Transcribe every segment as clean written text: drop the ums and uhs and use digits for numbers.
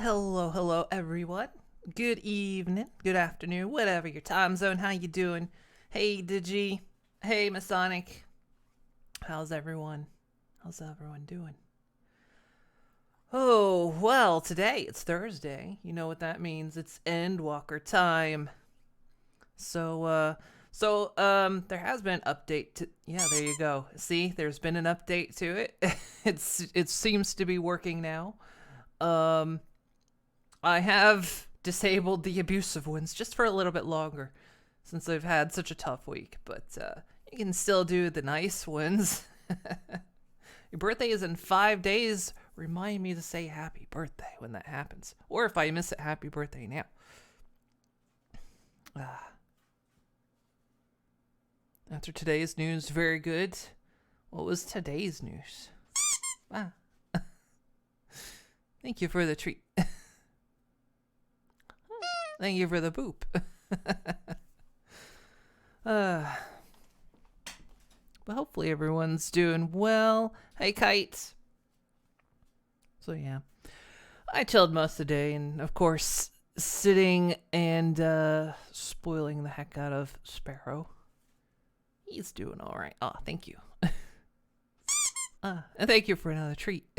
Hello, hello, everyone. Good evening, good afternoon, whatever your time zone. How you doing? Hey, Digi. Hey, Masonic. How's everyone? How's everyone doing? Oh, well, today it's Thursday. You know what that means. It's Endwalker time. There has been an update to. Yeah, there you go. See, there's been an update to it. It seems to be working now. Um, I have disabled the abusive ones just for a little bit longer since I've had such a tough week, but you can still do the nice ones. Your birthday is in 5 days. Remind me to say happy birthday when that happens. Or if I miss it, happy birthday now. After today's news, very good. What was today's news? Thank you for the treat. Thank you for the boop. But hopefully everyone's doing well. Hey, Kite. So yeah, I chilled most of the day, and of course, sitting and spoiling the heck out of Sparrow. He's doing all right. Oh, thank you. And thank you for another treat.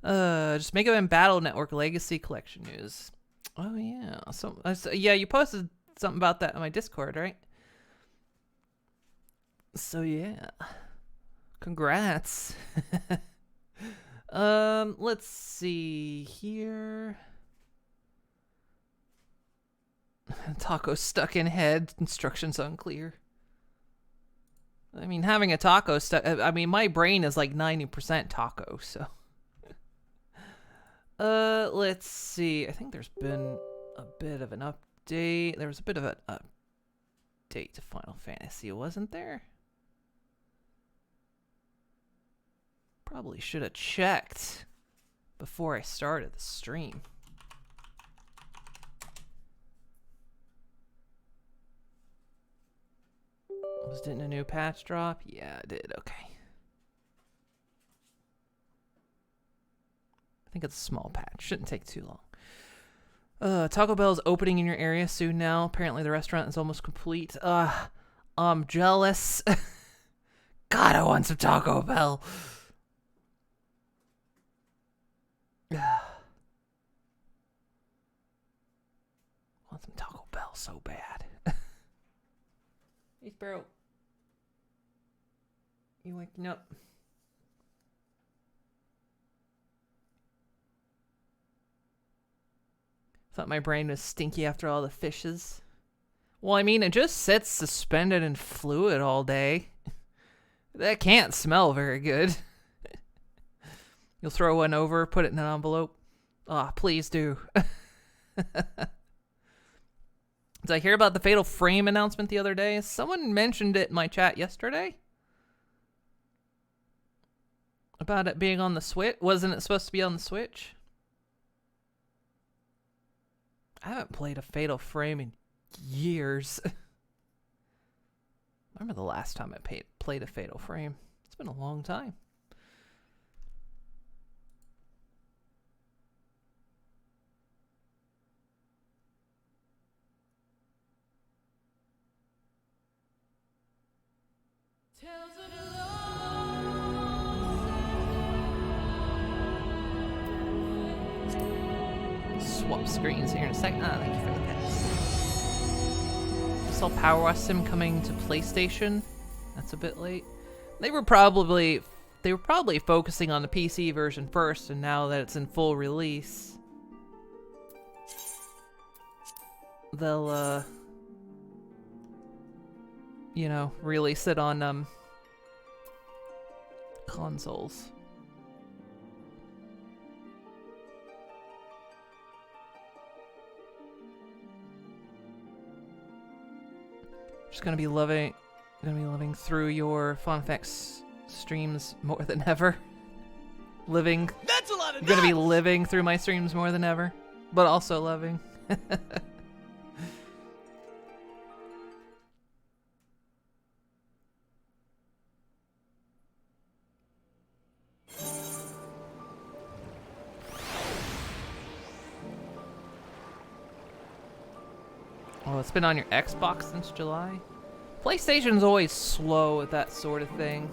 Just Mega Man Battle Network Legacy Collection news. Oh yeah, yeah, you posted something about that on my Discord, right? So yeah, congrats. Let's see here. Taco stuck in head. Instructions unclear. I mean, having a taco stuck. I mean, my brain is like 90% taco, so. Let's see. I think there's been a bit of an update. There was a bit of an update to Final Fantasy, wasn't there? Probably should have checked before I started the stream. Didn't a new patch drop? Yeah, it did. Okay. I think it's a small patch. Shouldn't take too long. Taco Bell is opening in your area soon now. Apparently the restaurant is almost complete. I'm jealous. God, I want some Taco Bell. Want some Taco Bell so bad. Hey, Sparrow. You waking up? Thought my brain was stinky after all the fishes. Well, I mean, it just sits suspended in fluid all day. That can't smell very good. You'll throw one over, put it in an envelope. Ah, please do. Did I hear about the Fatal Frame announcement the other day? Someone mentioned it in my chat yesterday. About it being on the Switch. Wasn't it supposed to be on the Switch? I haven't played a Fatal Frame in years. I remember the last time I played a Fatal Frame. It's been a long time. Swap screens here in a second. Thank you for the pets. Saw Power Wash Sim coming to PlayStation. That's a bit late. They were probably focusing on the PC version first, and now that it's in full release, they'll release it on consoles. Just gonna be loving through your Fun Facts streams more than ever. That's a lot of. I'm gonna be living through my streams more than ever, but also loving. Oh, it's been on your Xbox since July? PlayStation's always slow at that sort of thing.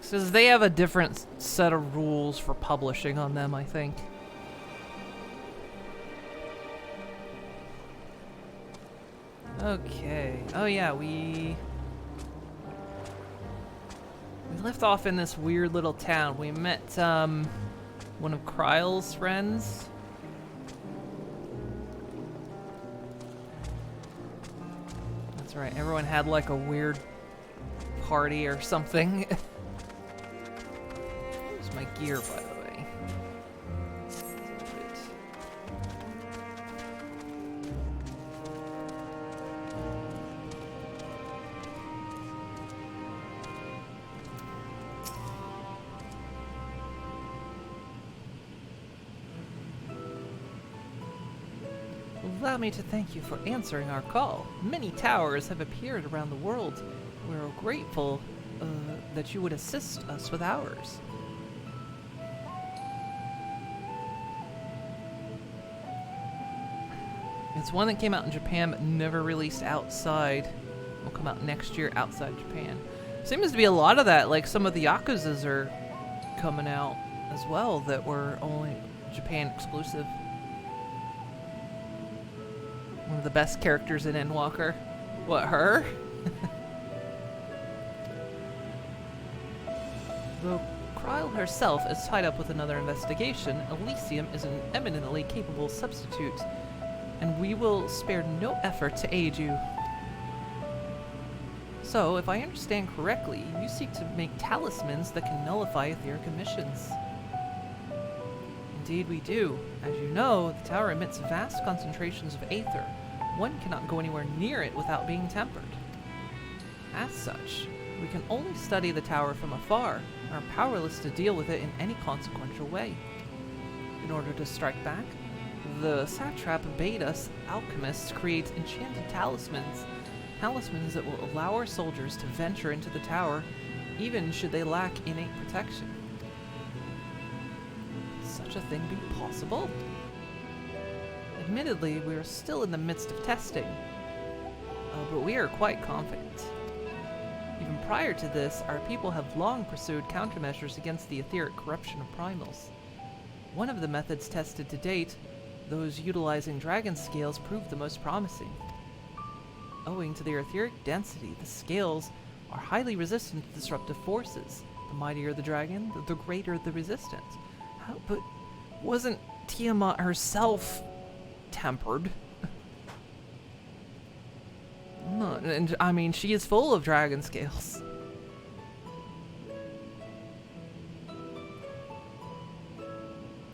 Because they have a different set of rules for publishing on them, I think. Okay. Oh yeah, we left off in this weird little town. We met one of Kryle's friends. That's right. Everyone had like a weird party or something. Here's my gear, by the way. Allow me to thank you for answering our call. Many towers have appeared around the world. We're grateful that you would assist us with ours. It's one that came out in Japan but never released outside. Will come out next year outside Japan. Seems to be a lot of that, like some of the Yakuzas are coming out as well that were only Japan exclusive. One of the best characters in Endwalker. What, her? Though Kryle herself is tied up with another investigation, Elysium is an eminently capable substitute, and we will spare no effort to aid you. So, if I understand correctly, you seek to make talismans that can nullify etheric emissions. Indeed we do. As you know, the tower emits vast concentrations of aether. One cannot go anywhere near it without being tempered. As such, we can only study the tower from afar, and are powerless to deal with it in any consequential way. In order to strike back, the satrap bade us alchemists create enchanted talismans. Talismans that will allow our soldiers to venture into the tower, even should they lack innate protection. Such a thing be possible? Admittedly, we are still in the midst of testing, but we are quite confident. Even prior to this, our people have long pursued countermeasures against the etheric corruption of primals. One of the methods tested to date, those utilizing dragon scales, proved the most promising. Owing to their etheric density, the scales are highly resistant to disruptive forces. The mightier the dragon, the greater the resistance. But wasn't Tiamat herself tempered? No, and I mean, she is full of dragon scales.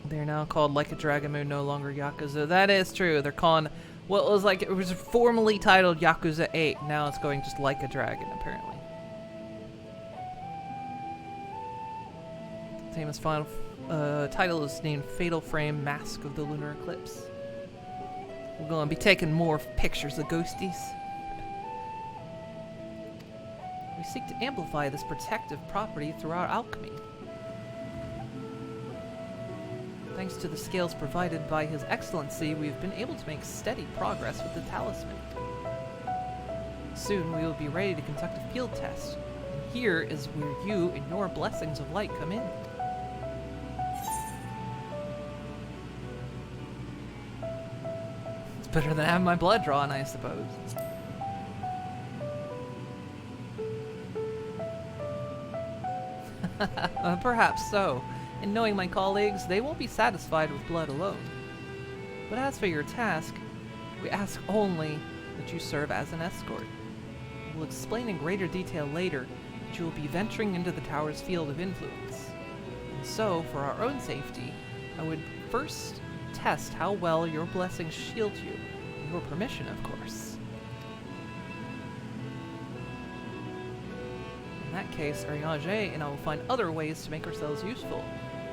They're now called Like a Dragon Moon, no longer Yakuza. That is true. They're calling what was like, it was formerly titled Yakuza 8. Now it's going just Like a Dragon, apparently. Famous final title is named Fatal Frame Mask of the Lunar Eclipse. We're going to be taking more pictures of ghosties. We seek to amplify this protective property through our alchemy. Thanks to the scales provided by His Excellency, we've been able to make steady progress with the talisman. Soon we will be ready to conduct a field test, and here is where you and your blessings of light come in. It's better than having my blood drawn, I suppose. Perhaps so. And knowing my colleagues, they won't be satisfied with blood alone. But as for your task, we ask only that you serve as an escort. We'll explain in greater detail later that you will be venturing into the tower's field of influence. And so, for our own safety, I would first test how well your blessings shield you. With your permission, of course. In that case, Ariane and I will find other ways to make ourselves useful.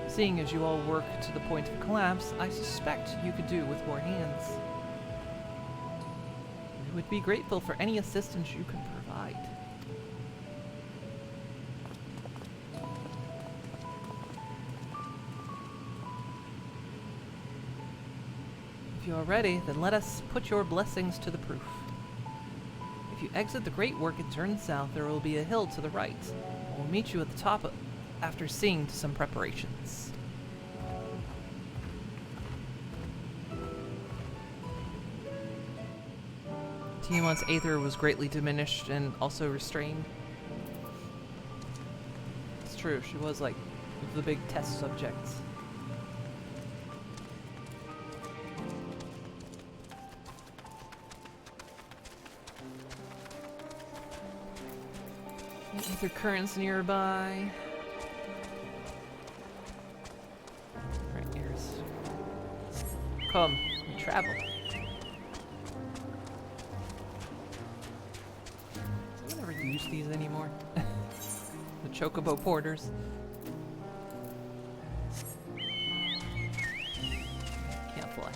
Seeing as you all work to the point of collapse, I suspect you could do with more hands. We would be grateful for any assistance you can provide. If you are ready, then let us put your blessings to the proof. If you exit the Great Work and turn south, there will be a hill to the right. We'll meet you at the top after seeing to some preparations. Tiamat's aether was greatly diminished and also restrained. It's true, she was like the big test subjects. Aether currents nearby. Right, here's. Come, we travel. Does anyone ever use these anymore? The Chocobo Porters. Can't fly.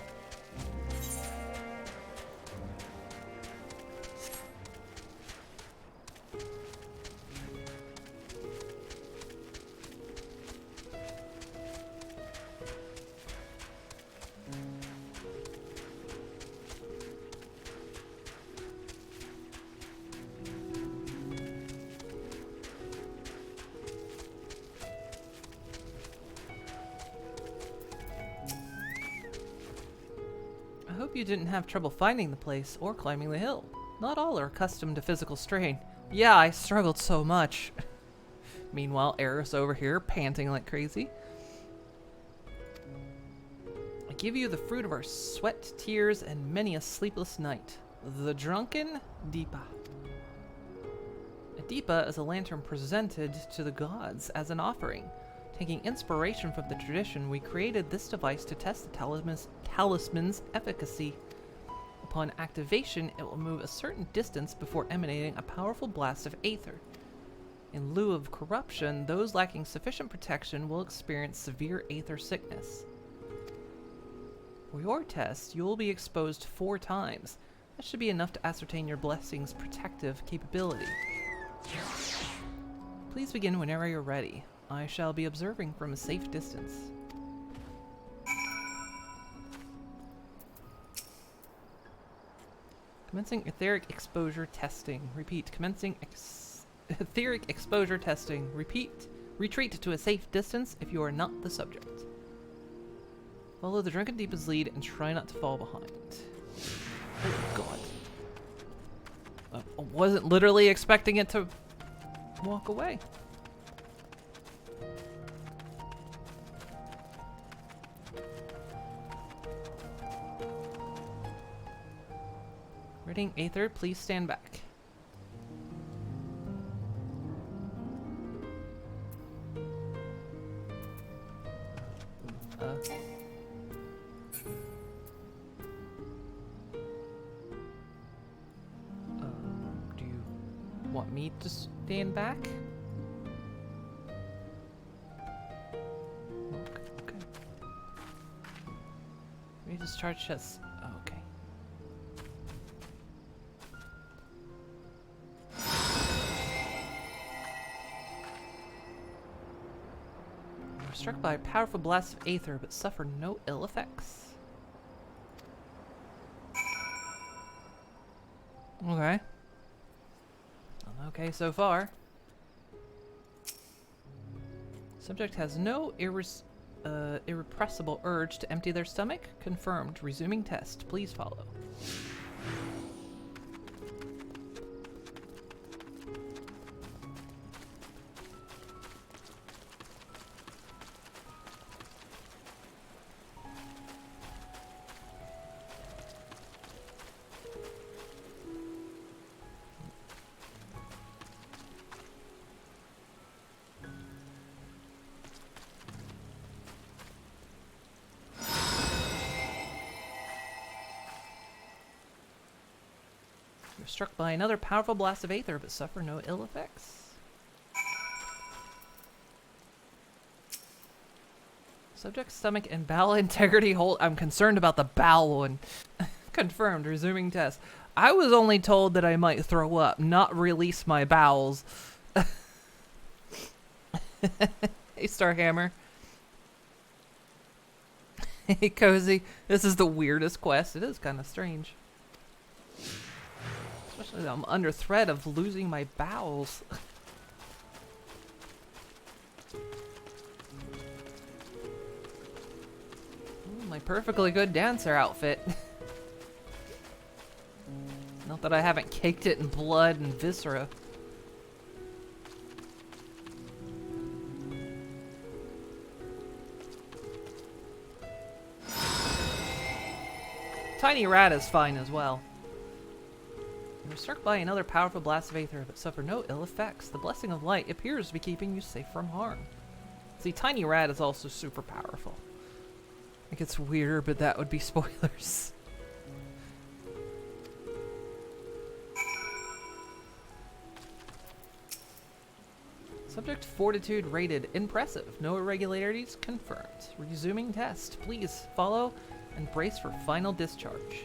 I hope you didn't have trouble finding the place or climbing the hill. Not all are accustomed to physical strain. Yeah, I struggled so much. Meanwhile, Eris over here panting like crazy. I give you the fruit of our sweat, tears, and many a sleepless night. The drunken Deepa. A Deepa is a lantern presented to the gods as an offering. Taking inspiration from the tradition, we created this device to test the talisman's efficacy. Upon activation, it will move a certain distance before emanating a powerful blast of aether. In lieu of corruption, those lacking sufficient protection will experience severe aether sickness. For your test, you will be exposed 4 times. That should be enough to ascertain your blessing's protective capability. Please begin whenever you're ready. I shall be observing from a safe distance. Commencing etheric exposure testing. Repeat. Commencing etheric exposure testing. Repeat. Retreat to a safe distance if you are not the subject. Follow the Drunken Deepa's lead and try not to fall behind. Oh god. I wasn't literally expecting it to walk away. Reading Aether, please stand back. Do you want me to stand back? Okay. Let me discharge chest. Oh, okay. Struck by a powerful blast of aether, but suffer no ill effects. Okay. Okay so far. Subject has no irrepressible urge to empty their stomach. Confirmed. Resuming test. Please follow. You're struck by another powerful blast of aether, but suffer no ill effects. Subject's stomach and bowel integrity hold. I'm concerned about the bowel one. Confirmed. Resuming test. I was only told that I might throw up, not release my bowels. Hey, Starhammer. Hey, Cozy. This is the weirdest quest. It is kind of strange. Especially that I'm under threat of losing my bowels. Ooh, my perfectly good dancer outfit. Not that I haven't caked it in blood and viscera. Tiny rat is fine as well. You're struck by another powerful blast of aether, but suffer no ill effects. The blessing of light appears to be keeping you safe from harm. See, Tiny Rat is also super powerful. It gets weirder, but that would be spoilers. Subject fortitude rated impressive. No irregularities confirmed. Resuming test. Please follow and brace for final discharge.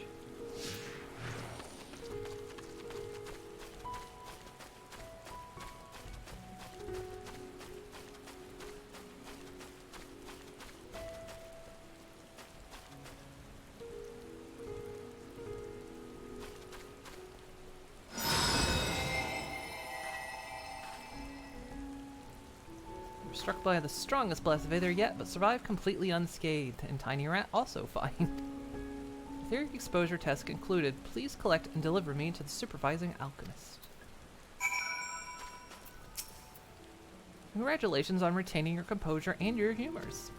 Struck by the strongest blast of aether yet, but survived completely unscathed, and Tiny Rat also fine. Etheric exposure test concluded. Please collect and deliver me to the supervising alchemist. Congratulations on retaining your composure and your humors.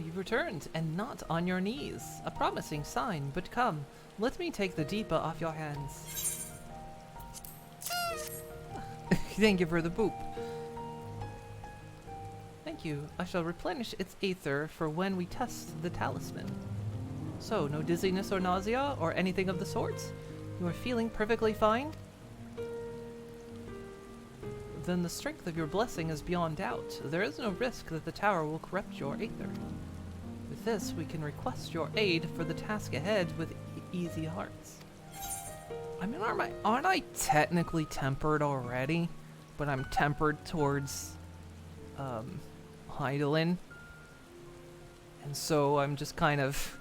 You've returned, and not on your knees. A promising sign, but come, let me take the Deepa off your hands. Thank you for the boop. Thank you. I shall replenish its aether for when we test the talisman. So, no dizziness or nausea, or anything of the sort? You are feeling perfectly fine? Then the strength of your blessing is beyond doubt. There is no risk that the tower will corrupt your aether. With this, we can request your aid for the task ahead with easy hearts. I mean, aren't I technically tempered already? But I'm tempered towards, Hydaelyn. And so I'm just kind of,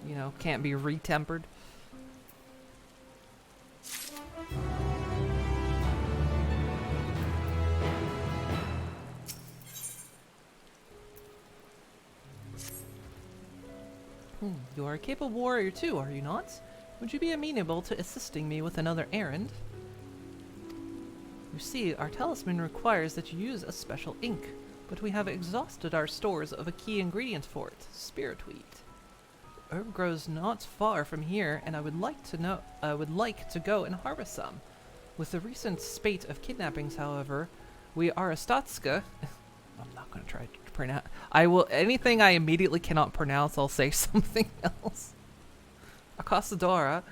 you know, can't be retempered. You are a capable warrior too, are you not? Would you be amenable to assisting me with another errand? You see, our talisman requires that you use a special ink, but we have exhausted our stores of a key ingredient for it, spirit wheat. The herb grows not far from here, and I would like to go and harvest some. With the recent spate of kidnappings, however, we are a Statska. I'm not going to try to pronounce. Anything I immediately cannot pronounce, I'll say something else. Acosadora,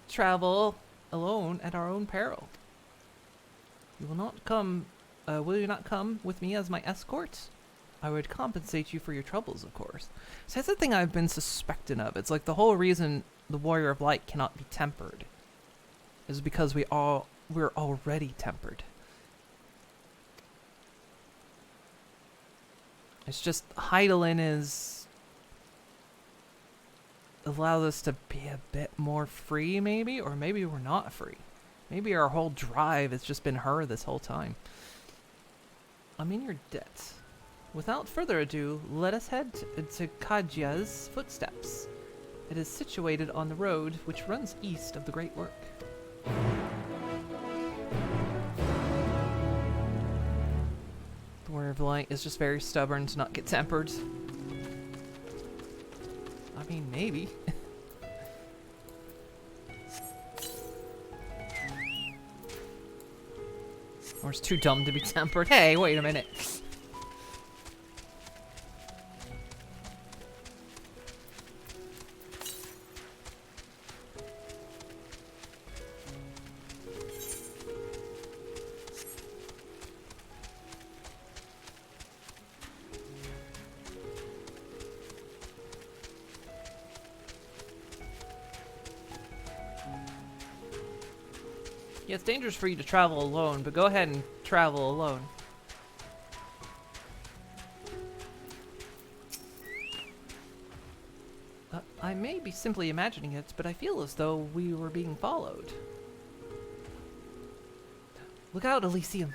travel alone at our own peril. Will you not come with me as my escort? I would compensate you for your troubles, of course. So that's the thing I've been suspecting of. It's like the whole reason the Warrior of Light cannot be tempered is because we're already tempered. It's just Hydaelyn allows us to be a bit more free, maybe, or maybe we're not free. Maybe our whole drive has just been her this whole time. I'm in your debt. Without further ado, let us head to Kajia's footsteps. It is situated on the road which runs east of the Great Work. The Warrior of Light is just very stubborn to not get tempered. I mean, maybe. Or it's too dumb to be tempered. Hey, wait a minute. Yeah, it's dangerous for you to travel alone, but go ahead and travel alone. I may be simply imagining it, but I feel as though we were being followed. Look out, Elysium.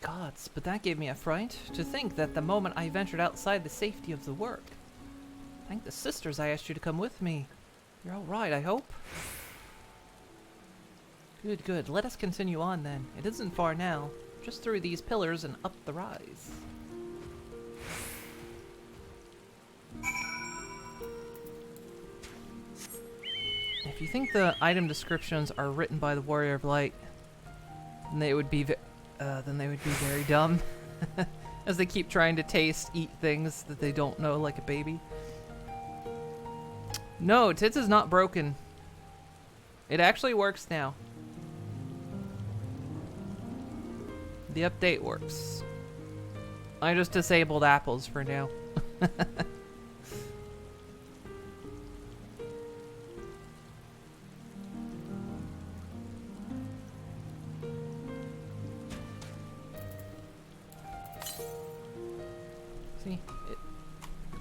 Gods, but that gave me a fright, to think that the moment I ventured outside the safety of the work. Thank the sisters I asked you to come with me. You're all right, I hope? Good, good. Let us continue on then. It isn't far now. Just through these pillars and up the rise. If you think the item descriptions are written by the Warrior of Light, then they would be very dumb. As they keep trying to eat things that they don't know like a baby. No, Tits is not broken. It actually works now. The update works. I just disabled apples for now. See?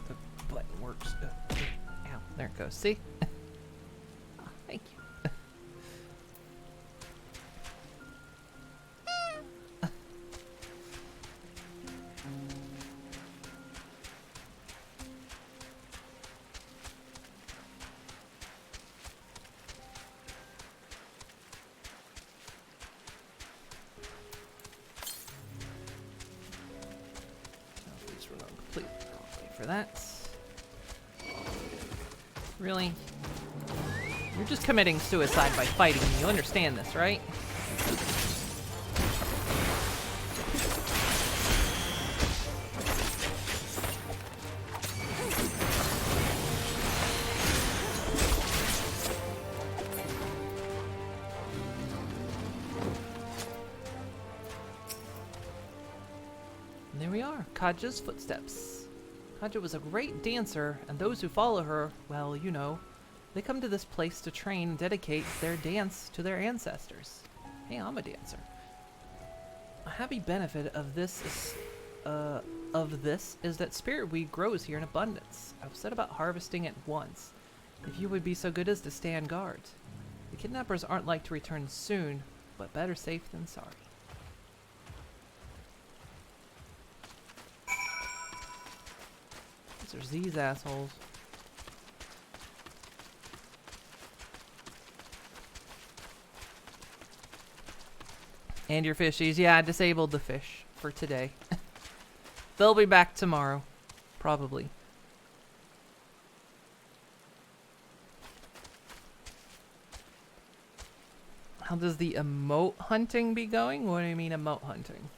The button works. Ow, there it goes. See? Oh, thank you. For that. Really? You're just committing suicide by fighting me. You understand this, right? And there we are, Kaja's footsteps. Kaja was a great dancer, and those who follow her, well, you know, they come to this place to train and dedicate their dance to their ancestors. Hey, I'm a dancer. A happy benefit of this is that spirit weed grows here in abundance. I've set about harvesting it once. If you would be so good as to stand guard. The kidnappers aren't like to return soon, but better safe than sorry. There's these assholes. And your fishies. Yeah, I disabled the fish for today. They'll be back tomorrow. Probably. How does the emote hunting be going? What do you mean emote hunting?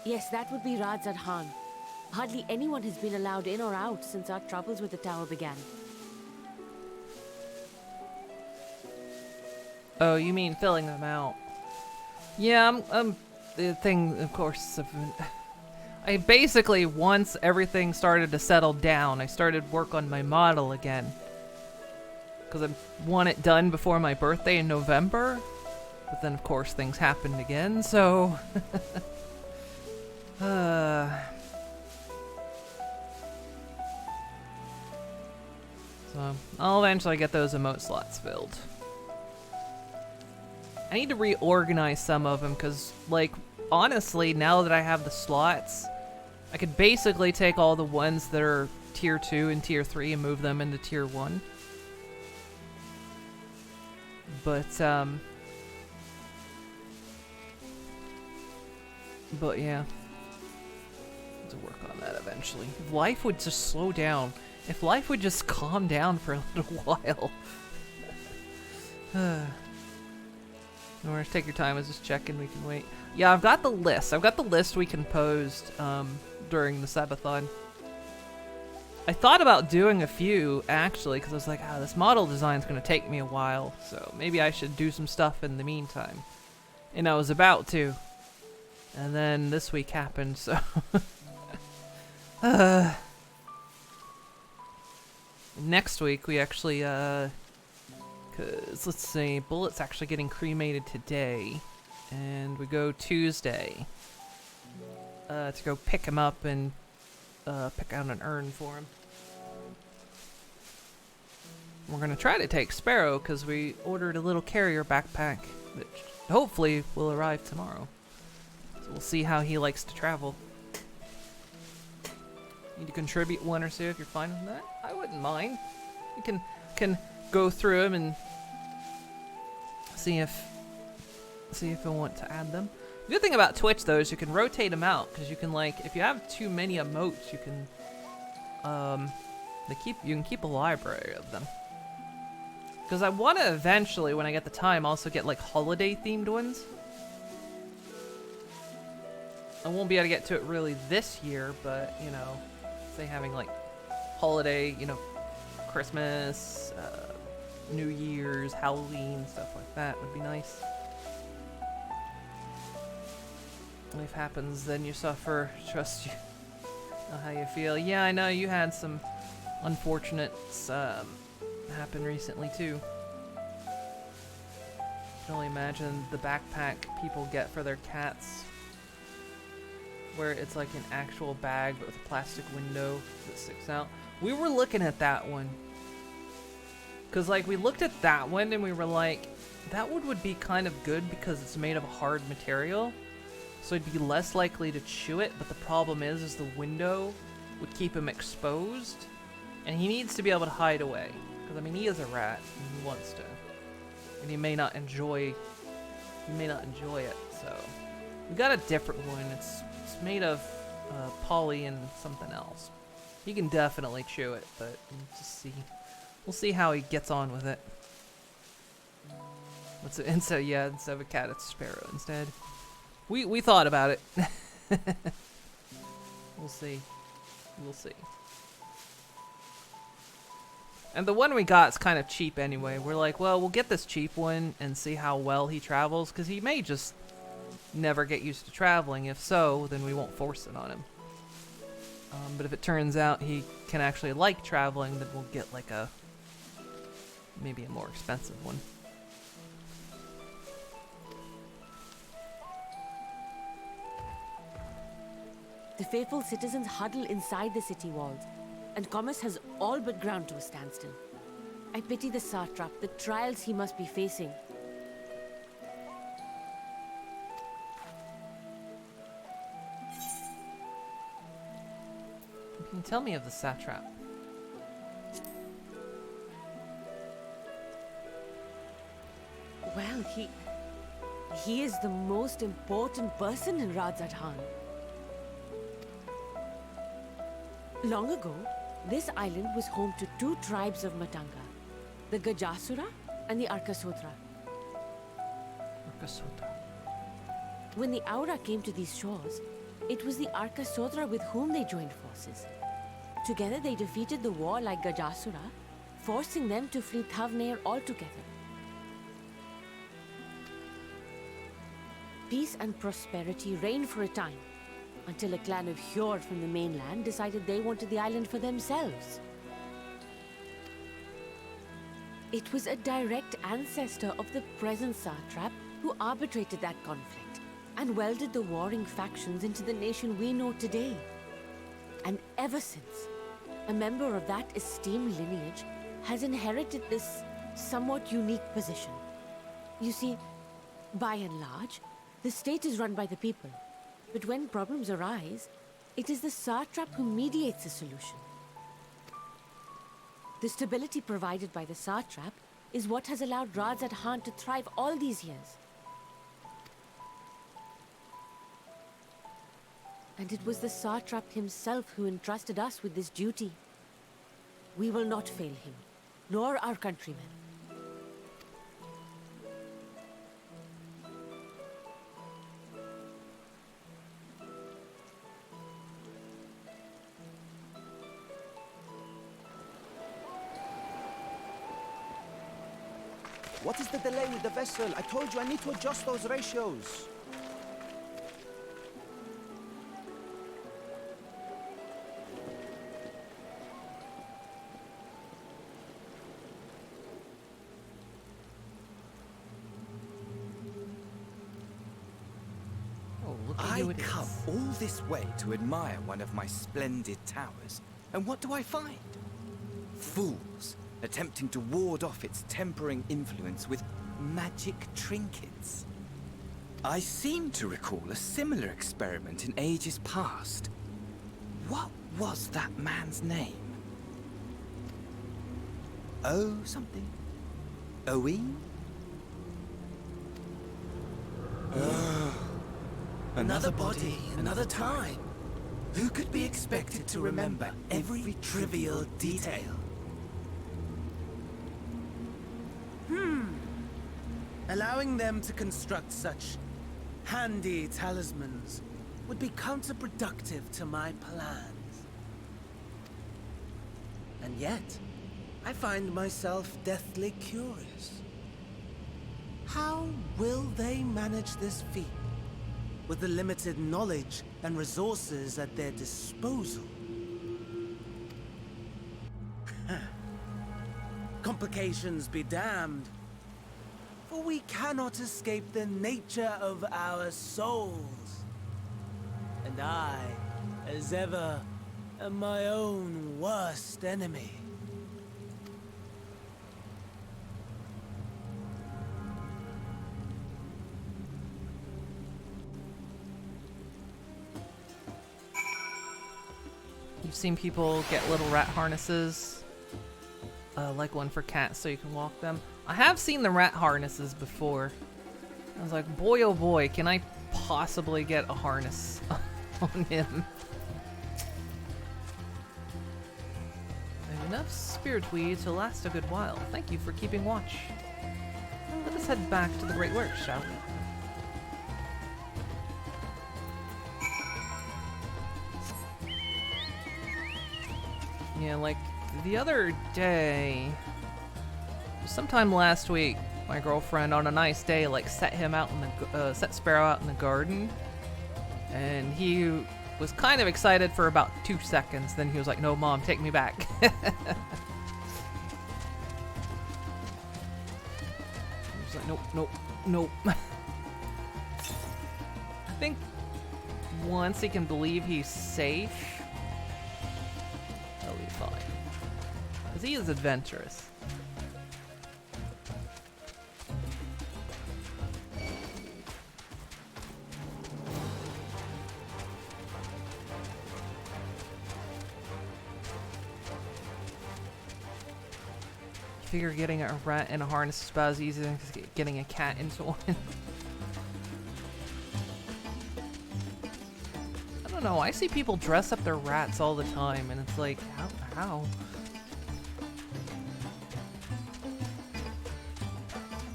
Yes, that would be Radzat Han. Hardly anyone has been allowed in or out since our troubles with the tower began. Oh, you mean filling them out? Yeah, the thing, of course, I basically, once everything started to settle down, I started work on my model again. Because I want it done before my birthday in November. But then, of course, things happened again, so... So I'll eventually get those emote slots filled. I need to reorganize some of them because, like, honestly, now that I have the slots, I could basically take all the ones that are tier 2 and tier 3 and move them into tier 1. But yeah. To work on that eventually. If life would just slow down. If life would just calm down for a little while. Or take your time, I was just checking, we can wait. Yeah, I've got the list. I've got the list we composed during the Sabathon. I thought about doing a few, actually, because I was like, this model design's going to take me a while, so maybe I should do some stuff in the meantime. And I was about to. And then this week happened, so... Next week, we actually, cause, let's see, Bullet's actually getting cremated today. And we go Tuesday. To go pick him up and, pick out an urn for him. We're gonna try to take Sparrow, because we ordered a little carrier backpack that hopefully will arrive tomorrow. So we'll see how he likes to travel. Need to contribute one or two if you're fine with that. I wouldn't mind. You can go through them and see if I want to add them. The good thing about Twitch though is you can rotate them out because you can, like, if you have too many emotes, you can you can keep a library of them. Because I want to eventually, when I get the time, also get like holiday themed ones. I won't be able to get to it really this year, but you know, say having like holiday, you know, Christmas, New Year's, Halloween, stuff like that would be nice. Life happens, then you suffer. Trust you. Know how you feel. Yeah, I know you had some unfortunates happen recently too. I can only imagine the backpack people get for their cats, where it's like an actual bag but with a plastic window that sticks out. We were looking at that one. Cause like we looked at that one and we were like, that would be kind of good because it's made of a hard material. So he'd be less likely to chew it, but the problem is the window would keep him exposed. And he needs to be able to hide away. Because I mean he is a rat and he wants to. And he may not enjoy it, so. We got a different one. It's made of poly and something else. He can definitely chew it, but we'll see how he gets on with it. Instead of a cat, it's a sparrow instead. We thought about it. We'll see. We'll see. And the one we got is kind of cheap anyway. We're like, well, we'll get this cheap one and see how well he travels, because he may just never get used to traveling. If so, then we won't force it on him. But if it turns out he can actually like traveling, then we'll get like maybe a more expensive one. The faithful citizens huddle inside the city walls, and commerce has all but ground to a standstill. I pity the satrap, the trials he must be facing. Can you tell me of the satrap? Well, he is the most important person in Rajasthan. Long ago, this island was home to two tribes of Matanga, the Gajasura and the Arkasodra. When the Aura came to these shores, it was the Arkasodra with whom they joined forces. Together they defeated the warlike Gajasura, forcing them to flee Thavnair altogether. Peace and prosperity reigned for a time, until a clan of Hjord from the mainland decided they wanted the island for themselves. It was a direct ancestor of the present satrap who arbitrated that conflict and welded the warring factions into the nation we know today. And ever since, a member of that esteemed lineage has inherited this somewhat unique position. You see, by and large, the state is run by the people. But when problems arise, it is the satrap who mediates a solution. The stability provided by the satrap is what has allowed Rajadhan to thrive all these years. And it was the satrap himself who entrusted us with this duty. We will not fail him, nor our countrymen. What is the delay with the vessel? I told you I need to adjust those ratios. Oh, look at I you it come is. all this way to admire one of my splendid towers, and what do I find? Fools attempting to ward off its tempering influence with magic trinkets. I seem to recall a similar experiment in ages past. What was that man's name? Oh, something. Owen? Another body, another time. Who could be expected to remember every trivial detail? Allowing them to construct such handy talismans would be counterproductive to my plans. And yet, I find myself deathly curious. How will they manage this feat with the limited knowledge and resources at their disposal? Complications be damned. For we cannot escape the nature of our souls. And I, as ever, am my own worst enemy. You've seen people get little rat harnesses, like one for cats so you can walk them. I have seen the rat harnesses before. I was like, boy oh boy, can I possibly get a harness on him? I have enough spirit weed to last a good while. Thank you for keeping watch. Let us head back to the Great Works, shall we? Yeah, like the other day, sometime last week, my girlfriend on a nice day like set Sparrow out in the garden, and he was kind of excited for about 2 seconds. Then he was like, "No, Mom, take me back." He was like, "Nope, nope, nope." I think once he can believe he's safe, he'll be fine. Because he is adventurous. I figure getting a rat in a harness is about as easy as getting a cat into one. I don't know, I see people dress up their rats all the time, and it's like, how?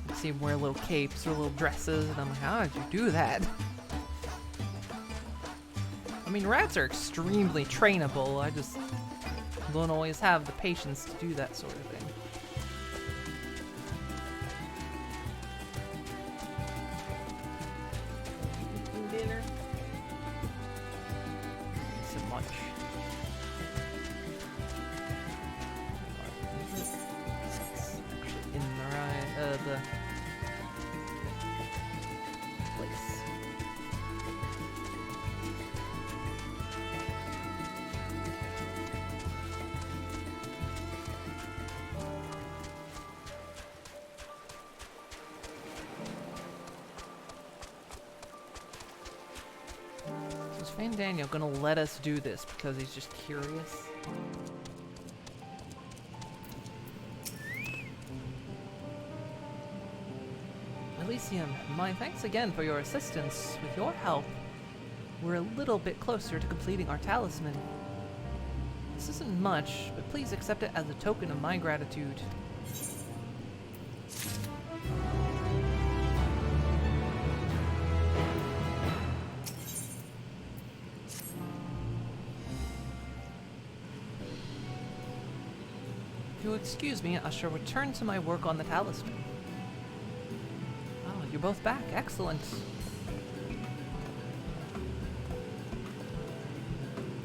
I see them wear little capes or little dresses, and I'm like, how did you do that? I mean, rats are extremely trainable, I just don't always have the patience to do that sort of thing. Dinner. So much. It's actually in the place. Ain't Daniel gonna let us do this because he's just curious? Elysium, my thanks again for your assistance. With your help, we're a little bit closer to completing our talisman. This isn't much, but please accept it as a token of my gratitude. If you'll excuse me, I shall return to my work on the talisman. Oh, you're both back. Excellent.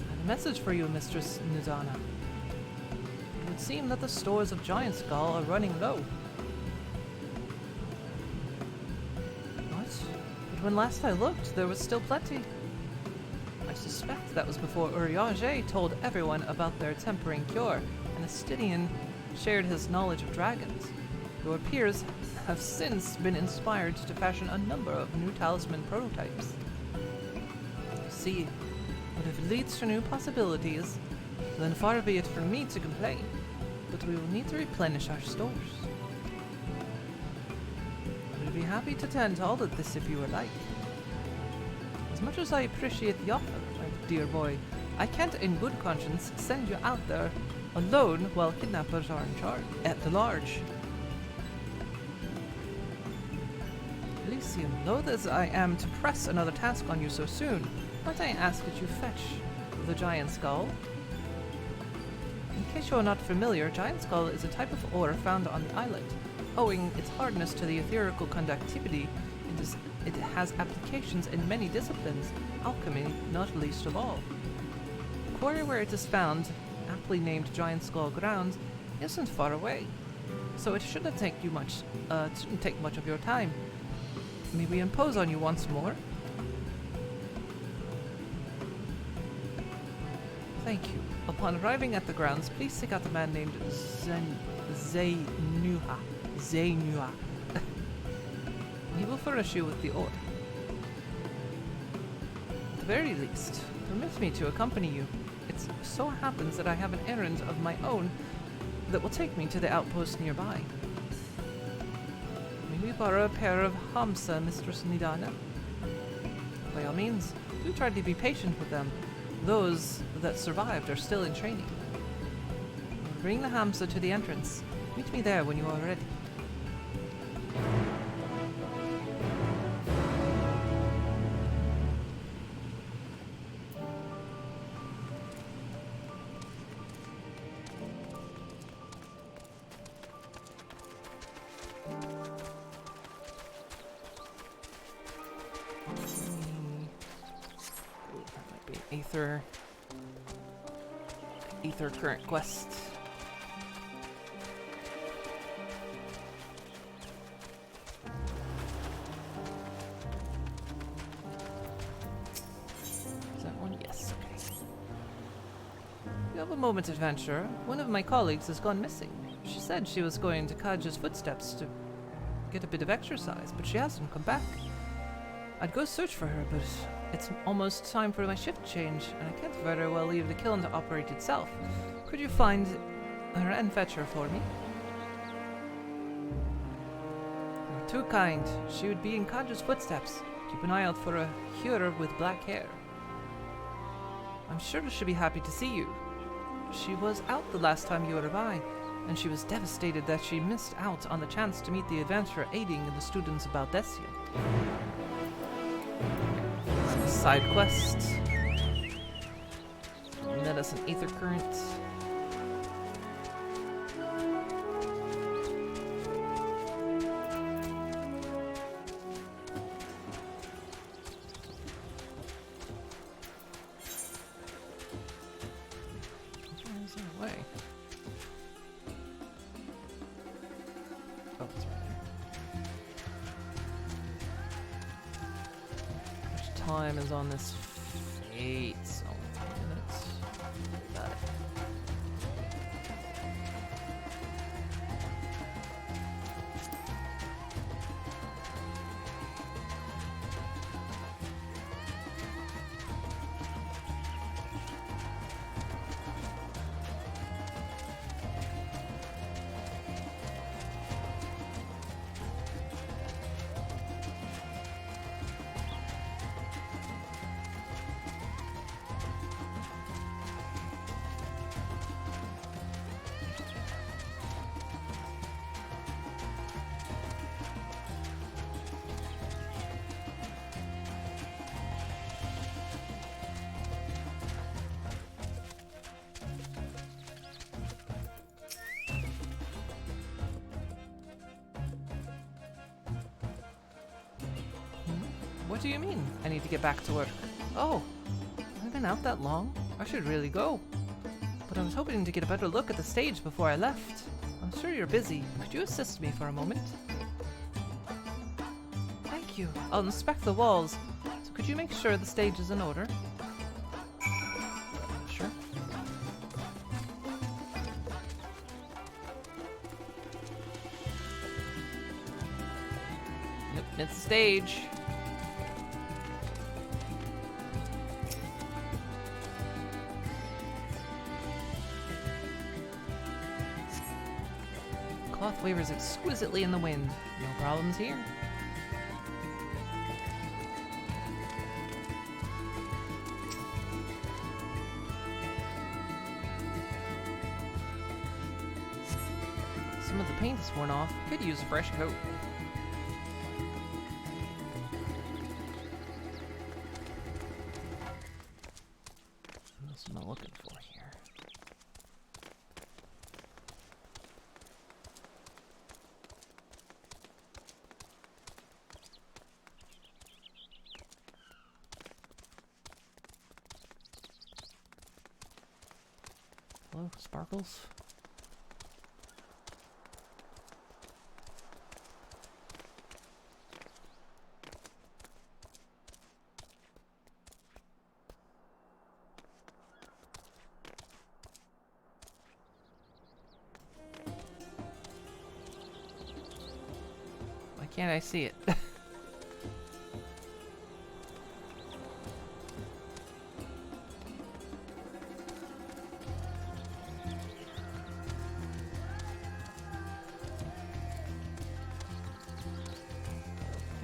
I have a message for you, Mistress Nidana. It would seem that the stores of Giant Skull are running low. What? But when last I looked, there was still plenty. I suspect that was before Urianger told everyone about their tempering cure, and Astidian shared his knowledge of dragons. Your peers have since been inspired to fashion a number of new talisman prototypes. See, but if it leads to new possibilities, then far be it from me to complain, but we will need to replenish our stores. I would be happy to tend to all of this if you would like. As much as I appreciate the offer, my dear boy, I can't in good conscience send you out there alone while kidnappers are in charge at the large. Elysium, loath as I am to press another task on you so soon, might I ask that you fetch the Giant Skull? In case you are not familiar, Giant Skull is a type of ore found on the islet. Owing its hardness to the etherical conductivity, it has applications in many disciplines, alchemy not least of all. The quarry where it is found, aptly named Giant Skull Grounds, isn't far away, so it shouldn't take much of your time. May we impose on you once more? Thank you. Upon arriving at the grounds, please seek out a man named Zainuha. He will furnish you with the ore. At the very least, permit me to accompany you. It so happens that I have an errand of my own that will take me to the outpost nearby. May we borrow a pair of Hamsa, Mistress Nidana? By all means, do try to be patient with them. Those that survived are still in training. Bring the Hamsa to the entrance. Meet me there when you are ready. Ether current quest. Is that one? Yes, okay. You have a moment's adventure. One of my colleagues has gone missing. She said she was going to Kaj's footsteps to get a bit of exercise, but she hasn't come back. I'd go search for her, but it's almost time for my shift change, and I can't very well leave the kiln to operate itself. Could you find her and fetch her for me? You're too kind. She would be in Kaj's footsteps. Keep an eye out for a Hura with black hair. I'm sure she'll be happy to see you. She was out the last time you were by, and she was devastated that she missed out on the chance to meet the adventurer aiding the students of Baldesia. Side quest. Net us an ether current. Where's our way? Oh, it's right there. Which time is on this fate? It's only 10 minutes. Got it. What do you mean? I need to get back to work. Oh, I've been out that long? I should really go. But I was hoping to get a better look at the stage before I left. I'm sure you're busy. Could you assist me for a moment? Thank you. I'll inspect the walls. So could you make sure the stage is in order? Sure. Yep, it's the stage. Cloth wavers exquisitely in the wind. No problems here. Some of the paint is worn off. Could use a fresh coat. What else am I looking for here? Hello, sparkles? Why can't I see it? There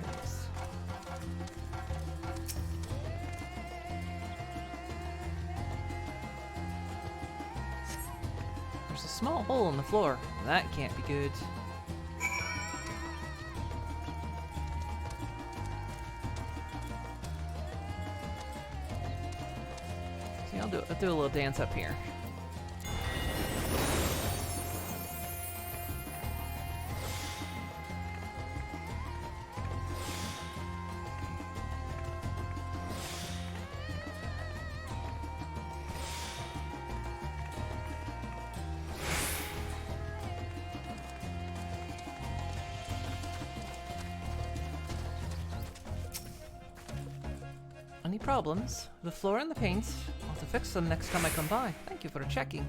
it is. There's a small hole in the floor. That can't be good. See, I'll do a little dance up here. Any problems? The floor and the paint. I'll have to fix them next time I come by. Thank you for checking.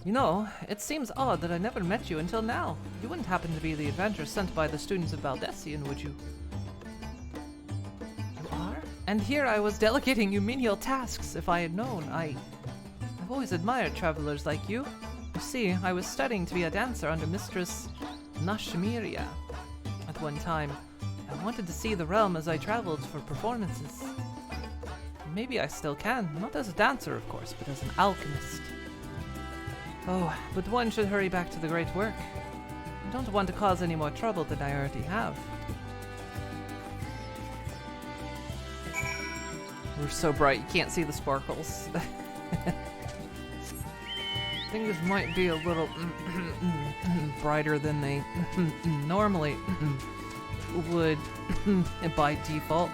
You know, it seems odd that I never met you until now. You wouldn't happen to be the adventurer sent by the students of Valdesian, would you? You are? And here I was delegating you menial tasks. If I had known, I've always admired travelers like you. You see, I was studying to be a dancer under Mistress Nashmiria at one time. I wanted to see the realm as I traveled for performances. Maybe I still can, not as a dancer of course, but as an alchemist. Oh, but one should hurry back to the great work. I don't want to cause any more trouble than I already have. We're so bright, you can't see the sparkles. Things might be a little brighter than they normally would by default.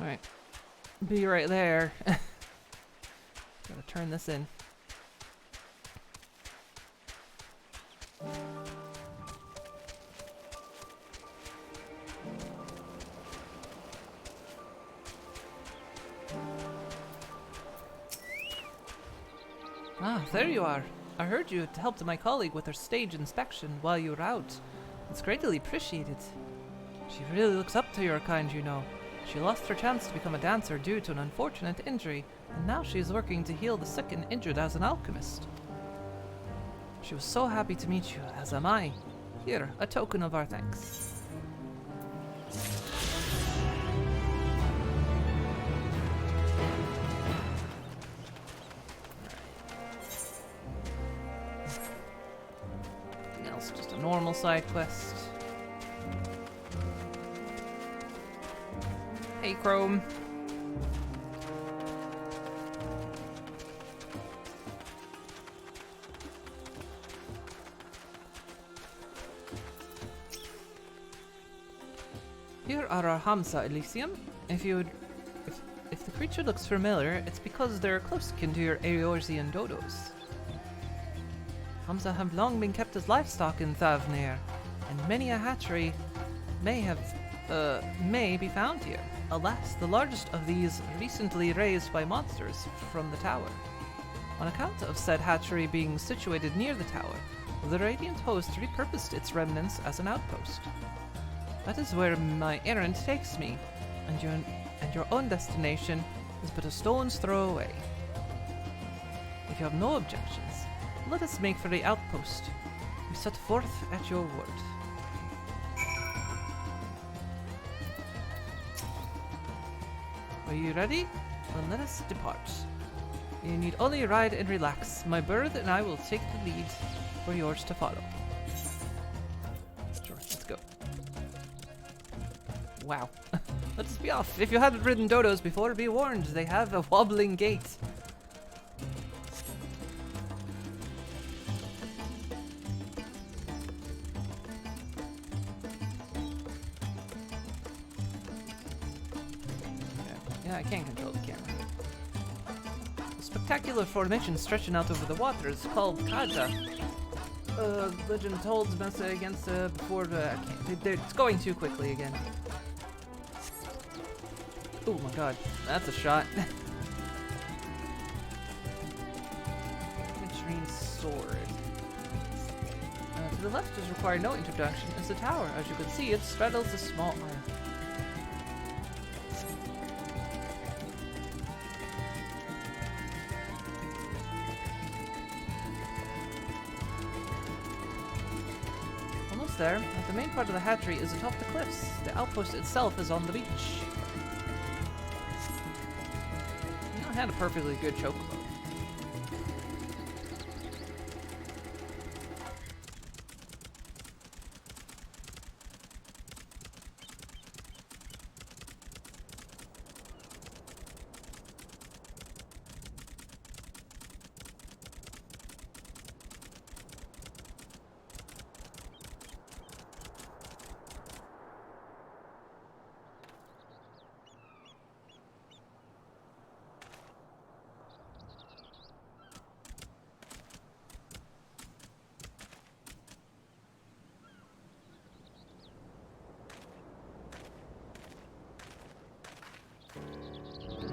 Alright. Be right there. Gotta turn this in. Ah, there you are. I heard you had helped my colleague with her stage inspection while you were out. It's greatly appreciated. She really looks up to your kind, you know. She lost her chance to become a dancer due to an unfortunate injury, and now she is working to heal the sick and injured as an alchemist. She was so happy to meet you, as am I. Here, a token of our thanks. Anything else? Just a normal side quest. Hey, Chrome. Here are our Hamsa, Elysium. If the creature looks familiar, it's because they're close kin to your Eorzean dodos. Hamsa have long been kept as livestock in Thavnir, and many a hatchery may be found here. Alas, the largest of these recently raised by monsters from the tower. On account of said hatchery being situated near the tower, the Radiant Host repurposed its remnants as an outpost. That is where my errand takes me, and your own destination is but a stone's throw away. If you have no objections, let us make for the outpost. We set forth at your word. Are you ready? Then let us depart. You need only ride and relax. My bird and I will take the lead for yours to follow. Sure, let's go. Wow. Let's be off. If you haven't ridden dodos before, be warned, they have a wobbling gait. Yeah, I can control the camera. A spectacular formation stretching out over the water is called Kaja. Legend holds Mesa against before it's going too quickly again. Oh my god, that's a shot. Citrine sword. To the left is required no introduction is the tower. As you can see, it straddles a small island. Almost there. The main part of the hatchery is atop the cliffs. The outpost itself is on the beach. I had a perfectly good chocobo.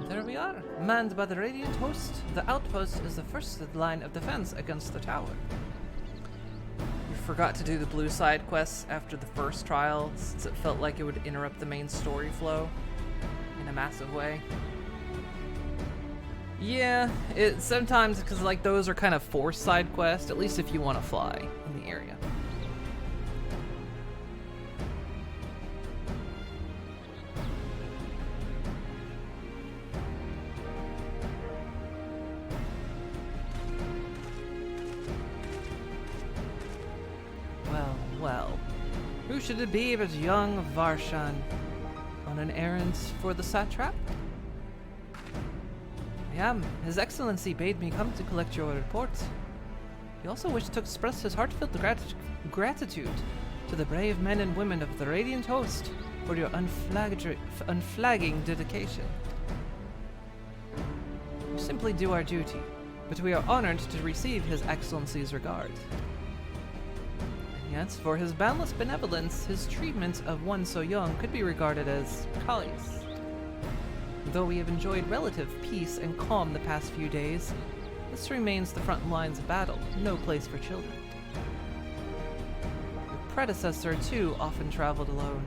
There we are, manned by the Radiant Host. The outpost is the first line of defense against the tower. We forgot to do the blue side quests after the first trial, since it felt like it would interrupt the main story flow in a massive way. Yeah, it sometimes, because like those are kind of forced side quests, at least if you want to fly in the area. Well, who should it be but young Varshan on an errand for the satrap? I am. His Excellency bade me come to collect your report. He also wished to express his heartfelt gratitude to the brave men and women of the Radiant Host for your unflagging dedication. We simply do our duty, but we are honored to receive His Excellency's regard. Yet, for his boundless benevolence, his treatment of one so young could be regarded as callous. Though we have enjoyed relative peace and calm the past few days, this remains the front lines of battle, no place for children. Your predecessor, too, often traveled alone,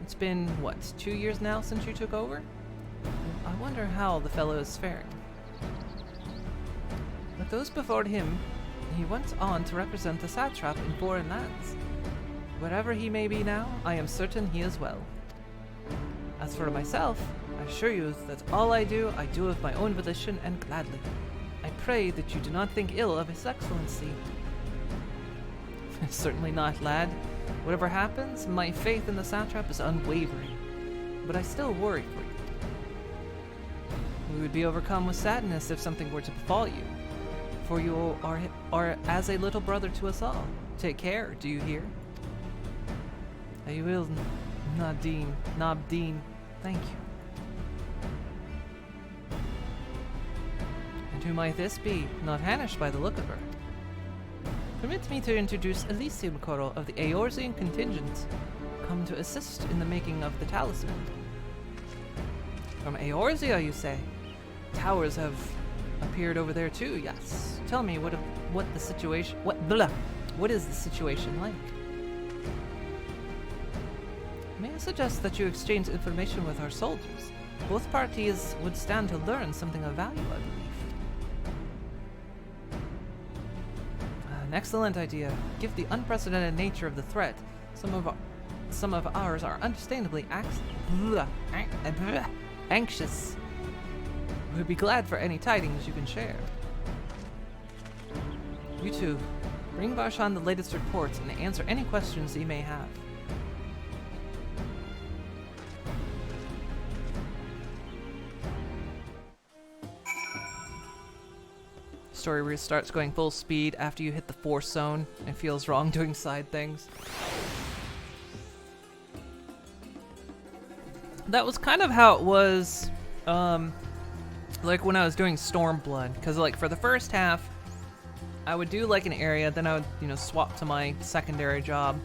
It's been, what, 2 years now since you took over? I wonder how the fellow is faring. With those before him, he went on to represent the satrap in foreign lands. Wherever he may be now, I am certain he is well. As for myself, I assure you that all I do of my own volition and gladly. I pray that you do not think ill of His Excellency. Certainly not, lad. Whatever happens, my faith in the satrap is unwavering. But I still worry for you. We would be overcome with sadness if something were to befall you. For you are as a little brother to us all. Take care, do you hear? I will, Nabdeen. Thank you. And who might this be? Not Hanish by the look of her. Permit me to introduce Elysium Coral of the Eorzean contingent, come to assist in the making of the talisman. From Eorzea, you say? Towers have appeared over there too, yes. Tell me what is the situation like? May I suggest that you exchange information with our soldiers? Both parties would stand to learn something of value, I believe. An excellent idea. Given the unprecedented nature of the threat, some of ours are understandably anxious. We'd be glad for any tidings you can share. You two, bring Varshan the latest reports and answer any questions he may have. Story restarts going full speed after you hit the force zone and feels wrong doing side things. That was kind of how it was, like when I was doing Stormblood, because like for the first half, I would do like an area, then I would, swap to my secondary job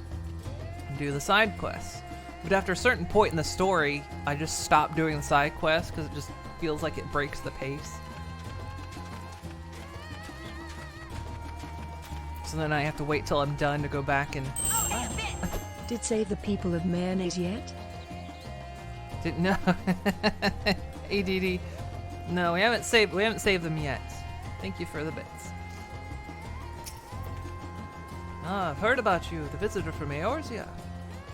and do the side quests. But after a certain point in the story, I just stopped doing the side quests because it just feels like it breaks the pace. So then I have to wait till I'm done to go back and... Did save the people of mayonnaise yet? Didn't know. ADD. No, we haven't saved them yet. Thank you for the bits. Ah, I've heard about you, the visitor from Eorzea.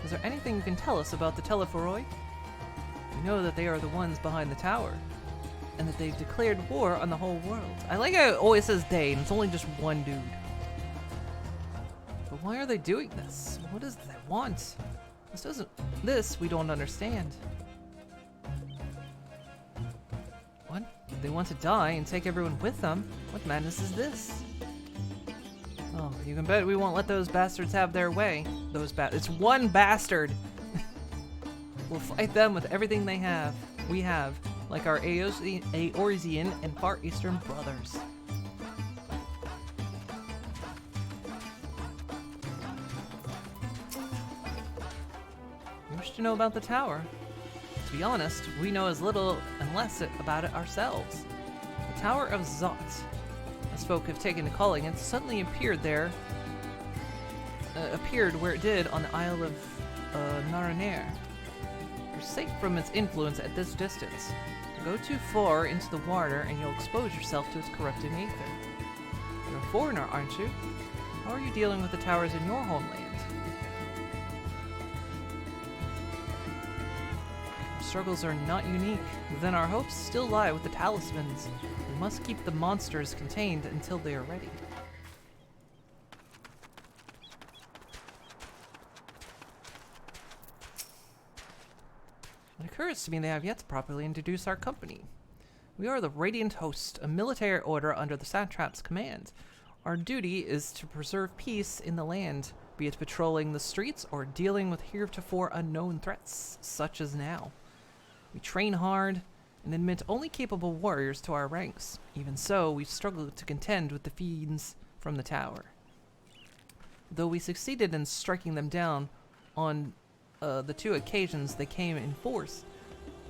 Is there anything you can tell us about the Telephoroi? We know that they are the ones behind the tower, and that they've declared war on the whole world. I like how it always says they, and it's only just one dude. But why are they doing this? What is it they want? This we don't understand. What? They want to die and take everyone with them? What madness is this? Oh, you can bet we won't let those bastards have their way. It's one bastard! We'll fight them with everything we have, like our Eorzean and Far Eastern brothers. You wish to know about the tower? To be honest, we know as little and less about it ourselves. The Tower of Zot, as folk have taken to calling it, suddenly appeared where it did on the Isle of Naraner. You're safe from its influence at this distance. Go too far into the water and you'll expose yourself to its corrupting aether. You're a foreigner, aren't you? How are you dealing with the towers in your homeland? Struggles are not unique, then our hopes still lie with the talismans. We must keep the monsters contained until they are ready. It occurs to me they have yet to properly introduce our company. We are the Radiant Host, a military order under the satrap's command. Our duty is to preserve peace in the land, be it patrolling the streets or dealing with heretofore unknown threats, such as now. We train hard and admit only capable warriors to our ranks. Even so, we struggle to contend with the fiends from the tower. Though we succeeded in striking them down on the 2 occasions they came in force,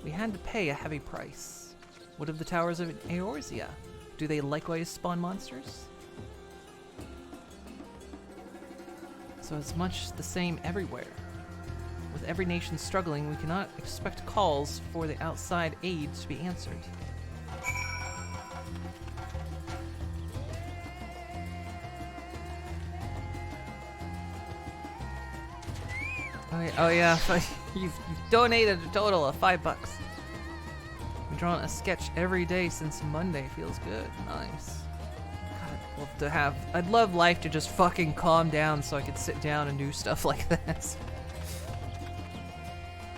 we had to pay a heavy price. What of the towers of Eorzea? Do they likewise spawn monsters? So it's much the same everywhere. With every nation struggling, we cannot expect calls for the outside aid to be answered. Oh yeah, you've donated a total of $5. We've drawn a sketch every day since Monday. Feels good. Nice. God, I'd love life to just fucking calm down so I could sit down and do stuff like that.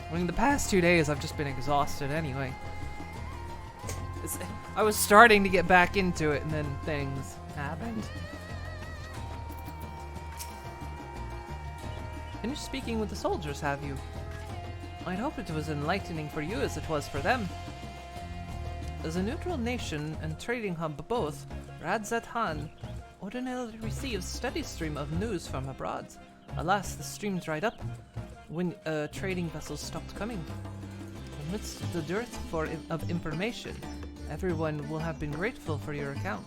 I mean, the past 2 days I've just been exhausted anyway. I was starting to get back into it and then things happened. Finished speaking with the soldiers, have you? I'd hope it was enlightening for you as it was for them. As a neutral nation and trading hub both, Radzat Han ordinarily receives steady stream of news from abroad. Alas, the stream dried up when trading vessels stopped coming. Amidst the dearth of information, everyone will have been grateful for your account.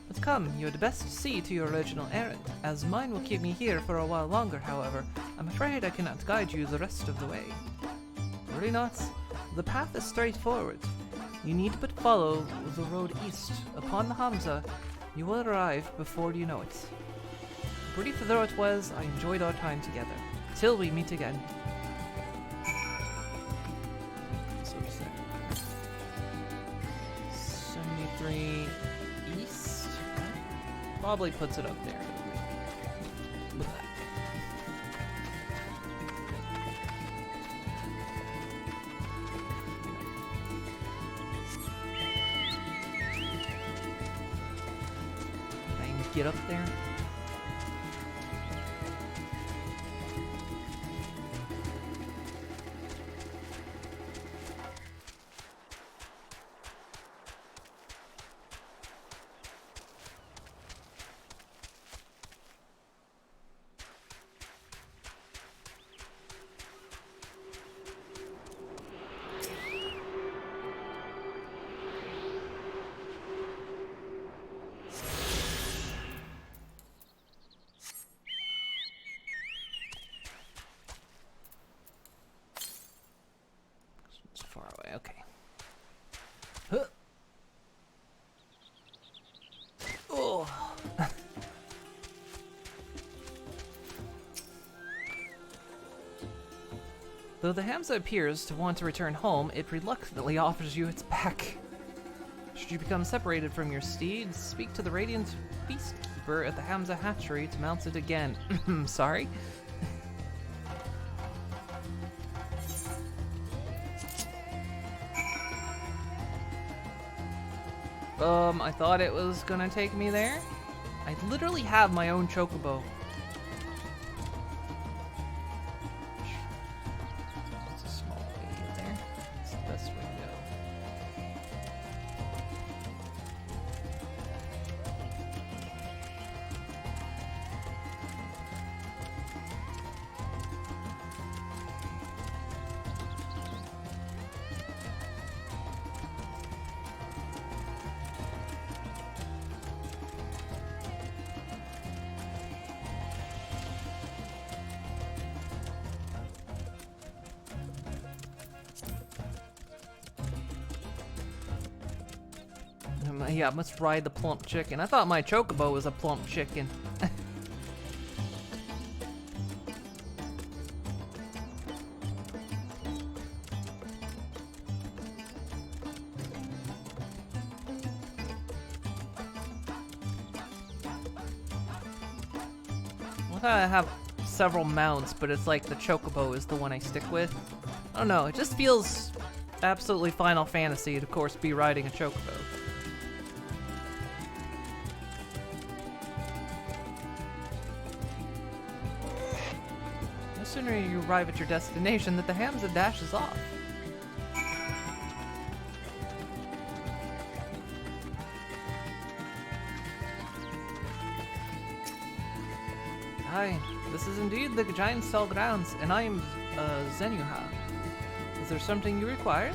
But come, you had best see to your original errand, as mine will keep me here for a while longer, however. I'm afraid I cannot guide you the rest of the way. Worry not, the path is straightforward. You need but follow the road east. Upon the Hamza, you will arrive before you know it. Brief though it was, I enjoyed our time together. Till we meet again. So 73 east? Probably puts it up there. With that. Can I get up there? It's far away, okay. Huh. Oh. Though the Hamza appears to want to return home, it reluctantly offers you its back. Should you become separated from your steed, speak to the Radiant Beastkeeper at the Hamza hatchery to mount it again. Sorry? I thought it was gonna take me there. I literally have my own chocobo. It's a small way to get there. It's the best way to go. Yeah, let's ride the plump chicken. I thought my chocobo was a plump chicken. I have several mounts, but it's like the chocobo is the one I stick with. I don't know, it just feels absolutely Final Fantasy to, of course, be riding a chocobo. No sooner you arrive at your destination that the Hamza dashes off. Hi, this is indeed the Giant Cell Grounds, and I am Zenuha. Is there something you require?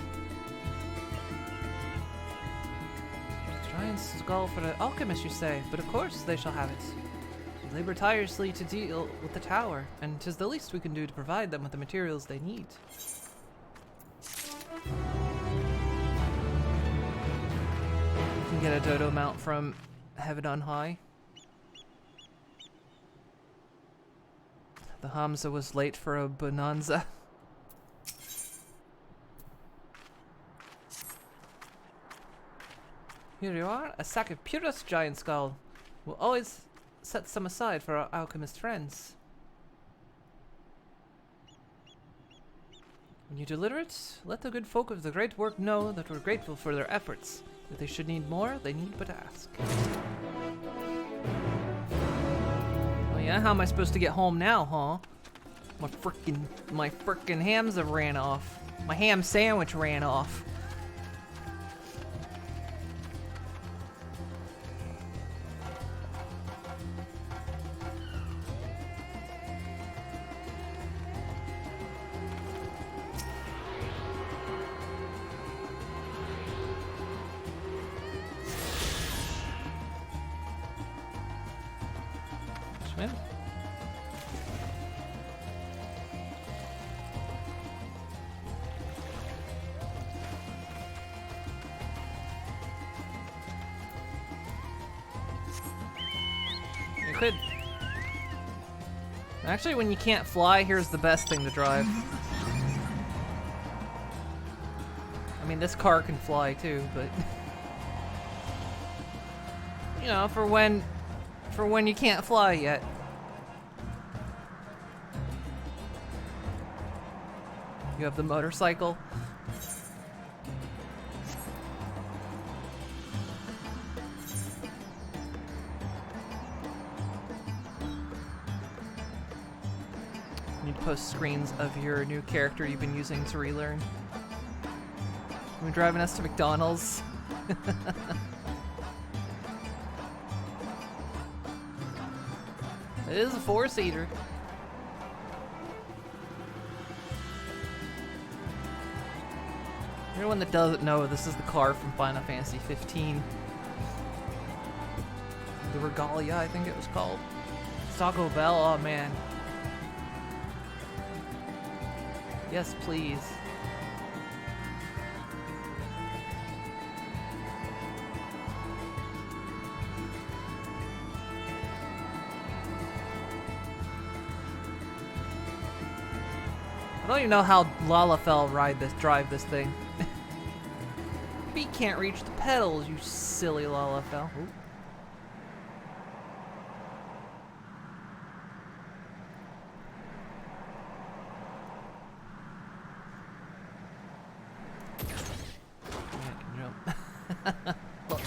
Giant skull for the alchemist, you say, but of course they shall have it. labor tirelessly to deal with the tower, and 'tis the least we can do to provide them with the materials they need. You can get a dodo mount from Heaven on High. The Hamza was late for a bonanza. Here you are, a sack of purest giant skull. We'll always set some aside for our alchemist friends. When you deliver it, let the good folk of the great work know that we're grateful for their efforts. If they should need more, they need but ask. Oh yeah, how am I supposed to get home now, huh? My frickin' hams have ran off. My ham sandwich ran off. Swim. You could. Actually, when you can't fly, here's the best thing to drive. I mean, this car can fly too, but you know, for when you can't fly yet. You have the motorcycle. You need to post screens of your new character you've been using to relearn. You're driving us to McDonald's. It is a four-seater. Anyone that doesn't know, this is the car from Final Fantasy 15. The Regalia, I think it was called. Taco Bell, oh man. Yes, please. I don't even know how Lalafell drive this thing. Maybe he can't reach the pedals, you silly Lalafell. Ooh. Yeah, I can jump. Look.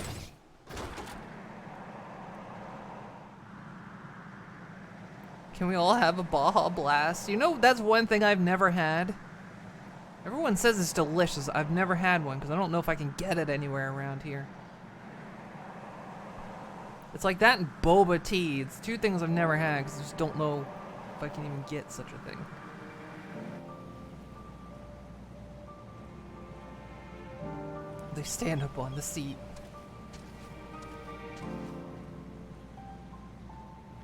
Can we all have a Baja Blast? You know, that's one thing I've never had. Everyone says it's delicious. I've never had one because I don't know if I can get it anywhere around here. It's like that and boba tea. It's two things I've never had because I just don't know if I can even get such a thing. They stand up on the seat.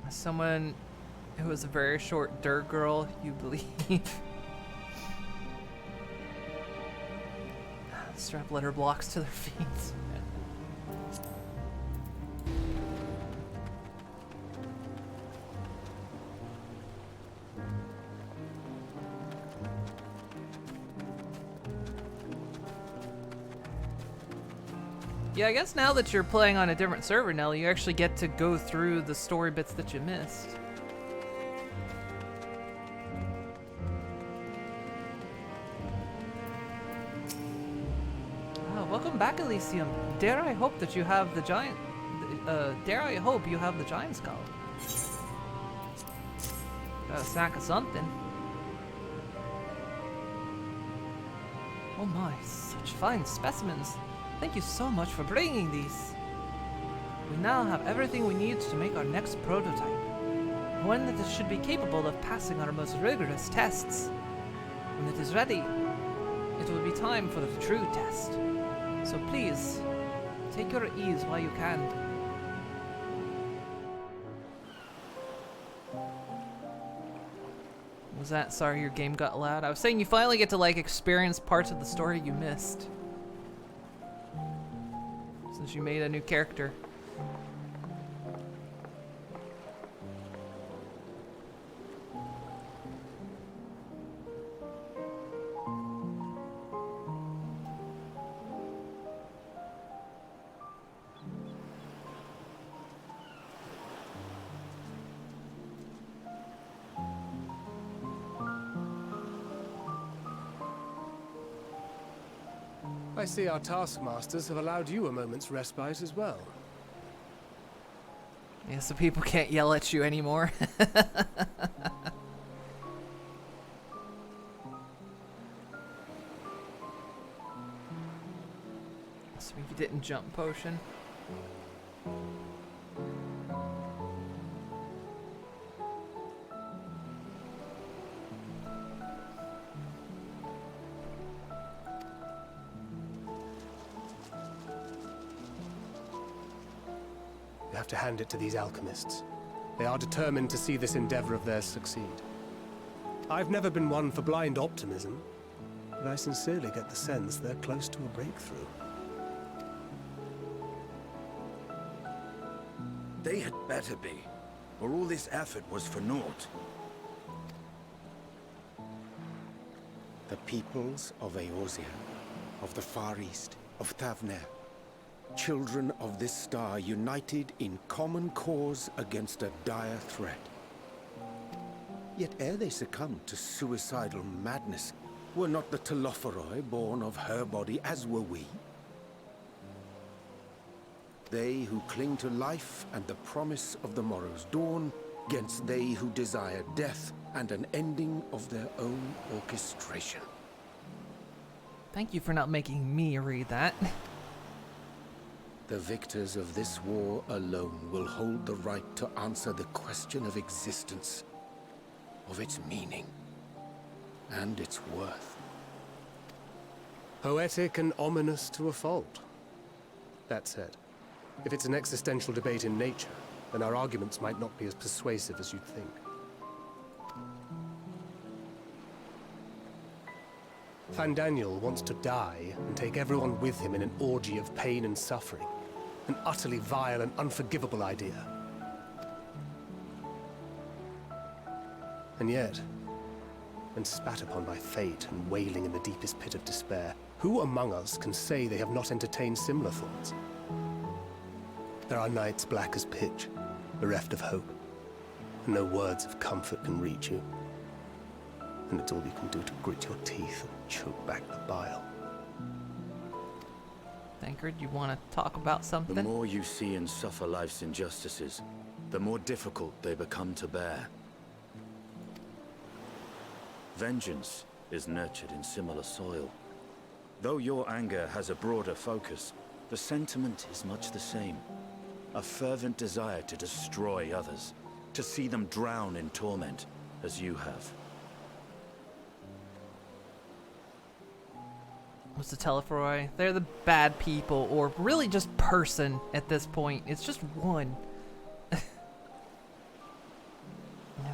Someone who was a very short dirt girl, you believe? Strap letter blocks to their feet. Yeah, I guess now that you're playing on a different server, Nelly, you actually get to go through the story bits that you missed. Welcome back, Elysium. Dare I hope that you have the giant... dare I hope you have the giant skull. Got a sack of something. Oh my, such fine specimens. Thank you so much for bringing these. We now have everything we need to make our next prototype. One that should be capable of passing our most rigorous tests. When it is ready, it will be time for the true test. So please, take your ease while you can. Was that? Sorry, your game got loud. I was saying you finally get to, like, experience parts of the story you missed. Since you made a new character. I see our taskmasters have allowed you a moment's respite as well. Yeah, so people can't yell at you anymore. So you didn't jump potion. You have to hand it to these alchemists. They are determined to see this endeavor of theirs succeed. I've never been one for blind optimism, but I sincerely get the sense they're close to a breakthrough. They had better be, or all this effort was for naught. The peoples of Eorzea, of the Far East, of Thavner, children of this star united in common cause against a dire threat. Yet ere they succumbed to suicidal madness, were not the Telophoroi born of her body as were we? They who cling to life and the promise of the morrow's dawn, against they who desire death and an ending of their own orchestration. Thank you for not making me read that. The victors of this war alone will hold the right to answer the question of existence, of its meaning, and its worth. Poetic and ominous to a fault. That said, if it's an existential debate in nature, then our arguments might not be as persuasive as you'd think. Fandaniel wants to die and take everyone with him in an orgy of pain and suffering. An utterly vile and unforgivable idea. And yet, when spat upon by fate and wailing in the deepest pit of despair, who among us can say they have not entertained similar thoughts? There are nights black as pitch, bereft of hope, and no words of comfort can reach you. And it's all you can do to grit your teeth and choke back the bile. Thancred, you want to talk about something? The more you see and suffer life's injustices, the more difficult they become to bear. Vengeance is nurtured in similar soil. Though your anger has a broader focus, the sentiment is much the same. A fervent desire to destroy others, to see them drown in torment, as you have. What's the Telophoroi? They're the bad people, or really just person at this point. It's just one. I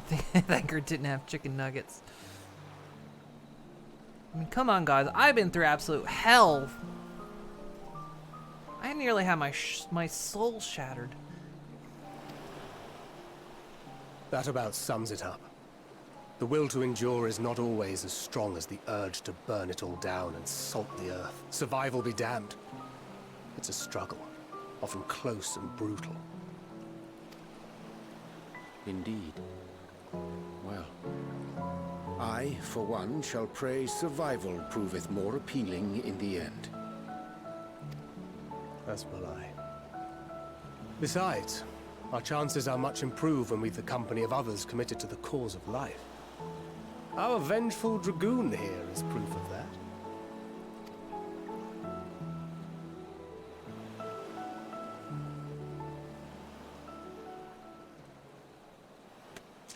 think Thancred didn't have chicken nuggets. I mean, come on, guys. I've been through absolute hell. I nearly had my soul shattered. That about sums it up. The will to endure is not always as strong as the urge to burn it all down and salt the earth. Survival be damned. It's a struggle, often close and brutal. Indeed. Well, I, for one, shall pray survival proveth more appealing in the end. As will I. Besides, our chances are much improved when we've the company of others committed to the cause of life. Our vengeful dragoon here is proof of that.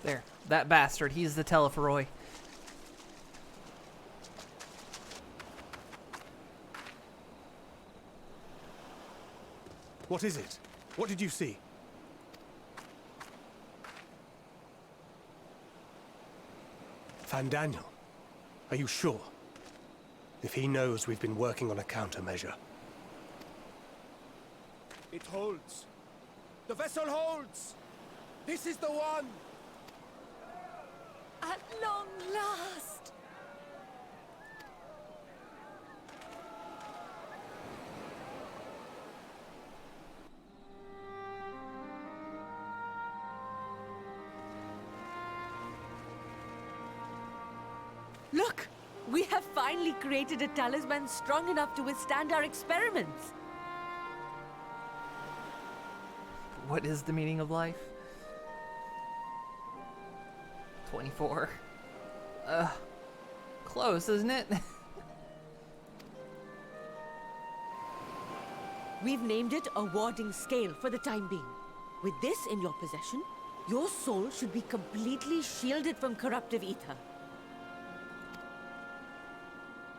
There, that bastard. He's the Telophoroi. What is it? What did you see? Fandaniel, are you sure? If he knows we've been working on a countermeasure. It holds. The vessel holds! This is the one! At long last! Look! We have finally created a talisman strong enough to withstand our experiments! What is the meaning of life? 24. Close, isn't it? We've named it a warding scale for the time being. With this in your possession, your soul should be completely shielded from corruptive ether.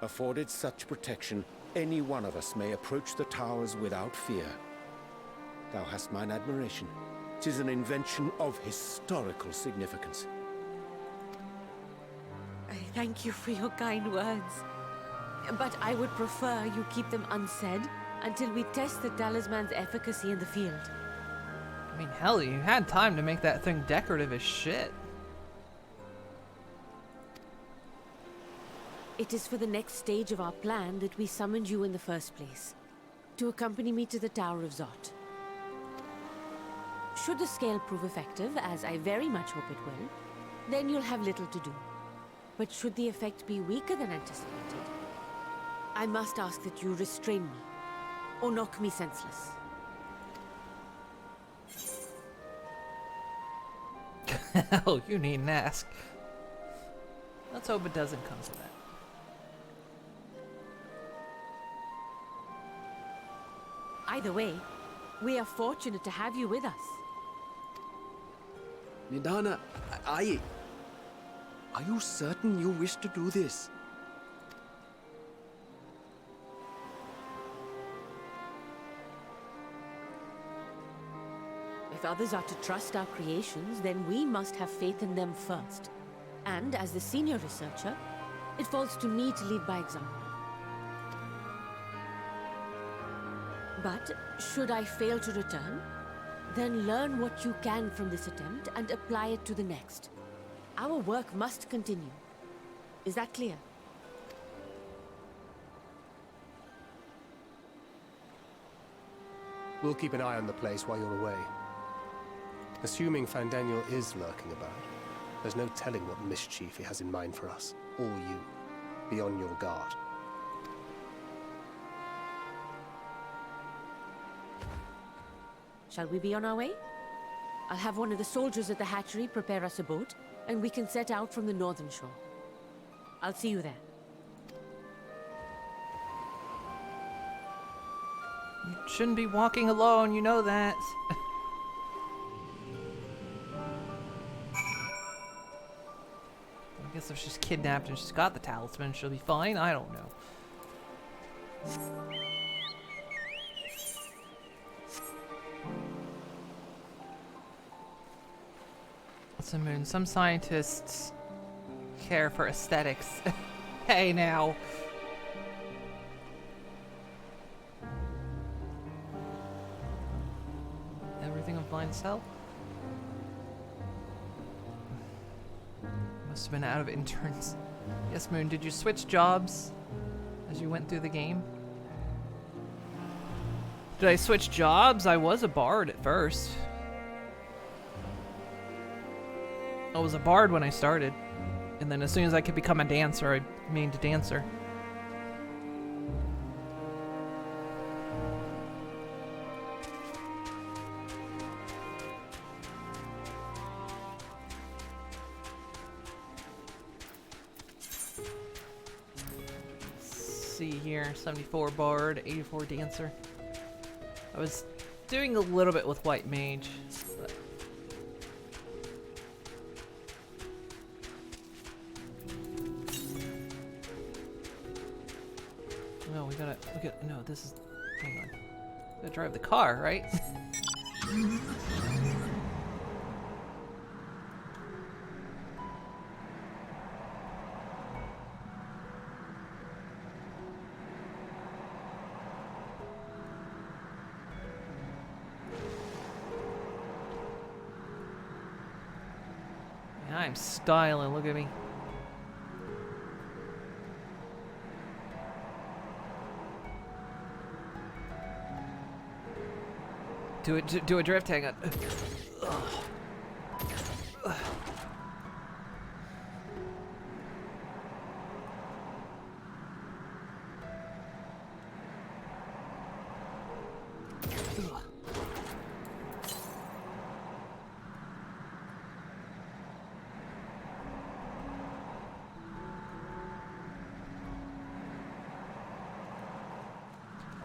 Afforded such protection, any one of us may approach the towers without fear. Thou hast mine admiration. 'Tis an invention of historical significance. I thank you for your kind words. But I would prefer you keep them unsaid until we test the talisman's efficacy in the field. I mean, hell, you had time to make that thing decorative as shit. It is for the next stage of our plan that we summoned you in the first place, to accompany me to the Tower of Zot. Should the scale prove effective, as I very much hope it will, then you'll have little to do. But should the effect be weaker than anticipated, I must ask that you restrain me, or knock me senseless. Hell, you needn't ask. Let's hope it doesn't come to that. Either way, we are fortunate to have you with us. Nidana, are you certain you wish to do this? If others are to trust our creations, then we must have faith in them first. And as the senior researcher, it falls to me to lead by example. But should I fail to return, then learn what you can from this attempt and apply it to the next. Our work must continue. Is that clear? We'll keep an eye on the place while you're away. Assuming Fandaniel is lurking about, there's no telling what mischief he has in mind for us, or you. Be on your guard. Shall we be on our way? I'll have one of the soldiers at the hatchery prepare us a boat, and we can set out from the northern shore. I'll see you there. You shouldn't be walking alone, you know that. I guess if she's kidnapped and she's got the talisman, she'll be fine. I don't know. So, Moon, some scientists care for aesthetics. Hey, now. Everything on fine cell? Must have been out of interns. Yes, Moon, did you switch jobs as you went through the game? Did I switch jobs? I was a bard at first. I was a bard when I started. And then as soon as I could become a dancer, I made a dancer. See here, 74 bard, 84 dancer. I was doing a little bit with white mage, but no, we gotta no, this is, hang on. Gotta drive the car, right? I'm styling, look at me. Do a drift, hang on.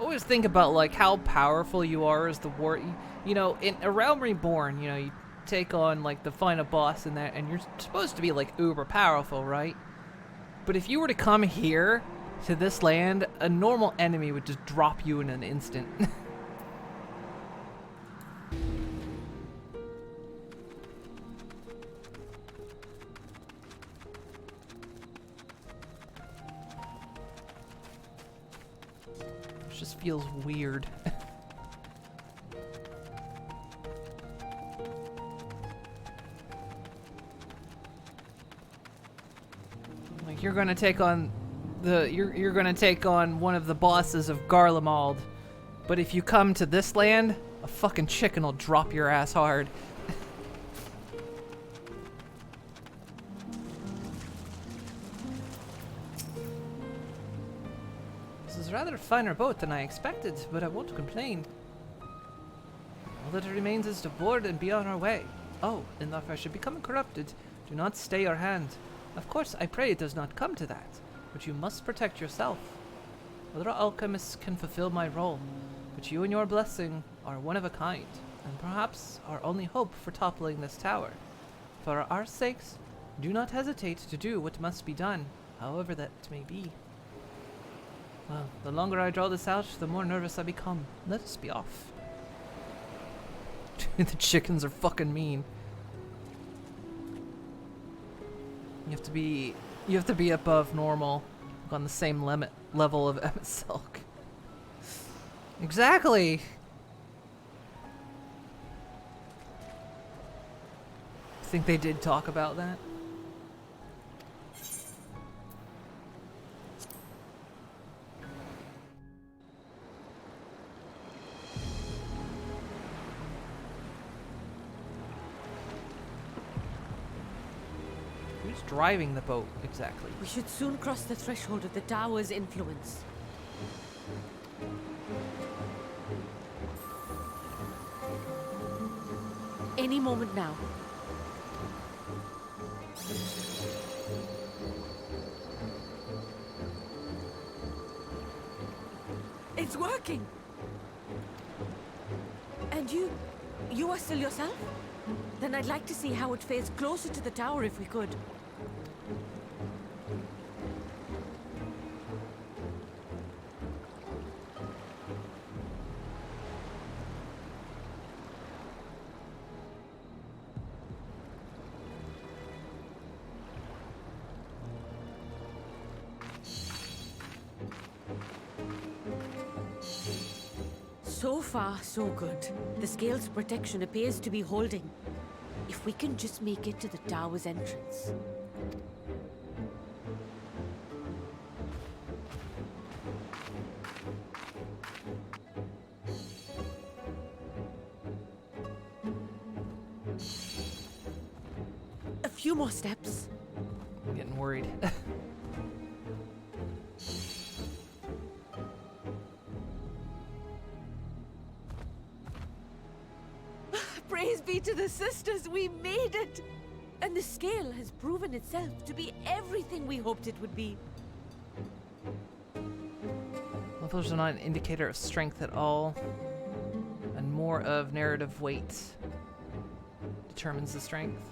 Always think about like how powerful you are as the war. You know, in A Realm Reborn, you know, you take on like the final boss in that, and you're supposed to be like uber powerful, right? But if you were to come here to this land, a normal enemy would just drop you in an instant. Just feels weird. Like you're gonna take on you're gonna take on one of the bosses of Garlemald, but if you come to this land, a fucking chicken will drop your ass hard. Rather a finer boat than I expected, but I won't complain. All that remains is to board and be on our way. Oh, and if I should become corrupted, do not stay your hand. Of course, I pray it does not come to that, but you must protect yourself. Other alchemists can fulfill my role, but you and your blessing are one of a kind, and perhaps our only hope for toppling this tower. For our sakes, do not hesitate to do what must be done, however that may be. Well, the longer I draw this out, the more nervous I become. Let us be off. The chickens are fucking mean. You have to be above normal, on the same level of Emmett Silk. Exactly. I think they did talk about that. Who's driving the boat, exactly? We should soon cross the threshold of the tower's influence. Any moment now. It's working! And you are still yourself? Then I'd like to see how it fares closer to the tower if we could. So far, so good. The scale's protection appears to be holding. If we can just make it to the tower's entrance. A few more steps. I'm getting worried. Praise be to the sisters, we made it! And the scale has proven itself to be everything we hoped it would be. Levels are not an indicator of strength at all, and more of narrative weight determines the strength.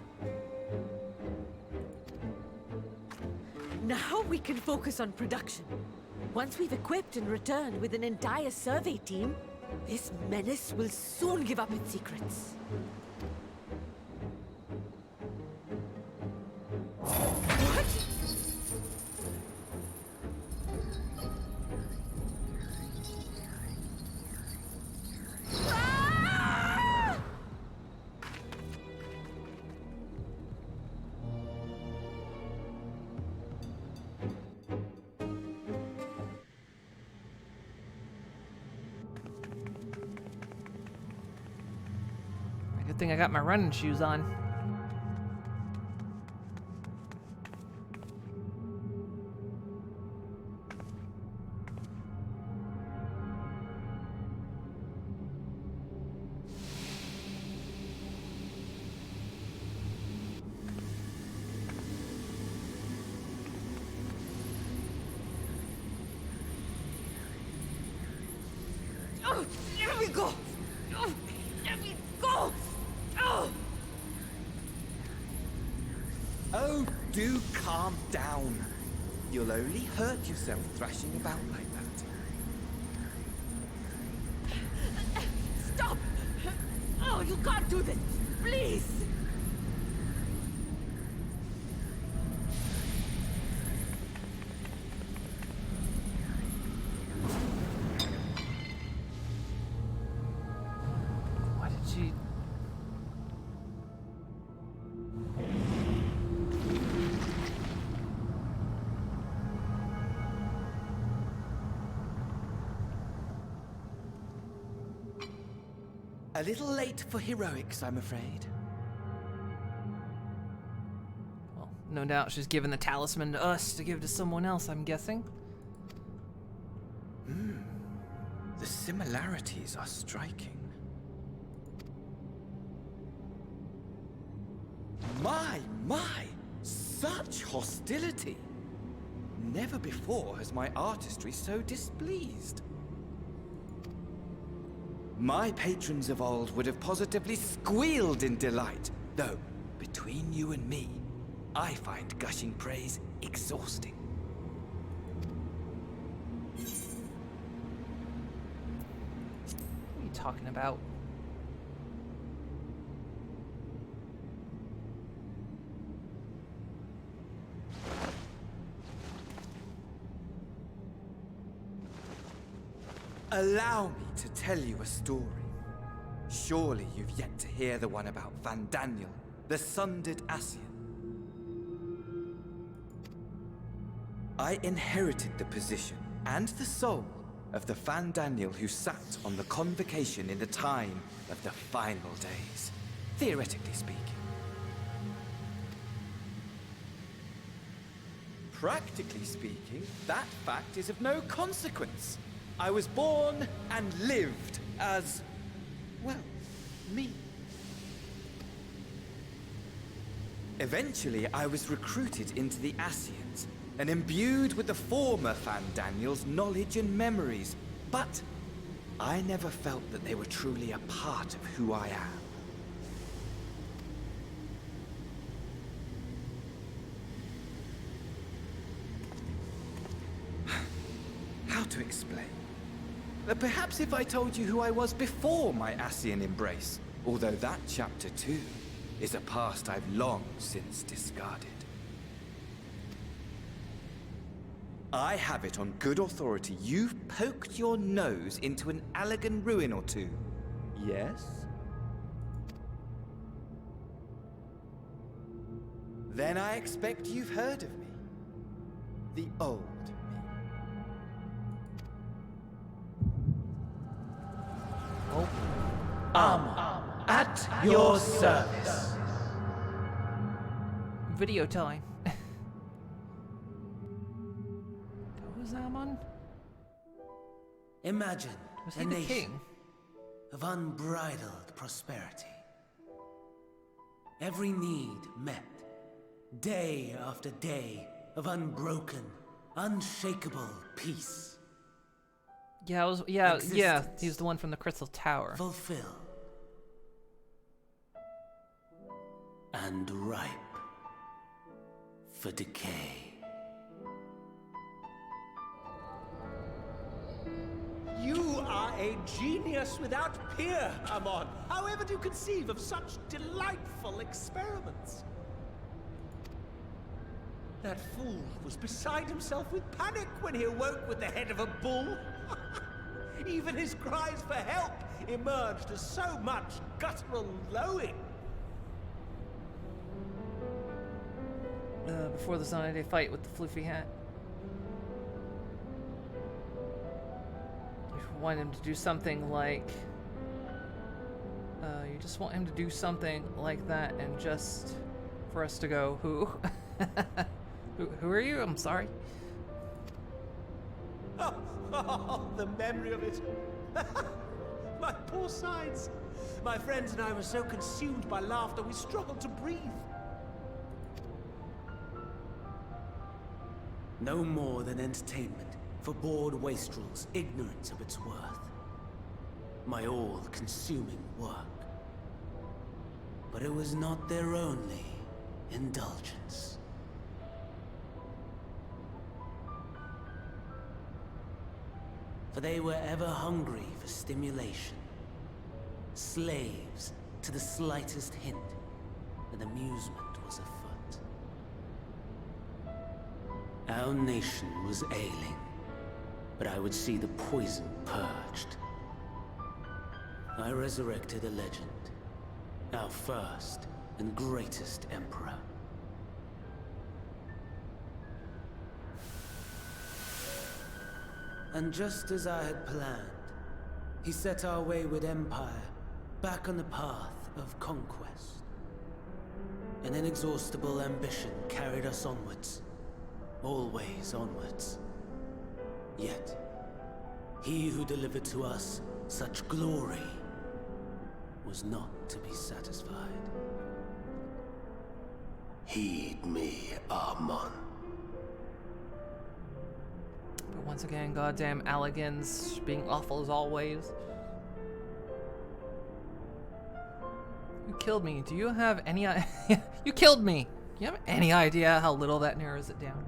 Now we can focus on production. Once we've equipped and returned with an entire survey team, this menace will soon give up its secrets. What? Ah! Good thing I got my running shoes on. Oh, let me go! Oh, let me go! Oh! Oh, do calm down. You'll only hurt yourself thrashing about like that. Stop! Oh, you can't do this! Please! Why did she... A little late for heroics, I'm afraid. Well, no doubt she's given the talisman to us to give to someone else, I'm guessing. The similarities are striking. My! Such hostility! Never before has my artistry so displeased. My patrons of old would have positively squealed in delight, though, between you and me, I find gushing praise exhausting. What are you talking about? Allow me to tell you a story. Surely you've yet to hear the one about Van Daniel, the sundered Ascian. I inherited the position and the soul of the Van Daniel who sat on the convocation in the time of the final days, theoretically speaking. Practically speaking, that fact is of no consequence. I was born and lived as, well, me. Eventually, I was recruited into the Ascians and imbued with the former Van Daniel's knowledge and memories, but I never felt that they were truly a part of who I am. How to explain? Perhaps if I told you who I was before my Ascian embrace, although that chapter too is a past I've long since discarded. I have it on good authority you've poked your nose into an Allegan ruin or two. Yes? Then I expect you've heard of me. The old me. At your service. Video time. Who was Amon? Imagine Was a he the nation king? of unbridled prosperity. Every need met, day after day of unbroken, unshakable peace. Yeah, yeah. Existence. He's the one from the Crystal Tower. Fulfilled and ripe for decay. You are a genius without peer, Amon. How ever do you conceive of such delightful experiments? That fool was beside himself with panic when he awoke with the head of a bull. Even his cries for help emerged as so much guttural lowing. Before the Sunday Day fight with the floofy hat. You want him to do something like... You just want him to do something like that and just for us to go, who? Who are you? I'm sorry. Oh, the memory of it. My poor sides. My friends and I were so consumed by laughter we struggled to breathe. No more than entertainment for bored wastrels ignorant of its worth. My all-consuming work. But it was not their only indulgence. For they were ever hungry for stimulation. Slaves to the slightest hint that amusement was afoot. Our nation was ailing, but I would see the poison purged. I resurrected a legend, our first and greatest emperor. And just as I had planned, he set our wayward empire back on the path of conquest. An inexhaustible ambition carried us onwards, always onwards. Yet, he who delivered to us such glory was not to be satisfied. Heed me, Armon. But once again, goddamn Alligans being awful as always. You killed me. Do you have any You killed me! Do you have any idea how little that narrows it down?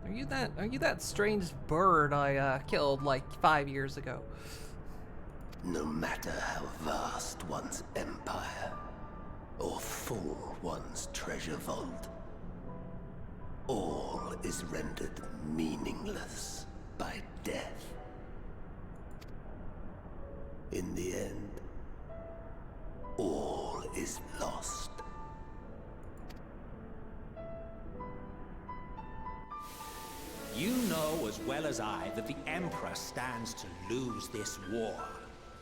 Are you that strange bird I killed like 5 years ago? No matter how vast one's empire, or full one's treasure vault, all is rendered meaningless by death. In the end, all is lost. You know as well as I that the Emperor stands to lose this war.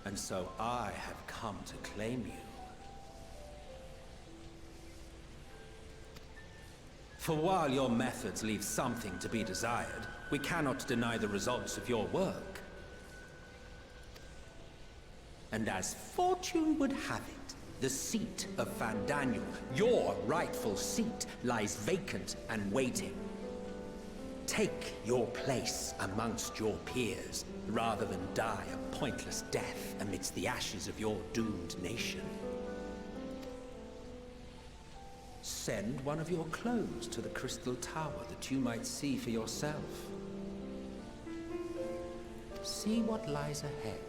And so I have come to claim you. For while your methods leave something to be desired, we cannot deny the results of your work. And as fortune would have it, the seat of Fandaniel, your rightful seat, lies vacant and waiting. Take your place amongst your peers, rather than die a pointless death amidst the ashes of your doomed nation. Send one of your clones to the Crystal Tower that you might see for yourself. See what lies ahead.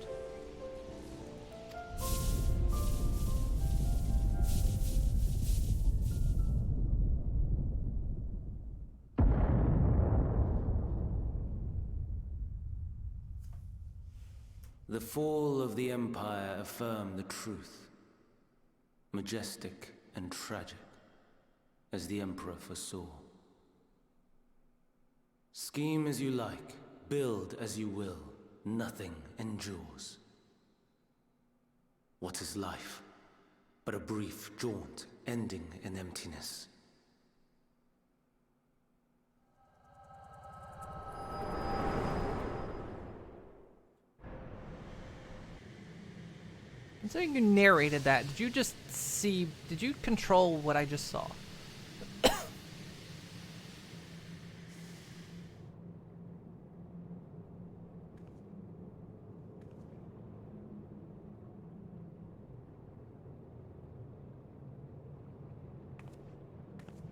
The fall of the Empire affirmed the truth. Majestic and tragic, as the Emperor foresaw. Scheme as you like, build as you will, nothing endures. What is life but a brief jaunt ending in emptiness? And so you narrated that. Did you just see? Did you control what I just saw?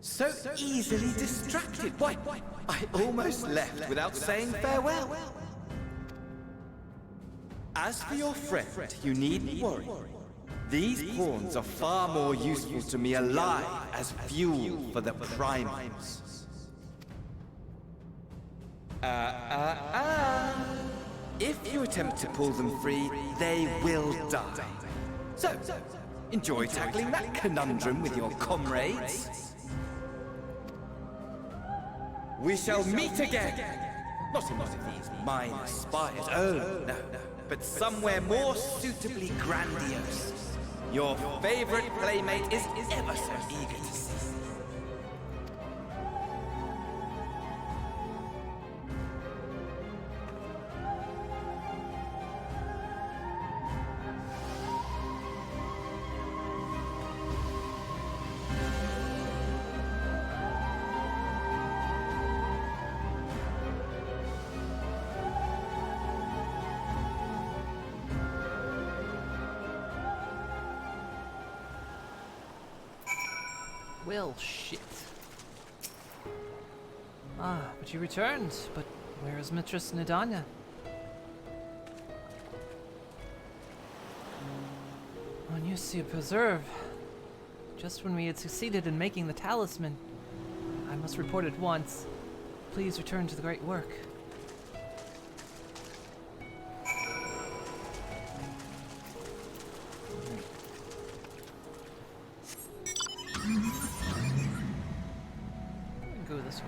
So easily distracted. Why, I almost left without saying farewell. As for your friend, you needn't worry. These pawns are far more useful to me alive as fuel for the primals. If you attempt to pull them free, they will die. So, enjoy tackling that conundrum with your comrades. We shall meet again! Not in one of these minor spires. Oh, no. but somewhere more suitably grandiose. Your favorite playmate is ever so eager to see. Well, shit. Ah, but you returned. But where is Mistress Nadanya? On Yusia Preserve. Just when we had succeeded in making the talisman. I must report at once. Please return to the great work. Go this way.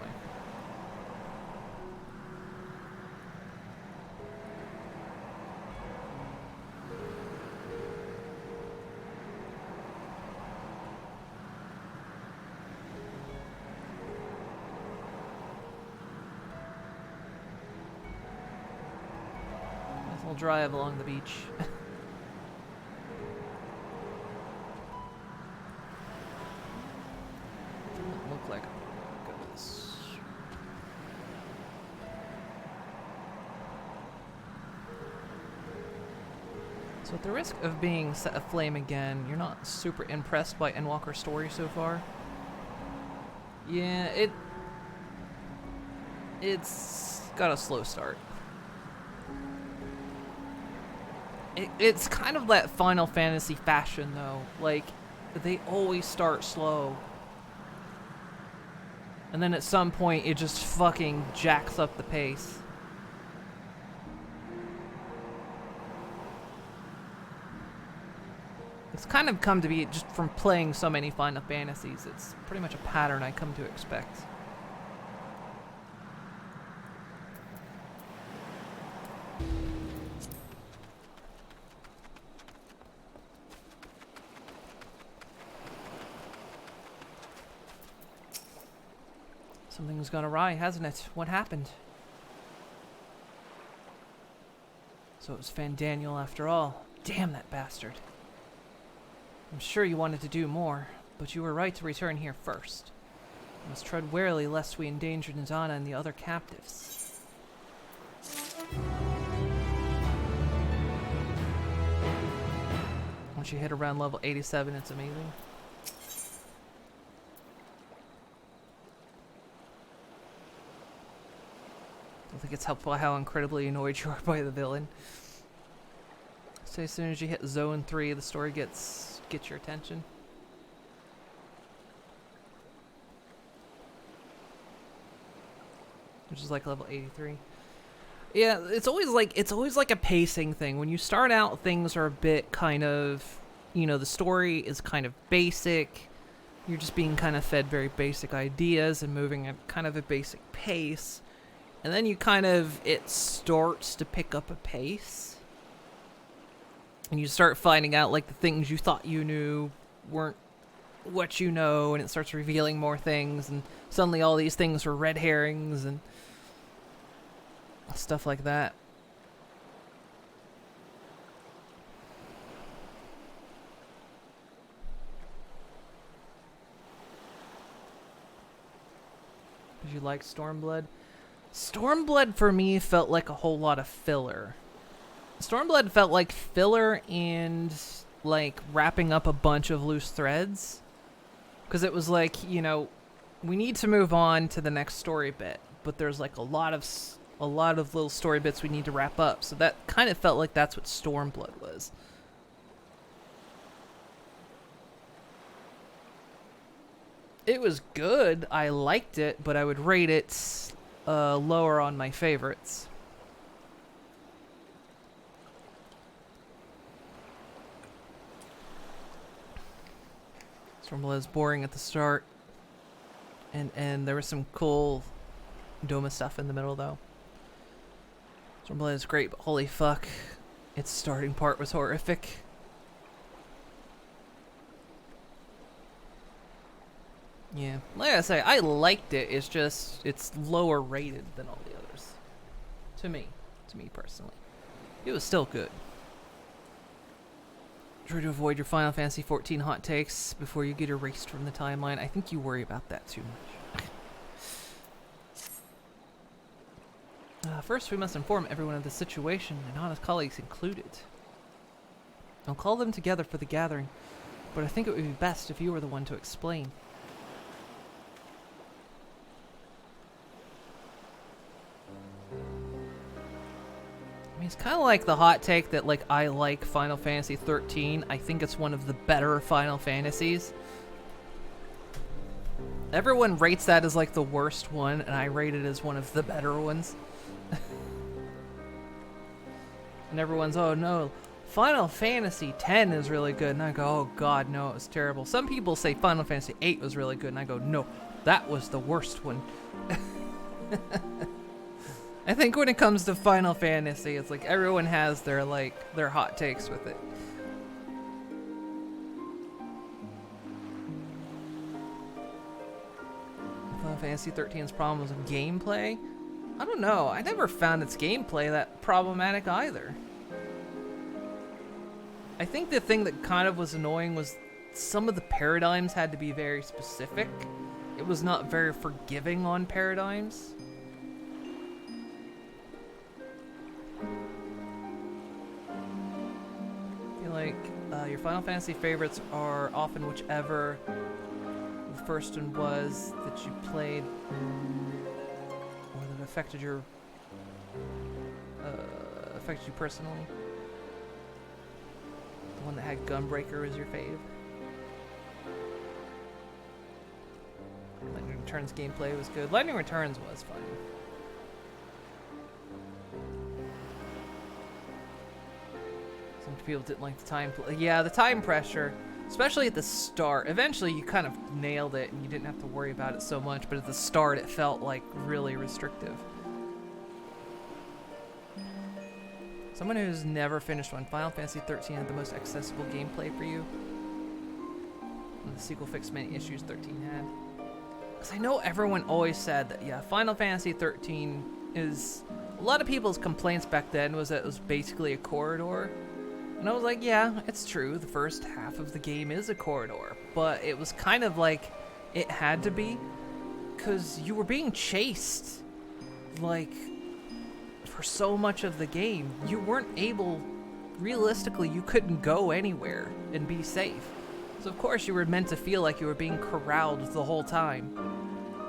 Nice little drive along the beach. Doesn't look like go this. So at the risk of being set aflame again, you're not super impressed by Endwalker's story so far? Yeah, it's got a slow start. It's kind of that Final Fantasy fashion though, like they always start slow. And then at some point it just fucking jacks up the pace. It's kind of come to be just from playing so many Final Fantasies. It's pretty much a pattern I come to expect. Something's gone awry, hasn't it? What happened? So it was Fandaniel after all. Damn that bastard. I'm sure you wanted to do more, but you were right to return here first. We must tread warily lest we endanger Nadana and the other captives. Once you hit around level 87, it's amazing. I think it's helpful how incredibly annoyed you are by the villain. So as soon as you hit zone 3, the story gets your attention. Which is like level 83. Yeah, it's always like a pacing thing. When you start out, things are a bit kind of, you know, the story is kind of basic. You're just being kind of fed very basic ideas and moving at kind of a basic pace. And then it starts to pick up a pace. And you start finding out, like, the things you thought you knew weren't what you know, and it starts revealing more things, and suddenly all these things are red herrings, and stuff like that. Did you like Stormblood? Stormblood for me felt like a whole lot of filler. Stormblood felt like filler and like wrapping up a bunch of loose threads. Because it was like, you know, we need to move on to the next story bit, but there's like a lot of little story bits we need to wrap up. So that kind of felt like that's what Stormblood was. It was good. I liked it, but I would rate it lower on my favorites. Stormblood is boring at the start, and there was some cool Doma stuff in the middle though. Stormblood is great, but holy fuck, Its starting part was horrific. Yeah, like I say, I liked it. It's just, it's lower rated than all the others. To me personally. It was still good. Try to avoid your Final Fantasy XIV hot takes before you get erased from the timeline. I think you worry about that too much. First, we must inform everyone of the situation, and honest colleagues included. I'll call them together for the gathering, but I think it would be best if you were the one to explain. I mean, it's kind of like the hot take that, like, I like Final Fantasy 13. I think it's one of the better Final Fantasies. Everyone rates that as, like, the worst one, and I rate it as one of the better ones. And everyone's, oh no, Final Fantasy X is really good. And I go, oh god, no, it was terrible. Some people say Final Fantasy VIII was really good, and I go, no, that was the worst one. I think when it comes to Final Fantasy, it's like everyone has their, like, their hot takes with it. Final Fantasy XIII's problem was with gameplay. I don't know. I never found its gameplay that problematic either. I think the thing that kind of was annoying was some of the paradigms had to be very specific. It was not very forgiving on paradigms. I feel like your Final Fantasy favorites are often whichever the first one was that you played or that affected you personally. The one that had Gunbreaker is your fave. Lightning Returns gameplay was good. Lightning Returns was fun. Some people didn't like the time. Yeah, the time pressure, especially at the start. Eventually, you kind of nailed it, and you didn't have to worry about it so much. But at the start, it felt like really restrictive. Someone who's never finished one, Final Fantasy XIII had the most accessible gameplay for you. And the sequel fixed many issues 13 had. Because I know everyone always said that, yeah, Final Fantasy XIII is... A lot of people's complaints back then was that it was basically a corridor. And I was like, yeah, it's true. The first half of the game is a corridor. But it was kind of like it had to be. Because you were being chased. Like... for so much of the game, you weren't able, realistically, you couldn't go anywhere and be safe. So of course you were meant to feel like you were being corralled the whole time.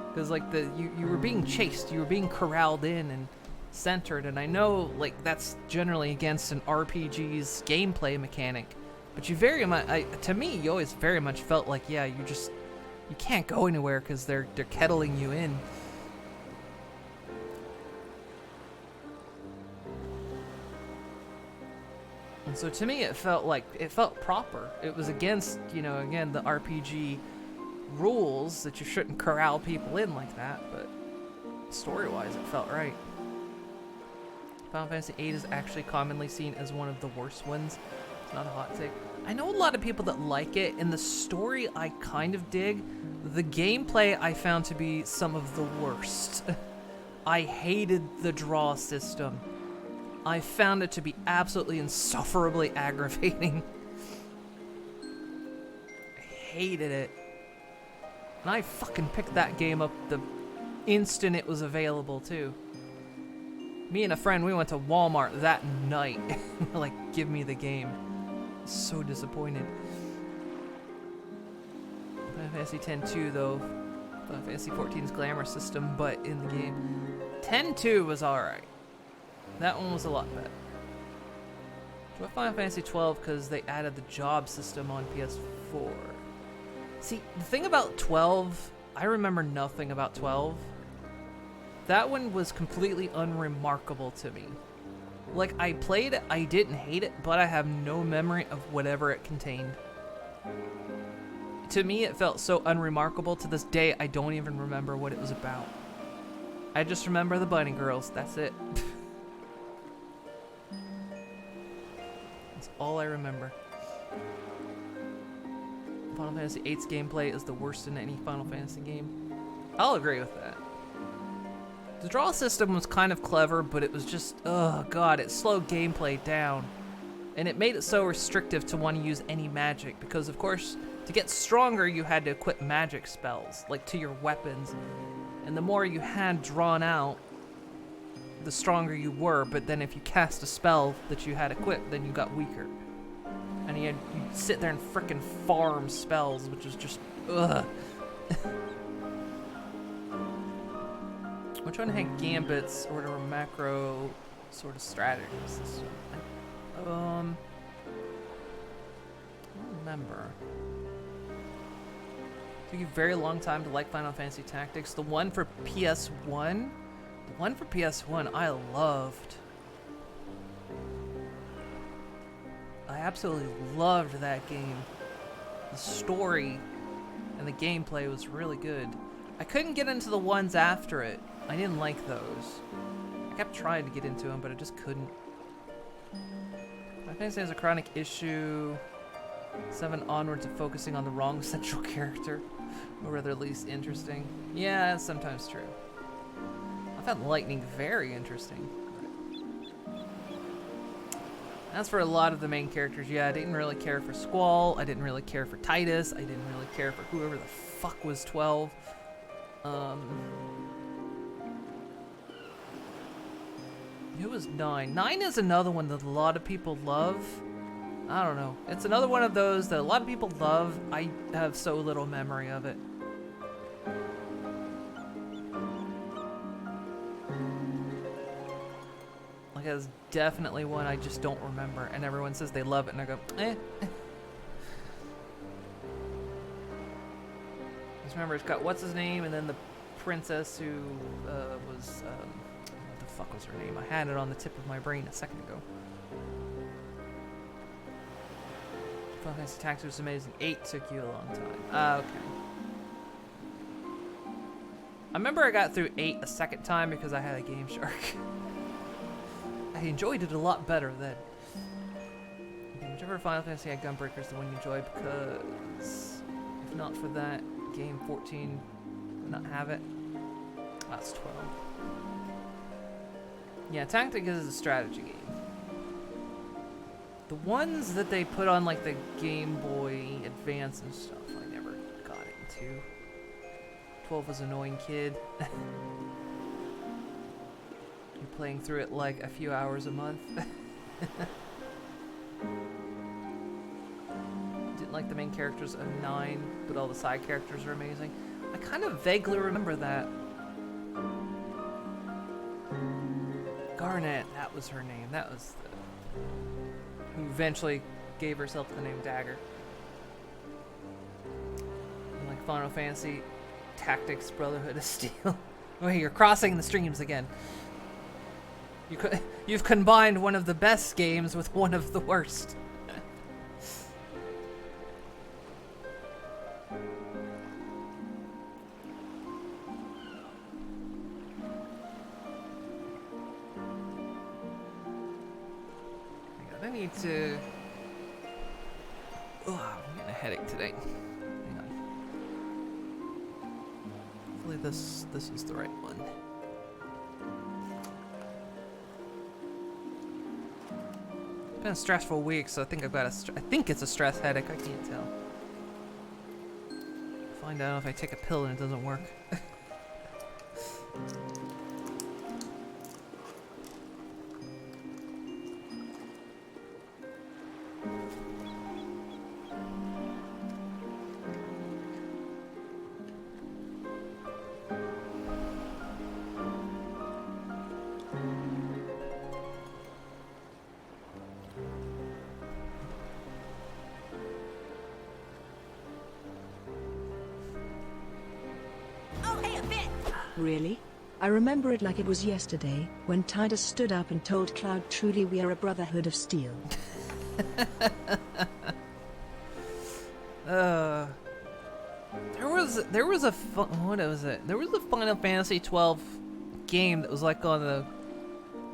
Because like you were being chased, you were being corralled in and centered, and I know like that's generally against an RPG's gameplay mechanic, but you very much, to me, you always very much felt like, yeah, you can't go anywhere because they're kettling you in. And so to me, it felt proper. It was against, you know, again, the RPG rules that you shouldn't corral people in like that, but story-wise, it felt right. Final Fantasy VIII is actually commonly seen as one of the worst ones. It's not a hot take. I know a lot of people that like it, and the story I kind of dig. The gameplay I found to be some of the worst. I hated the draw system. I found it to be absolutely insufferably aggravating. I hated it. And I fucking picked that game up the instant it was available, too. Me and a friend, we went to Walmart that night. Like, give me the game. So disappointed. Final Fantasy X-2, though. Final Fantasy XIV's glamour system, but in the game. X-2 was alright. That one was a lot better. What Final Fantasy XII because they added the job system on PS4. See, the thing about 12, I remember nothing about 12. That one was completely unremarkable to me. Like, I played it, I didn't hate it, but I have no memory of whatever it contained. To me, it felt so unremarkable. To this day, I don't even remember what it was about. I just remember the bunny girls, that's it. That's all I remember. Final Fantasy VIII's gameplay is the worst in any Final Fantasy game. I'll agree with that. The draw system was kind of clever, but it was just, oh god, it slowed gameplay down. And it made it so restrictive to want to use any magic, because of course, to get stronger, you had to equip magic spells, like to your weapons. And the more you had drawn out, the stronger you were, but then if you cast a spell that you had equipped, then you got weaker. And you'd sit there and frickin' farm spells, which is just, ugh. Which one had gambits or a macro sort of strategy system? I don't remember. It took you a very long time to like Final Fantasy Tactics. The one for PS1? The one for PS1 I loved. I absolutely loved that game. The story and the gameplay was really good. I couldn't get into the ones after it. I didn't like those. I kept trying to get into them, but I just couldn't. I think there's a chronic issue 7 onwards of focusing on the wrong central character, or rather least interesting. Yeah, that's sometimes true. I found Lightning very interesting. As for a lot of the main characters, yeah, I didn't really care for Squall, I didn't really care for Titus, I didn't really care for whoever the fuck was 12. Who was 9? 9 is another one that a lot of people love. I don't know. It's another one of those that a lot of people love. I have so little memory of it. Like, it's definitely one I just don't remember. And everyone says they love it, and I go, eh. Just remember it's got what's his name, and then the princess who was, what the fuck was her name? I had it on the tip of my brain a second ago. Final Fantasy Tactics was amazing. 8 took you a long time. Okay. I remember I got through 8 a second time because I had a Game Shark. I enjoyed it a lot better then. Okay, whichever Final Fantasy had Gunbreaker is the one you enjoy, because if not for that, game 14 would not have it. That's 12. Yeah, Tactics is a strategy game. The ones that they put on like the Game Boy Advance and stuff, I never got into. 12 was an annoying kid. You're playing through it like a few hours a month. Didn't like the main characters of 9, but all the side characters are amazing. I kind of vaguely remember that. Garnet, that was her name. That was the... who eventually gave herself the name Dagger. And like Final Fantasy Tactics Brotherhood of Steel. Wait, you're crossing the streams again. You've combined one of the best games with one of the worst. I need to... Oh, I'm getting a headache today. Hang on. Hopefully this is the right one. It's been a stressful week, so I think I've got I think it's a stress headache. I can't tell. Find out if I take a pill and it doesn't work. Really? I remember it like it was yesterday, when Titus stood up and told Cloud, truly we are a brotherhood of steel. There was a what was it? There was a Final Fantasy 12 game that was like on the...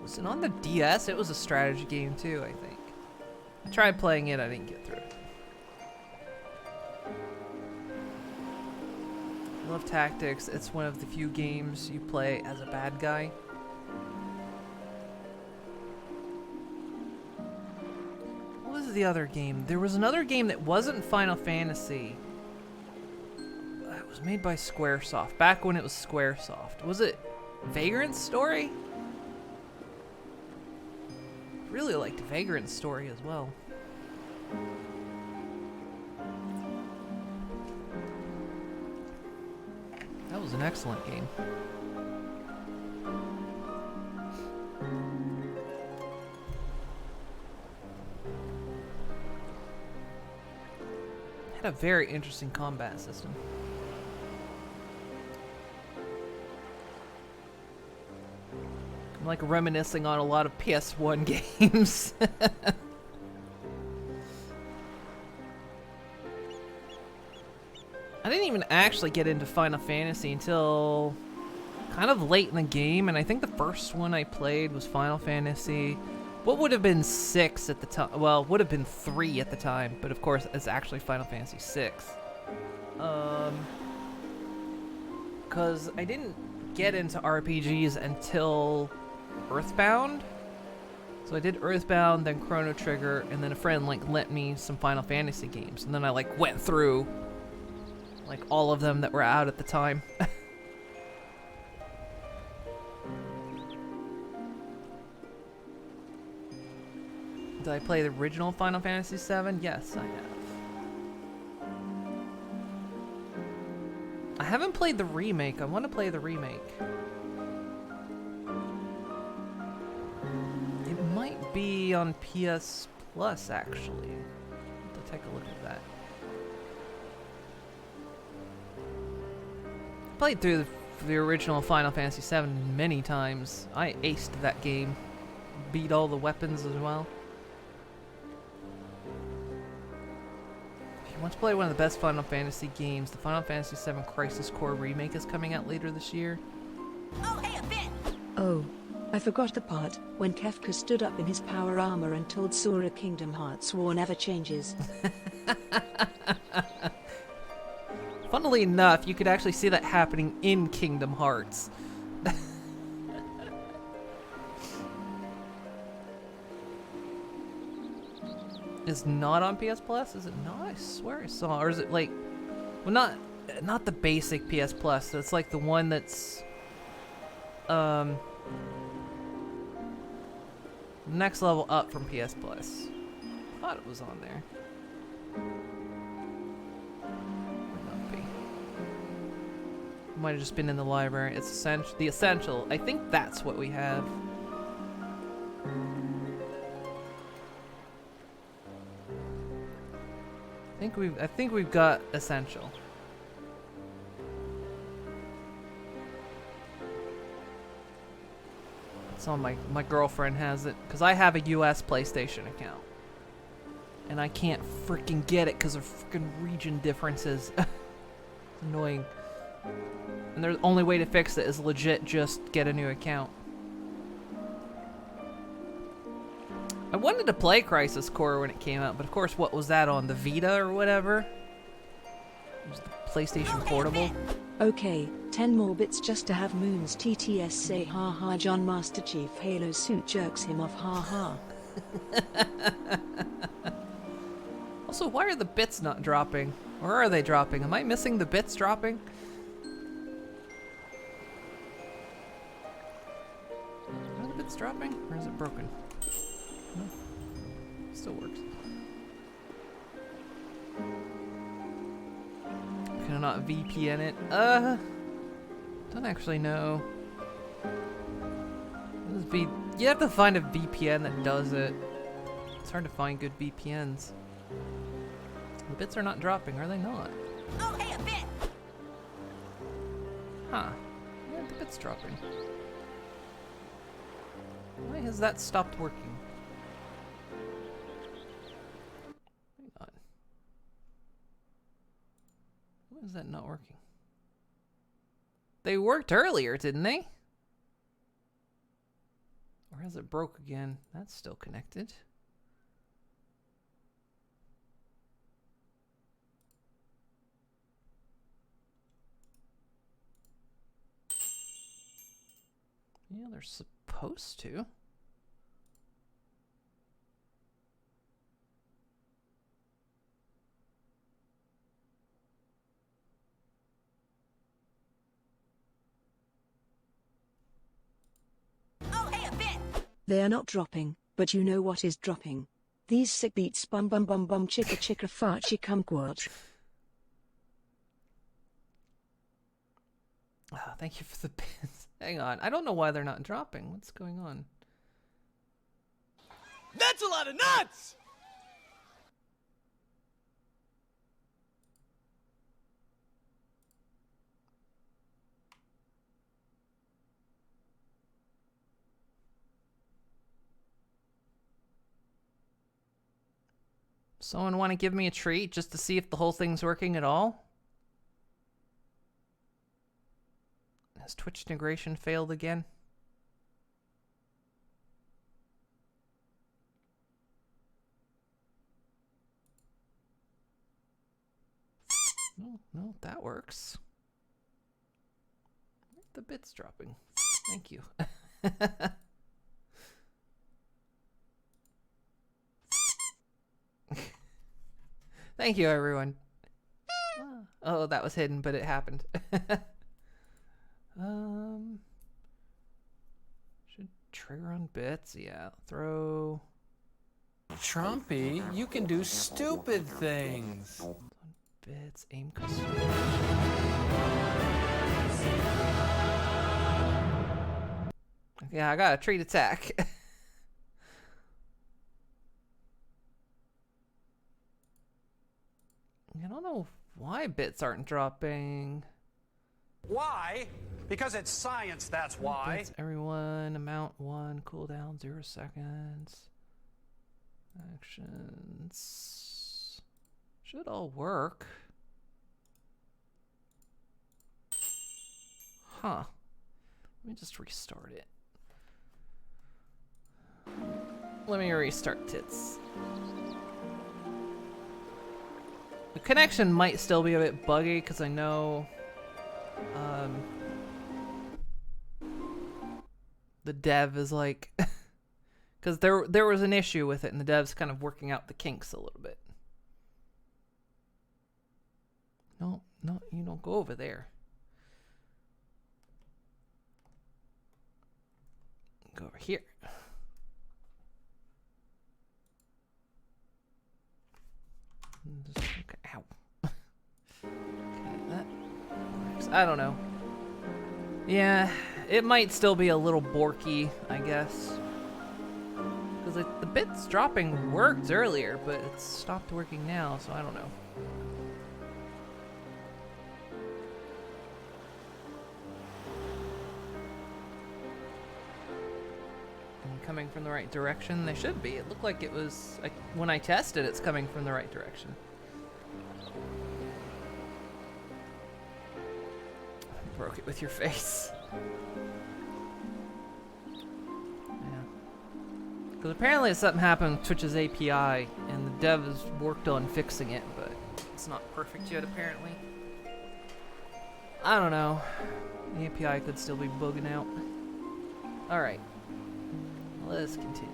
Was it on the DS? It was a strategy game too, I think. I tried playing it, I didn't get through it. I love tactics. It's one of the few games you play as a bad guy. What was the other game? There was another game that wasn't Final Fantasy. It was made by Squaresoft, back when it was Squaresoft. Was it Vagrant Story? Really liked Vagrant Story as well. That was an excellent game. Had a very interesting combat system. I'm like reminiscing on a lot of PS1 games. I didn't even actually get into Final Fantasy until kind of late in the game, and I think the first one I played was Final Fantasy. What would have been 6 at the time? Well, would have been 3 at the time, but of course it's actually Final Fantasy 6. Because I didn't get into RPGs until Earthbound. So I did Earthbound, then Chrono Trigger, and then a friend like lent me some Final Fantasy games, and then I like went through like all of them that were out at the time. Did I play the original Final Fantasy VII? Yes, I have. I haven't played the remake. I want to play the remake. It might be on PS Plus, actually. Let's take a look at that. Played through the original Final Fantasy VII many times. I aced that game. Beat all the weapons as well. If you want to play one of the best Final Fantasy games, the Final Fantasy VII Crisis Core Remake is coming out later this year. Oh, hey, a bit! Oh, I forgot the part when Kefka stood up in his power armor and told Sora Kingdom Hearts war never changes. Funnily enough, you could actually see that happening in Kingdom Hearts. Is not on PS Plus? Is it not? I swear I saw. Or is it like, well, not the basic PS Plus. It's like the one that's next level up from PS Plus. I thought it was on there. Might have just been in the library. It's essential. The essential. I think that's what we have. I think we've got essential. So my girlfriend has it because I have a US PlayStation account, and I can't freaking get it because of freaking region differences. It's annoying. And the only way to fix it is legit just get a new account. I wanted to play Crisis Core when it came out, but of course, what was that on? The Vita or whatever? It was the PlayStation Portable. Okay, 10 more bits just to have Moon's TTS say haha John Master Chief Halo suit jerks him off haha. Also, why are the bits not dropping? Or are they dropping? Am I missing the bits dropping? Are the bits dropping? Or is it broken? No. Still works. Can I not VPN it? Don't actually know. You have to find a VPN that does it. It's hard to find good VPNs. The bits are not dropping, are they not? Oh, hey, a bit! Huh. Why are the bits dropping? Why has that stopped working? Hang on. Why is that not working? They worked earlier, didn't they? Or has it broke again? That's still connected. Yeah, they're supposed to. They are not dropping, but you know what is dropping. These sick beats bum bum bum bum chicka chicka farchi kumquat. Oh, thank you for the pins. Hang on. I don't know why they're not dropping. What's going on? That's a lot of nuts! Someone want to give me a treat just to see if the whole thing's working at all? Has Twitch integration failed again? No, that works. The bit's dropping. Thank you. Thank you, everyone. Oh, that was hidden, but it happened. Should trigger on bits. Yeah, throw. Trumpy, you can do stupid things. Bits, aim custom. Yeah, I got a treat attack. I don't know why bits aren't dropping. Why? Because it's science, that's why. Bits, everyone, amount 1, cooldown 0 seconds. Actions. Should all work. Huh. Let me just restart it. Let me restart tits. The connection might still be a bit buggy because I know the dev is like because there was an issue with it and the dev's kind of working out the kinks a little bit. No, you don't go over there. Go over here. Just, okay, ow. Okay, that works. I don't know. Yeah, it might still be a little borky, I guess. Because the bits dropping worked earlier, but it's stopped working now, so I don't know. Coming from the right direction? They should be. It looked like it was, when I tested, it's coming from the right direction. Broke it with your face. Yeah. Because apparently something happened with Twitch's API, and the dev has worked on fixing it, but it's not perfect yet, apparently. I don't know. The API could still be bugging out. Alright. Let's continue.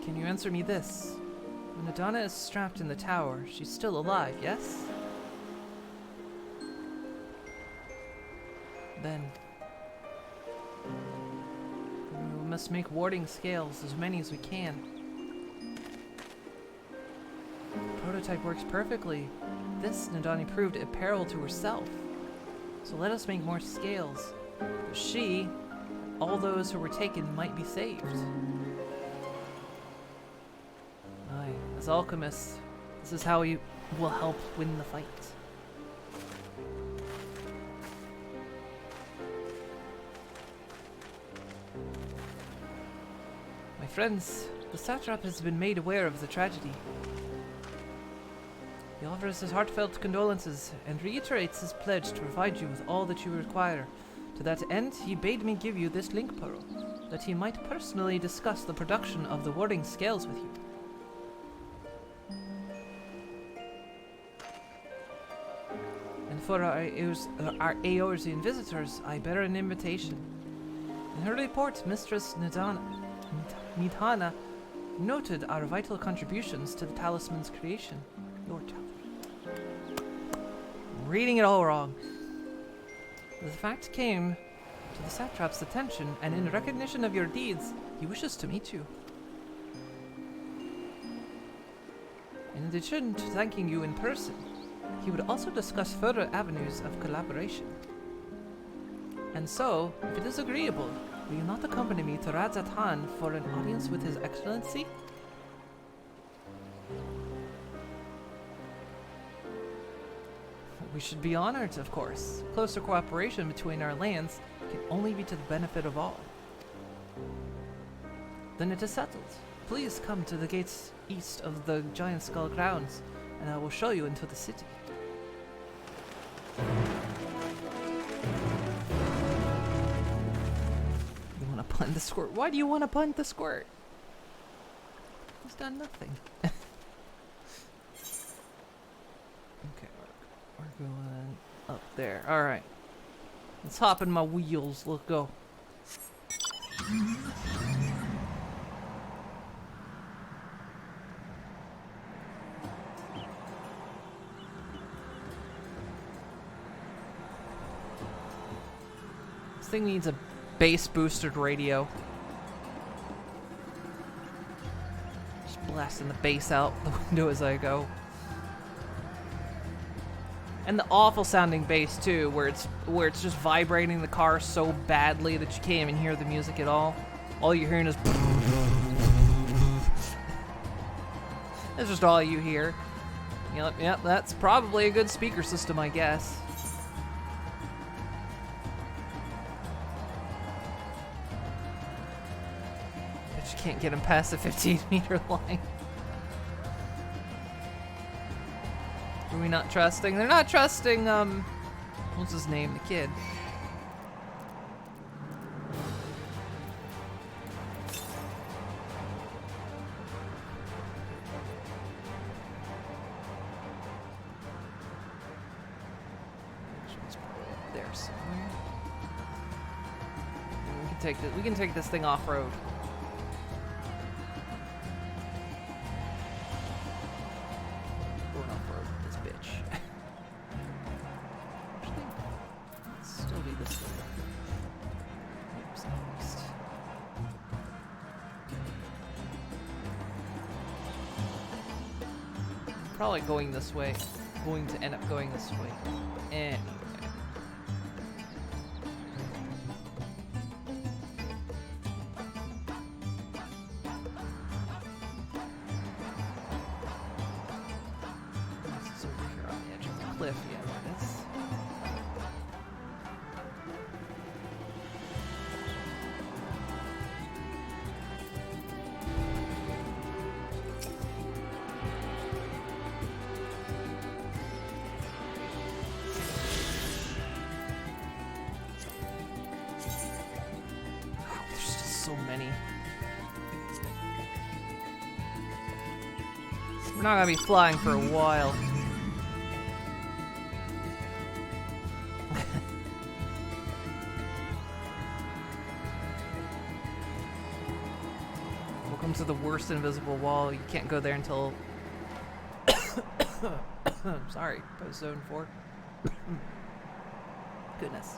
Can you answer me this? When Adana is strapped in the tower, she's still alive, yes? Then we must make warding scales, as many as we can. The prototype works perfectly. This, Nadani proved at peril to herself. So let us make more scales. She, all those who were taken, might be saved. Aye, as alchemists, this is how we will help win the fight. My friends, the satrap has been made aware of the tragedy. He offers his heartfelt condolences and reiterates his pledge to provide you with all that you require. To that end, he bade me give you this link pearl, that he might personally discuss the production of the warding scales with you. And for our Eorzean visitors, I bear an invitation. In her report, Mistress Nidhana noted our vital contributions to the talisman's creation. Your talisman. I'm reading it all wrong. The fact came to the satrap's attention, and in recognition of your deeds, he wishes to meet you. In addition to thanking you in person, he would also discuss further avenues of collaboration. And so, if it is agreeable, will you not accompany me to Radzatan for an audience with His Excellency? We should be honored, of course. Closer cooperation between our lands can only be to the benefit of all. Then it is settled. Please come to the gates east of the Giant Skull grounds, and I will show you into the city. You want to punt the squirt? Why do you want to punt the squirt? He's done nothing. Okay, we're going up there. Alright. Let's hop in my wheels. Let's go. This thing needs a bass boosted radio. Just blasting the bass out the window as I go. And the awful sounding bass too, where it's just vibrating the car so badly that you can't even hear the music at all. All you're hearing is that's just all you hear. Yep, that's probably a good speaker system, I guess. But you can't get him past the 15-meter line. Are we not trusting? They're not trusting, what's his name? The kid. There somewhere. We can take this thing off-road. Probably going this way. Going to end up going this way. Anyway. This is over here on the edge of the cliff. Yeah, there it is. So many. We're not gonna be flying for a while. Welcome to the worst invisible wall. You can't go there until sorry, post zone 4. Goodness.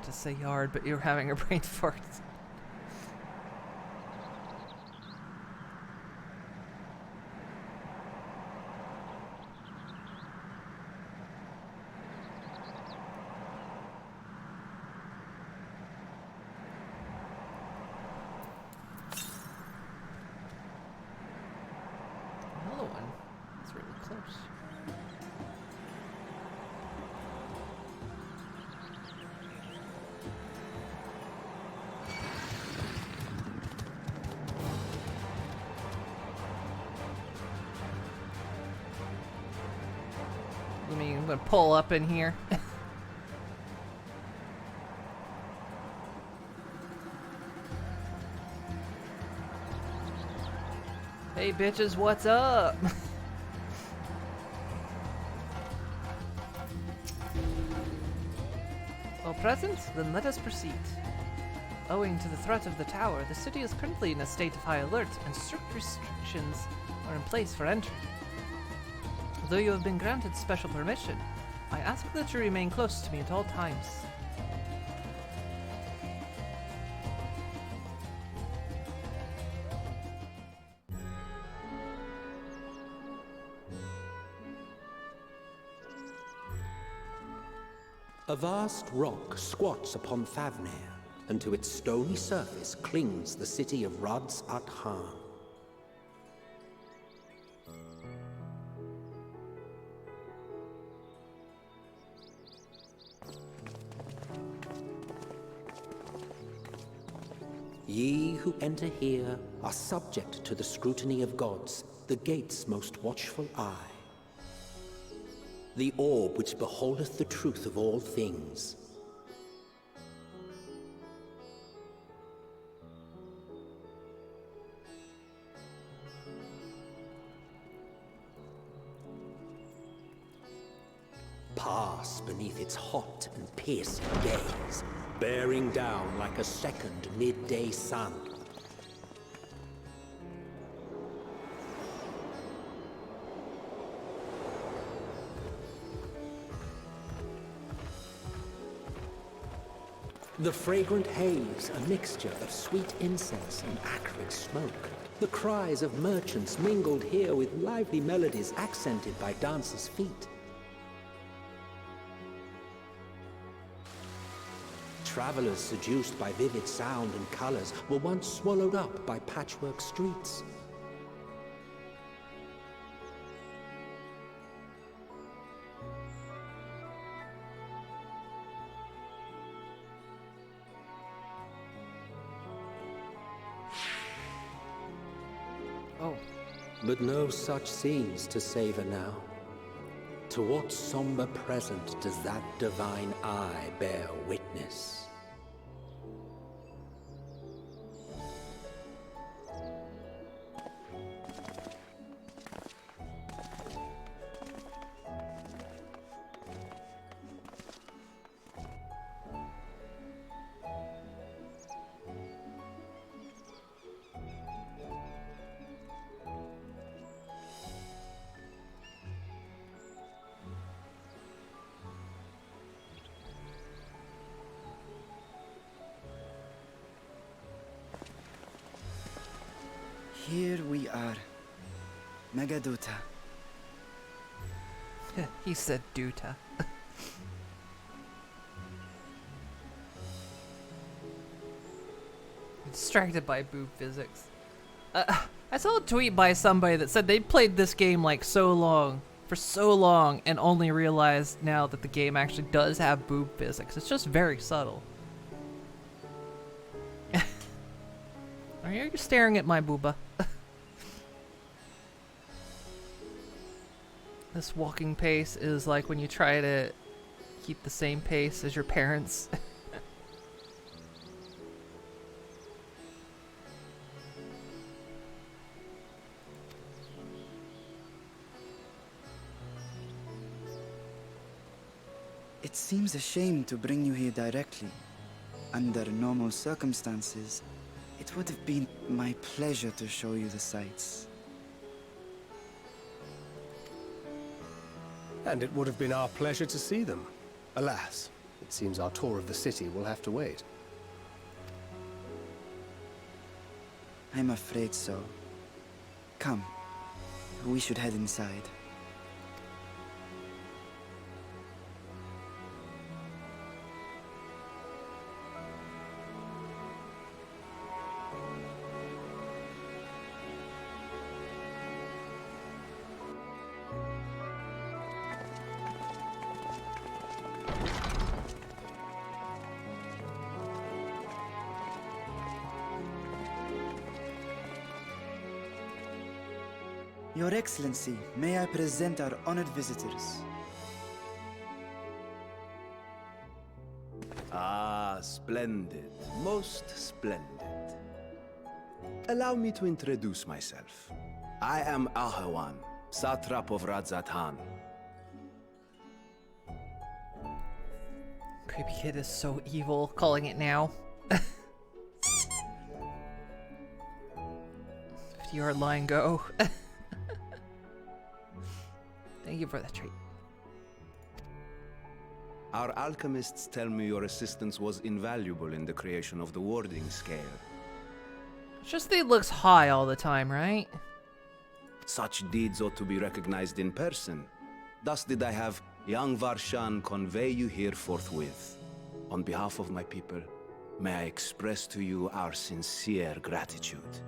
To say yard, but you're having a brain fart. Another one. It's really close. I'm gonna pull up in here. Hey bitches, what's up? All present? Then let us proceed. Owing to the threat of the tower, the city is currently in a state of high alert, and strict restrictions are in place for entry. Though you have been granted special permission, I ask that you remain close to me at all times. A vast rock squats upon Thavnair, and to its stony surface clings the city of Rads at Han. Ye who enter here are subject to the scrutiny of gods, the gate's most watchful eye. The orb which beholdeth the truth of all things. Pass beneath its hot and piercing gaze, bearing down like a second midday sun. The fragrant haze, a mixture of sweet incense and acrid smoke. The cries of merchants mingled here with lively melodies accented by dancers' feet. Travelers seduced by vivid sound and colors were once swallowed up by patchwork streets. Oh. But no such scenes to savor now. To what somber present does that divine eye bear witness? Here we are. Megaduta. He said Duta. Distracted by boob physics. I saw a tweet by somebody that said they played this game like for so long, and only realized now that the game actually does have boob physics. It's just very subtle. Are you staring at my booba? This walking pace is like when you try to keep the same pace as your parents. It seems a shame to bring you here directly. Under normal circumstances, it would have been my pleasure to show you the sights. And it would have been our pleasure to see them. Alas, it seems our tour of the city will have to wait. I'm afraid so. Come, we should head inside. Your Excellency, may I present our honored visitors? Ah, splendid. Most splendid. Allow me to introduce myself. I am Ahawan, satrap of Radzatan. Creepy kid is so evil, calling it now. 50-yard line, go. Thank you for that treat. Our alchemists tell me your assistance was invaluable in the creation of the warding scale. It's just that it looks high all the time, right? Such deeds ought to be recognized in person. Thus did I have young Varshan convey you here forthwith. On behalf of my people, may I express to you our sincere gratitude.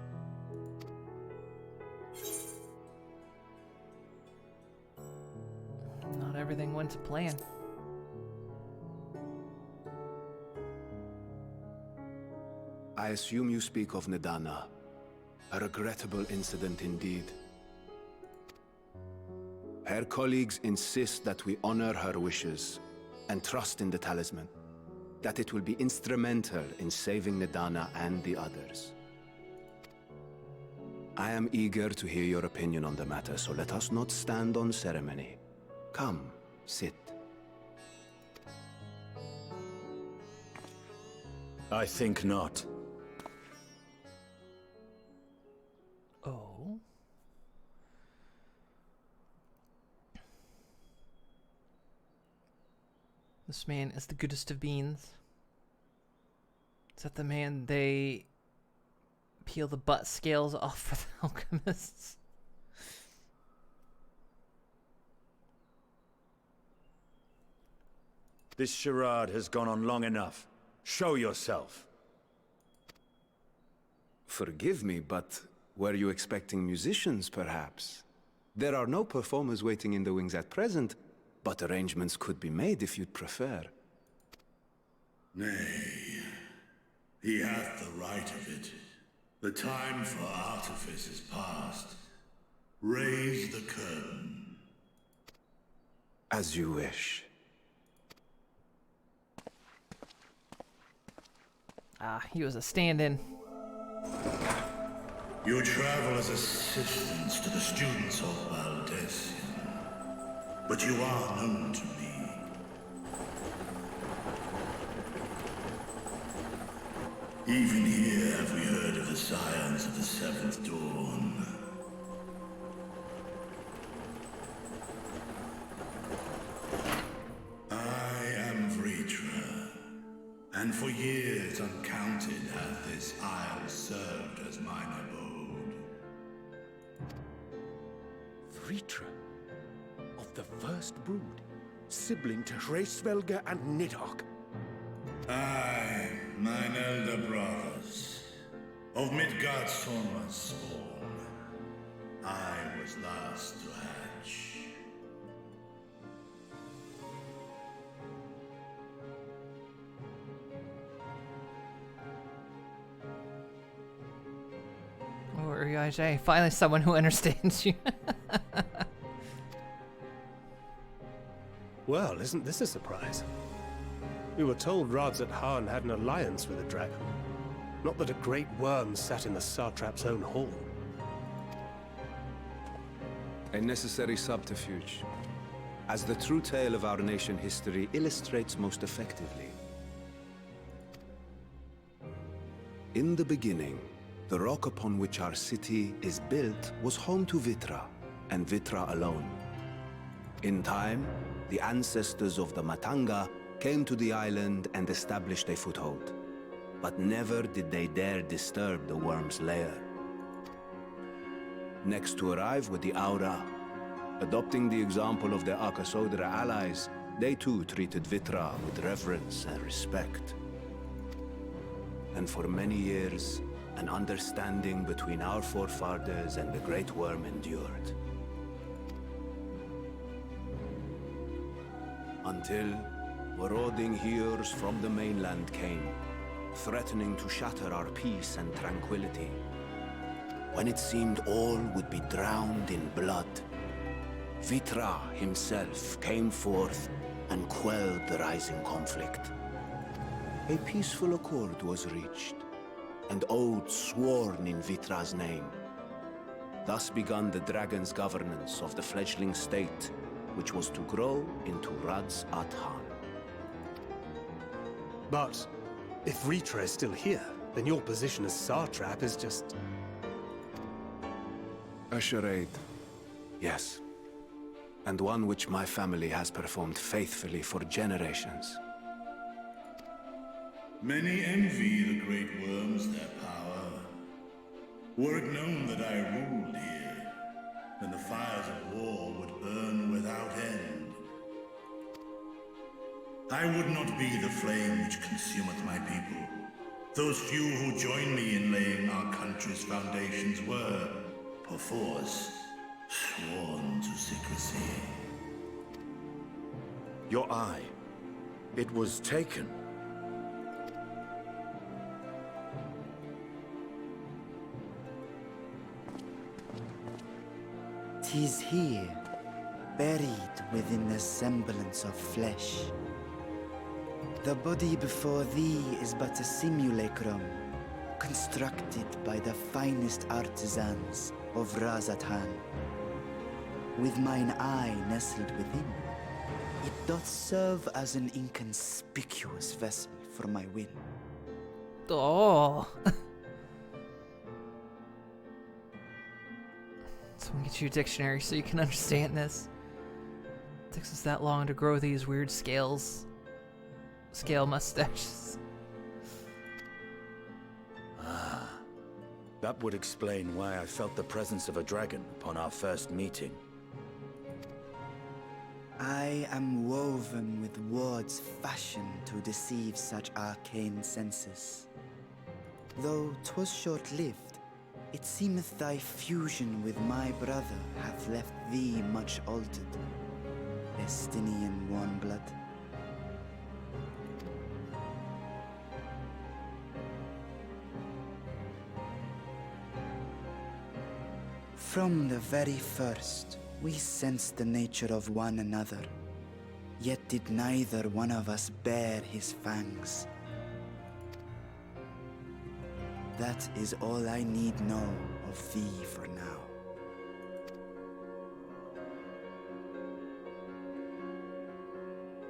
Not everything went to plan. I assume you speak of Nidana. A regrettable incident indeed. Her colleagues insist that we honor her wishes and trust in the talisman, that it will be instrumental in saving Nidana and the others. I am eager to hear your opinion on the matter, so let us not stand on ceremony. Come, sit. I think not. Oh. This man is the goodest of beans. Is that the man they peel the butt scales off for the alchemists? This charade has gone on long enough. Show yourself. Forgive me, but were you expecting musicians, perhaps? There are no performers waiting in the wings at present, but arrangements could be made if you'd prefer. Nay, he hath the right of it. The time for artifice is past. Raise the curtain. As you wish. Ah, he was a stand-in. You travel as assistants to the students of Valdesian, but you are known to me. Even here have we heard of the scions of the Seventh Dawn. I am Vritra, and for years uncounted hath this isle served as mine abode. Vritra, of the first brood, sibling to Hraesvelga and Nidhogg. Aye, mine elder brothers, of Midgard Sorma's spawn. I was last to hatch. What were you gonna say? Finally someone who understands you. Well, isn't this a surprise? We were told Radzat Han had an alliance with a dragon. Not that a great worm sat in the satrap's own hall. A necessary subterfuge, as the true tale of our nation history illustrates most effectively. In the beginning, the rock upon which our city is built was home to Vitra, and Vitra alone. In time, the ancestors of the Matanga came to the island and established a foothold. But never did they dare disturb the worm's lair. Next to arrive were the Aura. Adopting the example of their Akasodra allies, they too treated Vitra with reverence and respect. And for many years, an understanding between our forefathers and the Great Worm endured. Until marauding heroes from the mainland came, threatening to shatter our peace and tranquility. When it seemed all would be drowned in blood, Vitra himself came forth and quelled the rising conflict. A peaceful accord was reached, and oaths sworn in Vitra's name. Thus begun the dragon's governance of the fledgling state, which was to grow into Radz Athan. But if Ritra is still here, then your position as Satrap is just... A charade. Yes. And one which my family has performed faithfully for generations. Many envy the great worms their power. Were it known that I ruled here, then the fires of war would burn without end. I would not be the flame which consumeth my people. Those few who joined me in laying our country's foundations were, perforce, sworn to secrecy. Your eye. It was taken. "'Tis here, buried within the semblance of flesh. The body before thee is but a simulacrum, constructed by the finest artisans of Razatan. With mine eye nestled within, it doth serve as an inconspicuous vessel for my will." Oh. Someone get you a dictionary so you can understand this. It takes us that long to grow these weird scale mustaches. That would explain why I felt the presence of a dragon upon our first meeting. I am woven with words fashioned to deceive such arcane senses. Though 'twas short-lived, it seemeth thy fusion with my brother hath left thee much altered, Estinian warmblood. From the very first, we sensed the nature of one another, yet did neither one of us bare his fangs. That is all I need know of thee for now.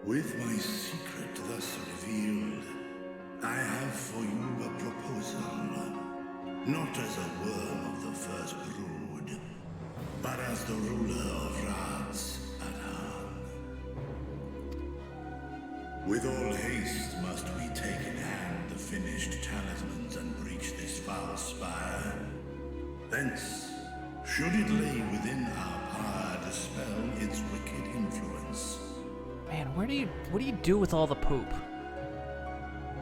With my secret thus revealed, I have for you a proposal. Not as a worm of the first brood, but as the ruler of Radz Athan. With all haste must we take in hand the finished talismans and breach this foul spire. Thence, should it lay within our power, dispel its wicked influence. Man, what do you do with all the poop?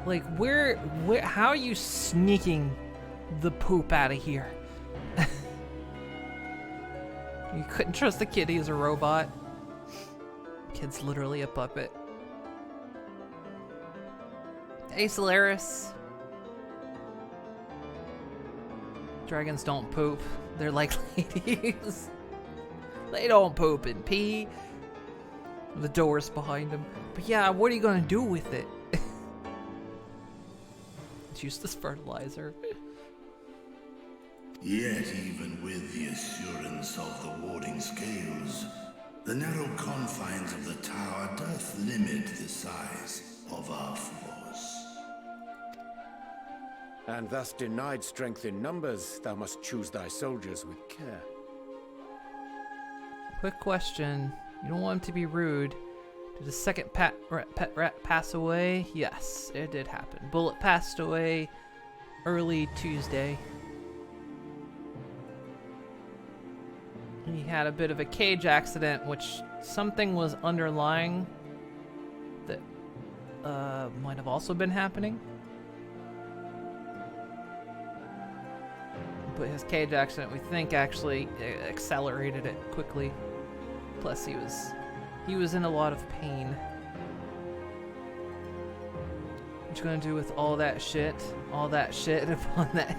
Like, where how are you sneaking the poop out of here? You couldn't trust the kitty as a robot. Kid's literally a puppet. Hey, Solaris. Dragons don't poop. They're like ladies. They don't poop and pee. The door's behind them. But yeah, what are you gonna do with it? It's useless fertilizer. Yet even with the assurance of the warding scales, the narrow confines of the tower doth limit the size of our force. And thus denied strength in numbers, thou must choose thy soldiers with care. Quick question. You don't want him to be rude. Did the second pet rat pass away? Yes, it did happen. Bullet passed away early Tuesday. He had a bit of a cage accident, which something was underlying that might have also been happening. But his cage accident, we think, actually accelerated it quickly. Plus, he was in a lot of pain. What you gonna do with all that shit? All that shit upon that.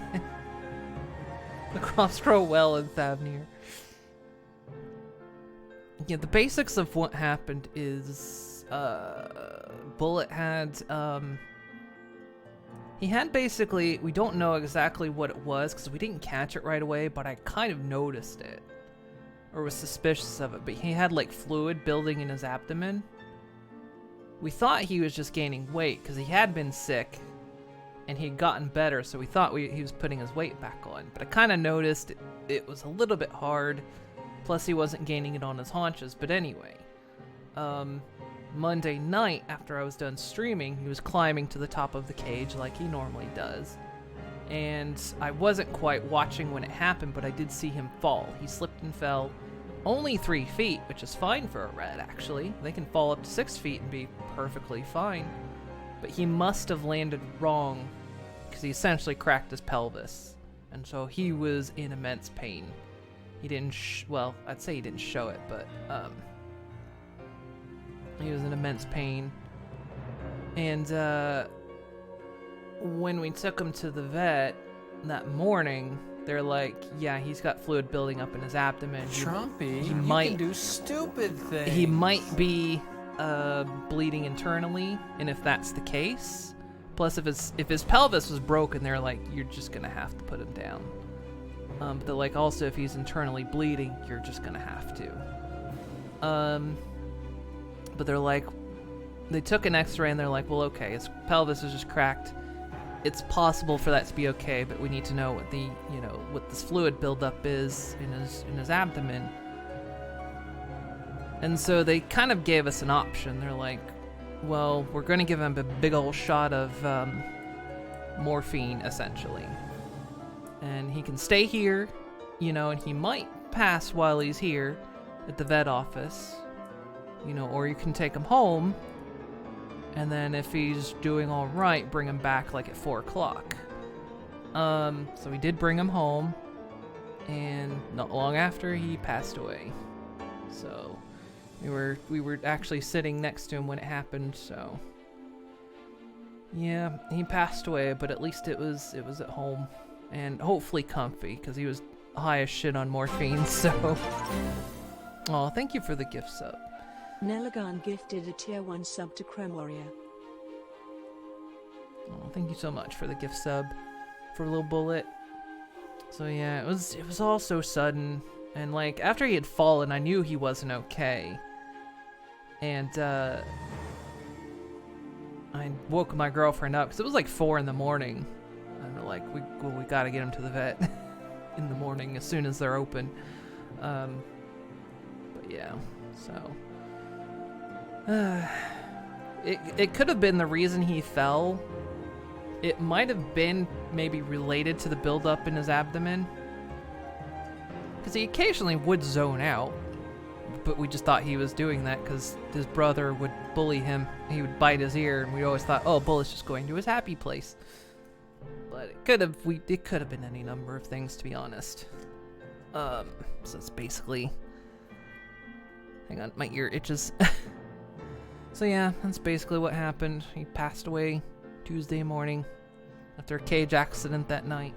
The crops grow well in Thavnir. Yeah, the basics of what happened is Bullet had He had basically, we don't know exactly what it was because we didn't catch it right away, but I kind of noticed it. Or was suspicious of it, but he had like fluid building in his abdomen. We thought he was just gaining weight because he had been sick and he'd gotten better, so we thought he was putting his weight back on. But I kind of noticed it was a little bit hard, plus he wasn't gaining it on his haunches. But anyway, Monday night after I was done streaming, he was climbing to the top of the cage like he normally does. And I wasn't quite watching when it happened, but I did see him fall. He slipped and fell only 3 feet, which is fine for a red, actually. They can fall up to 6 feet and be perfectly fine. But he must have landed wrong because he essentially cracked his pelvis. And so he was in immense pain. He didn't, well, I'd say he didn't show it, but he was in immense pain. And when we took him to the vet that morning, they're like, yeah, he's got fluid building up in his abdomen. Trumpy, he might can do stupid things. He might be bleeding internally, and if that's the case, plus if his pelvis was broken, they're like, you're just gonna have to put him down. But they're like, also, if he's internally bleeding, you're just gonna have to. But they're like, they took an x-ray and they're like, well, okay, his pelvis is just cracked. It's possible for that to be okay, but we need to know what the, what this fluid buildup is in his abdomen. And so they kind of gave us an option. They're like, well, we're going to give him a big old shot of morphine, essentially. And he can stay here, and he might pass while he's here at the vet office, or you can take him home. And then if he's doing all right, bring him back like at 4 o'clock. So we did bring him home, and not long after he passed away. So we were actually sitting next to him when it happened. So yeah, he passed away, but at least it was at home and hopefully comfy because he was high as shit on morphine. So, oh, thank you for the gift sub. Nelagan gifted a tier 1 sub to Chrome Warrior. Oh, thank you so much for the gift sub for Little Bullet. So yeah, it was all so sudden, and like after he had fallen, I knew he wasn't okay. And I woke my girlfriend up because it was like 4 in the morning. And we're like, we gotta get him to the vet in the morning as soon as they're open. But yeah, so. It could have been the reason he fell. It might have been maybe related to the buildup in his abdomen. Because he occasionally would zone out. But we just thought he was doing that because his brother would bully him. He would bite his ear, and we always thought, oh, Bullet's just going to his happy place. But it could have been any number of things, to be honest. So it's basically... Hang on, my ear itches. So yeah, that's basically what happened. He passed away Tuesday morning after a cage accident that night.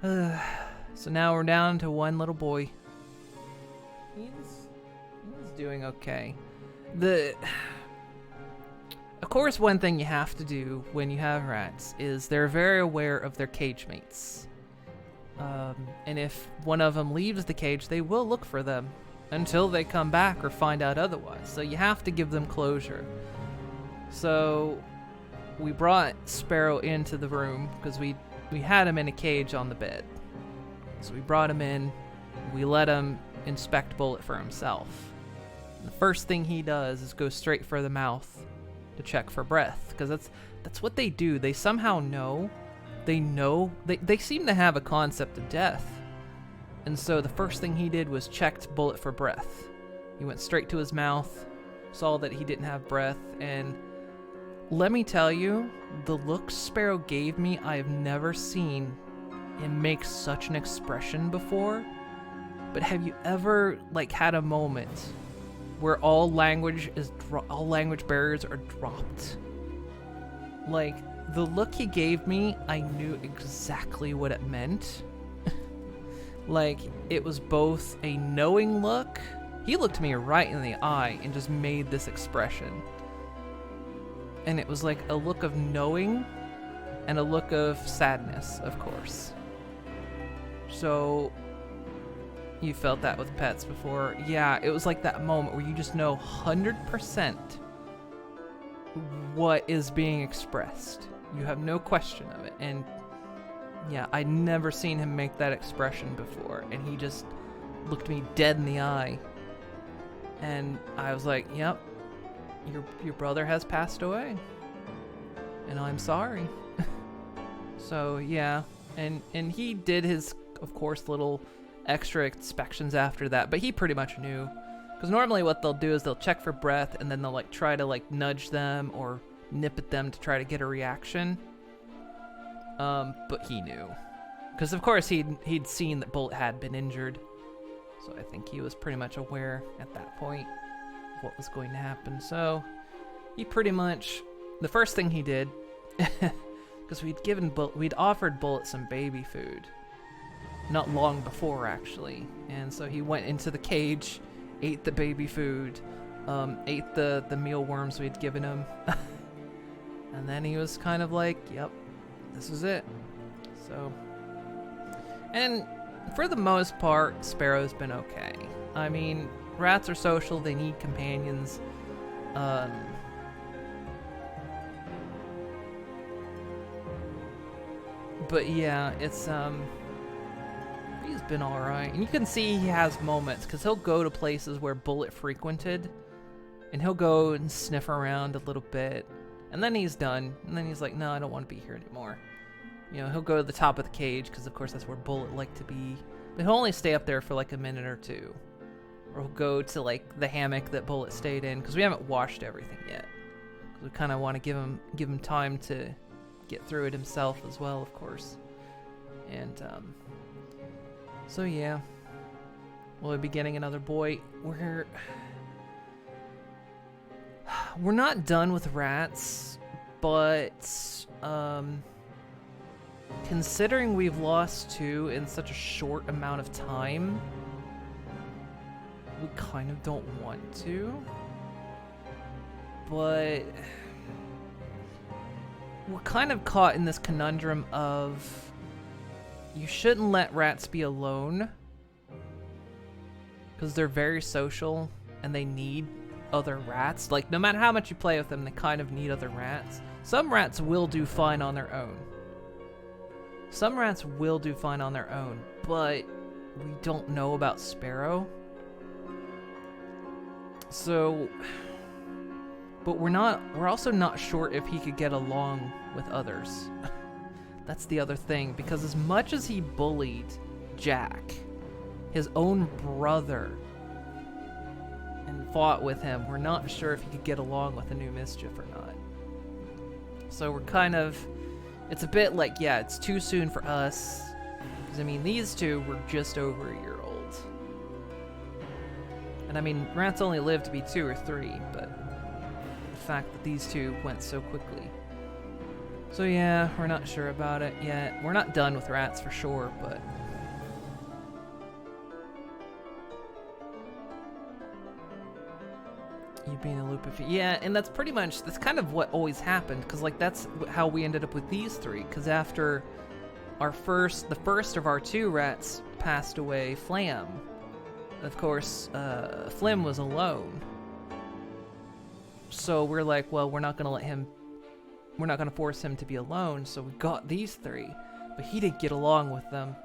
So now we're down to one little boy. He's doing okay. Of course, one thing you have to do when you have rats is they're very aware of their cage mates. And if one of them leaves the cage, they will look for them until they come back or find out otherwise. So you have to give them closure. So we brought Sparrow into the room because we had him in a cage on the bed. So we brought him in. We let him inspect Bullet for himself. And the first thing he does is go straight for the mouth to check for breath, because that's what they do. They somehow know. They seem to have a concept of death. And so the first thing he did was checked Bullet for breath. He went straight to his mouth, saw that he didn't have breath, and let me tell you, the look Sparrow gave me, I have never seen him make such an expression before. But have you ever had a moment where all language barriers are dropped? The look he gave me, I knew exactly what it meant. It was both a knowing look. He looked me right in the eye and just made this expression. and it was like a look of knowing and a look of sadness, of course. So you felt that with pets before. Yeah, it was like that moment where you just know 100% what is being expressed. You have no question of it. And yeah, I'd never seen him make that expression before, and he just looked me dead in the eye. And I was like, yep, your brother has passed away. And I'm sorry. So yeah, and he did his, of course, little extra inspections after that, but he pretty much knew. Because normally what they'll do is they'll check for breath, and then they'll like try to like nudge them or nip at them to try to get a reaction. But he knew. Because of course he'd seen that Bullet had been injured. So I think he was pretty much aware at that point of what was going to happen. So he pretty much, the first thing he did, because we'd offered Bullet some baby food not long before, actually. And so he went into the cage, ate the baby food, ate the mealworms we'd given him. And then he was kind of like, yep, this is it. So, and for the most part, Sparrow's been okay. I mean, rats are social, they need companions. But yeah, it's, he's been alright. And you can see he has moments, because he'll go to places where Bullet frequented, and he'll go and sniff around a little bit, and then he's done, and then he's like, no, I don't want to be here anymore. You know, he'll go to the top of the cage, because of course that's where Bullet liked to be, but he'll only stay up there for like a minute or two. Or he'll go to like the hammock that Bullet stayed in, because we haven't washed everything yet. We kind of want to give him time to get through it himself as well, of course. And so yeah, we'll be getting another boy. We're not done with rats, but considering we've lost 2 in such a short amount of time, we kind of don't want to. But we're kind of caught in this conundrum of you shouldn't let rats be alone because they're very social and they need other rats. Like, no matter how much you play with them, they kind of need other rats. Some rats will do fine on their own. Some rats will do fine on their own, but we don't know about Sparrow. So, but we're also not sure if he could get along with others. That's the other thing, because as much as he bullied Jack, his own brother, and fought with him, we're not sure if he could get along with the new Mischief or not. So we're kind of, it's a bit like, yeah, it's too soon for us, because I mean, these two were just over a year old. And I mean, rats only live to be 2 or 3, but the fact that these two went so quickly. So yeah, we're not sure about it yet. We're not done with rats for sure, but you'd be in a loop if yeah, and that's kind of what always happened, because like that's how we ended up with these 3, because after the first of our 2 rats passed away, Flam, of course, Flim was alone. So we're like, well, we're not gonna force him to be alone, so we got these 3, but he didn't get along with them.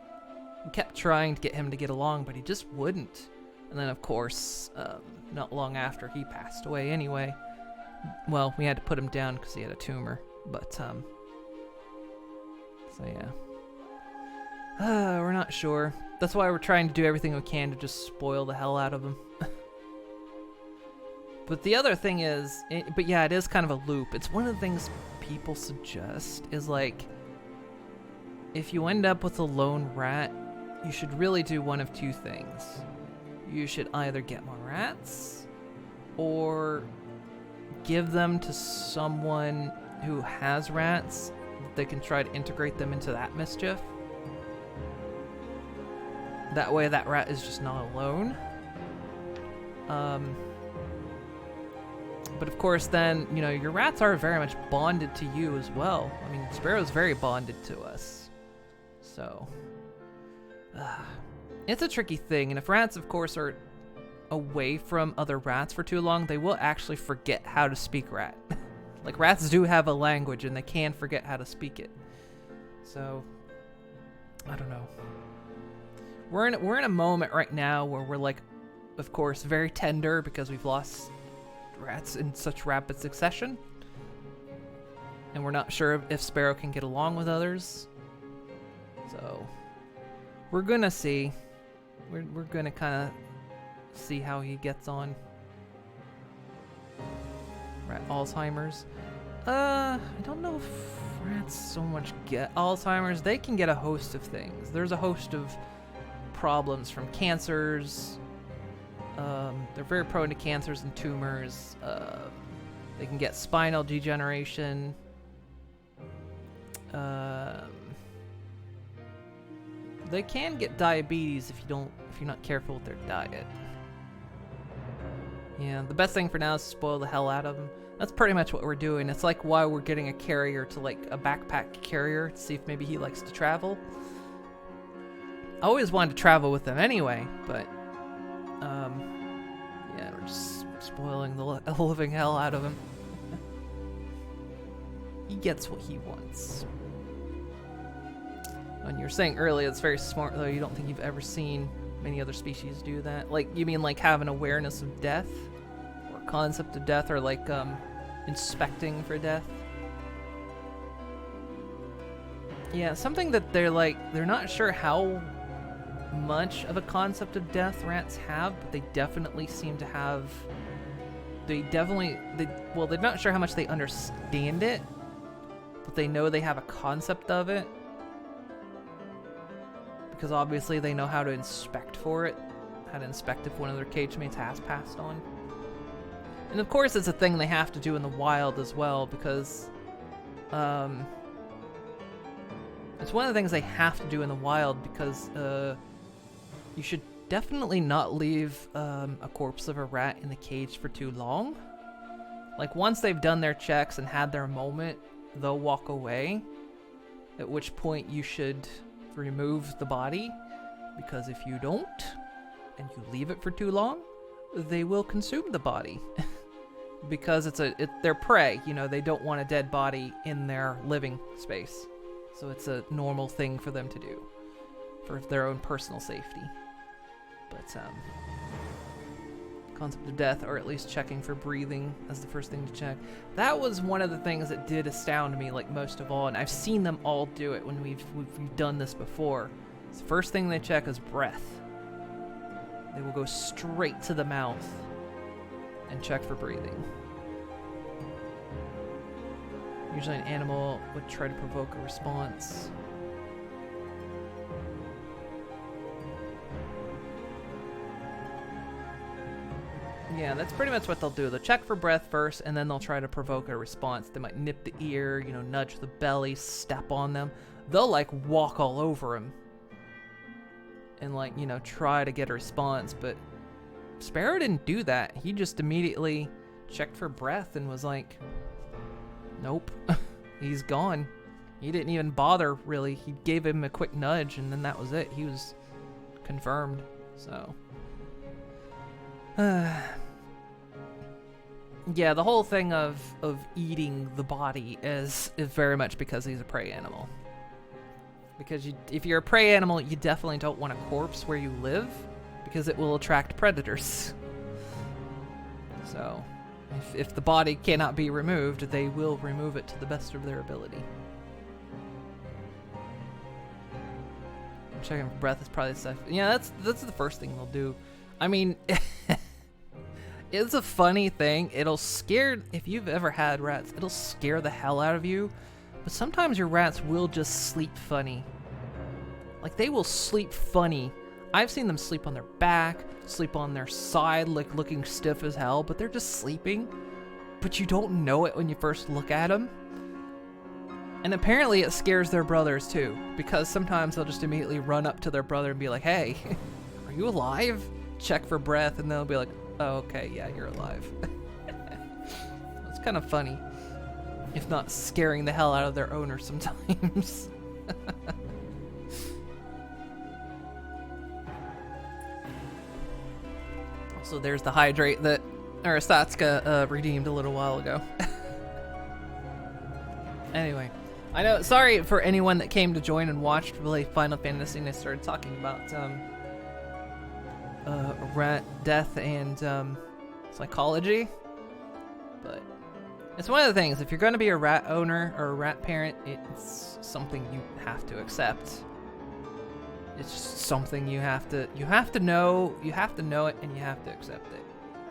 We kept trying to get him to get along, but he just wouldn't. And then, of course, not long after, he passed away anyway. Well, we had to put him down because he had a tumor, but, so yeah. We're not sure. That's why we're trying to do everything we can to just spoil the hell out of him. But the other thing is, but yeah, it is kind of a loop. It's one of the things people suggest is like, if you end up with a lone rat, you should really do one of 2 things. You should either get more rats, or give them to someone who has rats that can try to integrate them into that Mischief. That way that rat is just not alone. But of course, then, you know, your rats are very much bonded to you as well. I mean, Sparrow's very bonded to us. So, it's a tricky thing. And if rats, of course, are away from other rats for too long, they will actually forget how to speak rat. Like, rats do have a language, and they can forget how to speak it. So, I don't know. We're in a moment right now where we're, like, of course, very tender because we've lost rats in such rapid succession. And we're not sure if Sparrow can get along with others. So, we're gonna see. We're gonna kind of see how he gets on. Rat Alzheimer's. I don't know if rats so much get Alzheimer's. They can get a host of things. There's a host of problems from cancers. They're very prone to cancers and tumors. They can get spinal degeneration. They can get diabetes if you're not careful with their diet. Yeah, the best thing for now is to spoil the hell out of them. That's pretty much what we're doing. It's like why we're getting a carrier to, like, a backpack carrier to see if maybe he likes to travel. I always wanted to travel with them anyway, but yeah, we're just spoiling the living hell out of him. He gets what he wants. And you were saying earlier, it's very smart, though. You don't think you've ever seen many other species do that? Like, you mean like have an awareness of death? Or concept of death? Or like inspecting for death? Yeah, something that they're not sure how much of a concept of death rats have, but they definitely seem to have... they're not sure how much they understand it, but they know they have a concept of it. Because obviously they know how to inspect for it, how to inspect if one of their cage mates has passed on. And of course it's a thing they have to do in the wild as well, because it's one of the things they have to do in the wild, because you should definitely not leave a corpse of a rat in the cage for too long. Like, once they've done their checks and had their moment, they'll walk away, at which point you should remove the body, because if you don't and you leave it for too long, they will consume the body. Because they're prey, you know, they don't want a dead body in their living space, so it's a normal thing for them to do for their own personal safety. But concept of death, or at least checking for breathing as the first thing to check. That was one of the things that did astound me, like, most of all, and I've seen them all do it when we've done this before. The first thing they check is breath. They will go straight to the mouth and check for breathing. Usually an animal would try to provoke a response. Yeah, that's pretty much what they'll do. They'll check for breath first, and then they'll try to provoke a response. They might nip the ear, you know, nudge the belly, step on them. They'll, like, walk all over them and, like, you know, try to get a response. But Sparrow didn't do that. He just immediately checked for breath and was like, nope, he's gone. He didn't even bother, really. He gave him a quick nudge, and then that was it. He was confirmed, so... yeah, the whole thing of eating the body is very much because he's a prey animal. Because if you're a prey animal, you definitely don't want a corpse where you live, because it will attract predators. So, if the body cannot be removed, they will remove it to the best of their ability. Checking for breath is probably the stuff. Yeah, that's the first thing they'll do. I mean, it's a funny thing. It'll scare, if you've ever had rats, it'll scare the hell out of you. But sometimes your rats will just sleep funny. Like, they will sleep funny. I've seen them sleep on their back, sleep on their side, like looking stiff as hell, but they're just sleeping. But you don't know it when you first look at them. And apparently it scares their brothers too, because sometimes they'll just immediately run up to their brother and be like, hey, are you alive? Check for breath, and they'll be like, oh, okay, yeah, you're alive. kind of funny, if not scaring the hell out of their owner sometimes. Also, there's the hydrate that Arasatsuka redeemed a little while ago. Anyway, I know. Sorry for anyone that came to join and watched really Final Fantasy, and I started talking about rat death and psychology. But it's one of the things. If you're going to be a rat owner or a rat parent, it's something you have to accept. It's just something you have to know. You have to know it, and you have to accept it.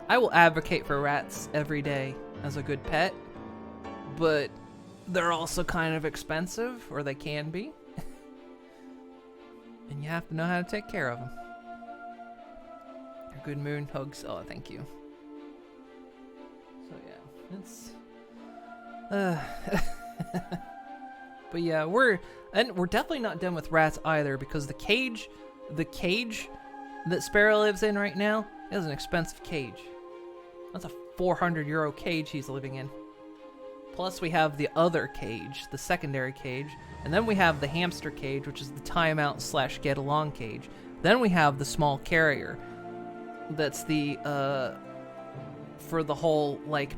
I will advocate for rats every day as a good pet, but they're also kind of expensive, or they can be. And you have to know how to take care of them. Good moon hugs. Oh, thank you. So yeah, it's but yeah, we're definitely not done with rats either, because the cage that Sparrow lives in right now is an expensive cage. That's a 400 € cage he's living in. Plus we have the other cage, the secondary cage, and then we have the hamster cage, which is the timeout / get along cage. Then we have the small carrier. That's the for the whole like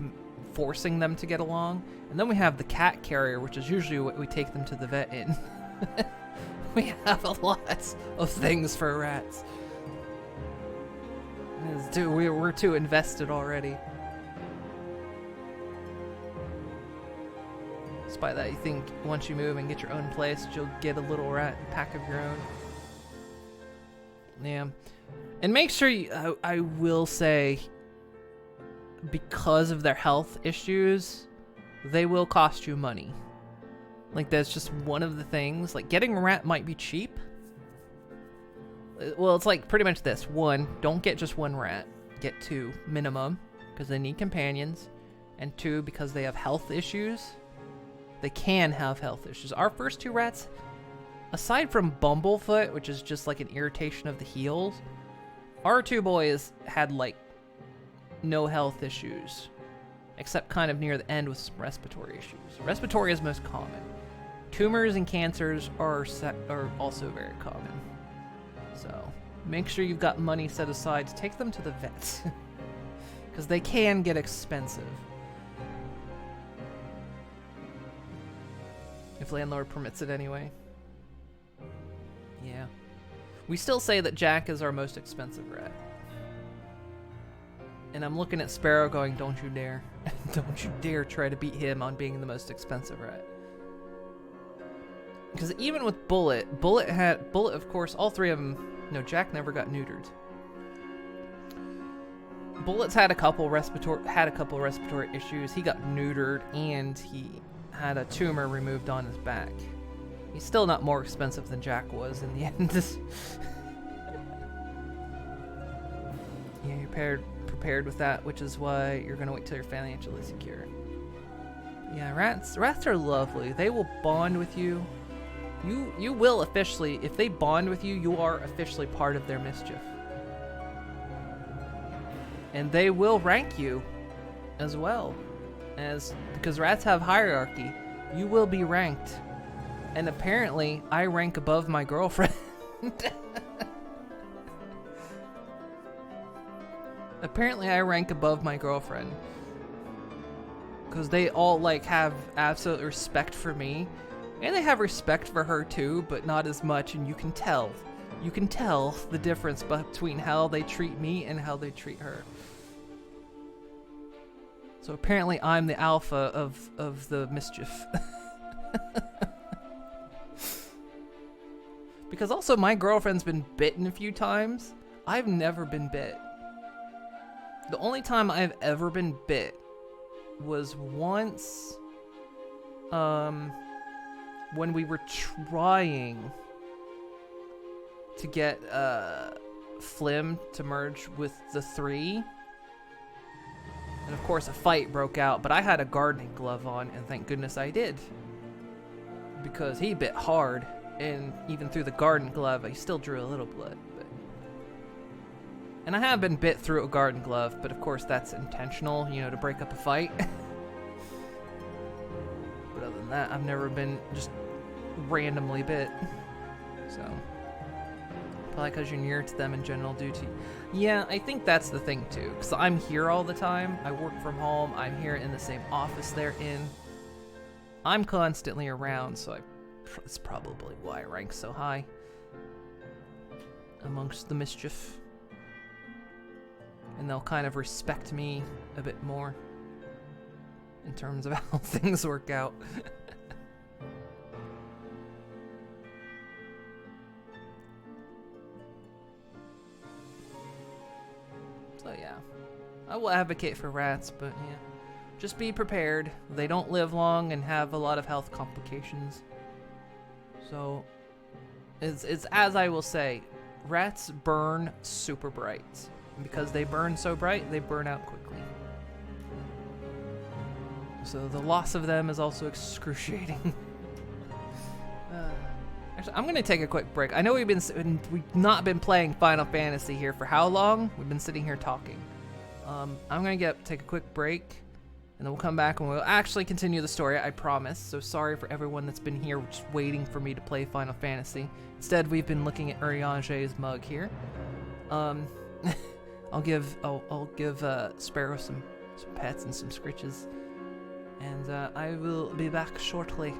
forcing them to get along. And then we have the cat carrier, which is usually what we take them to the vet in. We have a lot of things for rats. We're too invested already. Despite that, you think once you move and get your own place, you'll get a little rat pack of your own. Yeah. And make sure you, I will say, because of their health issues, they will cost you money. Like, that's just one of the things. Like, getting a rat might be cheap. Well, it's like pretty much this. One, don't get just one rat. Get two minimum, because they need companions. And two, because they have health issues. They can have health issues. Our first two rats, aside from Bumblefoot, which is just like an irritation of the heels, our two boys had like no health issues, except kind of near the end with some respiratory issues. Respiratory is most common. Tumors and cancers are also very common. So make sure you've got money set aside to take them to the vet, because they can get expensive. If landlord permits it anyway. Yeah. We still say that Jack is our most expensive rat. And I'm looking at Sparrow going, don't you dare. Don't you dare try to beat him on being the most expensive rat. Because even with Bullet, of course, all three of them, no, Jack never got neutered. Bullet's had a couple respiratory issues. He got neutered, and he had a tumor removed on his back. He's still not more expensive than Jack was in the end. Yeah, you're prepared with that, which is why you're gonna wait till you're financially secure. Yeah, rats are lovely. They will bond with you. You will officially, if they bond with you, you are officially part of their mischief. And they will rank you as well. Because rats have hierarchy, you will be ranked. And apparently, I rank above my girlfriend. Apparently, I rank above my girlfriend. Because they all, like, have absolute respect for me. And they have respect for her, too, but not as much, and you can tell. You can tell the difference between how they treat me and how they treat her. So apparently I'm the alpha of the mischief. Because also my girlfriend's been bitten a few times. I've never been bit. The only time I've ever been bit was once when we were trying to get Flim to merge with the 3. And of course a fight broke out, but I had a gardening glove on, and thank goodness I did. Because he bit hard, and even through the garden glove, I still drew a little blood. And I have been bit through a garden glove, but of course that's intentional, you know, to break up a fight. than that, I've never been just randomly bit. So, probably because you're near to them in general due to... Yeah, I think that's the thing too, because I'm here all the time. I work from home. I'm here in the same office they're in. I'm constantly around, so it's probably why I rank so high amongst the mischief. And they'll kind of respect me a bit more in terms of how things work out. So yeah, I will advocate for rats, but yeah, just be prepared. They don't live long and have a lot of health complications. So it's as I will say, rats burn super bright. And because they burn so bright, they burn out quickly. So the loss of them is also excruciating. Actually, I'm gonna take a quick break. I know we've not been playing Final Fantasy here for how long? We've been sitting here talking. I'm gonna take a quick break, and then we'll come back and we'll actually continue the story. I promise. So sorry for everyone that's been here just waiting for me to play Final Fantasy. Instead, we've been looking at Urianger's mug here. I'll give Sparrow some pets and some scritches, and I will be back shortly.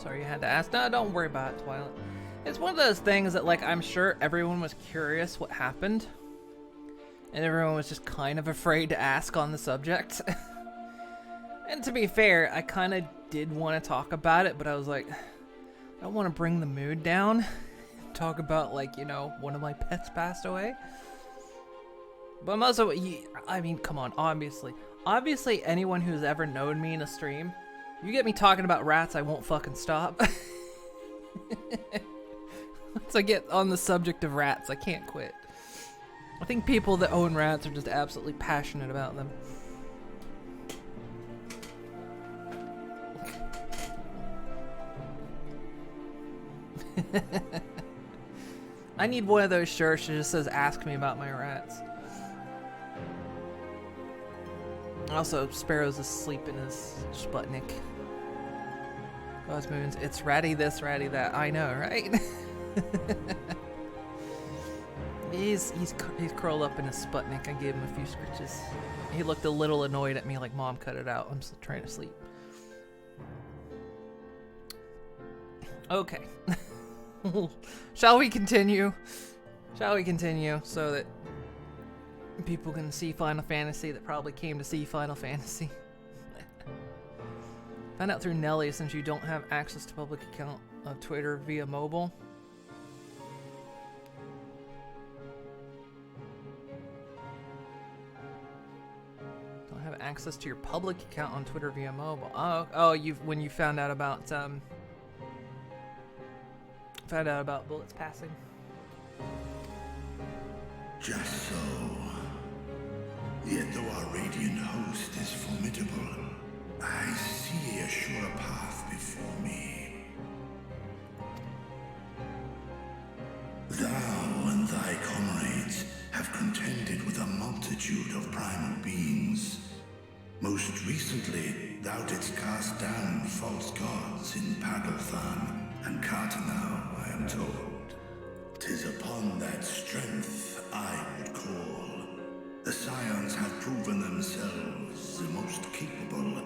Sorry you had to ask. No, don't worry about it, Twilight. It's one of those things that, like, I'm sure everyone was curious what happened. And everyone was just kind of afraid to ask on the subject. And to be fair, I kind of did want to talk about it, but I was like, I don't want to bring the mood down. Talk about, like, you know, one of my pets passed away. But I'm also, I mean, come on, obviously. Obviously, anyone who's ever known me in a stream, you get me talking about rats, I won't fucking stop. Once I get on the subject of rats, I can't quit. I think people that own rats are just absolutely passionate about them. I need one of those shirts that just says, ask me about my rats. Also, Sparrow's asleep in his Sputnik. Cosmoons, it's ratty this, ratty that. I know, right? he's curled up in his Sputnik. I gave him a few scritches. He looked a little annoyed at me, like, Mom, cut it out. I'm still trying to sleep. Okay. Shall we continue? Shall we continue so that people can see Final Fantasy that probably came to see Final Fantasy? Find out through Nelly since you don't have access to public account of Twitter via mobile. Don't have access to your public account on Twitter via mobile. Oh, when you found out about bullets passing. Just so. Yet though our radiant host is formidable, I see a sure path before me. Thou and thy comrades have contended with a multitude of primal beings. Most recently, thou didst cast down false gods in Pagalthan and Cartanau, I am told. 'Tis upon that strength I would call. The Scions have proven themselves the most capable,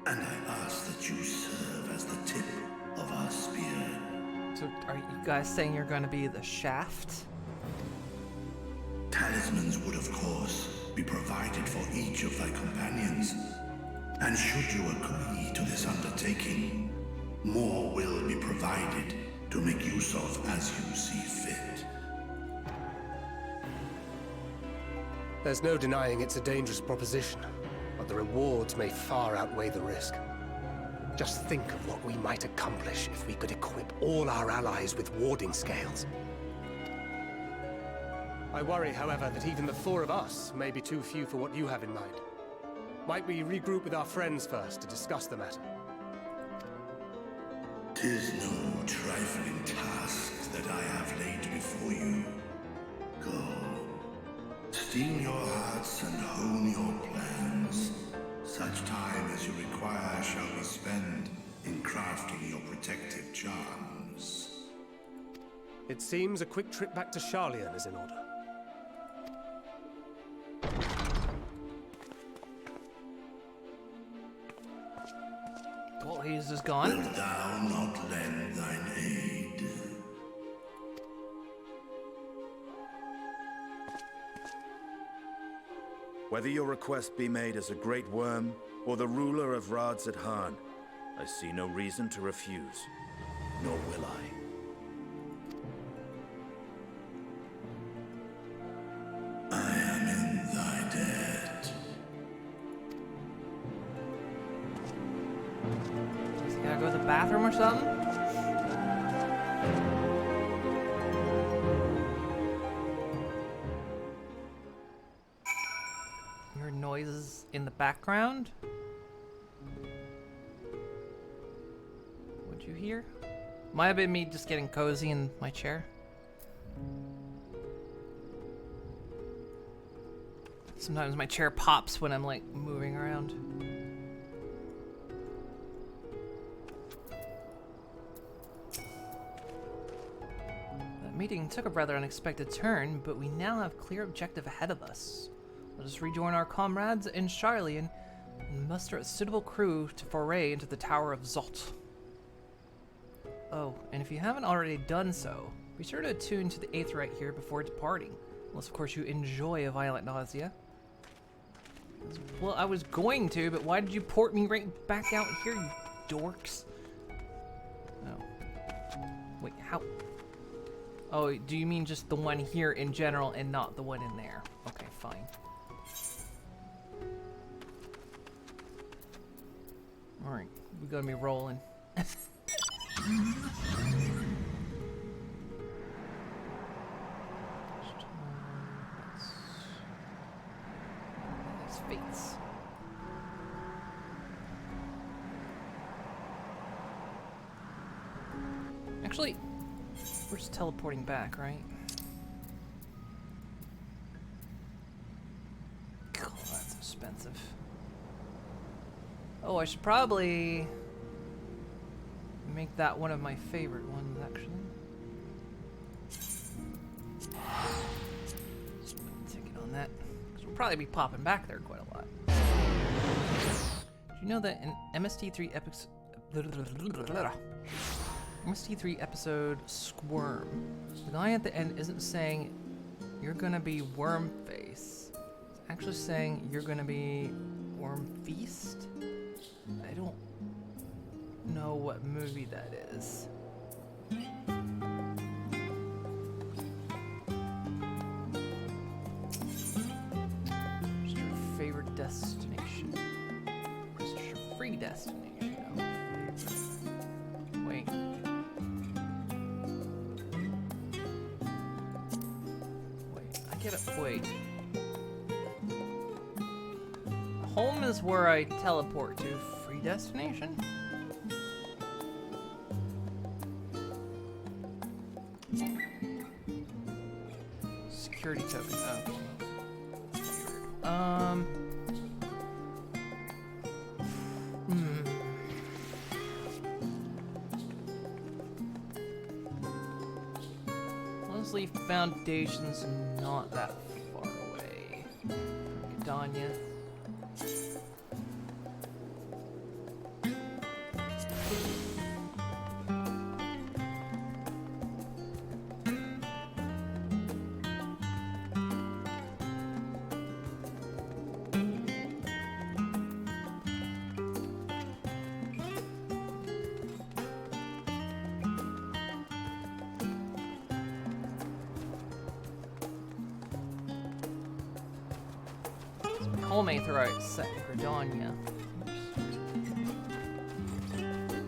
and I ask that you serve as the tip of our spear. So, are you guys saying you're going to be the shaft? Talismans would, of course, be provided for each of thy companions. And should you agree to this undertaking, more will be provided to make use of as you see fit. There's no denying it's a dangerous proposition, but the rewards may far outweigh the risk. Just think of what we might accomplish if we could equip all our allies with warding scales. I worry, however, that even the four of us may be too few for what you have in mind. Might we regroup with our friends first to discuss the matter? 'Tis no trifling task that I have laid before you. Go. Steel your hearts and hone your plans. Such time as you require shall be spent in crafting your protective charms. It seems a quick trip back to Charlian is in order. Well, he's just gone. Wilt thou not lend thine aid? Whether your request be made as a great worm or the ruler of Rads at Han, I see no reason to refuse, nor will I. I am in thy debt. Does he gotta go to the bathroom or something? You heard noises in the background? What'd you hear? Might have been me just getting cozy in my chair. Sometimes my chair pops when I'm like moving around. That meeting took a rather unexpected turn, but we now have a clear objective ahead of us. Let us rejoin our comrades in Charlian and muster a suitable crew to foray into the Tower of Zot. Oh, and if you haven't already done so, be sure to attune to the Aetheryte here before departing. Unless, of course, you enjoy a violent nausea. Well, I was going to, but why did you port me right back out here, you dorks? Oh. Wait, how? Oh, do you mean just the one here in general and not the one in there? Okay, fine. Alright, we're gonna be rolling. Fates. Actually, we're just teleporting back, right? God, that's expensive. Oh, I should probably make that one of my favorite ones, actually. Just put a ticket on that. Because we'll probably be popping back there quite a lot. Do you know that in MST3 episode Squirm, the guy at the end isn't saying you're gonna be Worm Face. It's actually saying you're gonna be Worm Feast? I don't know what movie that is. Just your favorite destination. Just your free destination. No. Wait. Wait, I get it. Wait. Home is where I teleport to. Free destination? Security token. Oh, okay. Honestly, Foundation's not that far away. Gadanya. Home Aetheryte set for Danya.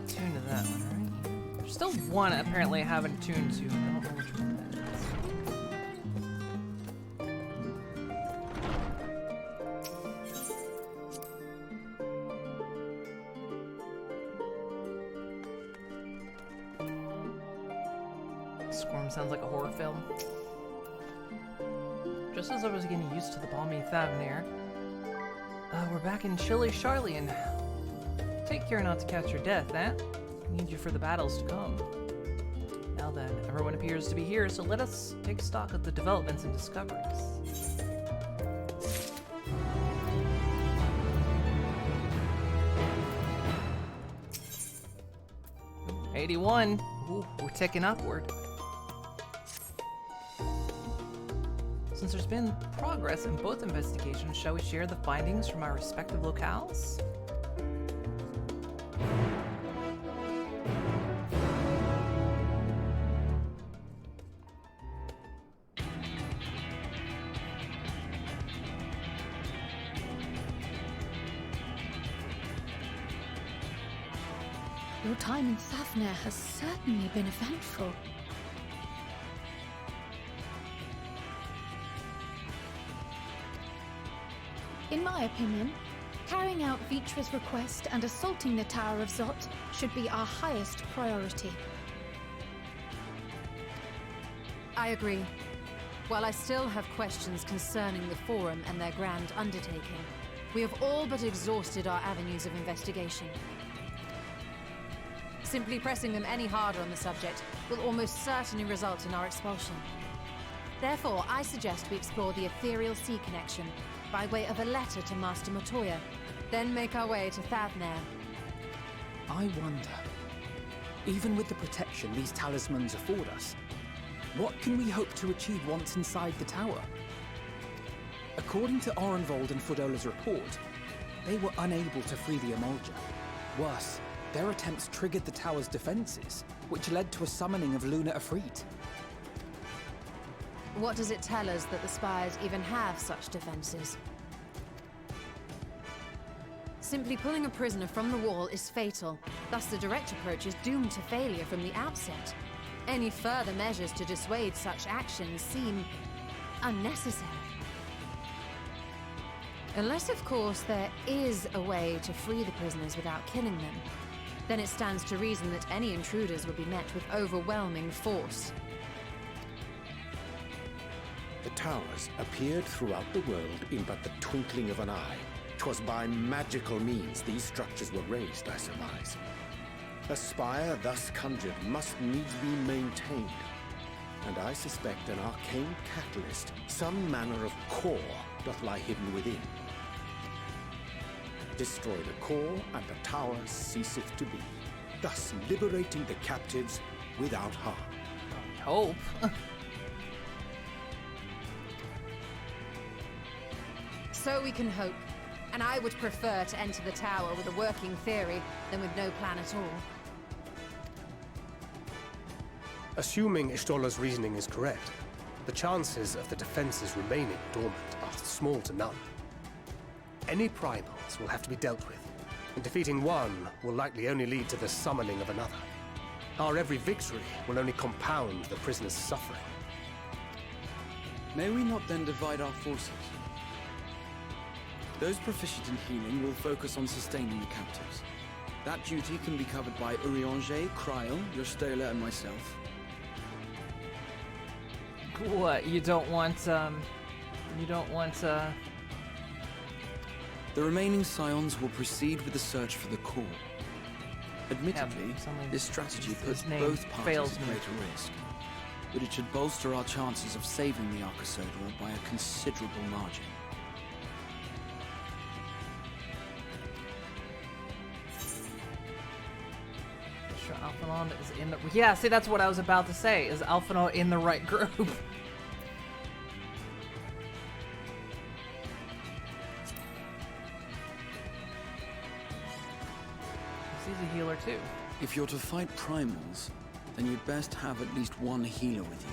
Tune to that one, right? There's still one apparently I haven't tuned to. I don't know which one that is. Squirm sounds like a horror film. Just as I was getting used to the balmy Thavnair, we're back in chilly Charlian. Take care not to catch your death, eh? I need you for the battles to come. Now then, everyone appears to be here, so let us take stock of the developments and discoveries. 81. Ooh, we're ticking upward. Since there's been progress in both investigations, shall we share the findings from our respective locales? Your time in Thavnair has certainly been eventful. In my opinion, carrying out Vitra's request and assaulting the Tower of Zot should be our highest priority. I agree. While I still have questions concerning the Forum and their grand undertaking, we have all but exhausted our avenues of investigation. Simply pressing them any harder on the subject will almost certainly result in our expulsion. Therefore, I suggest we explore the ethereal sea connection by way of a letter to Master Motoya, then make our way to Thavnair. I wonder, Even with the protection these talismans afford us, what can we hope to achieve once inside the tower? According to Orenvold and Fodola's report, they were unable to free the Emolja. Worse, their attempts triggered the tower's defenses, which led to a summoning of Luna Ifrit. What does it tell us that the Spires even have such defenses? Simply pulling a prisoner from the wall is fatal, thus the direct approach is doomed to failure from the outset. Any further measures to dissuade such actions seem unnecessary. Unless, of course, there is a way to free the prisoners without killing them. Then it stands to reason that any intruders would be met with overwhelming force. The towers appeared throughout the world in but the twinkling of an eye. 'Twas by magical means these structures were raised, I surmise. A spire thus conjured must needs be maintained, and I suspect an arcane catalyst, some manner of core, doth lie hidden within. Destroy the core, and the tower ceaseth to be, thus liberating the captives without harm. I hope. So we can hope. And I would prefer to enter the tower with a working theory than with no plan at all. Assuming Ishtola's reasoning is correct, the chances of the defenses remaining dormant are small to none. Any primals will have to be dealt with, and defeating one will likely only lead to the summoning of another. Our every victory will only compound the prisoner's suffering. May we not then divide our forces? Those proficient in healing will focus on sustaining the captives. That duty can be covered by Urianger, Cryle, Yostola, and myself. What, you don't want, The remaining Scions will proceed with the search for the core. Admittedly, this strategy puts both parties at greater risk, but it should bolster our chances of saving the Arcasodra by a considerable margin. Sure, Alphanon is in the... Yeah, see, that's what I was about to say. Is Alphanon in the right group? He's a healer, too. If you're to fight primals, then you'd best have at least one healer with you.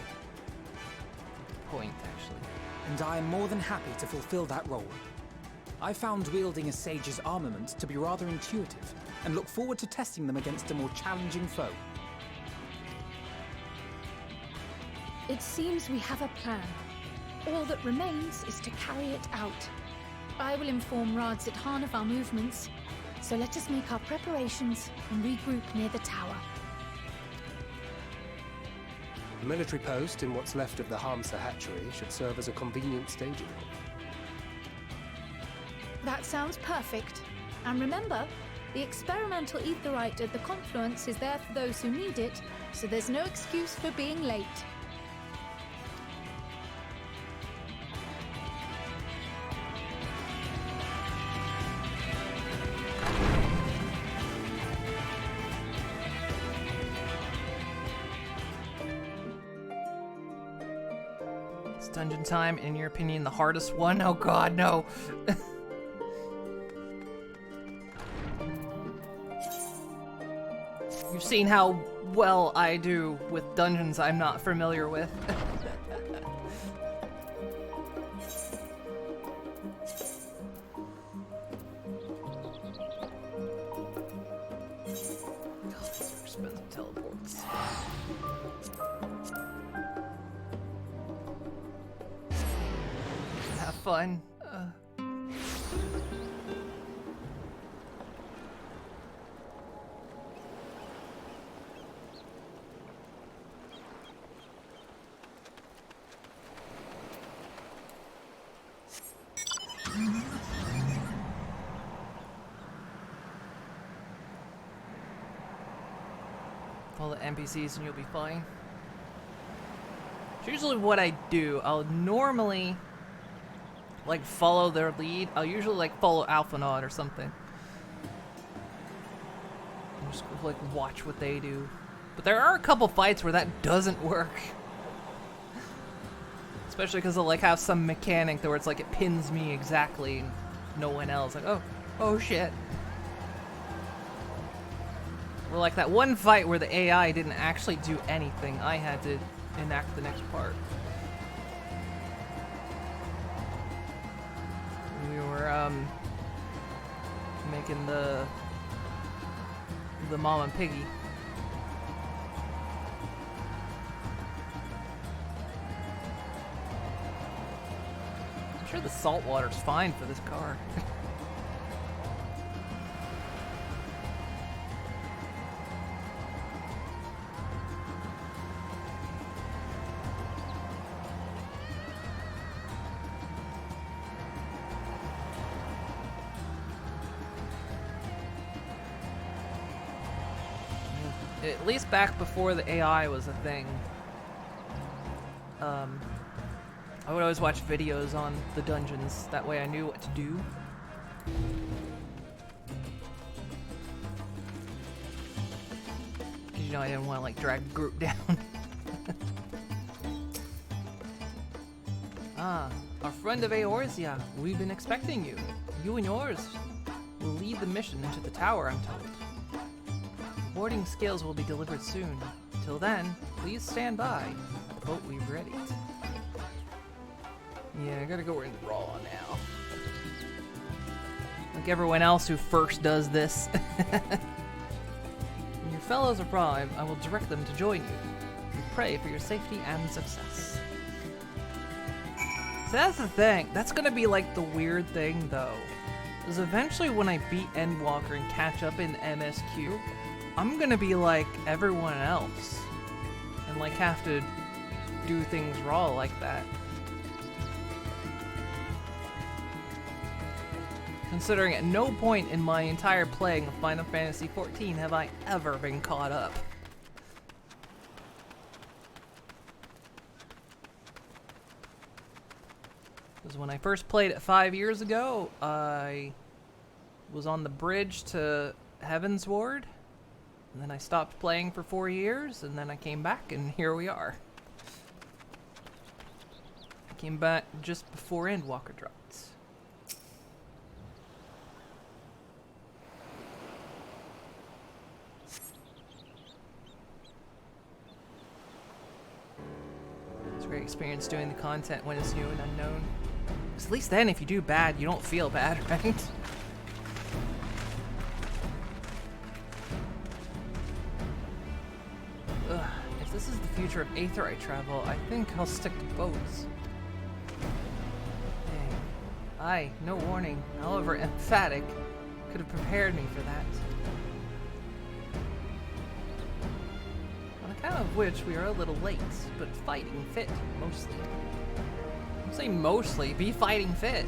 Point, actually. And I am more than happy to fulfill that role. I found wielding a sage's armament to be rather intuitive, and look forward to testing them against a more challenging foe. It seems we have a plan. All that remains is to carry it out. I will inform Radzit-Han of our movements, so let us make our preparations and regroup near the tower. The military post in what's left of the Hamsa hatchery should serve as a convenient staging. That sounds perfect. And remember, the experimental aetherite at the confluence is there for those who need it, so there's no excuse for being late. It's dungeon time. In your opinion, the hardest one? Oh god, no. You've seen how well I do with dungeons I'm not familiar with. Expensive teleports. Have fun. Follow the NPCs and you'll be fine. It's usually what I do. I'll normally like follow their lead. I'll usually like follow Alphanaud or something. And just like watch what they do. But there are a couple fights where that doesn't work. Especially because they'll like have some mechanic where it's like it pins me exactly and no one else. Like, oh shit. Or like that one fight where the AI didn't actually do anything. I had to enact the next part. We were making the Mama Piggy. I'm sure the salt water's fine for this car. At least back before the AI was a thing, I would always watch videos on the dungeons. That way I knew what to do. Because, you know, I didn't want to, like, drag the group down. Ah, our friend of Eorzea. We've been expecting you. You and yours will lead the mission into the tower, I'm told. Boarding scales will be delivered soon. Till then, please stand by. The boat we've readied. Yeah, I gotta go into Raw now. Like everyone else who first does this. When your fellows arrive, I will direct them to join you. We pray for your safety and success. So that's the thing. That's gonna be like the weird thing though. Is eventually when I beat Endwalker and catch up in MSQ, I'm gonna be like everyone else. And like have to do things raw like that. Considering at no point in my entire playing of Final Fantasy XIV have I ever been caught up. Because when I first played it 5 years ago, I was on the bridge to Heaven's Ward. And then I stopped playing for 4 years, and then I came back, and here we are. I came back just before Endwalker dropped. It's a great experience doing the content when it's new and unknown. Because at least then, if you do bad, you don't feel bad, right? If this is the future of Aetheryte travel, I think I'll stick to boats. Dang. Aye, no warning, however emphatic, could have prepared me for that. On account of which we are a little late, but fighting fit, mostly. Don't say mostly, be fighting fit.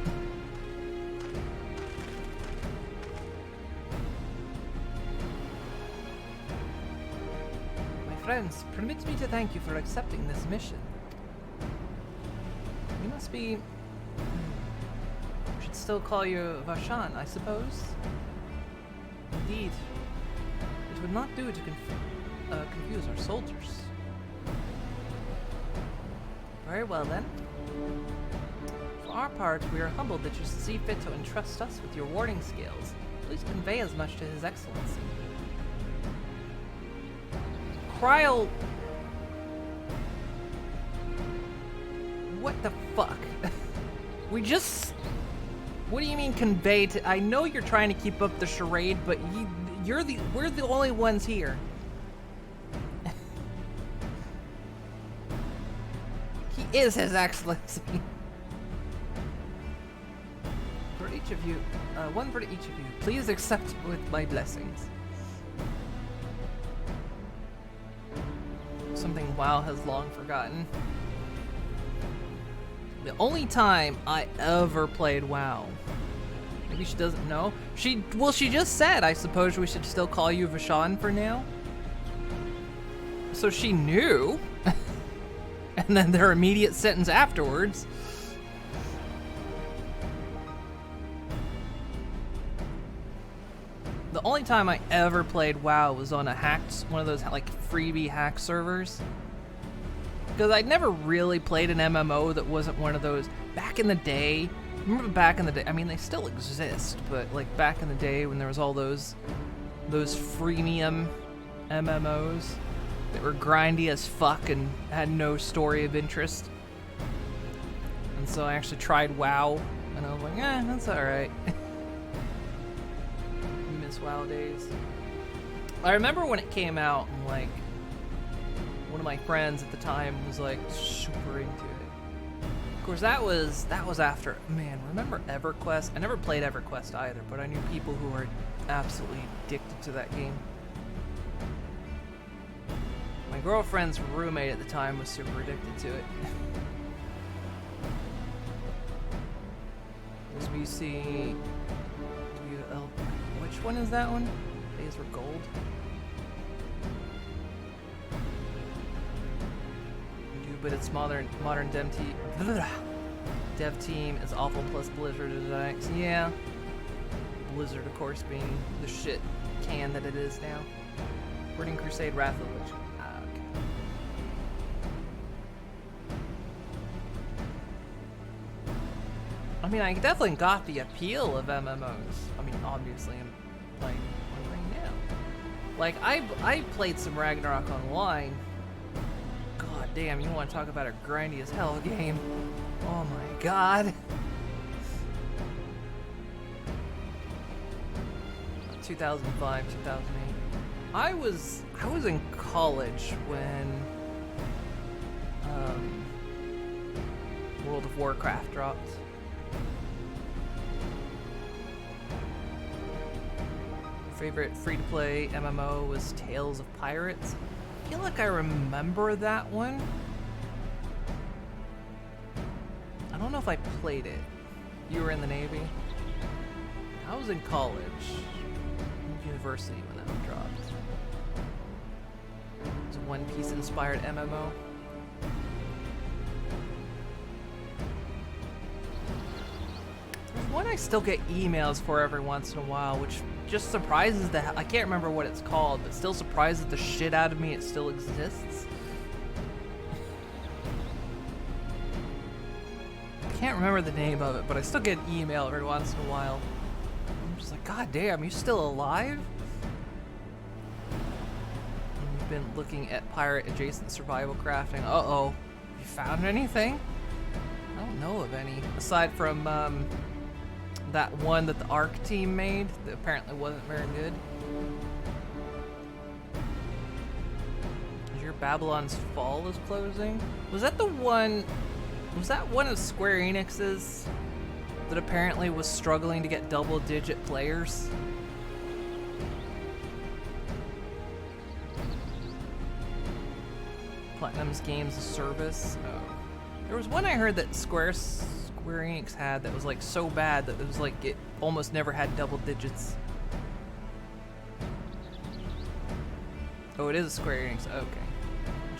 Friends, permit me to thank you for accepting this mission. You must be... should still call you Varshan, I suppose? Indeed. It would not do to confuse our soldiers. Very well then. For our part, we are humbled that you see fit to entrust us with your warding scales. Please convey as much to His Excellency. Cryo... What the fuck? We just... What do you mean convey to... I know you're trying to keep up the charade, but we're the only ones here. He is His Excellency. For each of you, one for each of you, please accept with my blessings. Something WoW has long forgotten. The only time I ever played WoW. Maybe she doesn't know. She just said, I suppose we should still call you Varshan for now. So she knew. And then their immediate sentence afterwards. The only time I ever played WoW was on one of those like freebie hack servers. Because I'd never really played an MMO that wasn't one of those. Back in the day, remember back in the day, I mean they still exist, but like back in the day when there was all those freemium MMOs that were grindy as fuck and had no story of interest. And so I actually tried WoW, and I was like, that's alright. Miss WoW days. I remember when it came out, and like, one of my friends at the time was like super into it. Of course, that was after, man, remember EverQuest? I never played EverQuest either, but I knew people who were absolutely addicted to that game. My girlfriend's roommate at the time was super addicted to it. SBC, which one is that one? Days were gold. But it's modern dev team is awful plus Blizzard is yeah. Blizzard of course being the shit can that it is now. Burning Crusade Wrath of the Lich. Okay. I mean, I definitely got the appeal of MMOs. I mean, obviously I'm playing one right now. Like I played some Ragnarok Online. God damn, you want to talk about a grindy as hell game. Oh my god. 2005, 2008. I was in college when World of Warcraft dropped. Favorite free-to-play MMO was Tales of Pirates. I feel like I remember that one. I don't know if I played it. You were in the Navy? I was in college. University when that one dropped. It's a One Piece inspired MMO. There's one I still get emails for every once in a while, which just surprises the hell. I can't remember what it's called, but still surprises the shit out of me it still exists. I can't remember the name of it, but I still get an email every once in a while. I'm just like, god damn, you still alive? And we've been looking at pirate adjacent survival crafting. Uh-oh. You found anything? I don't know of any. Aside from that one that the ARC team made that apparently wasn't very good. Your Babylon's Fall is closing? Was that the one... Was that one of Square Enix's that apparently was struggling to get double-digit players? Platinum's Games Service? Oh. There was one I heard that Square Enix had that was like so bad that it was like it almost never had double digits. Oh, it is a Square Enix. Okay.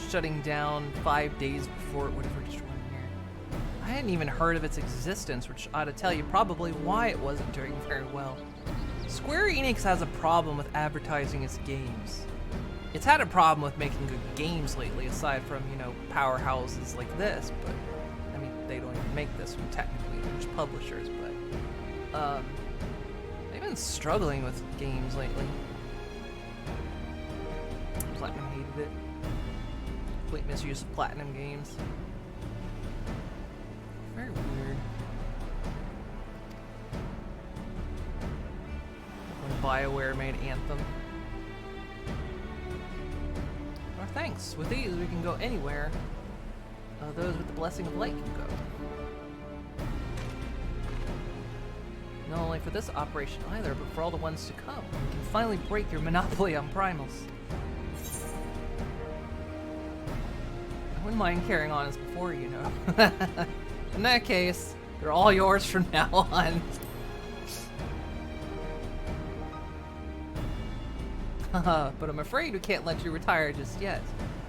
Shutting down 5 days before it would have reached 1 year. I hadn't even heard of its existence, which ought to tell you probably why it wasn't doing very well. Square Enix has a problem with advertising its games. It's had a problem with making good games lately, aside from, you know, powerhouses like this, but I mean, they don't even make this one technically, they're just publishers, but they've been struggling with games lately. Platinum hated it. Complete misuse of Platinum games. Very weird. When BioWare made Anthem. Oh, thanks. With these, we can go anywhere. Those with the Blessing of Light can go. Not only for this operation either, but for all the ones to come. We can finally break your monopoly on primals. I wouldn't mind carrying on as before, you know. In that case, they're all yours from now on. Haha, but I'm afraid we can't let you retire just yet.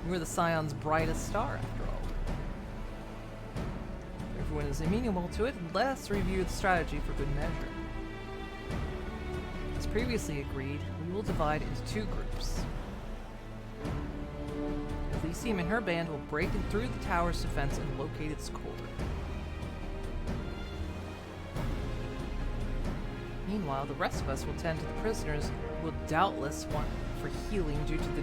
You're the Scion's brightest star, after all. If everyone is amenable to it, let's review the strategy for good measure. As previously agreed, we will divide into 2 groups. Elysium and her band will break through the tower's defense and locate its core. Meanwhile, the rest of us will tend to the prisoners who will doubtless want for healing due to the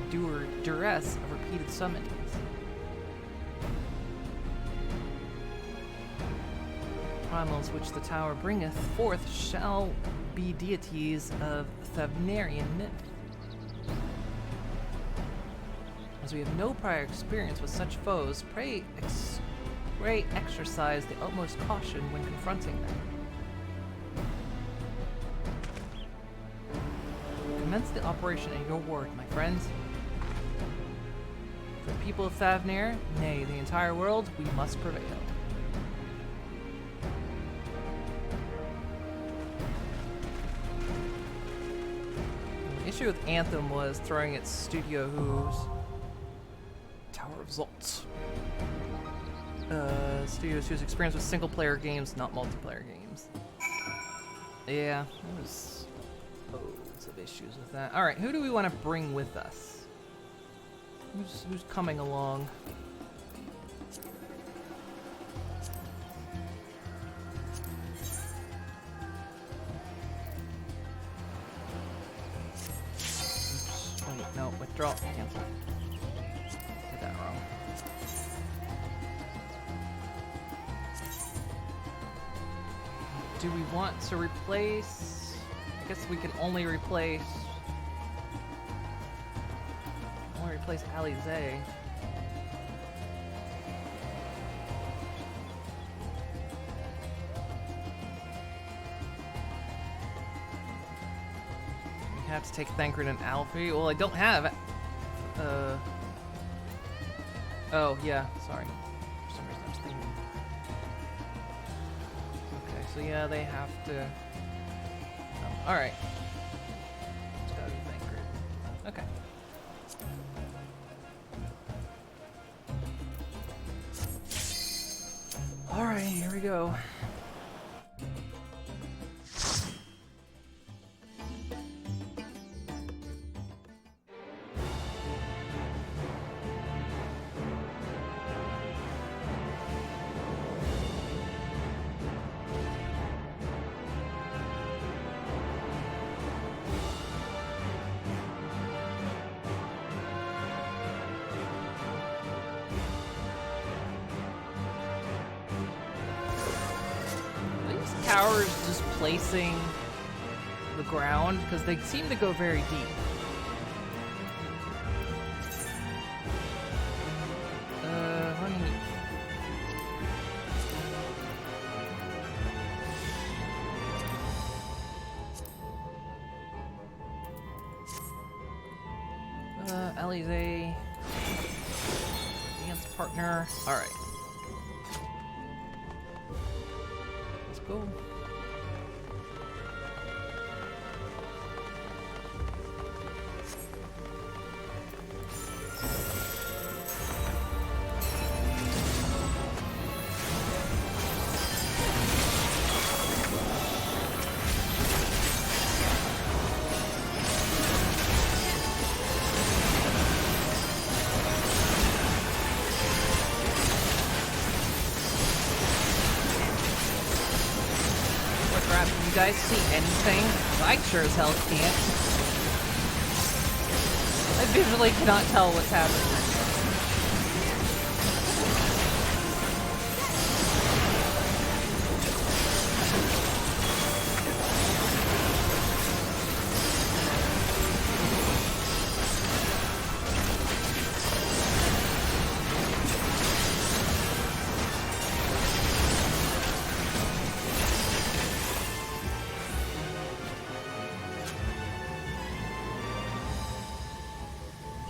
duress of repeated summonings. Primals which the tower bringeth forth shall be deities of Thavnarian myth. As we have no prior experience with such foes, pray exercise the utmost caution when confronting them. Commence the operation at your word, my friends. For the people of Thavnir, nay, the entire world, we must prevail. The issue with Anthem was throwing its Studio Who's Tower of Zoltz. Studios whose experience with single-player games, not multiplayer games. Yeah, there was loads of issues with that. Alright, who do we want to bring with us? Who's coming along? Oops. Wait, no, withdraw, cancel. Did that wrong. Do we want to replace? I guess we can only replace Alize. We have to take Thancred and Alfie. Well, I don't have. Oh yeah, sorry. For some reason I was thinking. Okay, so yeah, they have to. Oh, all right. Let's go to Thancred. Okay. All right, here we go. Towers displacing the ground because they seem to go very deep. Let me. Alize. Dance partner. Alright. Let's go. You guys see anything? I sure as hell can't. I visually cannot tell what's happening.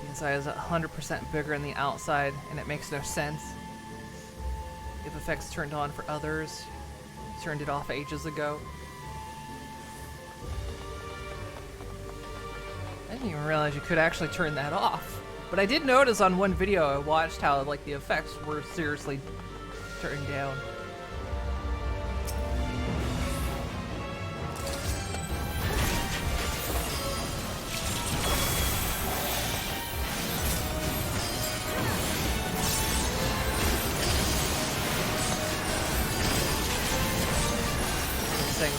Inside is 100% bigger than the outside, and it makes no sense. If effects turned on for others, turned it off ages ago. I didn't even realize you could actually turn that off. But I did notice on one video I watched how like the effects were seriously turned down. saying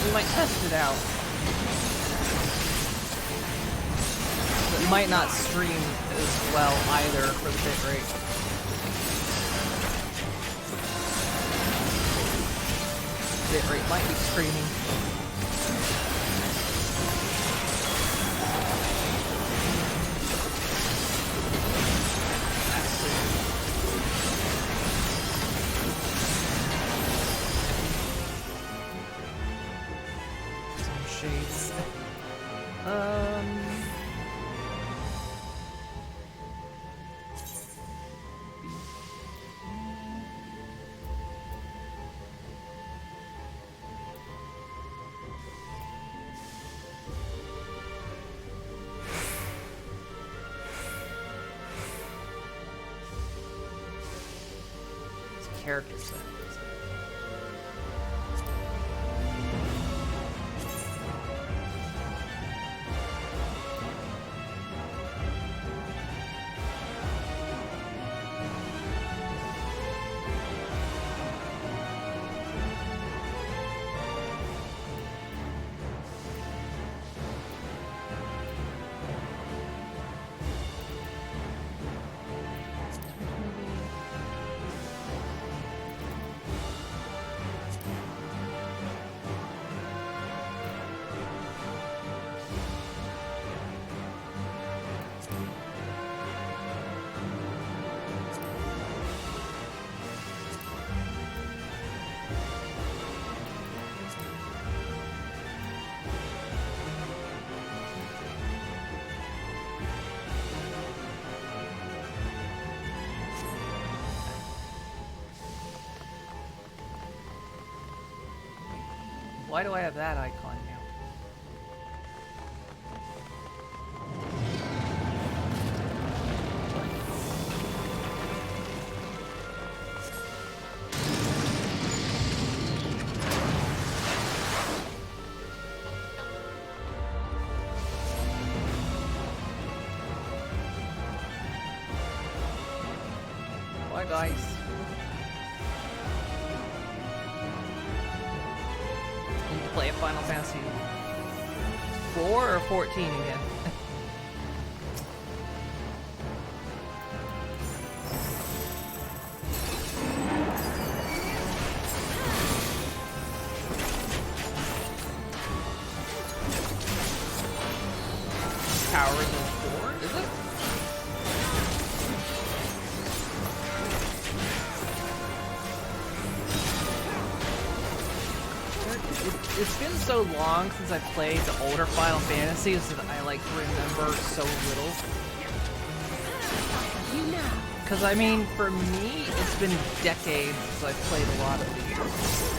we might test it out. It might not stream as well either for the bitrate. Bitrate might be screaming. Shades. It's character set. Why do I have that icon now? Bye, guys. Play a Final Fantasy 4 or 14 again. Power Rangers 4, is it? It's been so long since I played the older Final Fantasies that I like remember so little. Because I mean, for me, it's been decades since I've played a lot of these.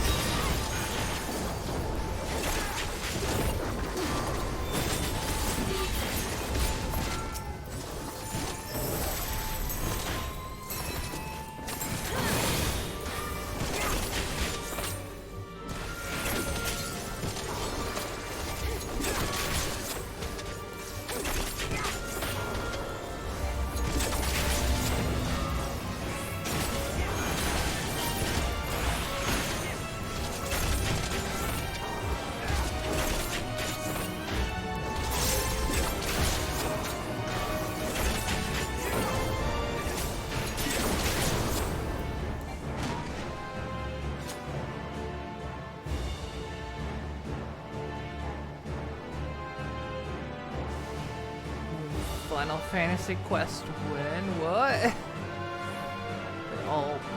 Final Fantasy Quest win. What?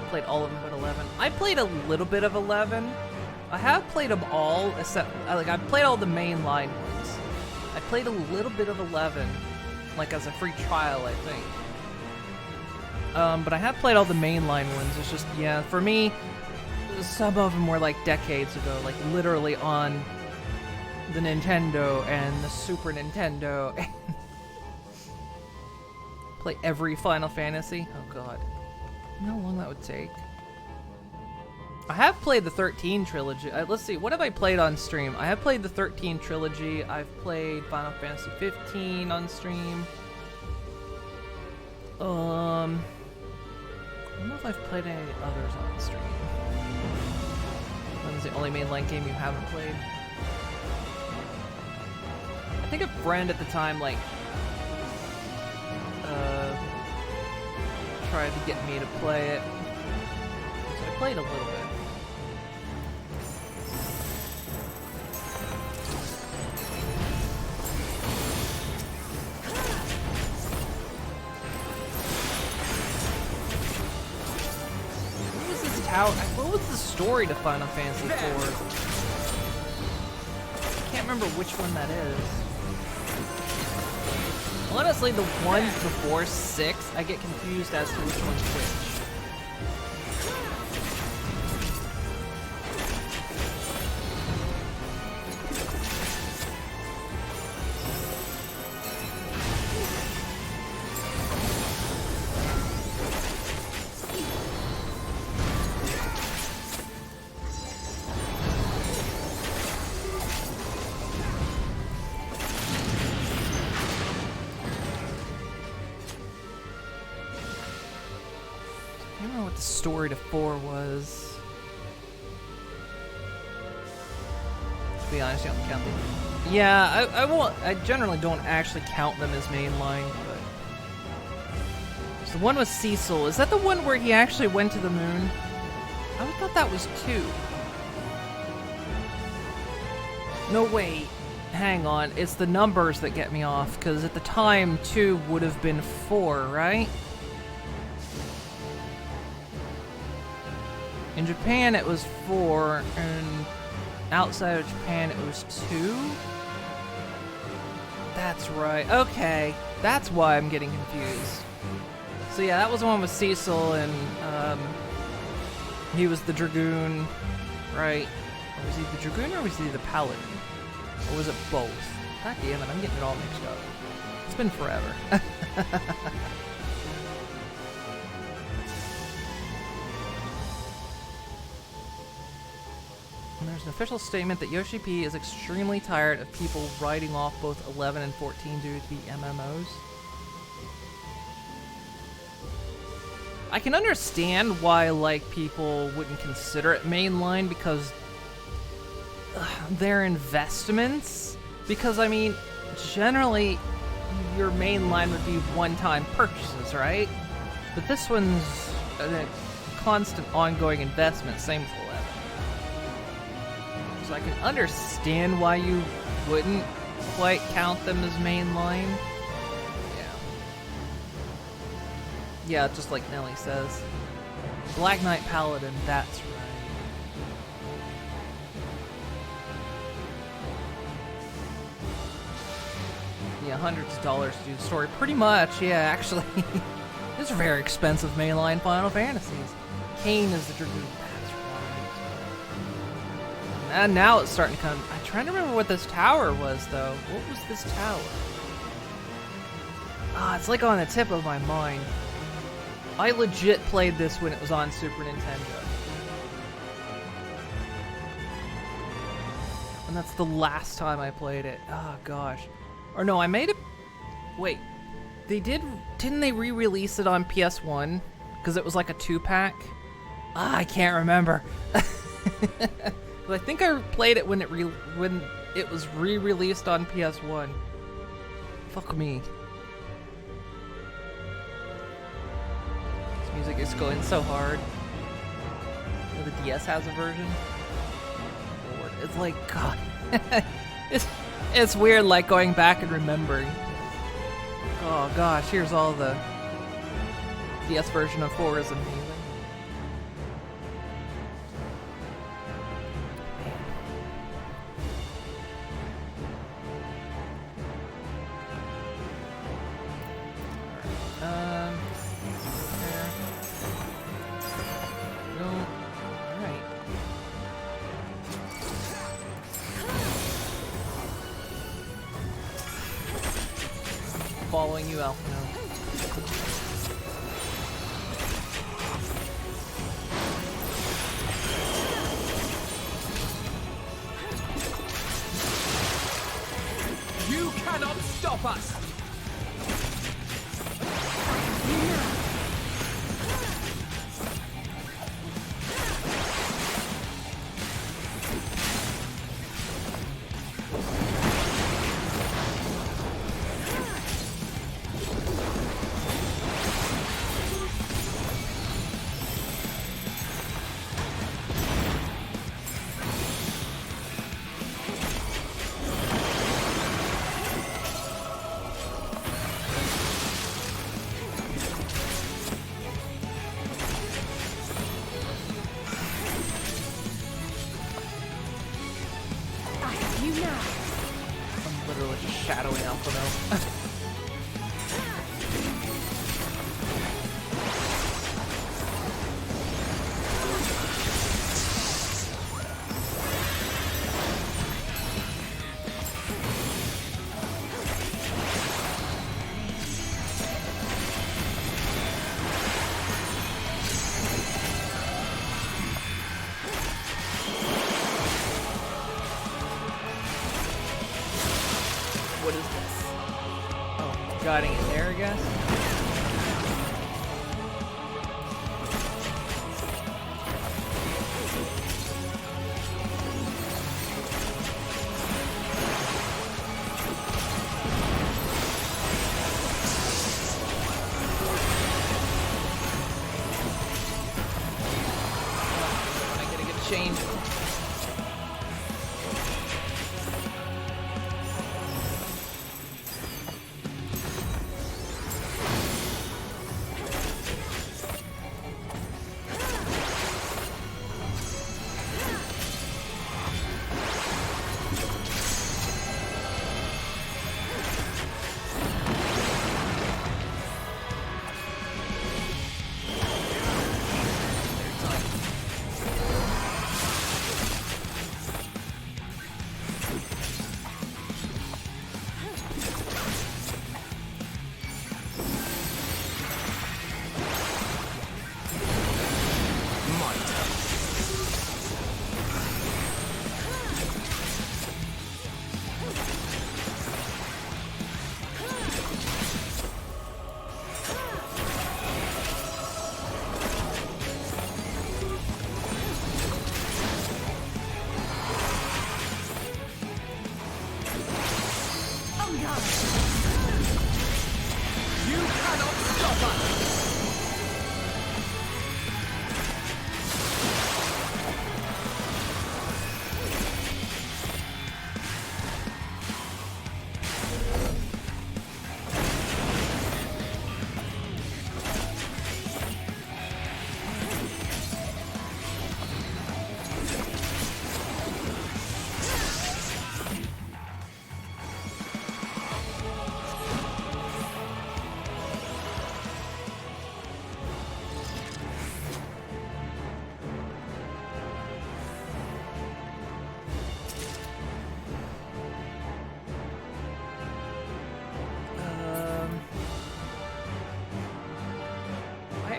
Played all of them but 11. I played a little bit of 11. I have played them all except I played all the mainline ones. I played a little bit of 11, like as a free trial, I think. But I have played all the mainline ones. It's just, yeah, for me, some of them were like decades ago, like literally on the Nintendo and the Super Nintendo. Play every Final Fantasy? Oh god. You know how long that would take? I have played the 13 trilogy. Let's see, what have I played on stream? I have played the 13 trilogy. I've played Final Fantasy 15 on stream. I don't know if I've played any others on stream. That was the only mainline game you haven't played. I think a friend at the time, like, tried to get me to play it. So I played a little bit. What was the story to Final Fantasy IV? I can't remember which one that is. Honestly, the ones before 6, I get confused as to which one's which. Story to 4 was. To be honest, you don't count them. Yeah, I won't. I generally don't actually count them as mainline, but. So the one with Cecil. Is that the one where he actually went to the moon? I thought that was 2. No, wait. Hang on. It's the numbers that get me off, because at the time, 2 would have been 4, right? In Japan, it was 4, and outside of Japan, it was 2? That's right. Okay. That's why I'm getting confused. So yeah, that was the one with Cecil, and he was the Dragoon, right? Or was he the Dragoon, or was he the Paladin? Or was it both? God damn it, I'm getting it all mixed up. It's been forever. There's an official statement that Yoshi P is extremely tired of people writing off both 11 and 14 due to the MMOs. I can understand why, like, people wouldn't consider it mainline because they're investments. Because, I mean, generally, your mainline would be one-time purchases, right? But this one's a constant ongoing investment, same with 11. So I can understand why you wouldn't quite count them as mainline. Yeah, just like Nelly says. Black Knight Paladin, that's right. Yeah, hundreds of dollars to do the story. Pretty much, yeah, actually. These are very expensive mainline Final Fantasies. Kain is the Dragoon. And now it's starting to come. I'm trying to remember what this tower was, though. What was this tower? Ah, it's like on the tip of my mind. I legit played this when it was on Super Nintendo. And that's the last time I played it. Oh, gosh. Or no, I made it... Wait. Didn't they re-release it on PS1? Because it was like a 2-pack? Ah, I can't remember. I think I played it when it was re-released on PS1. Fuck me. This music is going so hard. You know, the DS has a version. Lord, it's like, God. it's weird, like, going back and remembering. Oh gosh, here's all the DS version of 4 is amazing. Following you, Alpha. You cannot stop us! for now. What is this? Oh, guiding it there, I guess? I gotta get changed.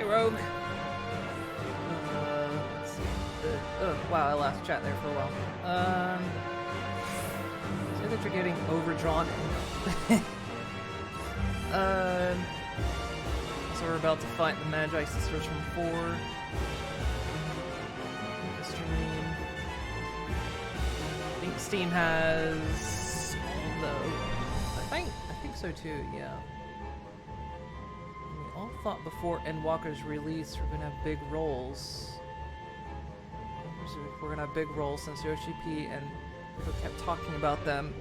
Rogue. Let's see. Wow, I lost chat there for a while. Say that you're getting overdrawn. So we're about to fight the Magi Sisters from 4. Stream. I think Steam has all those. I think so too. Yeah. I thought before Endwalker's release we're gonna have big roles. We're gonna have big roles since Yoshi P and people kept talking about them.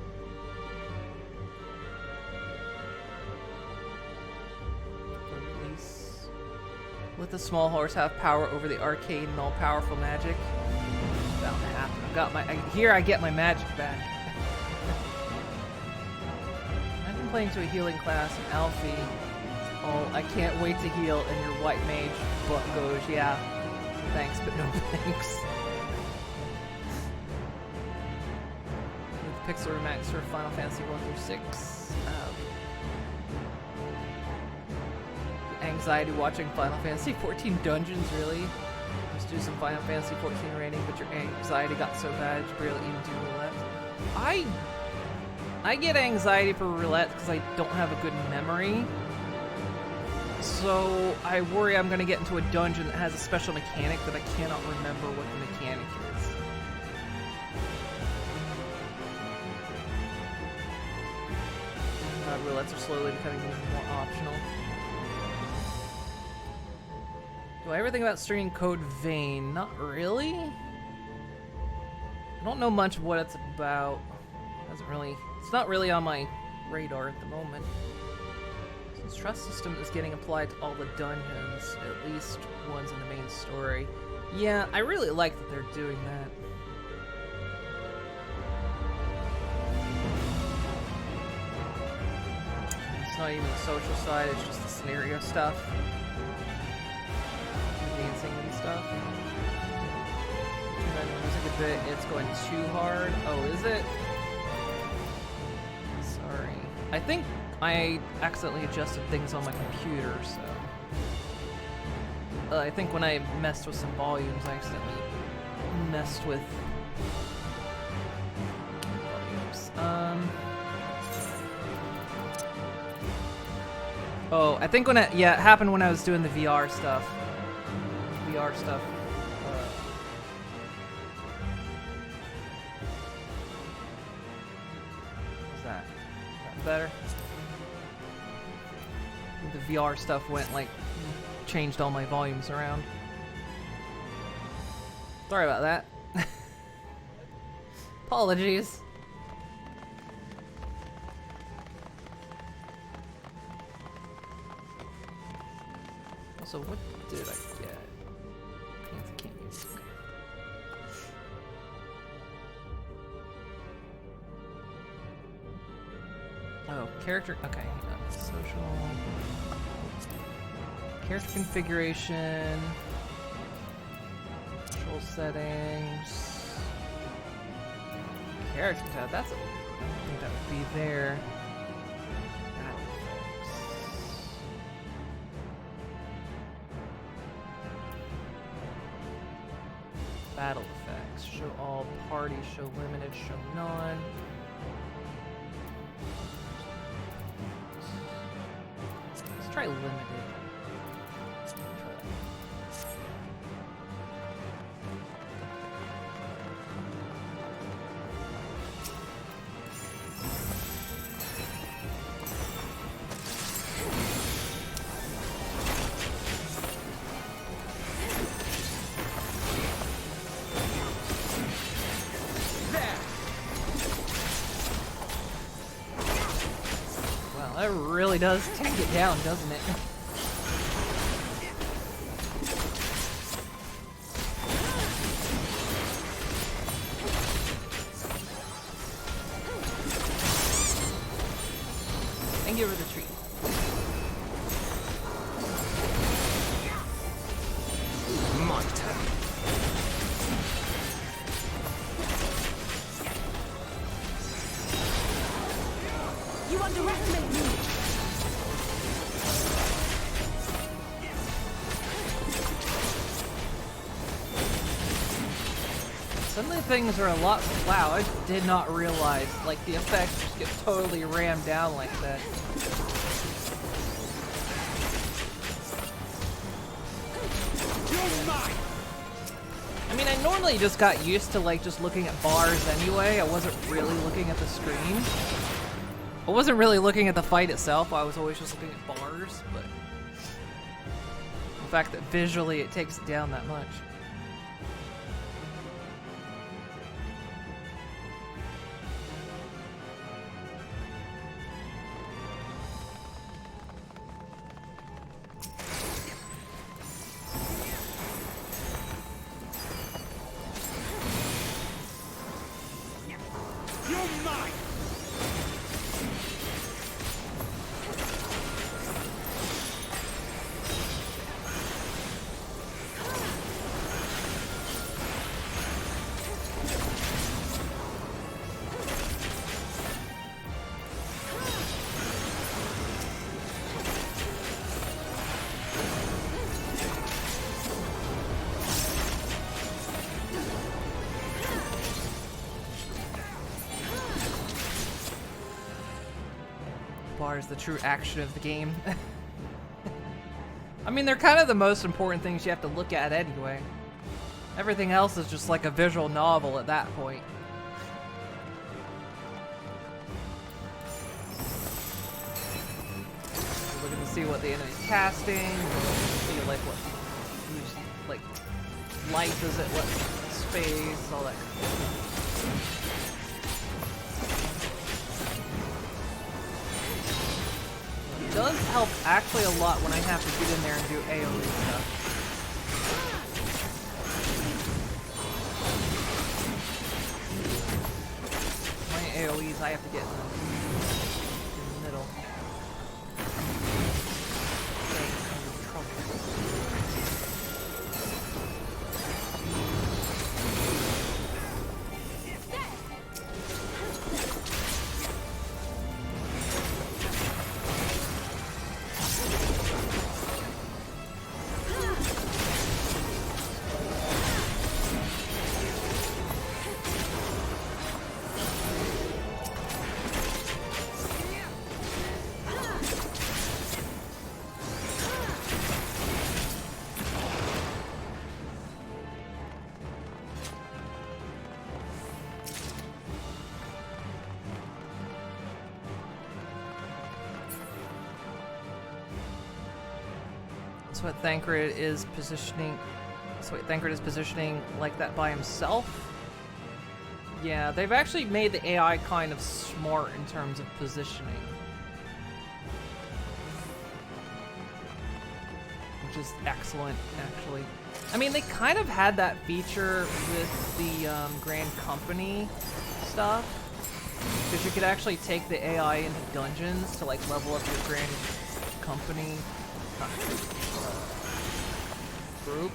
For release. Let the small horse have power over the arcane and all-powerful magic. Bound to happen. I've got my here I get my magic back. Imagine playing to a healing class in Alfie. Oh, I can't wait to heal, and your white mage butt goes, yeah, thanks, but no thanks. With Pixel Remax for Final Fantasy 1-6. Anxiety watching Final Fantasy 14 dungeons, really? Just do some Final Fantasy 14 rating, but your anxiety got so bad you barely even do roulette. I get anxiety for roulette because I don't have a good memory. So I worry I'm going to get into a dungeon that has a special mechanic that I cannot remember what the mechanic is. Roulettes are slowly becoming more optional. Do I ever think about streaming Code Vein? Not really. I don't know much of what it's about. It's not really on my radar at the moment. Since trust system is getting applied to all the dungeons, at least ones in the main story. Yeah, I really like that they're doing that. It's not even the social side, it's just the scenario stuff. Dancing and stuff. And then music a bit, it's going too hard. Oh, is it? Sorry. I think I accidentally adjusted things on my computer, so... I think when I messed with some volumes, I accidentally messed with volumes. Oh, I think yeah, it happened when I was doing the VR stuff. VR stuff. What's that? Is that better? The VR stuff went like changed all my volumes around. Sorry about that. Apologies. Also, what did I get? Can't use. Okay. Oh, character. Okay, social. Character configuration, control settings, character tab. I don't think that would be there. Battle effects. Show all, party, show limited, show none. Let's try limited. That really does take it down, doesn't it? And give her the treat. My turn. You underestimate me! Suddenly things are a lot... Wow, I did not realize, like, the effects just get totally rammed down like that. I mean, I normally just got used to, like, just looking at bars anyway. I wasn't really looking at the screen. I wasn't really looking at the fight itself. I was always just looking at bars, but... the fact that visually it takes it down that much. Is the true action of the game. I mean, they're kind of the most important things you have to look at anyway. Everything else is just like a visual novel at that point. Looking to see what the enemy's casting, see like what like life is it, what space, all that kind of stuff. It does help actually a lot when I have to get in there and do AoE stuff. My AoEs, I have to get in the middle. So what Thancred is positioning... So wait, Thancred is positioning like that by himself? Yeah, they've actually made the AI kind of smart in terms of positioning. Which is excellent, actually. I mean, they kind of had that feature with the Grand Company stuff. Because you could actually take the AI into dungeons to, like, level up your Grand Company group.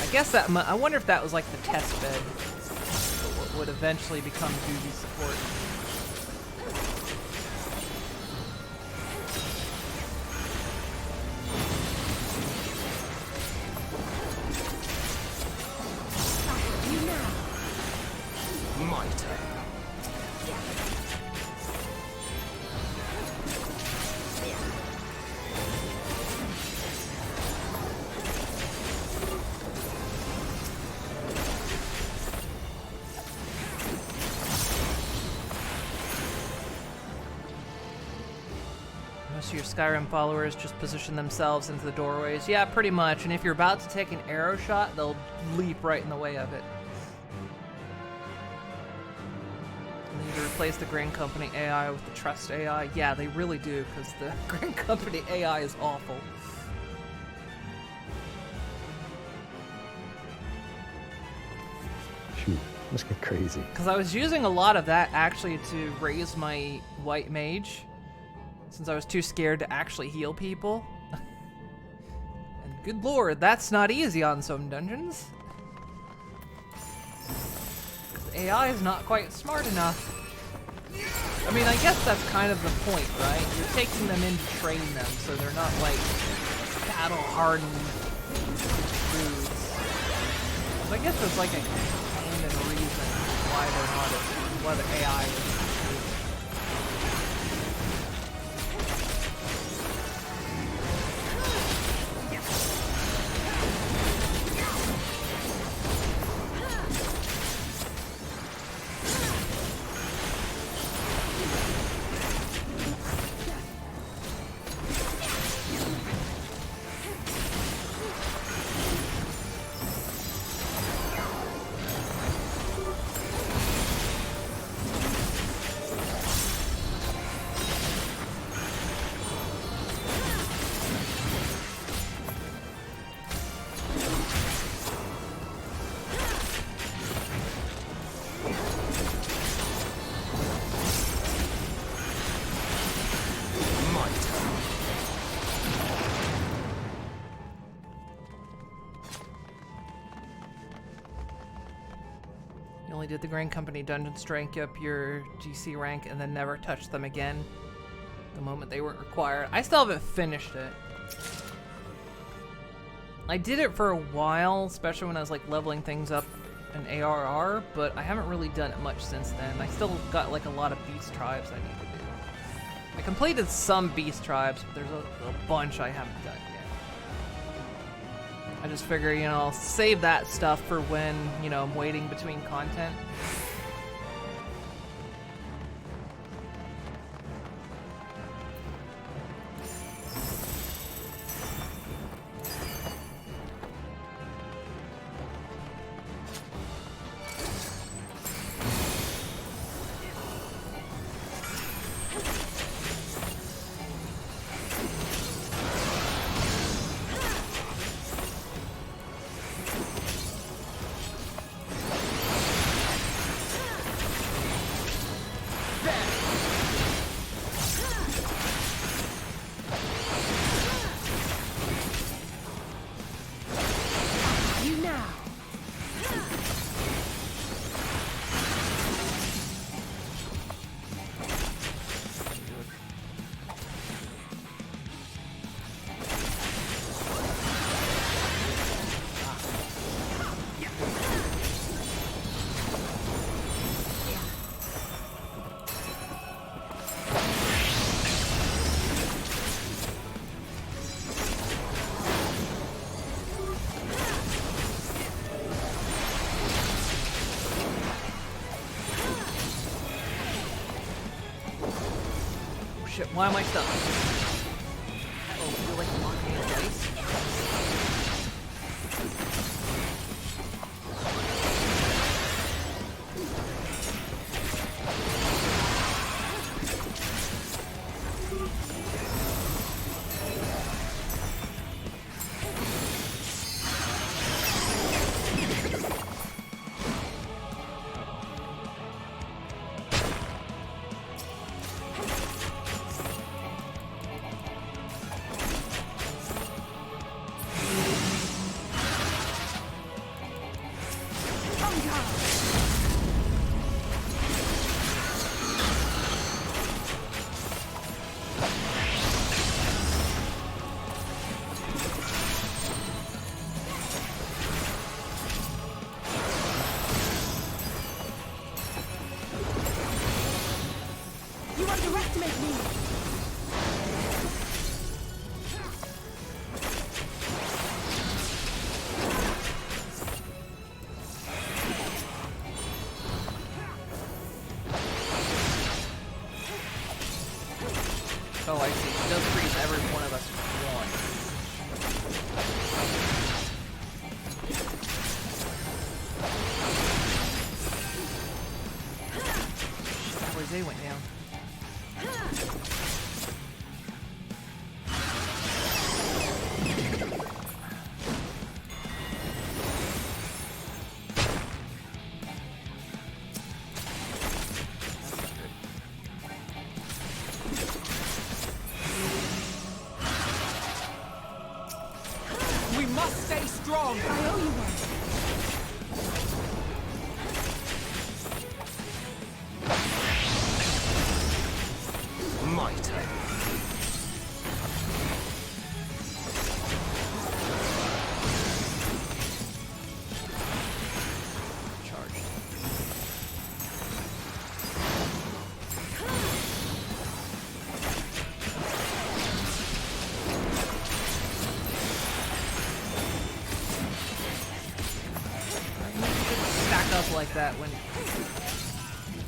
I guess that... I wonder if that was, like, the test bed. What would eventually become duty support. My turn. Most of your Skyrim followers just position themselves into the doorways. Yeah, pretty much. And if you're about to take an arrow shot, they'll leap right in the way of it. They need to replace the Grand Company AI with the Trust AI. Yeah, they really do, because the Grand Company AI is awful. Shoot, must get crazy. Because I was using a lot of that actually to raise my White Mage, since I was too scared to actually heal people. And good lord, that's not easy on some dungeons. The AI is not quite smart enough. I mean, I guess that's kind of the point, right? You're taking them in to train them, so they're not, like, battle-hardened dudes. So I guess there's, like, a canon reason why they're not as... why the AI is... You only did the Grand Company dungeons to rank up your GC rank and then never touched them again the moment they weren't required. I still haven't finished it. I did it for a while, especially when I was like leveling things up in ARR, but I haven't really done it much since then. I still got like a lot of beast tribes I need to do. I completed some beast tribes, but there's a bunch I haven't done yet. I just figure, you know, I'll save that stuff for when, you know, I'm waiting between content. Shit, why am I stuck? Oh, you're like blocking the dice? You underestimate me! Oh, I see. She does freeze every one of us one. That was they went down. We must stay strong! I owe you one. My turn. Charged. Stack up like that when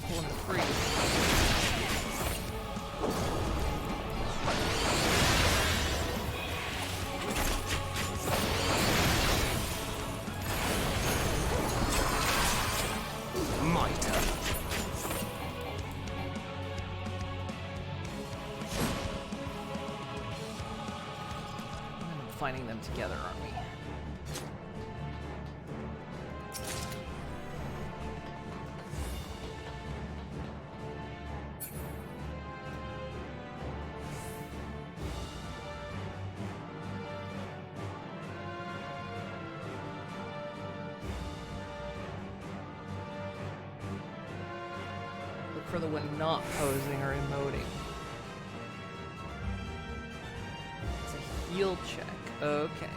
pulling the freeze. My turn. We're gonna be finding them together, aren't we? Look for the one not posing or emoting. It's a heal check. Okay.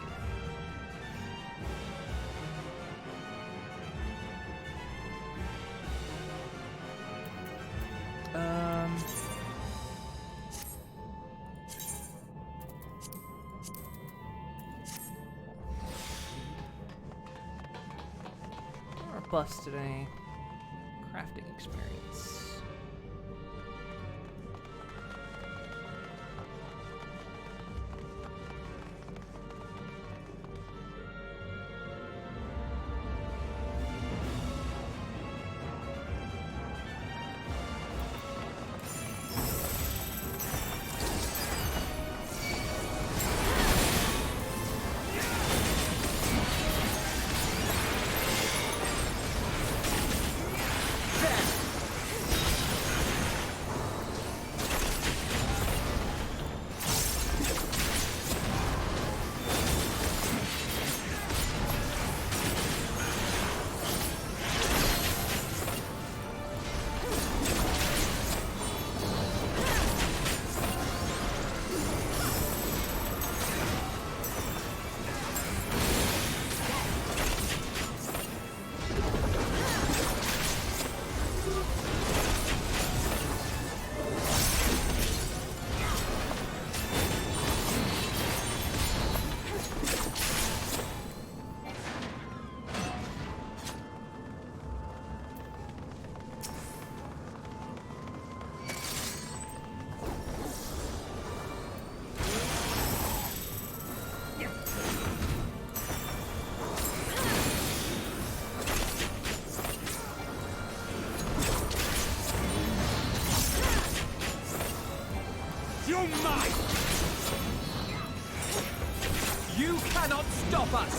Or busted any crafting experience. You might! You cannot stop us!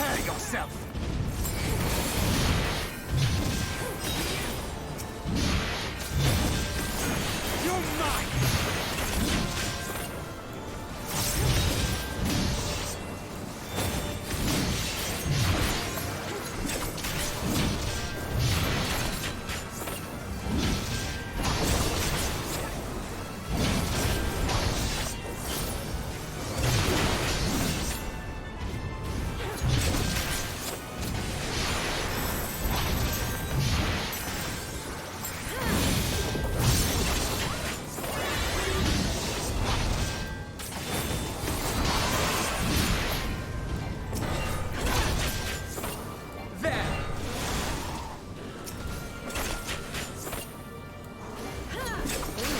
Prepare yourself! You're mine!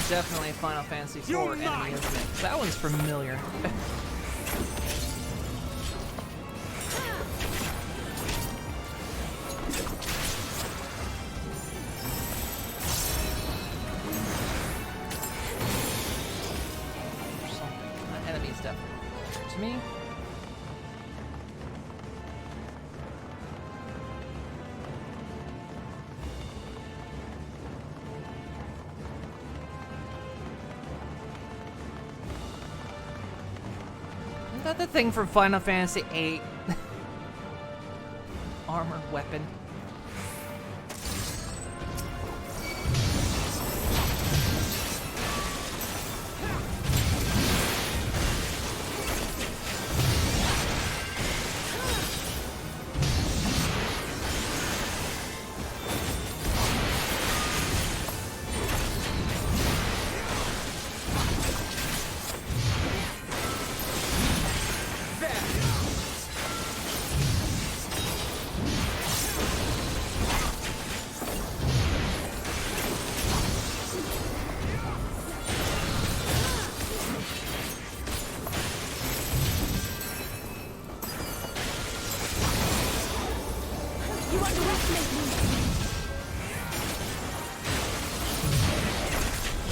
Definitely a Final Fantasy IV enemy, isn't it? That one's familiar. That enemy's definitely familiar to me. Is that the thing from Final Fantasy VIII? Armored weapon.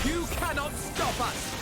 You cannot stop us!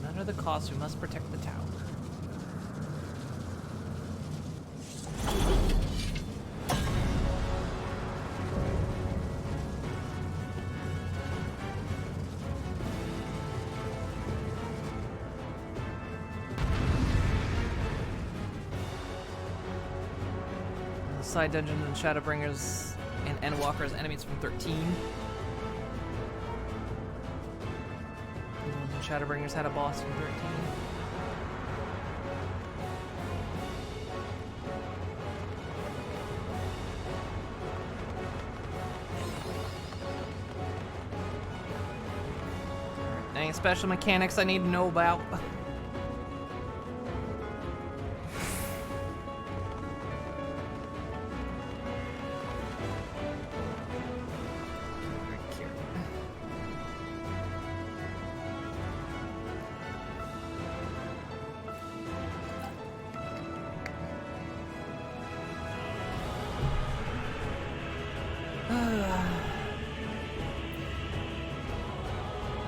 No matter the cost, we must protect the tower. The side dungeons and Shadowbringers and Endwalker's enemies from 13. Shadowbringers had a boss from 13. Any special mechanics I need to know about?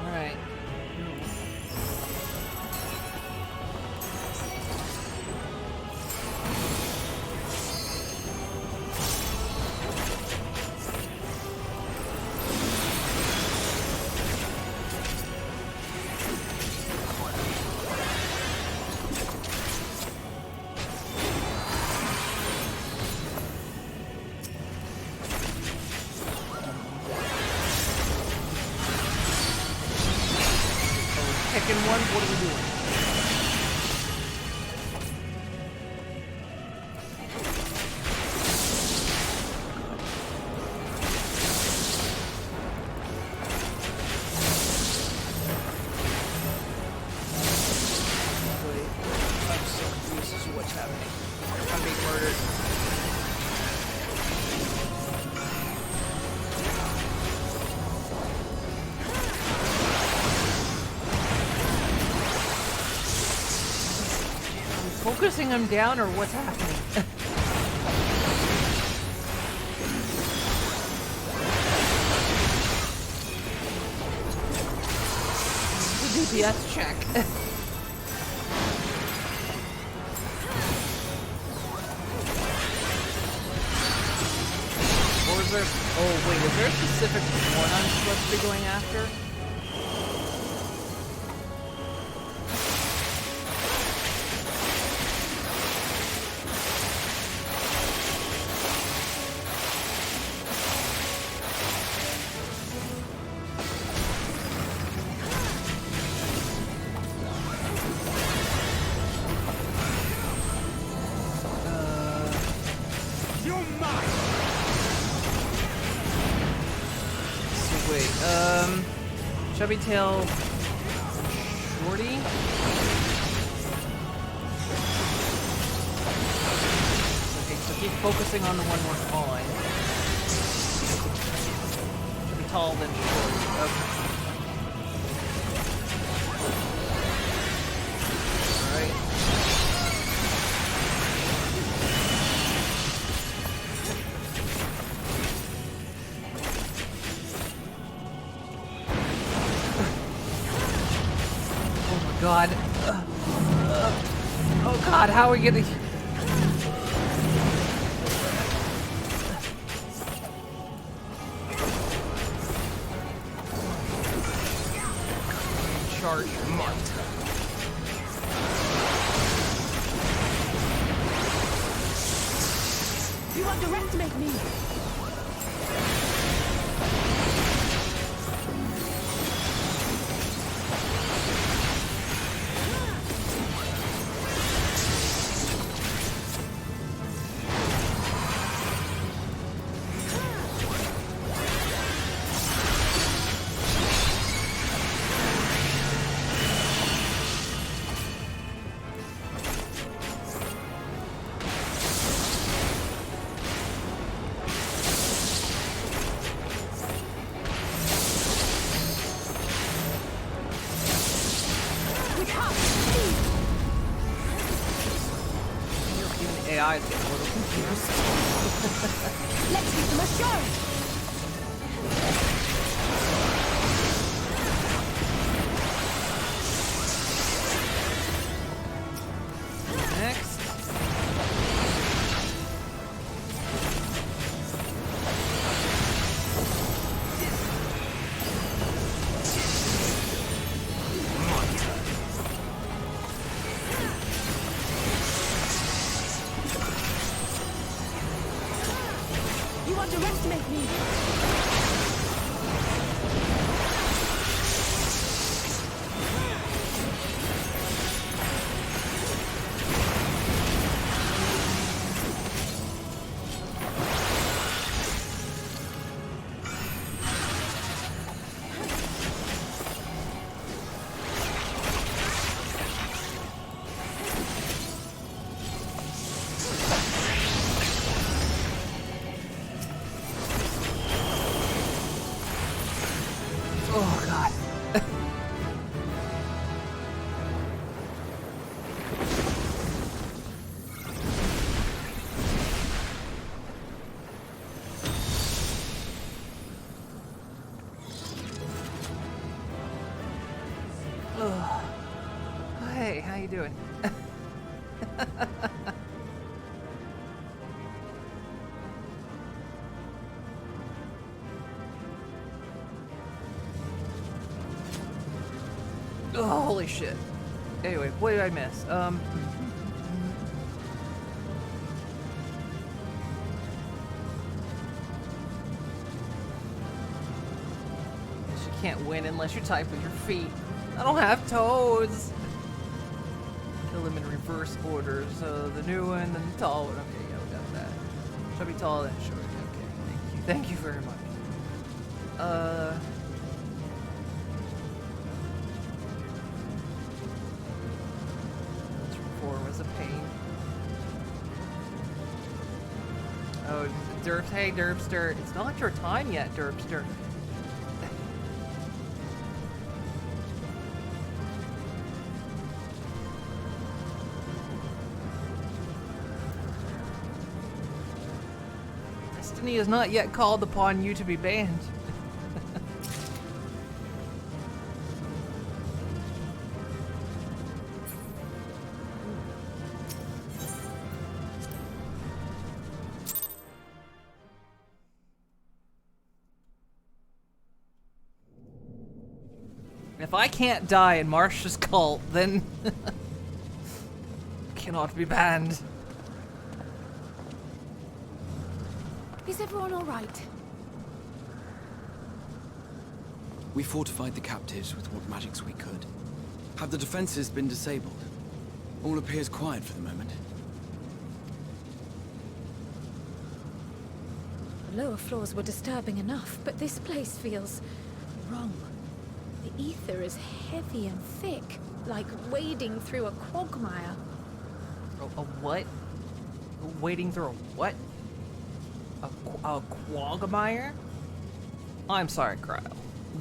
Alright. Picking one, what are we doing? focusing him down or what's happening? DPS check. Or is there... Oh, wait, is there a specific one I'm supposed to be going after? Chubby Tail Shorty? Okay, so keep focusing on the one we're on. Chubby Tall, then Shorty. Okay. God. Oh God, how are we gonna... Charge marked. You underestimate me! AI is getting a little confused. Let's give them a show! Oh God. Hey, how you doing? Oh, holy shit. Anyway, what did I miss? You can't win unless you type with your feet. I don't have toes. Kill them in reverse order. So the new one, then the tall one. Okay, yeah, we got that. Chubby tall, then short. Okay, thank you. Thank you very much. Transform was a pain. Oh, Derp, hey Derpster. It's not your time yet, Derpster. Destiny has not yet called upon you to be banned. If I can't die in Marsh's cult, then cannot be banned. Is everyone all right? We fortified the captives with what magics we could. Have the defenses been disabled? All appears quiet for the moment. The lower floors were disturbing enough, but this place feels wrong. The ether is heavy and thick, like wading through a quagmire. A what? Wading through a what? A quagmire? I'm sorry, Cryo.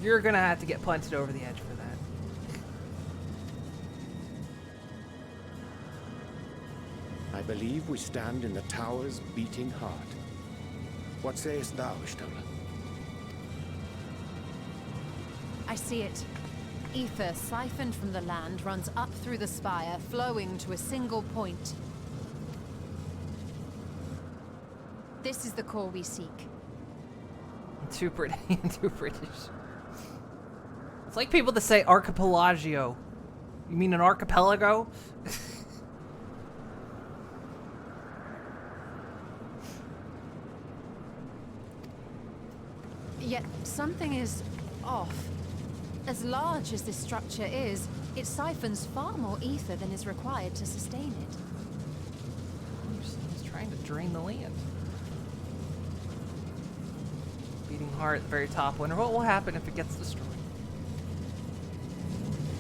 You're gonna have to get punted over the edge for that. I believe we stand in the tower's beating heart. What sayest thou, Stola? I see it. Ether siphoned from the land runs up through the spire, flowing to a single point. This is the core we seek. Too pretty and too British. It's like people that say archipelago. You mean an archipelago? Yet something is off. As large as this structure is, it siphons far more ether than is required to sustain it. He's trying to drain the land. Beating heart at the very top. Wonder what will happen if it gets destroyed.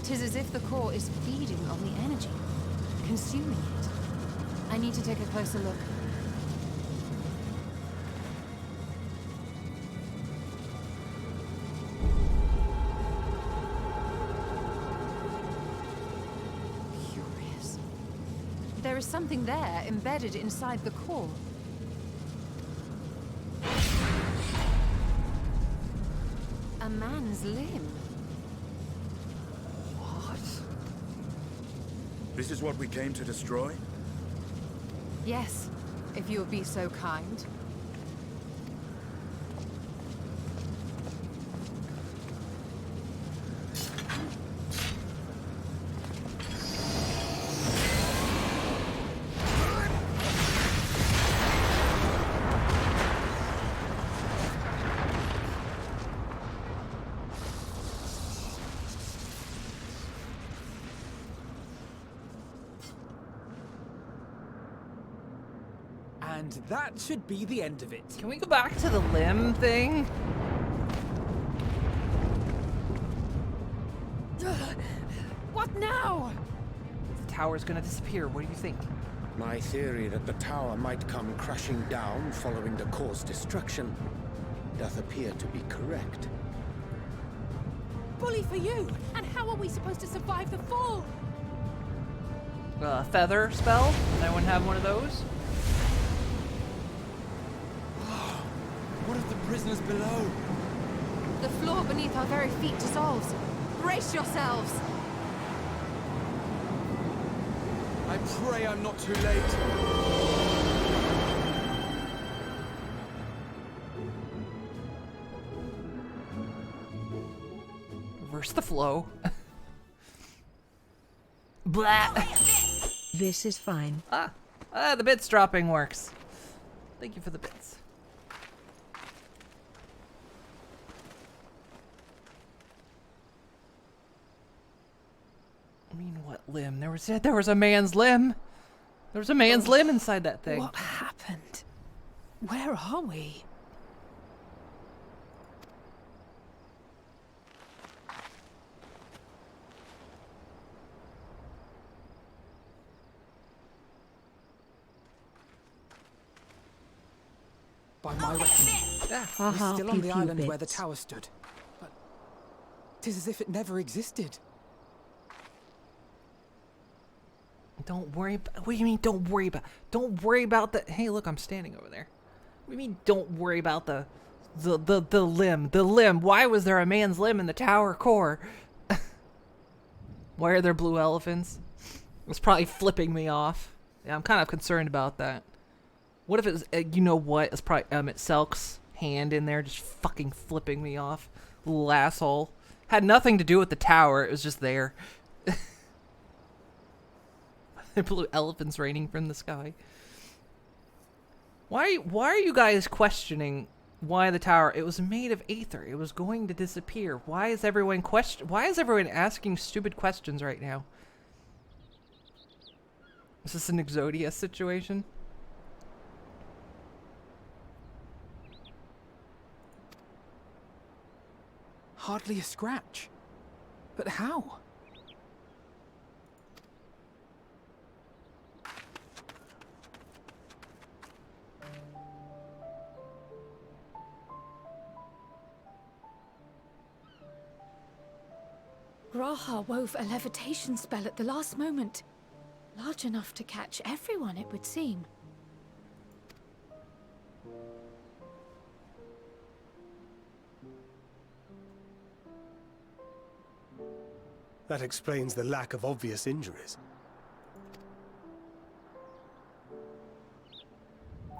'Tis as if the core is feeding on the energy, consuming it. I need to take a closer look. Curious. There is something there embedded inside the core. A man's limb. This is what we came to destroy? Yes, if you would be so kind. And that should be the end of it. Can we go back to the limb thing? What now? The tower's gonna disappear. What do you think? My theory that the tower might come crashing down following the core's destruction doth appear to be correct. Bully for you! And how are we supposed to survive the fall? Feather spell? Does anyone have one of those? What of the prisoners below? The floor beneath our very feet dissolves. Brace yourselves! I pray I'm not too late. Reverse the flow. Blah. This is fine. The bits dropping works. Thank you for the bits. I mean, what limb? There was a man's limb. There was a man's limb inside that thing. What happened? Where are we? By my reckoning, we're still on the island where the tower stood. But 'tis as if it never existed. Don't worry about. What do you mean? Don't worry about? Don't worry about that. Hey, look, I'm standing over there. do you mean don't worry about the limb? The limb. Why was there a man's limb in the tower core? Why are there blue elephants? It's probably flipping me off. Yeah, I'm kind of concerned about that. What if it's, you know what? It's probably it's Selk's hand in there just fucking flipping me off. Little asshole. Had nothing to do with the tower. It was just there. Blue elephants raining from the sky. Why are you guys questioning why the tower? It was made of aether. It was going to disappear. Why is everyone asking stupid questions right now? Is this an Exodia situation? Hardly a scratch. But how? Graha wove a levitation spell at the last moment. Large enough to catch everyone, it would seem. That explains the lack of obvious injuries.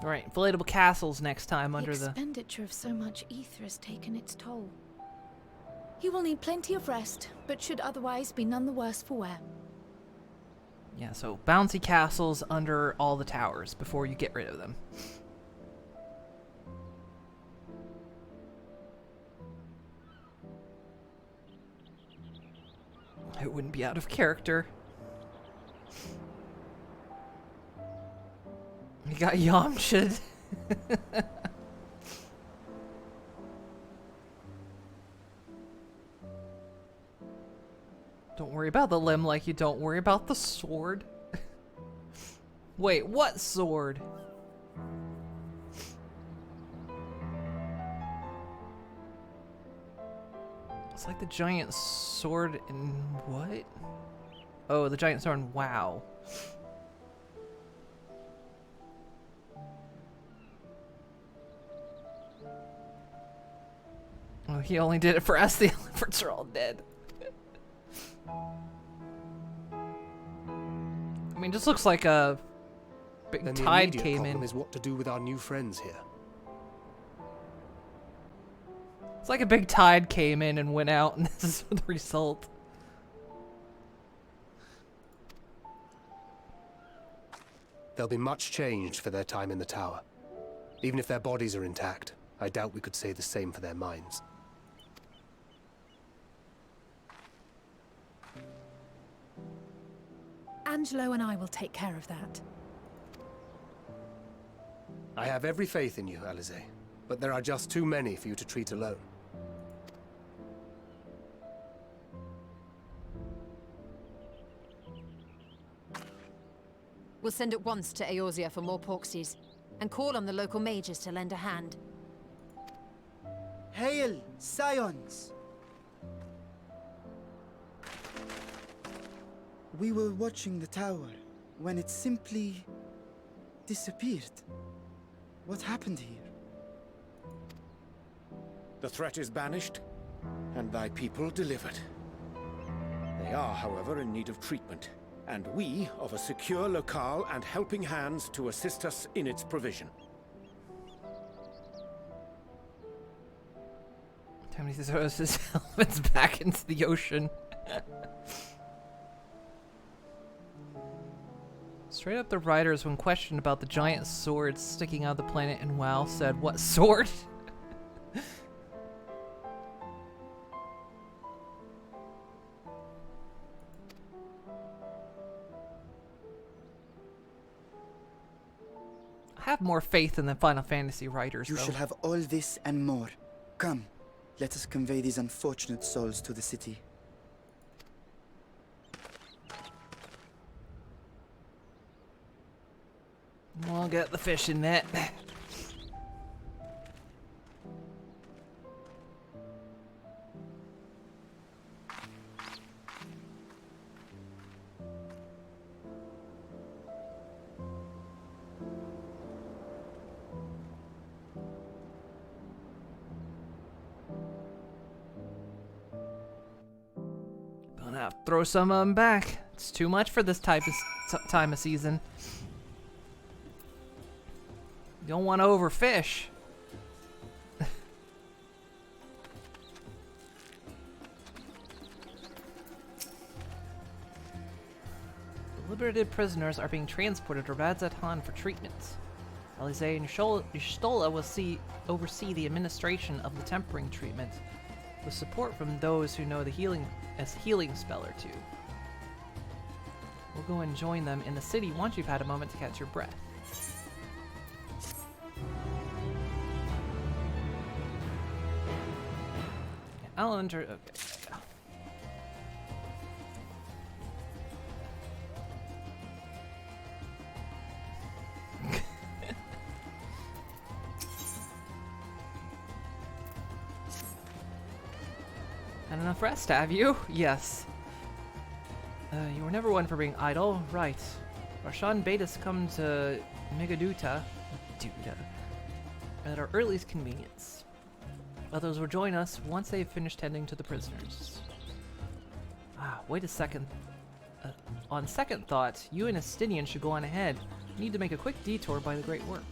Alright, inflatable castles next time under the... expenditure of so much ether has taken its toll. He will need plenty of rest, but should otherwise be none the worse for wear. Yeah, so bouncy castles under all the towers before you get rid of them. It wouldn't be out of character. You got Yamshid. Don't worry about the limb like you don't worry about the sword. Wait, what sword? It's like the giant sword in what? Oh, the giant sword in WoW. Oh, he only did it for us. The elephants are all dead. I mean, just looks like a big Then tide the came problem in. is what to do with our new friends here. It's like a big tide came in and went out, and this is the result. They'll be much changed for their time in the tower. Even if their bodies are intact, I doubt we could say the same for their minds. Angelo and I will take care of that. I have every faith in you, Alize, but there are just too many for you to treat alone. We'll send at once to Eorzea for more Porksies, and call on the local mages to lend a hand. Hail, Scions! We were watching the tower when it simply disappeared. What happened here? The threat is banished, and thy people delivered. They are, however, in need of treatment, and we of a secure locale and helping hands to assist us in its provision. Time he throws his helmets back into the ocean. Straight up, the writers, when questioned about the giant sword sticking out of the planet in WoW, said, "What sword?" I have more faith in the Final Fantasy writers, You though. shall have all this and more. Come, let us convey these unfortunate souls to the city. We'll get the fishing net. gonna have to throw some of them back. It's too much for this time of season. You don't want to overfish. The liberated prisoners are being transported to Radzatan for treatment. Alize and Stola will oversee the administration of the tempering treatment, with support from those who know the healing spell or two. We'll go and join them in the city once you've had a moment to catch your breath. I'll enter. Okay. Had enough rest, have you? Yes. You were never one for being idle, right? Roshan bade us come to Megaduta at our earliest convenience. Others will join us once they've finished tending to the prisoners. Wait a second. On second thought, you and Estinian should go on ahead. We need to make a quick detour by the Great Work.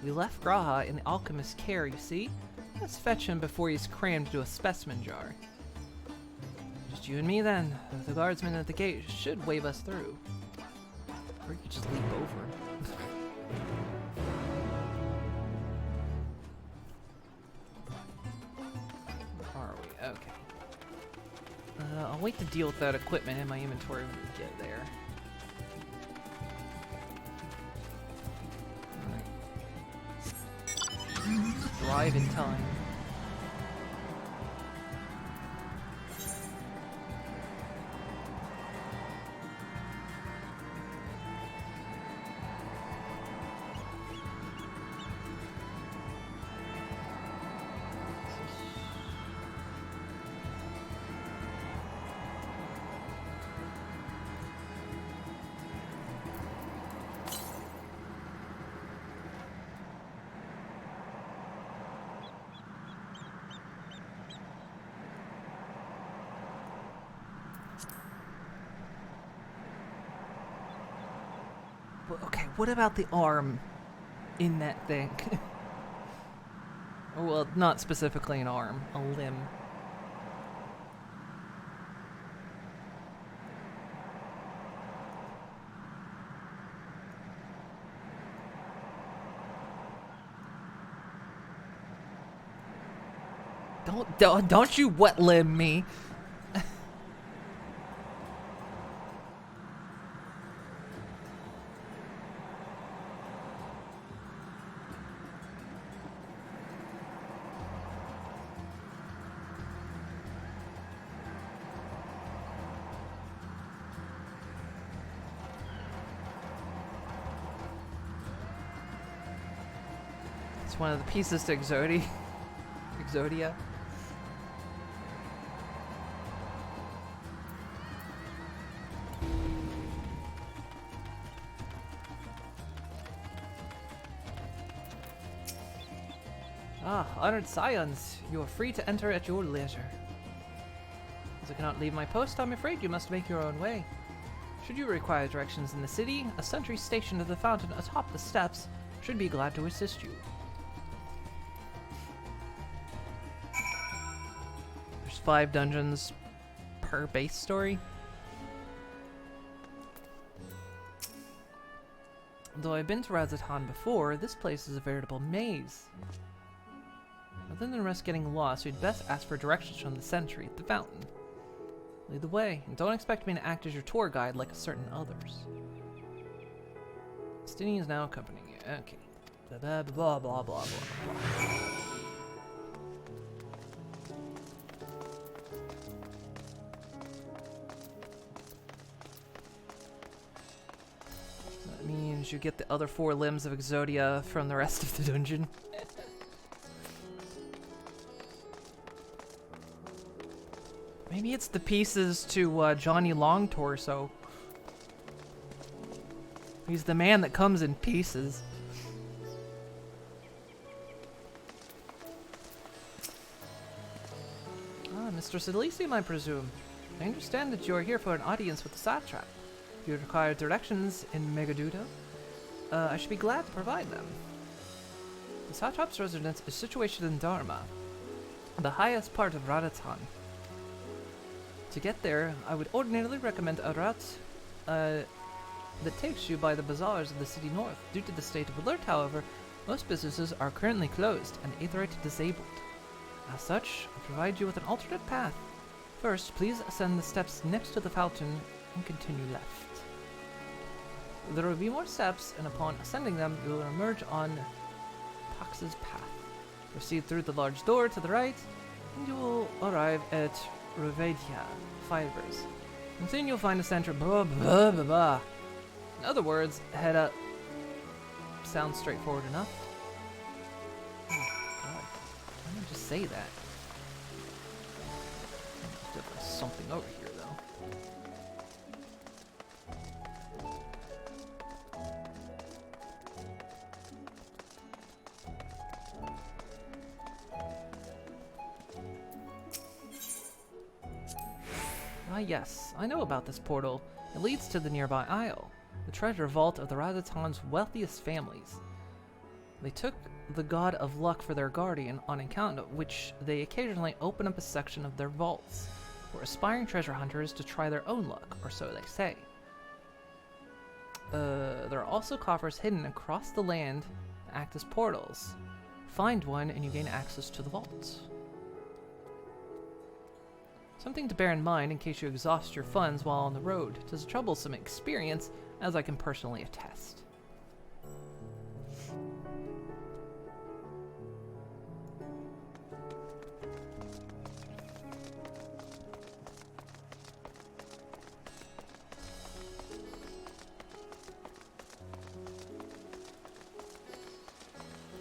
We left Graha in the alchemist's care, you see? Let's fetch him before he's crammed into a specimen jar. Just you and me then. The guardsman at the gate should wave us through. Or you could just leap over. Where are we? Okay. I'll wait to deal with that equipment in my inventory when we get there. Alright. Drive in time. Okay, what about the arm in that thing? Well, not specifically an arm, a limb. Don't you wet limb me. It's one of the pieces to Exodia. Honored scions, you are free to enter at your leisure. As I cannot leave my post, I'm afraid you must make your own way. Should you require directions in the city, a sentry stationed at the fountain atop the steps should be glad to assist you. There's 5 dungeons per base story. Though I've been to Radzatan before, this place is a veritable maze. Rather than risk getting lost, we'd best ask for directions from the sentry at the fountain. Lead the way, and don't expect me to act as your tour guide like certain others. Stini is now accompanying you. Okay. Blah, blah, blah, blah, blah, blah. That means you get the other 4 limbs of Exodia from the rest of the dungeon. Maybe it's the pieces to Johnny Long Torso. He's the man that comes in pieces. Ah, Mr. Sidlisium, I presume. I understand that you are here for an audience with the satrap. If you require directions in Megaduda, I should be glad to provide them. The satrap's residence is situated in Dharma, the highest part of Radatan. To get there, I would ordinarily recommend a route that takes you by the bazaars of the city north. Due to the state of alert, however, most businesses are currently closed and Aetherite disabled. As such, I provide you with an alternate path. First, please ascend the steps next to the fountain and continue left. There will be more steps, and upon ascending them, you will emerge on Pax's path. Proceed through the large door to the right, and you will arrive at Rovedia Fibers. And soon you'll find a center. Blah, blah, blah, blah. In other words, head up. Sounds straightforward enough. Oh, God. Why didn't I just say that? There's definitely something over here, though. Ah yes, I know about this portal. It leads to the nearby isle, the treasure vault of the Radatan's wealthiest families. They took the god of luck for their guardian, on account of which they occasionally open up a section of their vaults for aspiring treasure hunters to try their own luck, or so they say. There are also coffers hidden across the land that act as portals. Find one and you gain access to the vault. Something to bear in mind in case you exhaust your funds while on the road. It is a troublesome experience, as I can personally attest.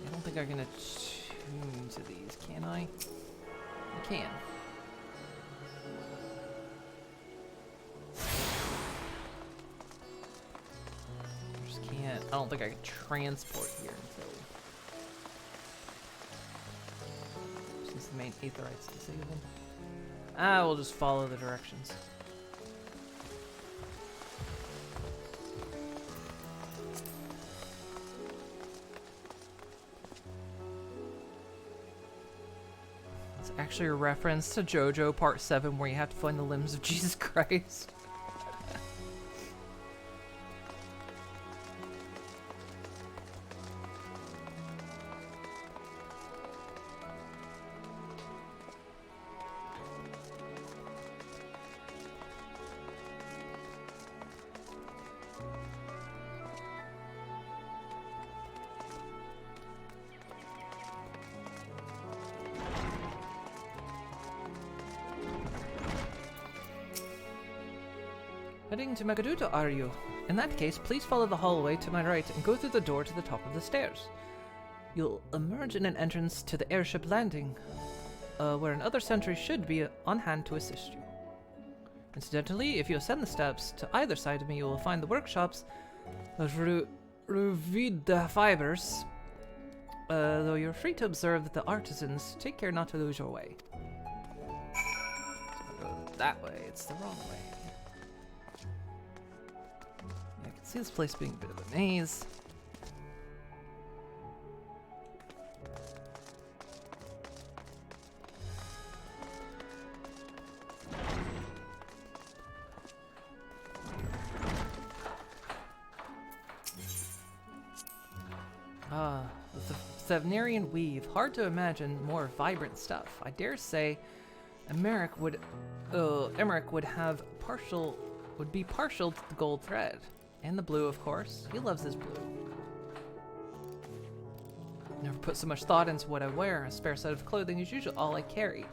I don't think I can attune to these, can I? I can. I don't think I can transport here until since the main Aetherite's disabled. We'll just follow the directions. It's actually a reference to JoJo Part 7 where you have to find the limbs of Jesus Christ. Heading to Megaduda, are you? In that case, please follow the hallway to my right and go through the door to the top of the stairs. You'll emerge in an entrance to the airship landing, where another sentry should be on hand to assist you. Incidentally, if you ascend the steps to either side of me, you will find the workshops of Ruvida Fibers, though you're free to observe that the artisans take care not to lose your way. So go that way, it's the wrong way. I can see this place being a bit of a maze. The Sevnerian weave. Hard to imagine more vibrant stuff. I dare say Emmerich would be partial to the gold thread. And the blue, of course. He loves his blue. Never put so much thought into what I wear. A spare set of clothing is usually all I carry.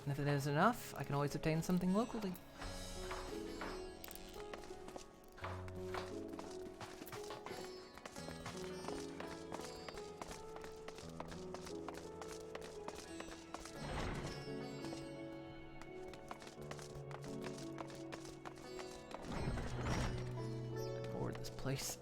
And if it isn't enough, I can always obtain something locally. Board this place.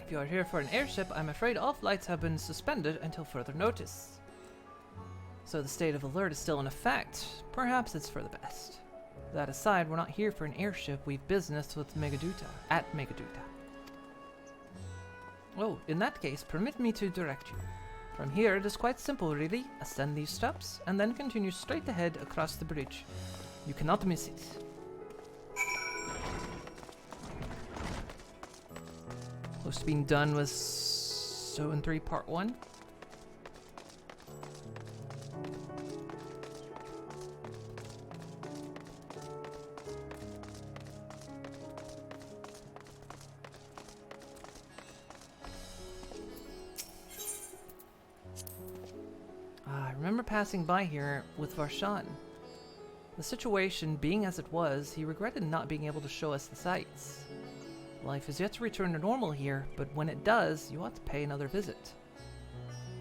If you are here for an airship, I'm afraid all flights have been suspended until further notice. So the state of alert is still in effect. Perhaps it's for the best. That aside, we're not here for an airship. We've business with at Megaduta. Oh, in that case, permit me to direct you. From here, it is quite simple, really. Ascend these steps, and then continue straight ahead across the bridge. You cannot miss it. Close to being done with Zone 3 Part 1. I remember passing by here with Varshan. The situation being as it was, he regretted not being able to show us the sights. Life is yet to return to normal here, but when it does, you ought to pay another visit.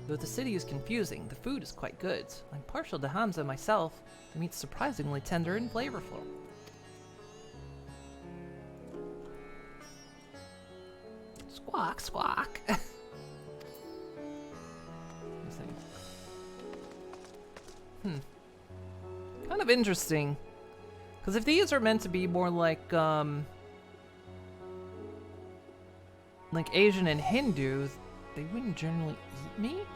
Though the city is confusing, the food is quite good. I'm partial to Hamza myself. The meat's surprisingly tender and flavorful. Squawk, squawk. Kind of interesting. Because if these are meant to be more like Asian and Hindu, they wouldn't generally eat meat?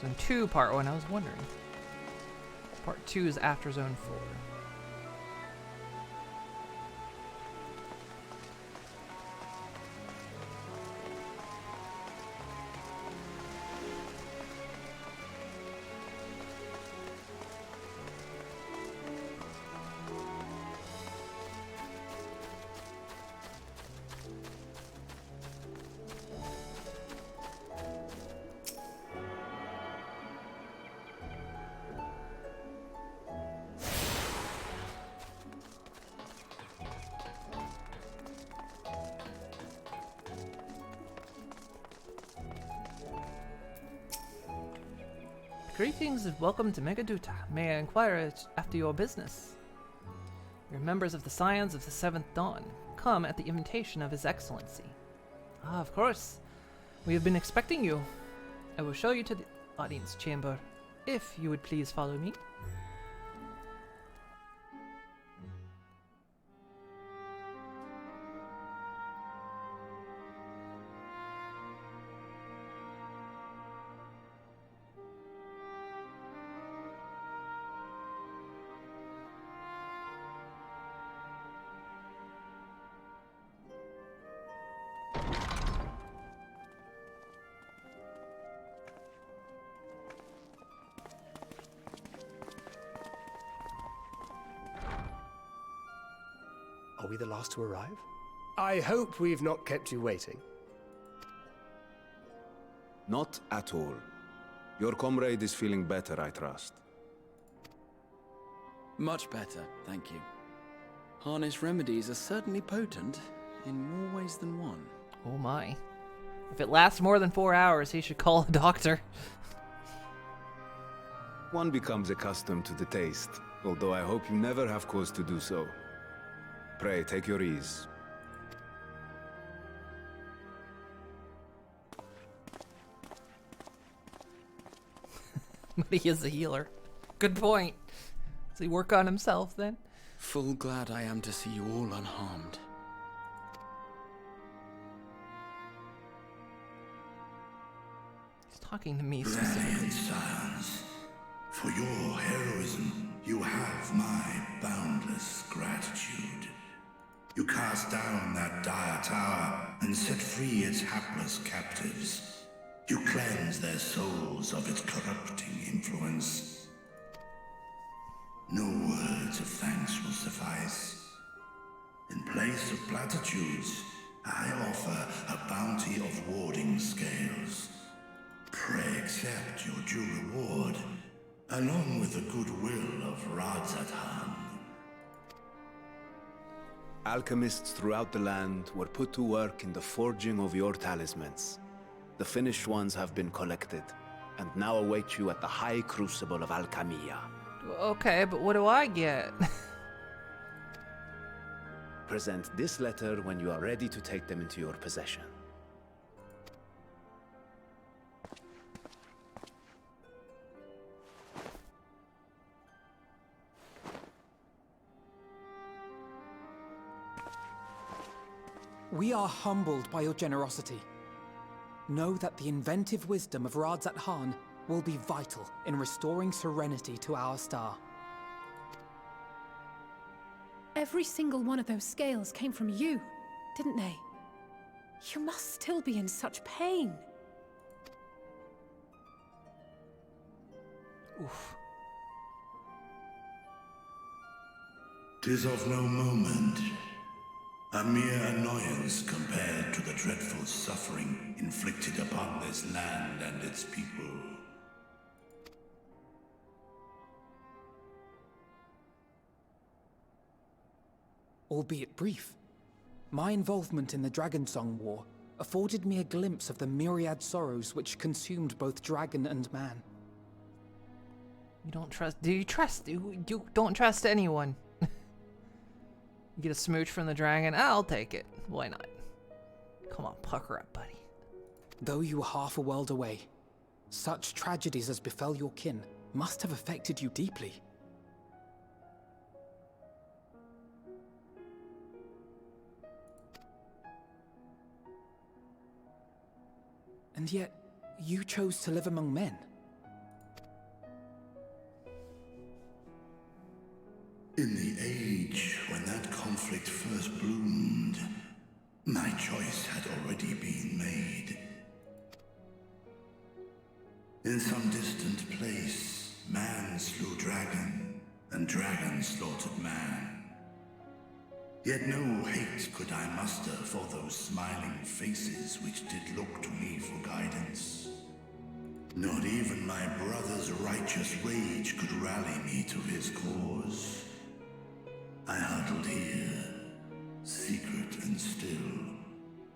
Zone 2, Part 1, I was wondering. Part 2 is after Zone 4. Greetings and welcome to Megaduta. May I inquire after your business? You're members of the Scions of the Seventh Dawn. Come at the invitation of His Excellency. Ah, of course. We have been expecting you. I will show you to the audience chamber, if you would please follow me. Are we the last to arrive? I hope we've not kept you waiting. Not at all. Your comrade is feeling better, I trust. Much better, thank you. Harness remedies are certainly potent, in more ways than one. Oh my. If it lasts more than 4 hours, he should call a doctor. One becomes accustomed to the taste, although I hope you never have cause to do so. Pray, take your ease. But he is a healer. Good point. Does he work on himself then? Full glad I am to see you all unharmed. He's talking to me specifically. Valiant scions, for your heroism, you have my boundless gratitude. You cast down that dire tower and set free its hapless captives. You cleanse their souls of its corrupting influence. No words of thanks will suffice. In place of platitudes, I offer a bounty of warding scales. Pray accept your due reward, along with the goodwill of Radzatan. Alchemists throughout the land were put to work in the forging of your talismans. The finished ones have been collected. and now await you at the High Crucible of Alchemia. Okay, but what do I get? Present this letter when you are ready to take them into your possession. We are humbled by your generosity. Know that the inventive wisdom of Radzat Han will be vital in restoring serenity to our star. Every single one of those scales came from you, didn't they? You must still be in such pain. Oof. 'Tis of no moment. A mere annoyance compared to the dreadful suffering inflicted upon this land and its people. Albeit brief, my involvement in the Dragonsong War afforded me a glimpse of the myriad sorrows which consumed both dragon and man. You don't trust... Do you trust... You don't trust anyone. You get a smooch from the dragon? I'll take it. Why not? Come on, pucker up, buddy. Though you were half a world away, such tragedies as befell your kin must have affected you deeply. And yet, you chose to live among men. In the age when that conflict first bloomed, my choice had already been made. In some distant place, man slew dragon, and dragon slaughtered man. Yet no hate could I muster for those smiling faces which did look to me for guidance. Not even my brother's righteous rage could rally me to his cause. I huddled here, secret and still,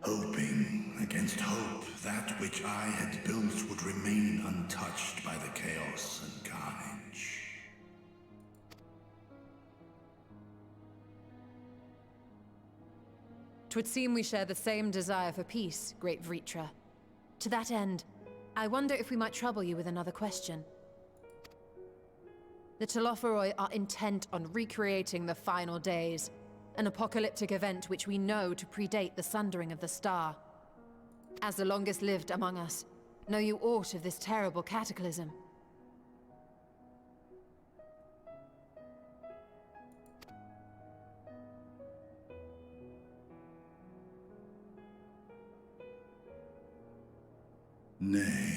hoping against hope that which I had built would remain untouched by the chaos and carnage. Twould seem we share the same desire for peace, great Vritra. To that end, I wonder if we might trouble you with another question. The Telophoroi are intent on recreating the final days, an apocalyptic event which we know to predate the sundering of the star. As the longest lived among us, know you aught of this terrible cataclysm? Nay.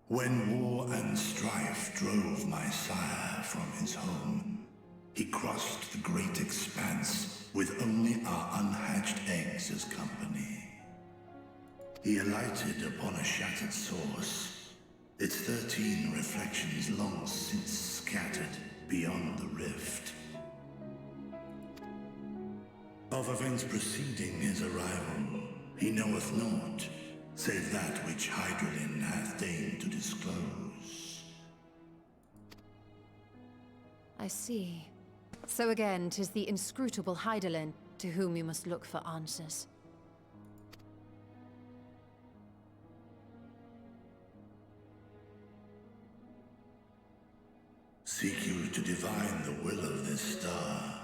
When war and strife drove my sire from his home, he crossed the great expanse with only our unhatched eggs as company. He alighted upon a shattered source, its 13 reflections long since scattered beyond the rift. Of events preceding his arrival, he knoweth naught, save that which Hydralin hath deigned to disclose. I see. So again, 'tis the inscrutable Hydralin to whom you must look for answers. Seek you to divine the will of this star?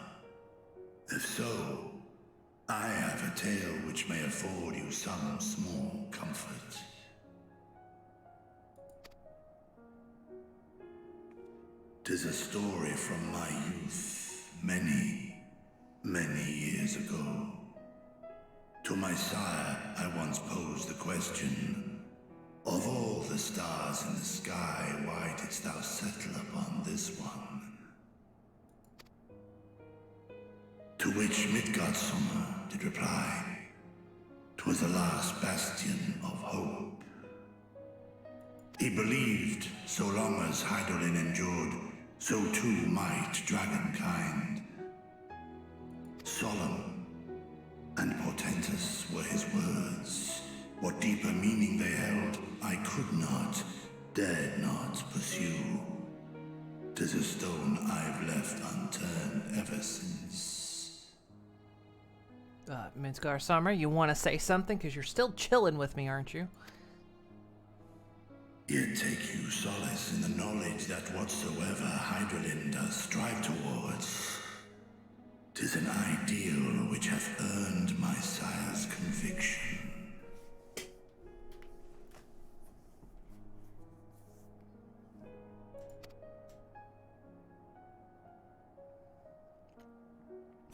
If so, I have a tale which may afford you some small comfort. 'Tis a story from my youth, many, many years ago. To my sire, I once posed the question, of all the stars in the sky, why didst thou settle upon this one? To which Midgardsormr did reply, 'twas the last bastion of hope. He believed so long as Hydralin endured, so too might dragonkind. Solemn and portentous were his words, What deeper meaning they held, I could not, dared not pursue. 'Tis a stone I've left unturned ever since. Midgar Summer, you want to say something? Because you're still chilling with me, aren't you? Yet take you solace in the knowledge that whatsoever Hydralin does strive towards, 'tis an ideal which hath earned my sire's conviction.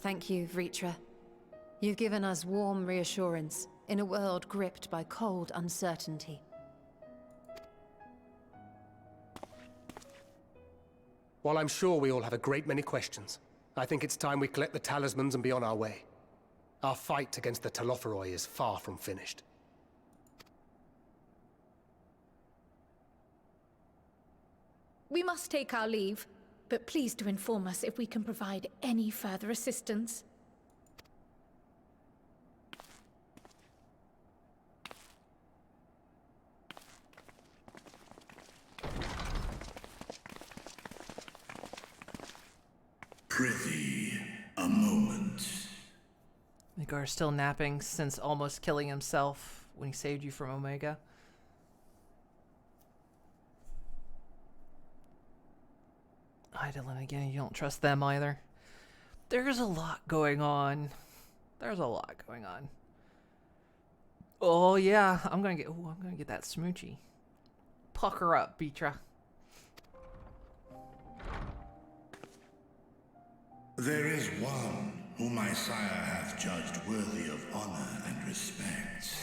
Thank you, Vritra. You've given us warm reassurance in a world gripped by cold uncertainty. While I'm sure we all have a great many questions, I think it's time we collect the talismans and be on our way. Our fight against the Telophoroi is far from finished. We must take our leave, but please do inform us if we can provide any further assistance. Prithee, a moment. Midgar's still napping since almost killing himself when he saved you from Omega. Hydaelyn, again, you don't trust them either. There's a lot going on. There's a lot going on. Oh yeah, I'm gonna get that smoochie. Pucker up, Beatra. There is one whom my sire hath judged worthy of honor and respect.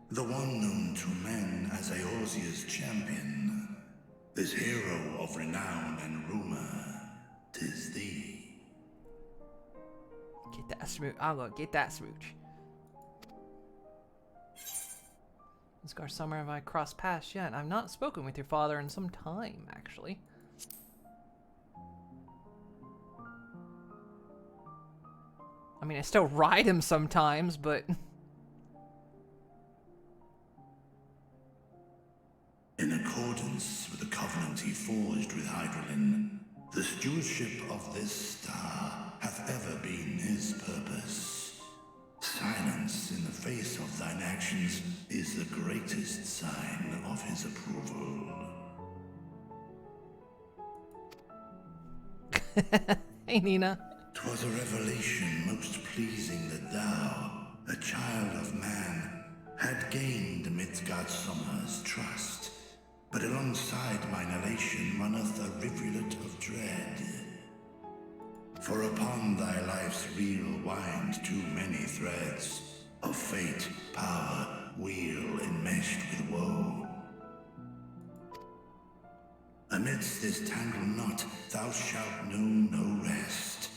The one known to men as Eorzea's champion. This hero of renown and rumor, 'tis thee. Get that smooch. I'm gonna get that smooch. Midgar Summer, have I crossed paths yet? I've not spoken with your father in some time, actually. I mean, I still ride him sometimes, but... In accordance with the covenant he forged with Hydralin, the stewardship of this star hath ever been his purpose. Silence in the face of thine actions is the greatest sign of his approval. Hey, Nina. 'Twas a revelation most pleasing that thou, a child of man, had gained Midgard Summer's trust. But alongside mine elation runneth a rivulet of dread. For upon thy life's reel wind too many threads of fate, power, wheel enmeshed with woe. Amidst this tangled knot thou shalt know no rest.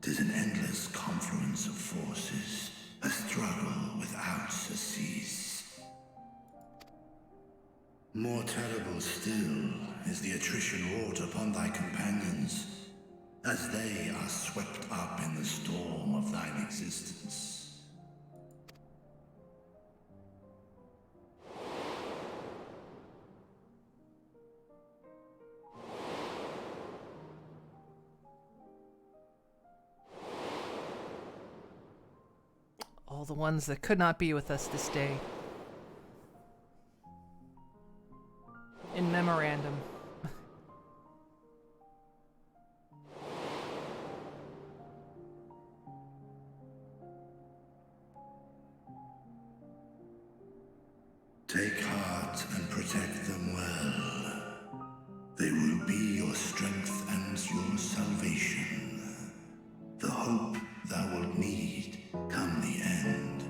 'Tis an endless confluence of forces, a struggle without cease. More terrible still is the attrition wrought upon thy companions, as they are swept up in the storm of thine existence. All the ones that could not be with us this day. In memorandum. Take heart and protect them well. They will be your strength and your salvation. The hope thou wilt need come the end.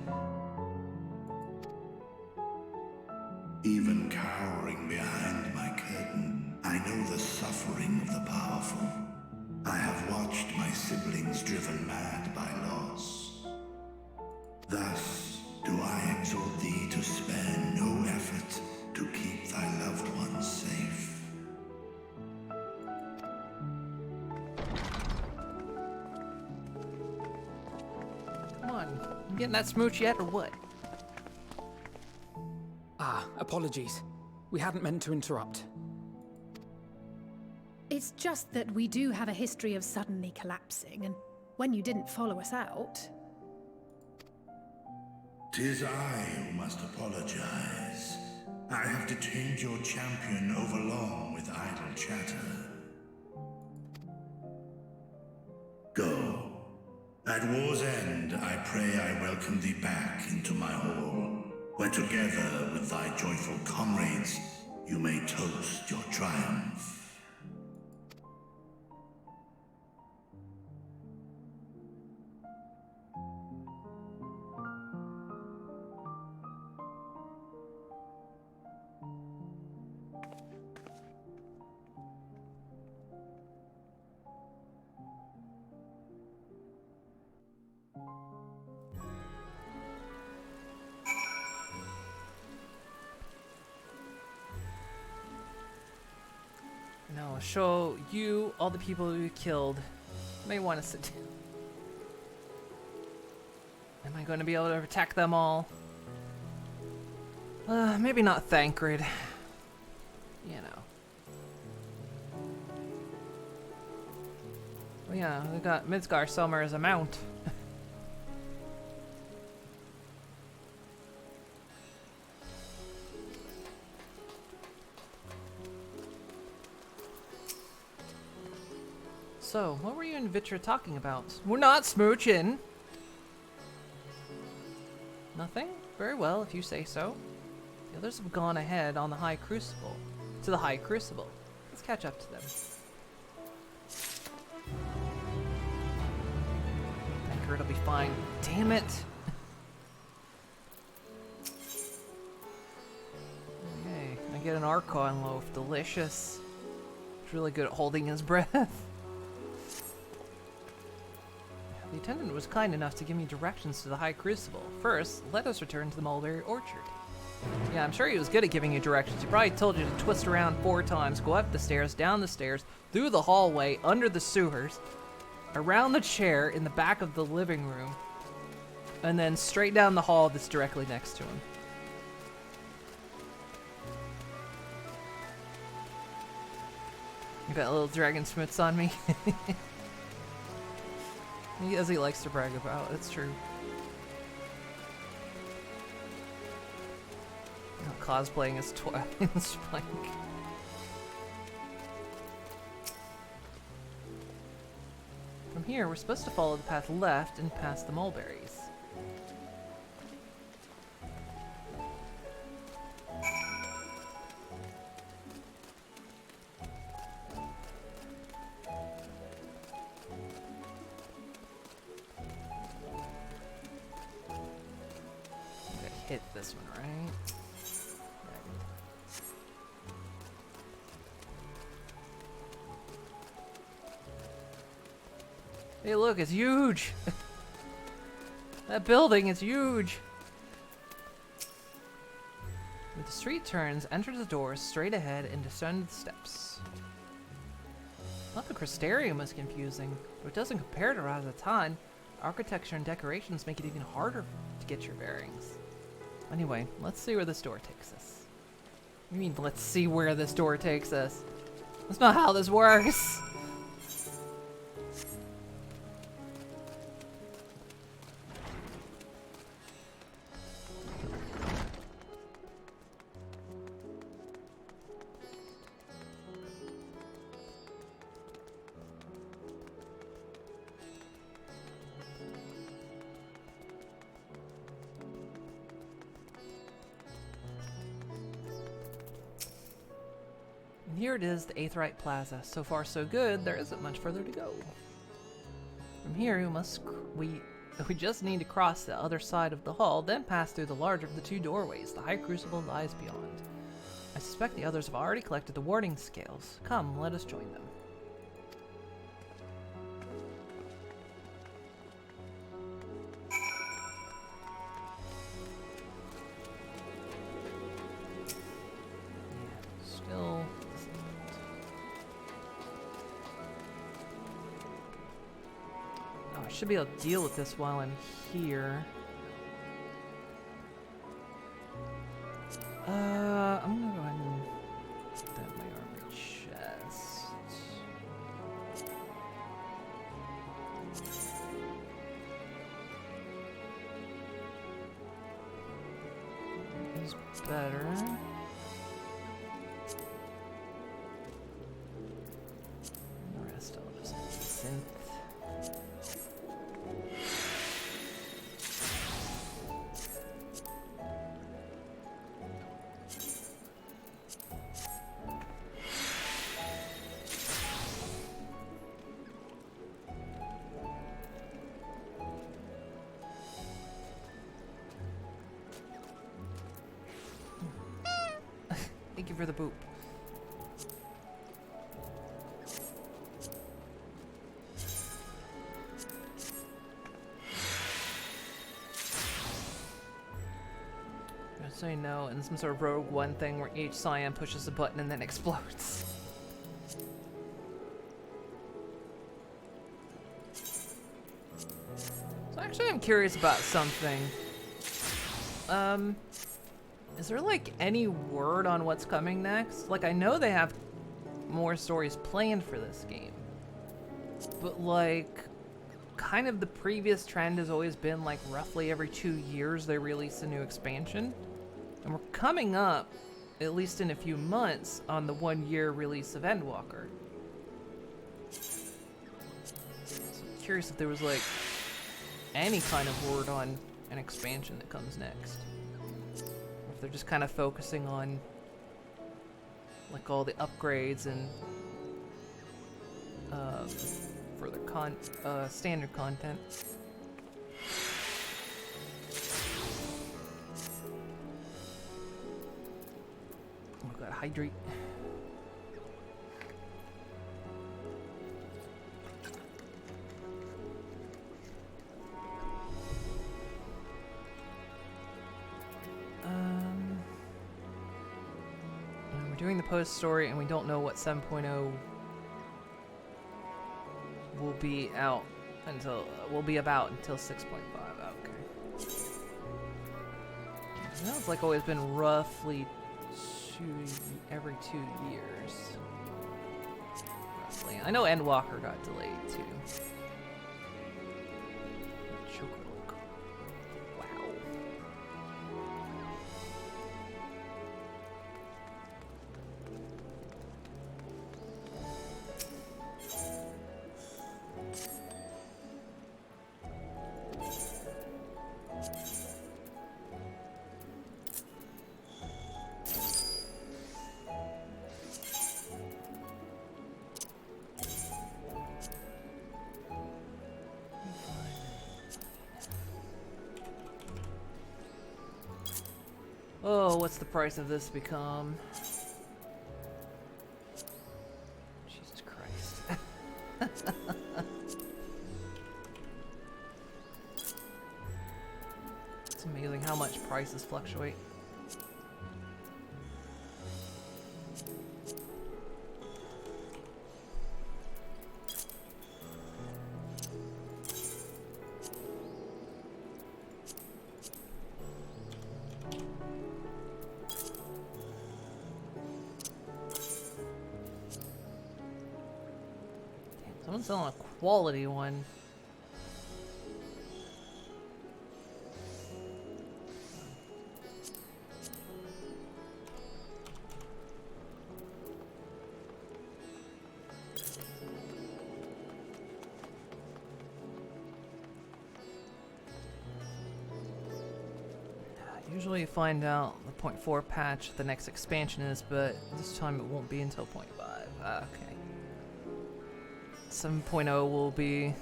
Even cowering behind my curtain, I know the suffering of the powerful. I have watched my siblings driven mad by loss. Thus do I exhort thee to spare no effort to keep thy loved ones safe. Come on. You getting that smooch yet or what? Apologies. We hadn't meant to interrupt. It's just that we do have a history of suddenly collapsing, and when you didn't follow us out... 'Tis I who must apologize. I have detained your champion overlong with idle chatter. Go. At war's end, I pray I welcome thee back into my hall, where together with thy joyful comrades, you may toast your triumph. Now show you all the people you killed. You may want to sit down. Am I going to be able to attack them all? Maybe not Thancred. You know. Well, yeah, we got Midgar Summer as a mount. So, what were you and Vitra talking about? We're not smooching! Nothing? Very well, if you say so. The others have gone ahead on the High Crucible. To the High Crucible. Let's catch up to them. Thancred will be fine. Damn it! Okay, I get an Archon loaf. Delicious. He's really good at holding his breath. The attendant was kind enough to give me directions to the High Crucible. First, let us return to the Mulberry Orchard. Yeah, I'm sure he was good at giving you directions. He probably told you to twist around 4 times, go up the stairs, down the stairs, through the hallway, under the sewers, around the chair in the back of the living room, and then straight down the hall that's directly next to him. You got little dragon smiths on me. As he likes to brag about, it's true. You know, cosplaying as Twilight Spike. From here, we're supposed to follow the path left and past the mulberries. Hit this one, right? Hey, look, it's huge! That building is huge! With the street turns, enter the doors straight ahead and descend the steps. Not the Crystarium is confusing, but it doesn't compare to Razatan. Architecture and decorations make it even harder to get your bearings. Anyway, let's see where this door takes us. What do you mean, let's see where this door takes us? That's not how this works! Here it is, the Aetheryte Plaza. So far so good, there isn't much further to go. From here we just need to cross the other side of the hall, then pass through the larger of the 2 doorways. The High Crucible lies beyond. I suspect the others have already collected the warding scales. Come, let us join them. Should be able to deal with this while I'm here. I'm gonna go ahead and put that in my armor chest. Is better. The rest I'll just synth. Thank you for the boop. Just so you know, in some sort of Rogue One thing where each Scion pushes a button and then explodes. So actually I'm curious about something. Is there like any word on what's coming next? Like I know they have more stories planned for this game. But like kind of the previous trend has always been like roughly every 2 years they release a new expansion. And we're coming up, at least in a few months, on the 1-year release of Endwalker. So I'm curious if there was like any kind of word on an expansion that comes next. If they're just kind of focusing on like all the upgrades and further standard content. Oh god, hydrate. We're doing the post story and we don't know what 7.0 will be out until about until 6.5. Okay. So that's like always been roughly every 2 years. Roughly. I know Endwalker got delayed too. Wow. Oh, what's the price of this become? Jesus Christ. It's amazing how much prices fluctuate. Someone's selling a quality one. Usually you find out the 0.4 patch the next expansion is, but this time it won't be until 0.5. Okay. 7.0 will be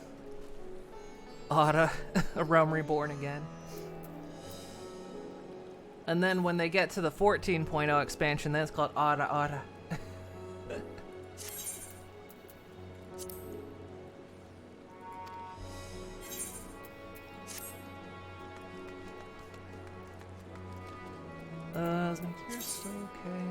Ada, a Realm Reborn again. And then when they get to the 14.0 expansion, then it's called Ada. Is my gear still okay?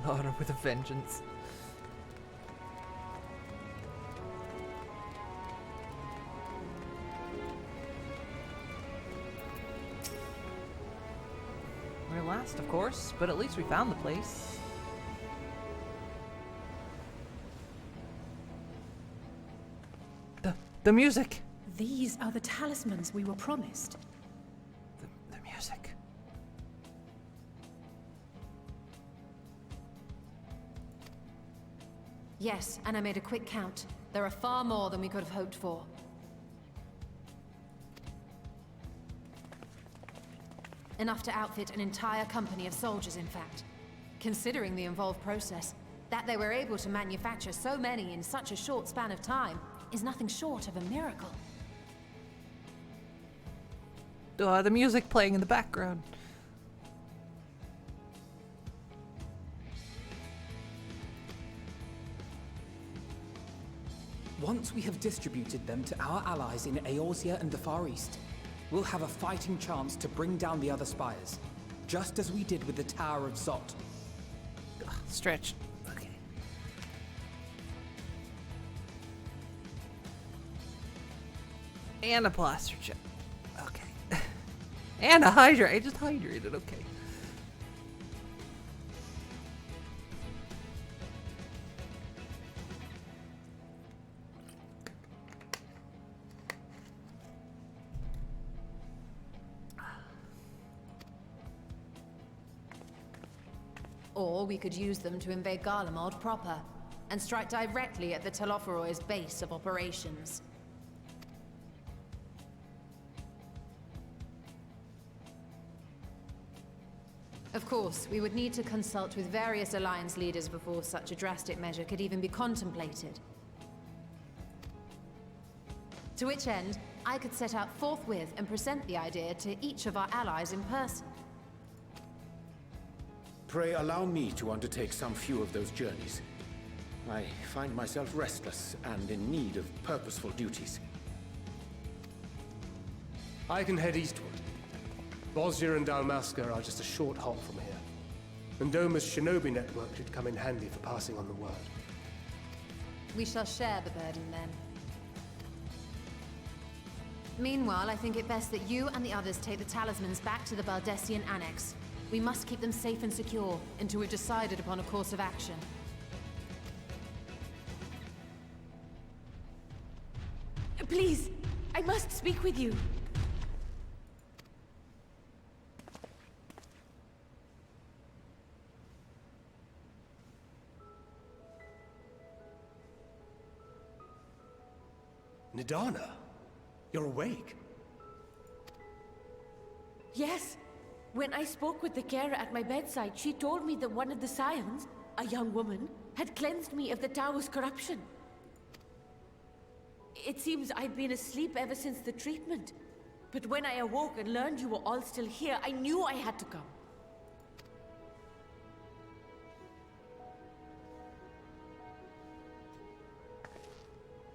Ada with a vengeance. last, of course, but at least we found the place. The music! These are the talismans we were promised. The music. Yes, and I made a quick count. There are far more than we could have hoped for. Enough to outfit an entire company of soldiers, in fact. Considering the involved process, that they were able to manufacture so many in such a short span of time is nothing short of a miracle. The music playing in the background. Once we have distributed them to our allies in Eorzea and the Far East, we'll have a fighting chance to bring down the other spires, just as we did with the Tower of Zot. Stretch. Okay. And a blaster chip. Okay. And a Hydra. I just hydrated. Okay. Or we could use them to invade Garlemald proper, and strike directly at the Telophoroid's base of operations. Of course, we would need to consult with various Alliance leaders before such a drastic measure could even be contemplated. To which end, I could set out forthwith and present the idea to each of our allies in person. Pray allow me to undertake some few of those journeys. I find myself restless and in need of purposeful duties. I can head eastward. Bosnia and Dalmasca are just a short hop from here. And Doma's shinobi network should come in handy for passing on the word. We shall share the burden then. Meanwhile, I think it best that you and the others take the talismans back to the Baldessian Annex. We must keep them safe and secure until we've decided upon a course of action. Please, I must speak with you. Nidana, you're awake. Yes. When I spoke with the carer at my bedside, she told me that one of the scions, a young woman, had cleansed me of the tower's corruption. It seems I'd been asleep ever since the treatment. But when I awoke and learned you were all still here, I knew I had to come.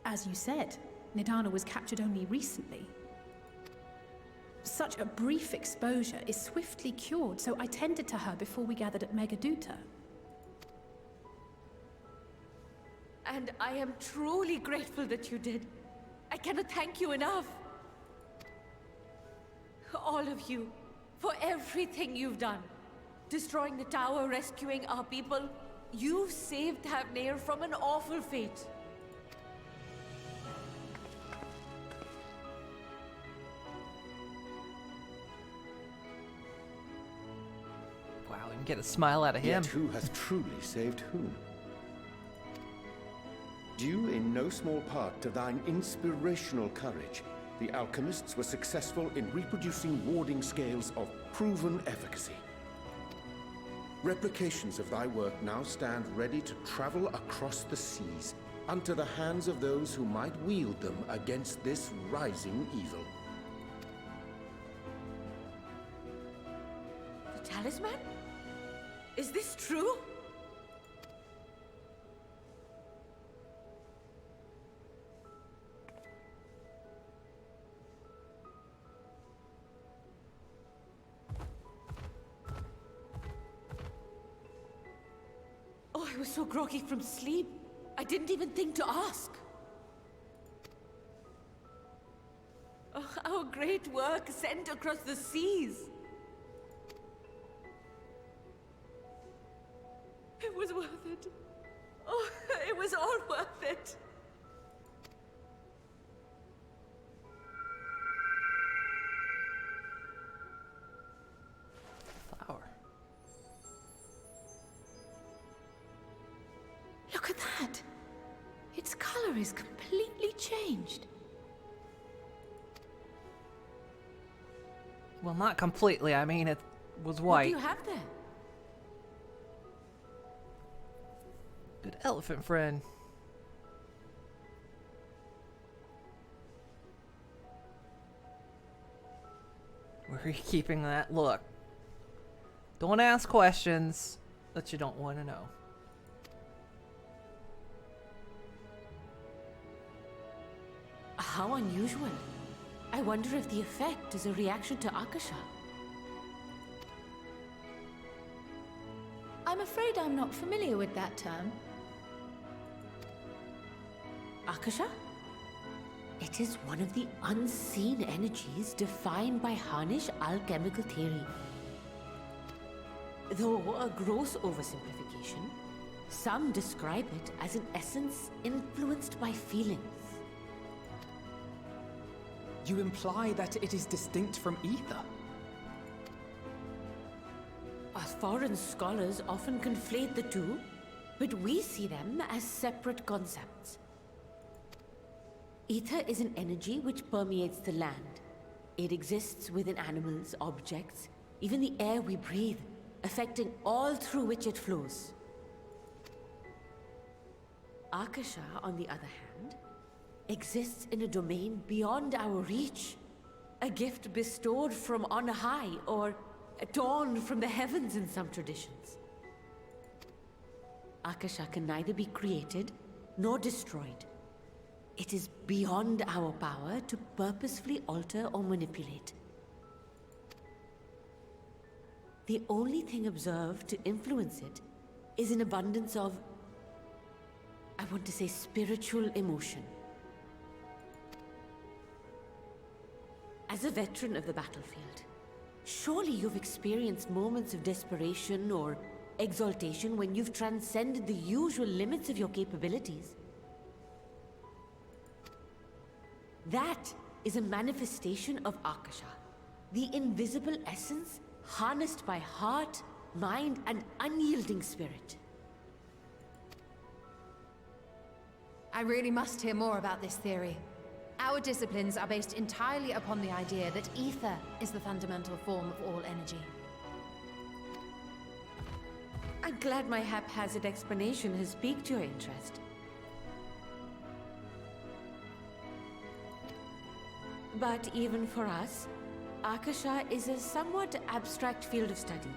As you said, Nidana was captured only recently. Such a brief exposure is swiftly cured, so I tended to her before we gathered at Megaduta. And I am truly grateful that you did. I cannot thank you enough. All of you, for everything you've done. Destroying the tower, rescuing our people. You've saved Thavnair from an awful fate. Wow, and get a smile out of him. Yet who hath truly saved whom? Due in no small part to thine inspirational courage, the alchemists were successful in reproducing warding scales of proven efficacy. Replications of thy work now stand ready to travel across the seas, unto the hands of those who might wield them against this rising evil. The talisman? Is this true? Oh, I was so groggy from sleep. I didn't even think to ask. Oh, our great work sent across the seas. was worth it. Oh, it was all worth it. Flower. Look at that. Its color is completely changed. Well, not completely. I mean, it was white. What do you have there? Good elephant friend. Where are you keeping that? Look. Don't ask questions that you don't want to know. How unusual. I wonder if the effect is a reaction to Akasha. I'm afraid I'm not familiar with that term. Akasha? It is one of the unseen energies defined by Harnish alchemical theory. Though a gross oversimplification, some describe it as an essence influenced by feelings. You imply that it is distinct from ether? Us foreign scholars often conflate the two, but we see them as separate concepts. Ether is an energy which permeates the land. It exists within animals, objects, even the air we breathe, affecting all through which it flows. Akasha, on the other hand, exists in a domain beyond our reach. A gift bestowed from on high, or torn from the heavens in some traditions. Akasha can neither be created nor destroyed. It is beyond our power to purposefully alter or manipulate. The only thing observed to influence it is an abundance of, I want to say, spiritual emotion. As a veteran of the battlefield, surely you've experienced moments of desperation or exaltation when you've transcended the usual limits of your capabilities. That is a manifestation of Akasha, the invisible essence harnessed by heart, mind, and unyielding spirit. I really must hear more about this theory. Our disciplines are based entirely upon the idea that ether is the fundamental form of all energy. I'm glad my haphazard explanation has piqued your interest. But even for us, Akasha is a somewhat abstract field of study.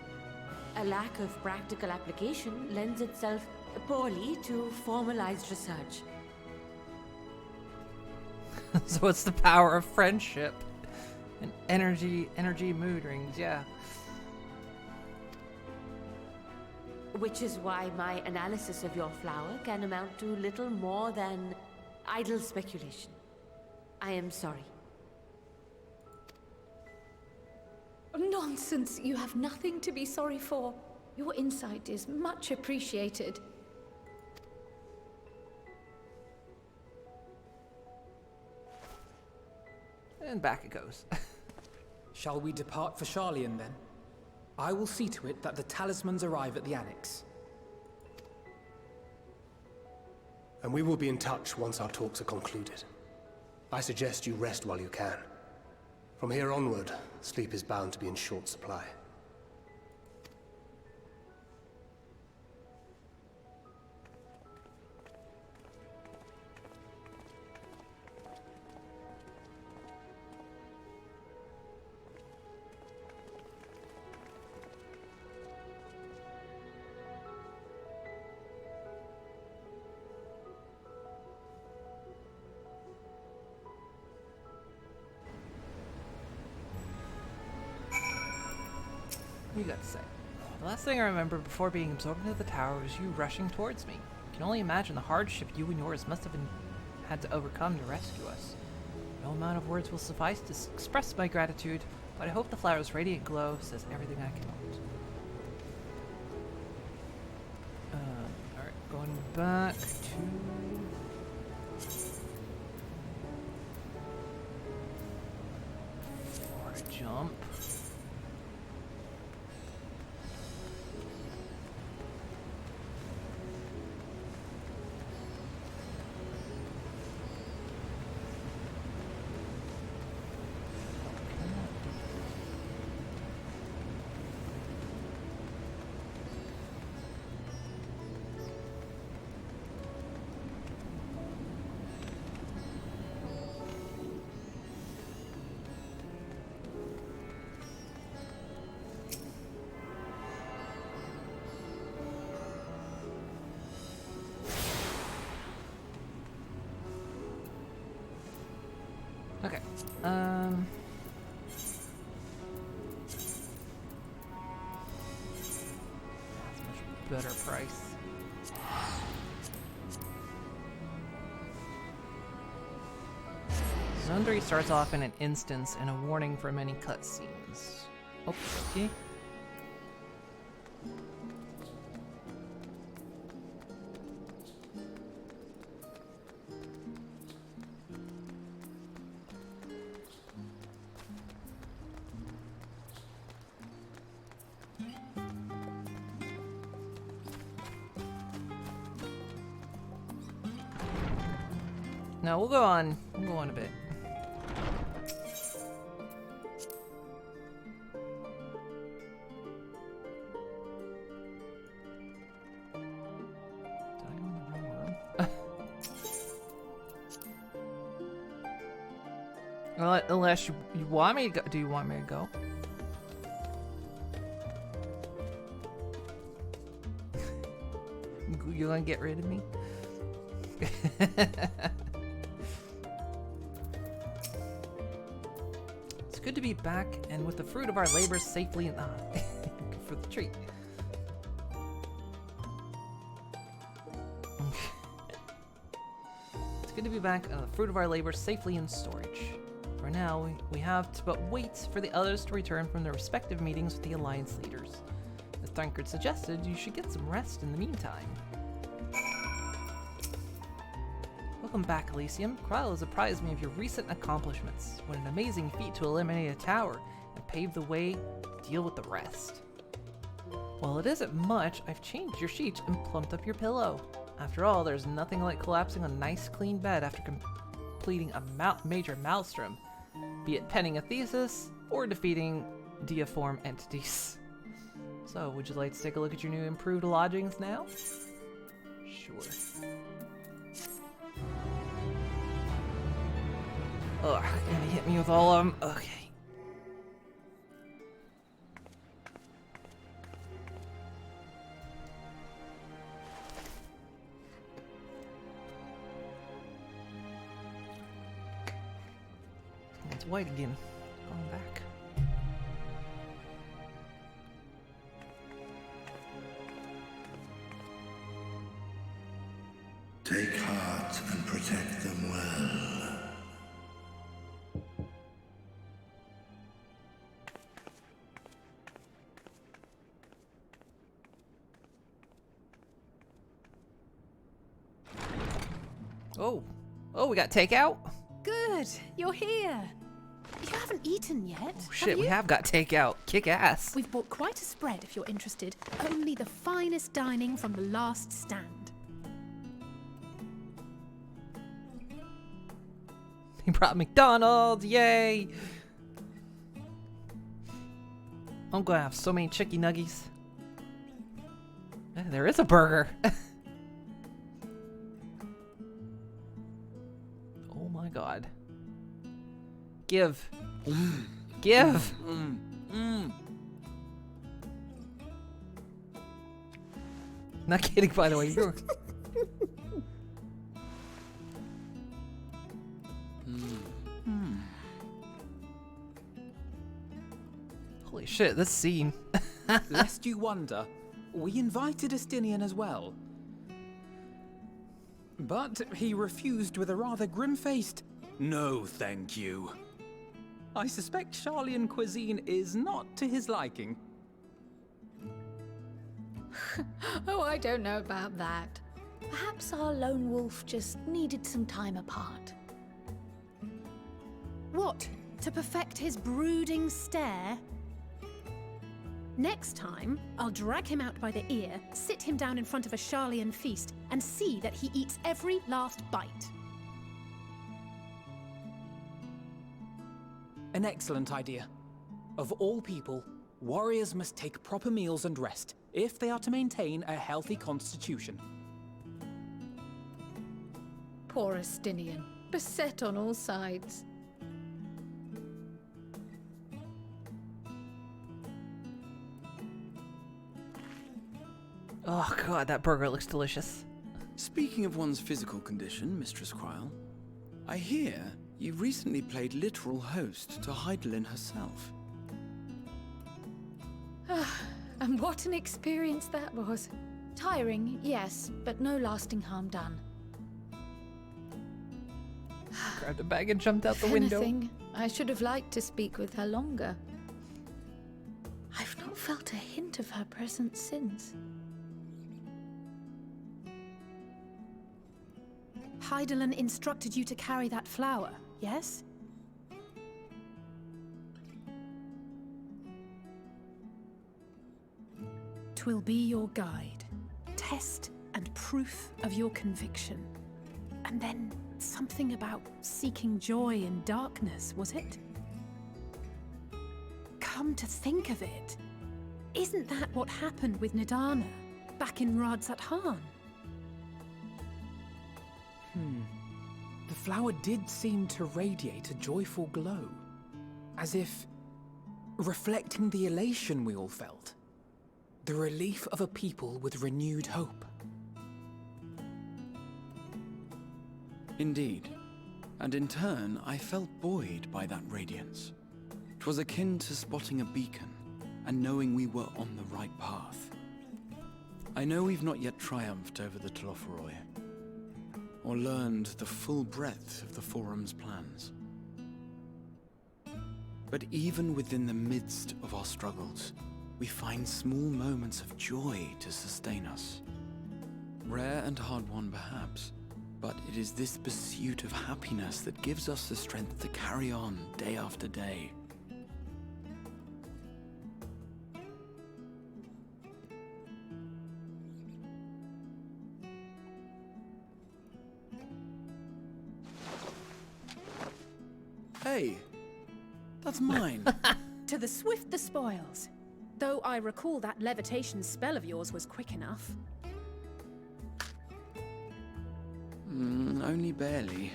A lack of practical application lends itself poorly to formalized research. So it's the power of friendship and energy mood rings, yeah. Which is why my analysis of your flower can amount to little more than idle speculation. I am sorry. Nonsense! You have nothing to be sorry for. Your insight is much appreciated. And back it goes. Shall we depart for Sharlayan then? I will see to it that the talismans arrive at the Annex. And we will be in touch once our talks are concluded. I suggest you rest while you can. From here onward, sleep is bound to be in short supply. You got to say. The last thing I remember before being absorbed into the tower was you rushing towards me. I can only imagine the hardship you and yours must have had to overcome to rescue us. No amount of words will suffice to express my gratitude, but I hope the flower's radiant glow says everything I can want. Going back to... Or jump. Okay. That's much better price. Zone 3 starts off in an instance and a warning for many cutscenes. Okay. No, we'll go on a bit. Did I go in the wrong room? Well, unless you want me to go. Do you want me to go? You gonna get rid of me? It's good to be back and with the fruit of our labors safely in for the treat. It's good to be back and the fruit of our labors safely in storage. For now, we have to but wait for the others to return from their respective meetings with the Alliance leaders. As Tancred suggested, you should get some rest in the meantime. Welcome back, Elysium. Kryl has apprised me of your recent accomplishments. What an amazing feat to eliminate a tower and pave the way to deal with the rest. While it isn't much, I've changed your sheets and plumped up your pillow. After all, there's nothing like collapsing a nice clean bed after completing a major maelstrom, be it penning a thesis or defeating deiform entities. So, would you like to take a look at your new improved lodgings now? Sure. Oh, gonna hit me with all of them. Okay. It's white again. Going back. Take heart and protect them well. Oh, we got takeout? Good, you're here. You haven't eaten yet. Oh, shit, we have got takeout. Kick ass. We've bought quite a spread if you're interested. Only the finest dining from the last stand. He brought McDonald's, yay! I'm gonna have so many chicky nuggies. There is a burger. Oh my god. Give. Give! Not kidding, by the way. You're... Holy shit, this scene. Lest you wonder, we invited Estinian as well. But he refused with a rather grim-faced, "No, thank you." I suspect Charlian cuisine is not to his liking. Oh, I don't know about that. Perhaps our lone wolf just needed some time apart. What? To perfect his brooding stare? Next time, I'll drag him out by the ear, sit him down in front of a Sharlayan feast, and see that he eats every last bite. An excellent idea. Of all people, warriors must take proper meals and rest if they are to maintain a healthy constitution. Poor Estinian, beset on all sides. Oh god, that burger looks delicious. Speaking of one's physical condition, Mistress Cryle, I hear you recently played literal host to Heidelin herself. And what an experience that was. Tiring, yes, but no lasting harm done. Grabbed a bag and jumped out the If window. anything, I should have liked to speak with her longer. I've not felt a hint of her presence since. Heidelin instructed you to carry that flower, yes? Twill be your guide, test and proof of your conviction. And then something about seeking joy in darkness, was it? Come to think of it, isn't that what happened with Nidana back in Radzat-Han? The flower did seem to radiate a joyful glow, as if reflecting the elation we all felt, the relief of a people with renewed hope. Indeed, and in turn, I felt buoyed by that radiance. 'Twas akin to spotting a beacon and knowing we were on the right path. I know we've not yet triumphed over the Telophoroi, or learned the full breadth of the Forum's plans. But even within the midst of our struggles, we find small moments of joy to sustain us. Rare and hard-won perhaps, but it is this pursuit of happiness that gives us the strength to carry on day after day. Hey, that's mine. To the swift the spoils. Though I recall that levitation spell of yours was quick enough. Only barely.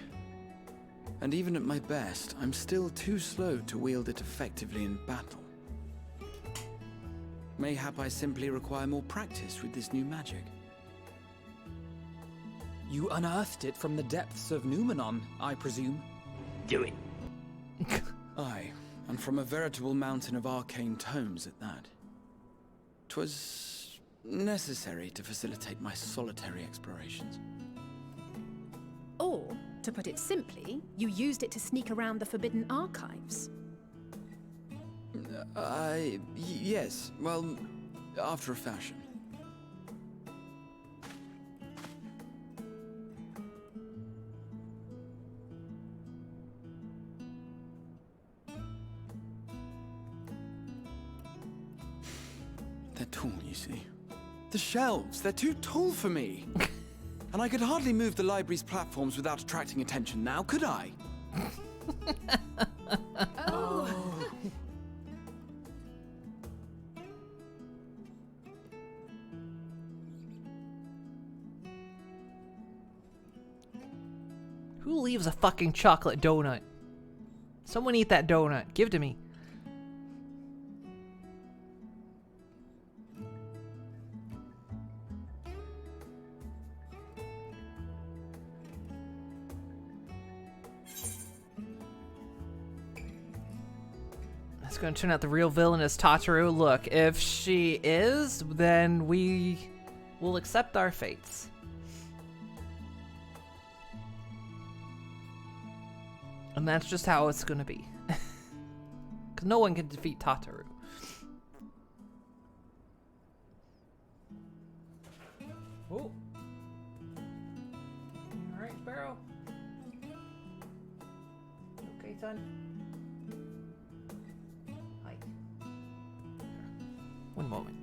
And even at my best, I'm still too slow to wield it effectively in battle. Mayhap I simply require more practice with this new magic. You unearthed it from the depths of Numenon, I presume? Do it. Aye, and from a veritable mountain of arcane tomes at that. 'Twas necessary to facilitate my solitary explorations. Or, to put it simply, you used it to sneak around the Forbidden Archives. Yes, well, after a fashion. They're tall, you see. The shelves, they're too tall for me. And I could hardly move the library's platforms without attracting attention now, could I? Oh. Who leaves a fucking chocolate donut? Someone eat that donut. Give it to me. That's going to turn out the real villain is Tataru. Look, if she is, then we will accept our fates. And that's just how it's going to be. Because no one can defeat Tataru. Oh. Sparrow. Okay, son. Hi. One moment.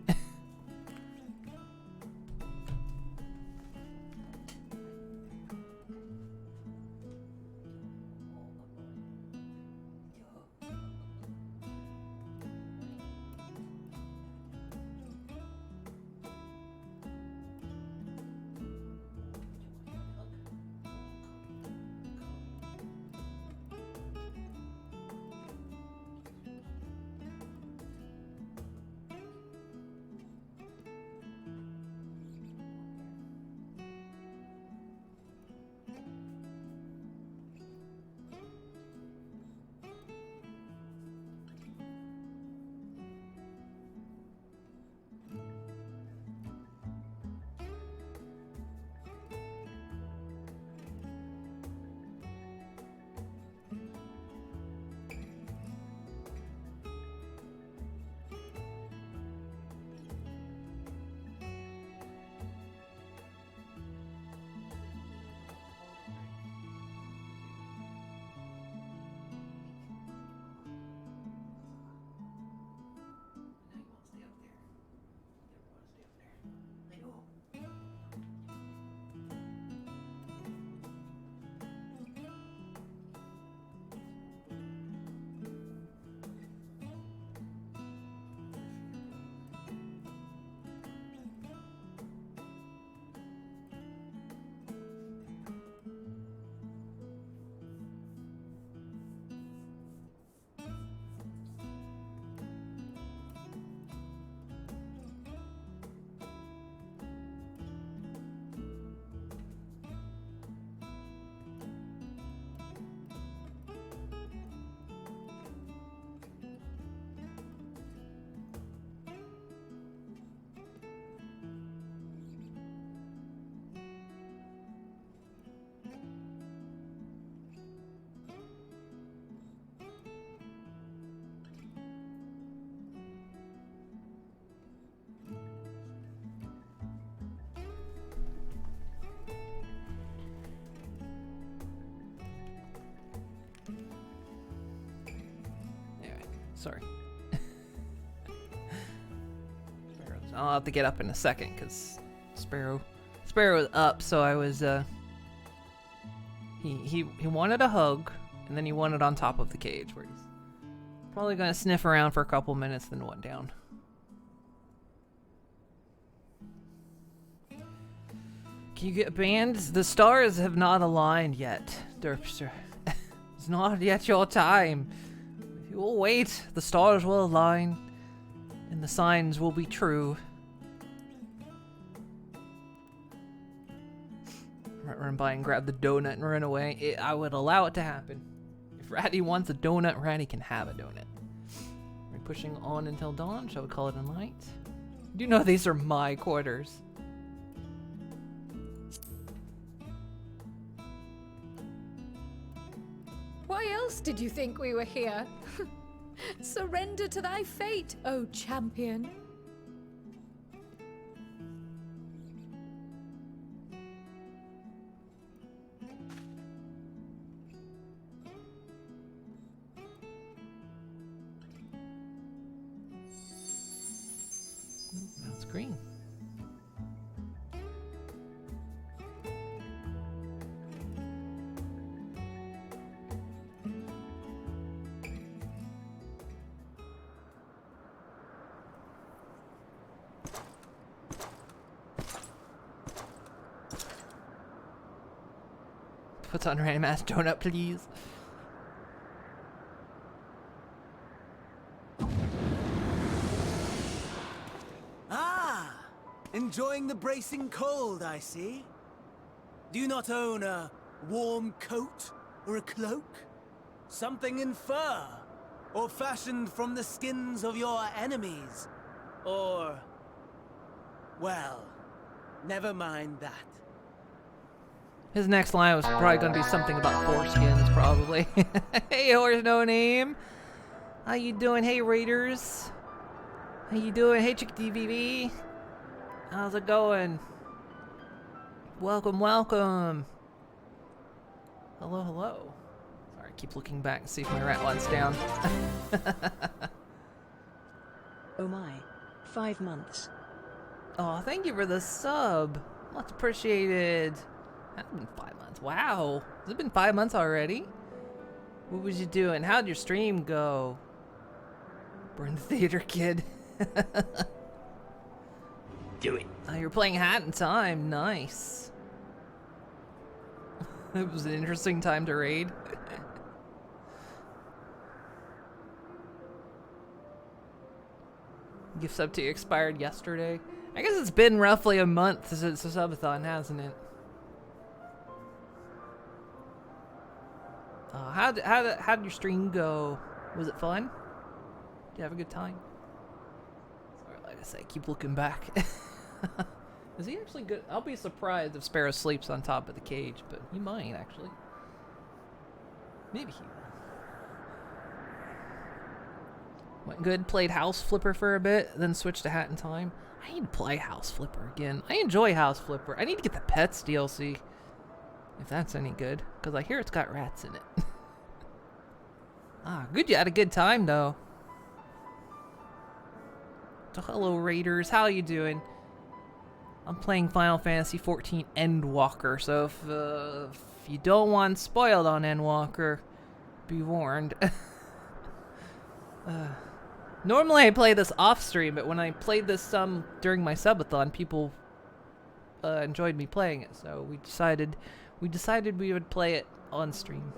Sorry. I'll have to get up in a second because Sparrow was up, so I was he wanted a hug, and then he wanted on top of the cage where he's probably gonna sniff around for a couple minutes, then went down. Can you get banned? The stars have not aligned yet, Derpster. It's not yet your time. You will wait, the stars will align, and the signs will be true. Run by and grab the donut and run away. I would allow it to happen. If Ratty wants a donut, Ratty can have a donut. We're pushing on until dawn. Shall we call it a night? You know these are my quarters. Why else did you think we were here? Surrender to thy fate, O champion. That's green. Put on random ass donut, please. Ah! Enjoying the bracing cold, I see. Do you not own a warm coat or a cloak? Something in fur? Or fashioned from the skins of your enemies? Or... well, never mind that. His next line was probably going to be something about foreskins, probably. Hey, horse no name. How you doing? Hey, Raiders. How you doing? Hey, Chick DVV. How's it going? Welcome, welcome. Hello, hello. Sorry, I keep looking back and see if my rat one's down. Oh my. 5 months. Oh, thank you for the sub. Much appreciated. That's been 5 months. Wow. Has it been 5 months already? What was you doing? How'd your stream go? Burn the theater, kid. Do it. Oh, you're playing Hat in Time. Nice. It was an interesting time to raid. Gift sub to you expired yesterday. I guess it's been roughly a month since the subathon, hasn't it? How'd your stream go? Was it fun? Did you have a good time? Sorry, like I say, I keep looking back. Is he actually good? I'll be surprised if Sparrow sleeps on top of the cage, but he might actually. Maybe he will. Went good, played House Flipper for a bit, then switched to Hat in Time. I need to play House Flipper again. I enjoy House Flipper. I need to get the Pets DLC, if that's any good, because I hear it's got rats in it. Good, you had a good time, though. So hello, Raiders. How you doing? I'm playing Final Fantasy XIV Endwalker, so if you don't want spoiled on Endwalker, be warned. Normally I play this off stream, but when I played this during my subathon, people enjoyed me playing it, so we decided we would play it on stream.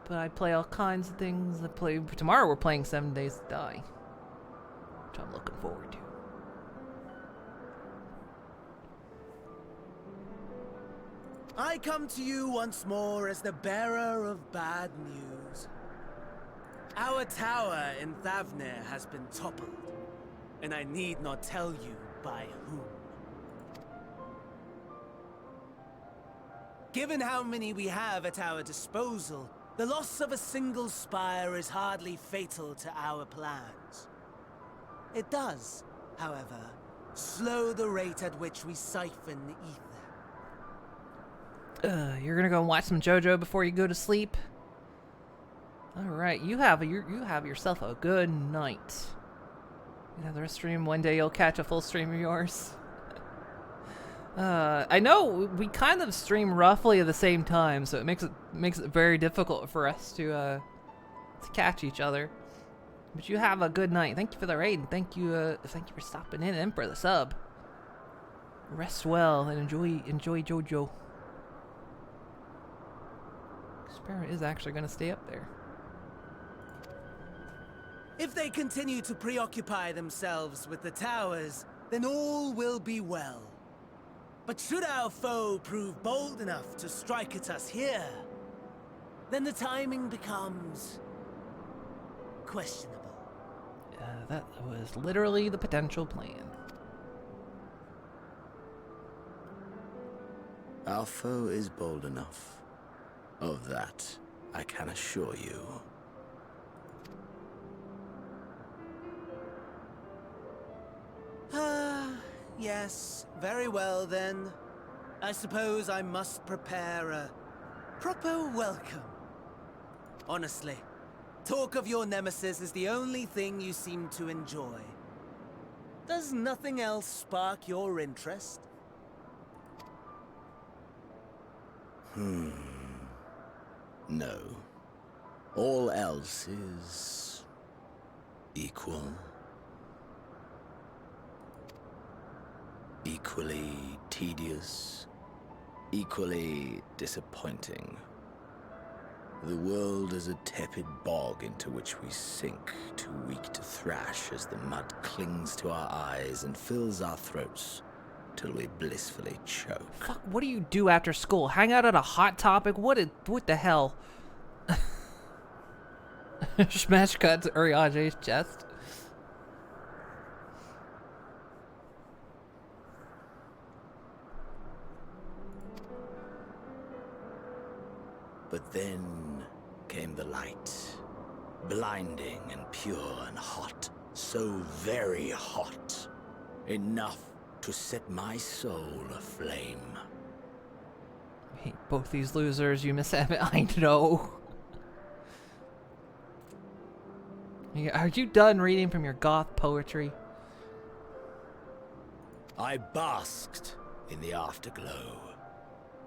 But I play all kinds of things. Tomorrow we're playing 7 Days to Die, which I'm looking forward to. I come to you once more as the bearer of bad news. Our tower in Thavner has been toppled, and I need not tell you by whom. Given how many we have at our disposal, the loss of a single spire is hardly fatal to our plans. It does, however, slow the rate at which we siphon the ether. You're gonna go and watch some JoJo before you go to sleep? Alright, you have yourself a good night. You have the rest stream. One day you'll catch a full stream of yours. I know we kind of stream roughly at the same time, so it makes it very difficult for us to catch each other. But you have a good night. Thank you for the raid, and thank you for stopping in and for the sub. Rest well and enjoy JoJo. Sparrow is actually going to stay up there. If they continue to preoccupy themselves with the towers, then all will be well. But should our foe prove bold enough to strike at us here, then the timing becomes questionable. That was literally the potential plan. Our foe is bold enough. Of that, I can assure you. Yes, very well then. I suppose I must prepare a proper welcome. Honestly, talk of your nemesis is the only thing you seem to enjoy. Does nothing else spark your interest? No. All else is equal. Equally tedious, equally disappointing. The world is a tepid bog into which we sink, too weak to thrash as the mud clings to our eyes and fills our throats till we blissfully choke. Fuck, what do you do after school? Hang out at a Hot Topic? What the hell? Smash cut to Uriage's chest. But then came the light, blinding and pure and hot, so very hot, enough to set my soul aflame. hate both these losers, you Miss Emmett. I know. Are you done reading from your goth poetry? I basked in the afterglow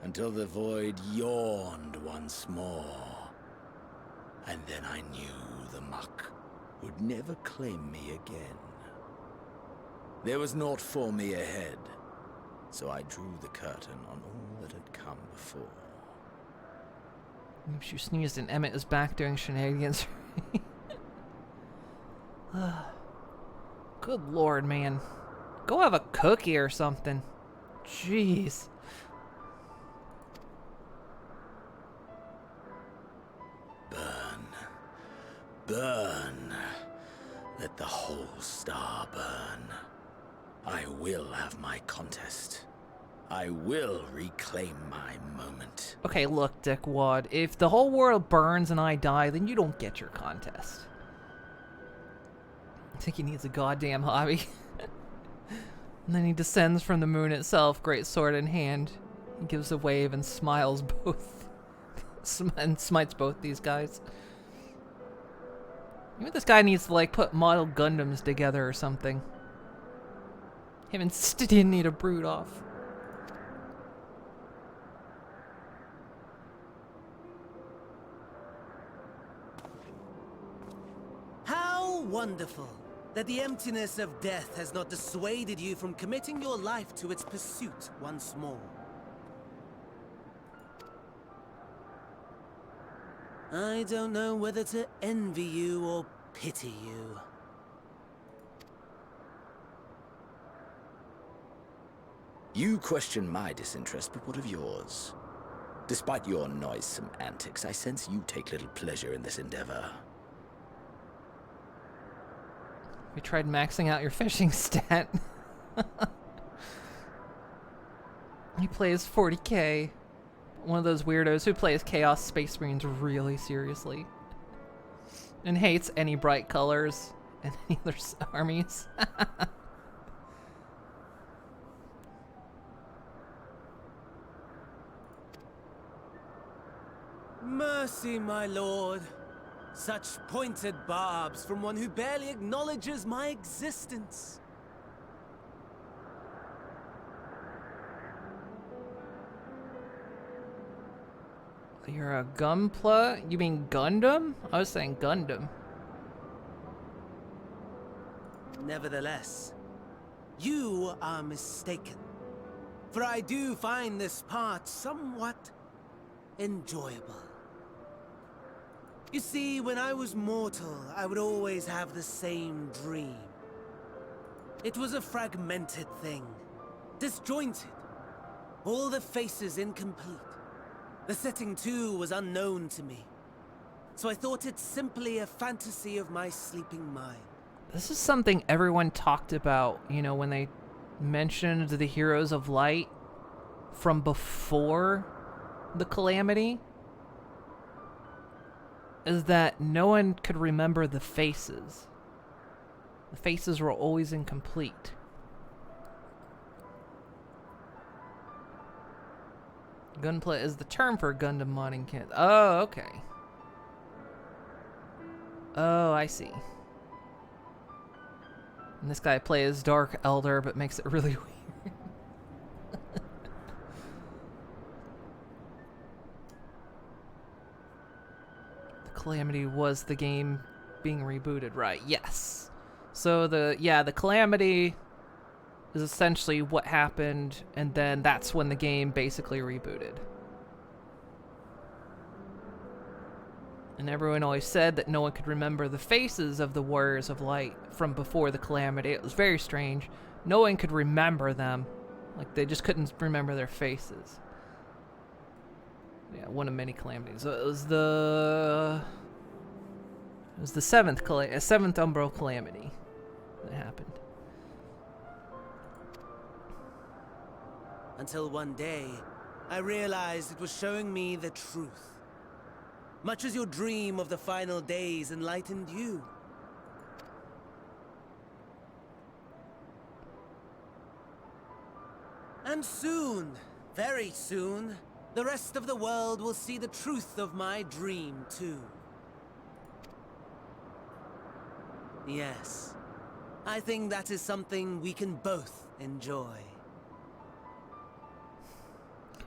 until the void yawned once more. And then I knew the muck would never claim me again. There was naught for me ahead, so I drew the curtain on all that had come before. She sneezed and Emmett is back doing shenanigans. Good lord, man. Go have a cookie or something. Jeez. Burn. Let the whole star burn. I will have my contest. I will reclaim my moment. Okay, look, Dickwad. If the whole world burns and I die, then you don't get your contest. I think he needs a goddamn hobby. And then he descends from the moon itself, great sword in hand. He gives a wave and smiles both. And smites both these guys. Maybe this guy needs to, like, put model Gundams together or something. Him and Stidian need a brood off. How wonderful that the emptiness of death has not dissuaded you from committing your life to its pursuit once more. I don't know whether to envy you or pity you. You question my disinterest, but what of yours? Despite your noisome antics, I sense you take little pleasure in this endeavor. We tried maxing out your fishing stat. He plays 40k. One of those weirdos who plays Chaos Space Marines really seriously. And hates any bright colors and any other armies. Mercy, my lord. Such pointed barbs from one who barely acknowledges my existence. You're a Gunpla? You mean Gundam? I was saying Gundam. Nevertheless, you are mistaken. For I do find this part somewhat enjoyable. You see, when I was mortal, I would always have the same dream. It was a fragmented thing, disjointed, all the faces incomplete. The setting, too, was unknown to me. So I thought it simply a fantasy of my sleeping mind. This is something everyone talked about, you know, when they mentioned the Heroes of Light from before the Calamity. Is that no one could remember the faces. The faces were always incomplete. Gunpla is the term for Gundam modding kit. Oh, okay. Oh, I see. And this guy plays Dark Elder, but makes it really weird. The Calamity was the game being rebooted, right? Yes. So the Calamity is essentially what happened, and then that's when the game basically rebooted. And everyone always said that no one could remember the faces of the Warriors of Light from before the Calamity. It was very strange. No one could remember them. Like, they just couldn't remember their faces. Yeah, one of many calamities. It was the seventh Umbral Calamity that happened. Until one day, I realized it was showing me the truth. Much as your dream of the final days enlightened you. And soon, very soon, the rest of the world will see the truth of my dream, too. Yes, I think that is something we can both enjoy.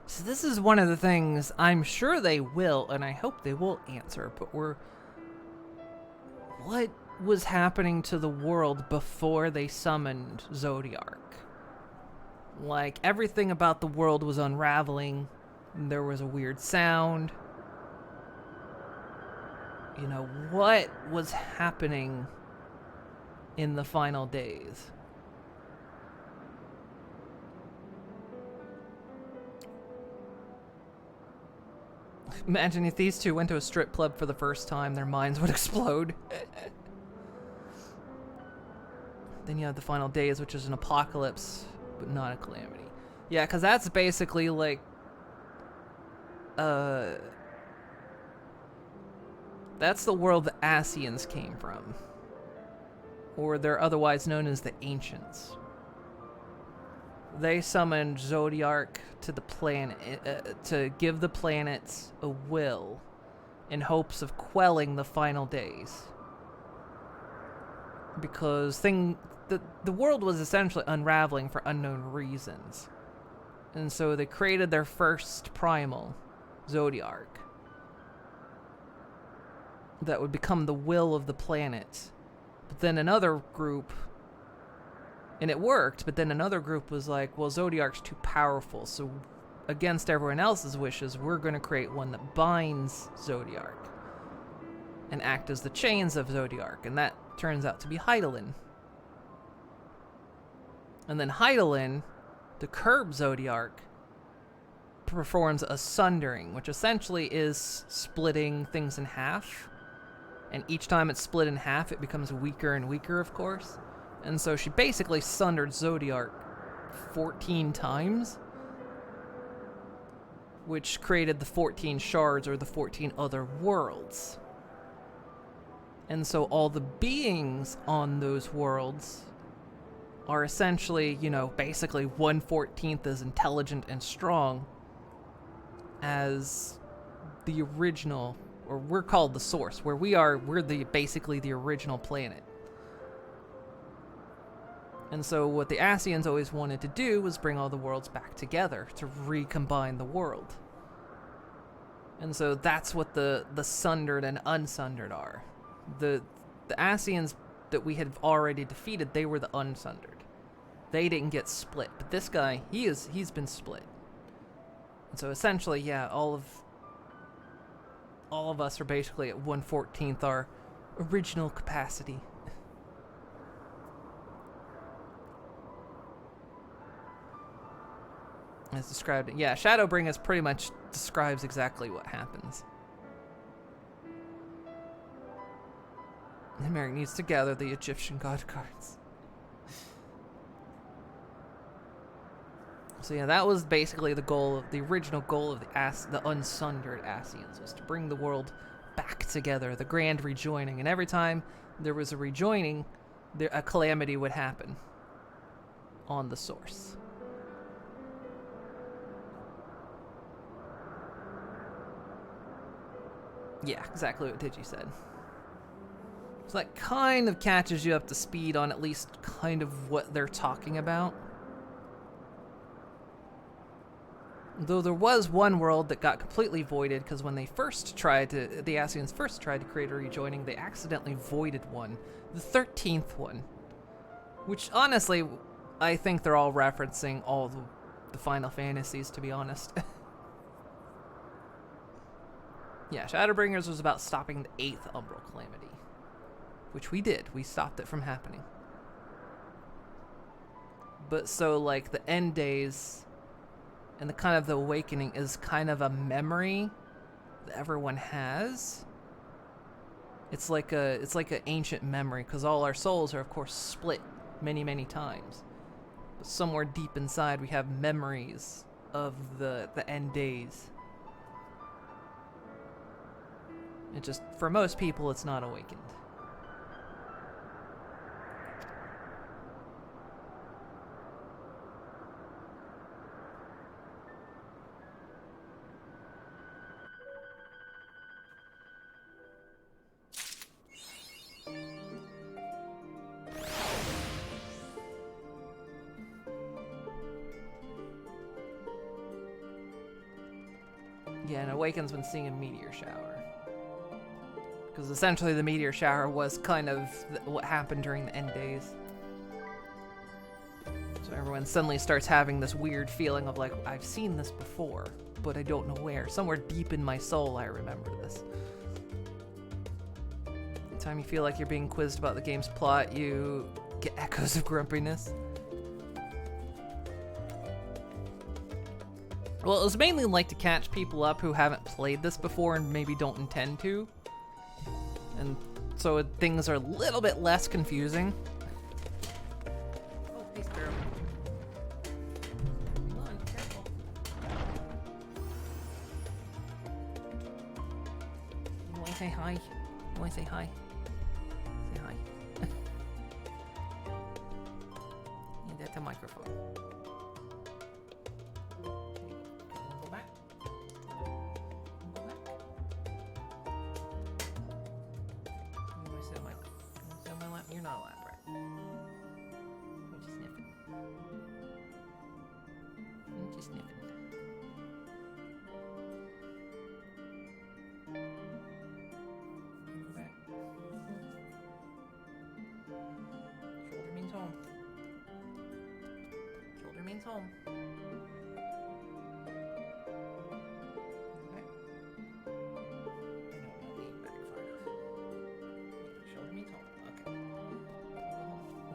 So this is one of the things I'm sure they will, and I hope they will answer, but what was happening to the world before they summoned Zodiark? Like, everything about the world was unraveling. There was a weird sound. You know, what was happening in the final days? Imagine if these two went to a strip club for the first time, their minds would explode. Then you have the final days, which is an apocalypse, but not a calamity. Yeah, because that's basically like... That's the world the Ascians came from. Or they're otherwise known as the Ancients. They summoned Zodiark to the planet to give the planets a will in hopes of quelling the final days. Because the world was essentially unraveling for unknown reasons. And so they created their first primal, Zodiark, that would become the will of the planet. But then another group, and it worked, but then another group was like, well, Zodiark's too powerful, so against everyone else's wishes, we're going to create one that binds Zodiark and act as the chains of Zodiark, and that turns out to be Hydaelyn. And then Hydaelyn, to curb Zodiark, performs a sundering, which essentially is splitting things in half. And each time it's split in half, it becomes weaker and weaker, of course. And so she basically sundered Zodiark 14 times, which created the 14 shards, or the 14 other worlds. And so all the beings on those worlds are essentially, you know, basically 1/14 as intelligent and strong as the original, or we're called the Source, where we're basically the original planet. And so what the Ascians always wanted to do was bring all the worlds back together to recombine the world. And so that's what the sundered and unsundered are. The Ascians that we had already defeated, they were the unsundered. They didn't get split, but this guy, he's been split. And so essentially, yeah, all of us are basically at 1/14 our original capacity. As described, yeah, Shadowbringers pretty much describes exactly what happens. And Merrick needs to gather the Egyptian god cards. So yeah, that was basically the original goal of the unsundered Ascians, was to bring the world back together, the grand rejoining. And every time there was a rejoining, a calamity would happen on the Source. Yeah, exactly what Digi said. So that kind of catches you up to speed on at least kind of what they're talking about. Though there was one world that got completely voided, because when the Ascians first tried to create a rejoining, they accidentally voided one. The 13th one. Which, honestly, I think they're all referencing all the Final Fantasies, to be honest. Yeah, Shadowbringers was about stopping the 8th Umbral Calamity. Which we did. We stopped it from happening. But so, like, the end days and the kind of the awakening is kind of a memory that everyone has. It's like an ancient memory, because all our souls are, of course, split many, many times. But somewhere deep inside, we have memories of the end days. It just, for most people, it's not awakened. Yeah, and awakens when seeing a meteor shower. Because essentially the meteor shower was kind of what happened during the end days. So everyone suddenly starts having this weird feeling of like, I've seen this before, but I don't know where. Somewhere deep in my soul I remember this. Anytime you feel like you're being quizzed about the game's plot, you get echoes of grumpiness. Well, it was mainly like to catch people up who haven't played this before and maybe don't intend to. And so things are a little bit less confusing. Oh, hey, Sparrow. Come on, careful. You want to say hi? You want to say hi? Say hi. Yeah, that's a microphone. Go back. Go back. You want to sit on my lap? You want to sit on my lap? You're not a lap rat. You're just sniffing. You're just sniffing. Go back. Shoulder means home. Shoulder means home. Okay. I don't want to lean back far enough. Shoulder means home.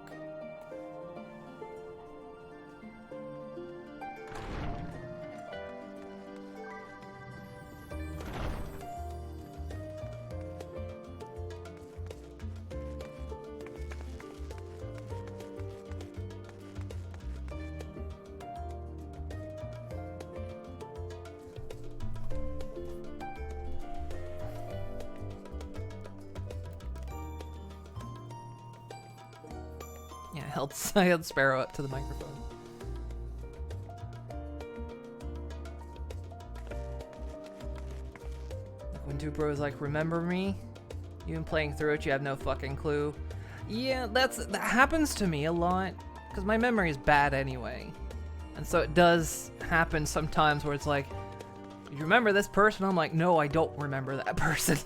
Okay. Okay. Yeah, I held Sparrow up to the microphone. Like when two bros like, remember me? You've been playing through it, you have no fucking clue. Yeah, that happens to me a lot, because my memory is bad anyway. And so it does happen sometimes where it's like, you remember this person? I'm like, no, I don't remember that person.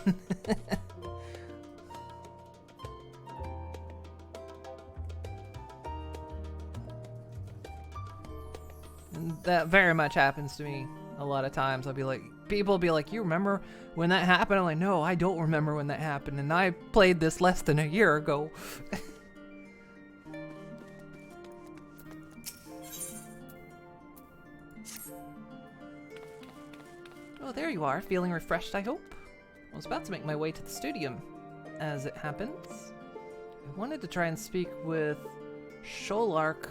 And that very much happens to me a lot of times. I'll be like, people will be like, you remember when that happened? I'm like, no, I don't remember when that happened. And I played this less than a year ago. Oh, there you are, feeling refreshed, I hope. I was about to make my way to the studio, as it happens. I wanted to try and speak with Sholark.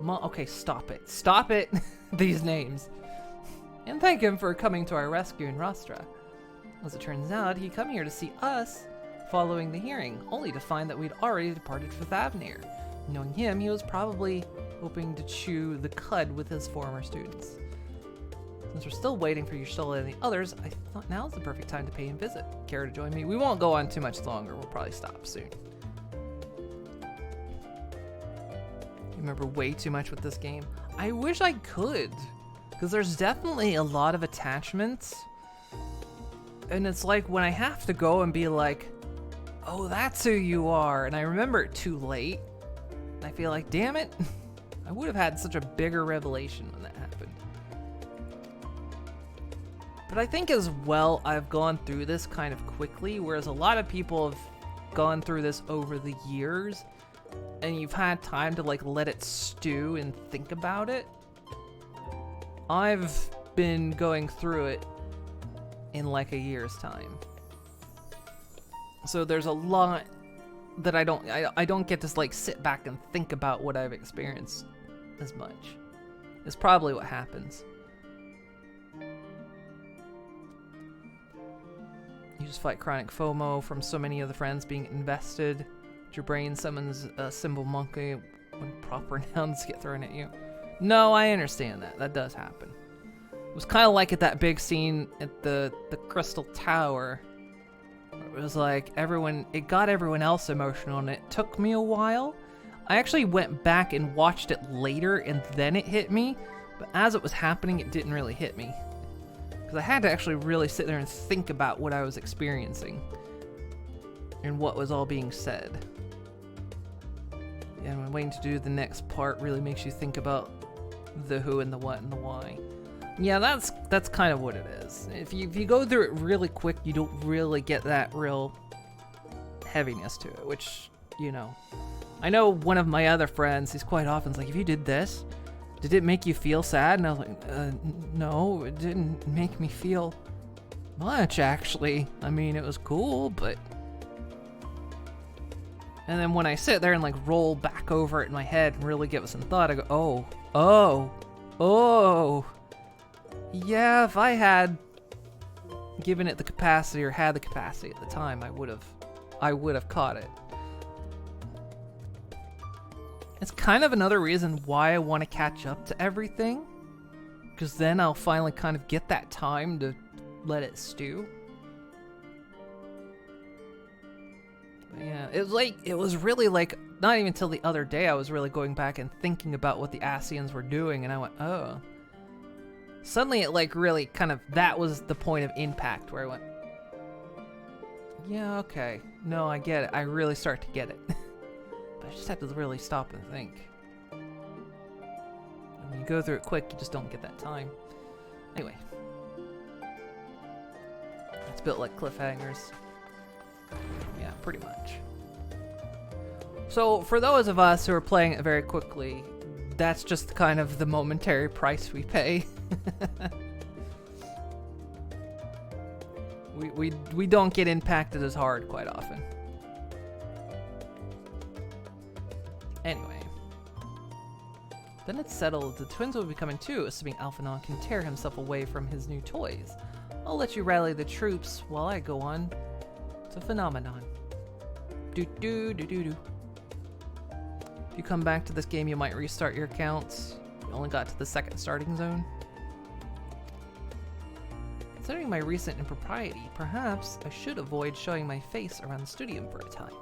Okay, stop it. Stop it! These names. And thank him for coming to our rescue in Rostra. As it turns out, he come here to see us following the hearing, only to find that we'd already departed for Thavnir. Knowing him, he was probably hoping to chew the cud with his former students. Since we're still waiting for Ursula and the others, I thought now's the perfect time to pay him a visit. Care to join me? We won't go on too much longer. We'll probably stop soon. You remember way too much with this game? I wish I could, because there's definitely a lot of attachments. And it's like when I have to go and be like, oh, that's who you are, and I remember it too late, I feel like, damn it, I would have had such a bigger revelation when that happened. But I think as well, I've gone through this kind of quickly, whereas a lot of people have gone through this over the years, and you've had time to like let it stew and think about it. I've been going through it in like a year's time. So there's a lot that I don't get to like sit back and think about what I've experienced as much. It's probably what happens. You just fight chronic FOMO from so many of the friends being invested. Your brain summons a symbol monkey when proper nouns get thrown at you. No, I understand that. That does happen. It was kind of like at that big scene at the Crystal Tower. It was like it got everyone else emotional, and it took me a while. I actually went back and watched it later, and then it hit me. But as it was happening, it didn't really hit me. Because I had to actually really sit there and think about what I was experiencing and what was all being said. Yeah, and waiting to do the next part really makes you think about the who and the what and the why. Yeah, that's kind of what it is. If you go through it really quick, you don't really get that real heaviness to it, which, you know. I know one of my other friends, he's quite often like, if you did this, did it make you feel sad? And I was like, no, it didn't make me feel much, actually. I mean, it was cool, but... And then when I sit there and like roll back over it in my head and really give it some thought, I go, oh. Yeah, if I had given it the capacity or had the capacity at the time, I would have caught it. It's kind of another reason why I want to catch up to everything, because then I'll finally kind of get that time to let it stew. But yeah, it was really like, not even till the other day I was really going back and thinking about what the Ascians were doing, and I went, oh. Suddenly it like really kind of, that was the point of impact where I went, yeah, okay. No, I get it. I really start to get it. But I just have to really stop and think. And when you go through it quick, you just don't get that time. Anyway. It's built like cliffhangers. Yeah, pretty much. So for those of us who are playing it very quickly, that's just kind of the momentary price we pay. we don't get impacted as hard quite often. Anyway. Then it's settled. The twins will be coming too, assuming Alphinaud can tear himself away from his new toys. I'll let you rally the troops while I go on to Phenomenon. Do-do-do-do-do. If you come back to this game, you might restart your accounts. You only got to the second starting zone. Considering my recent impropriety, perhaps I should avoid showing my face around the studio for a time.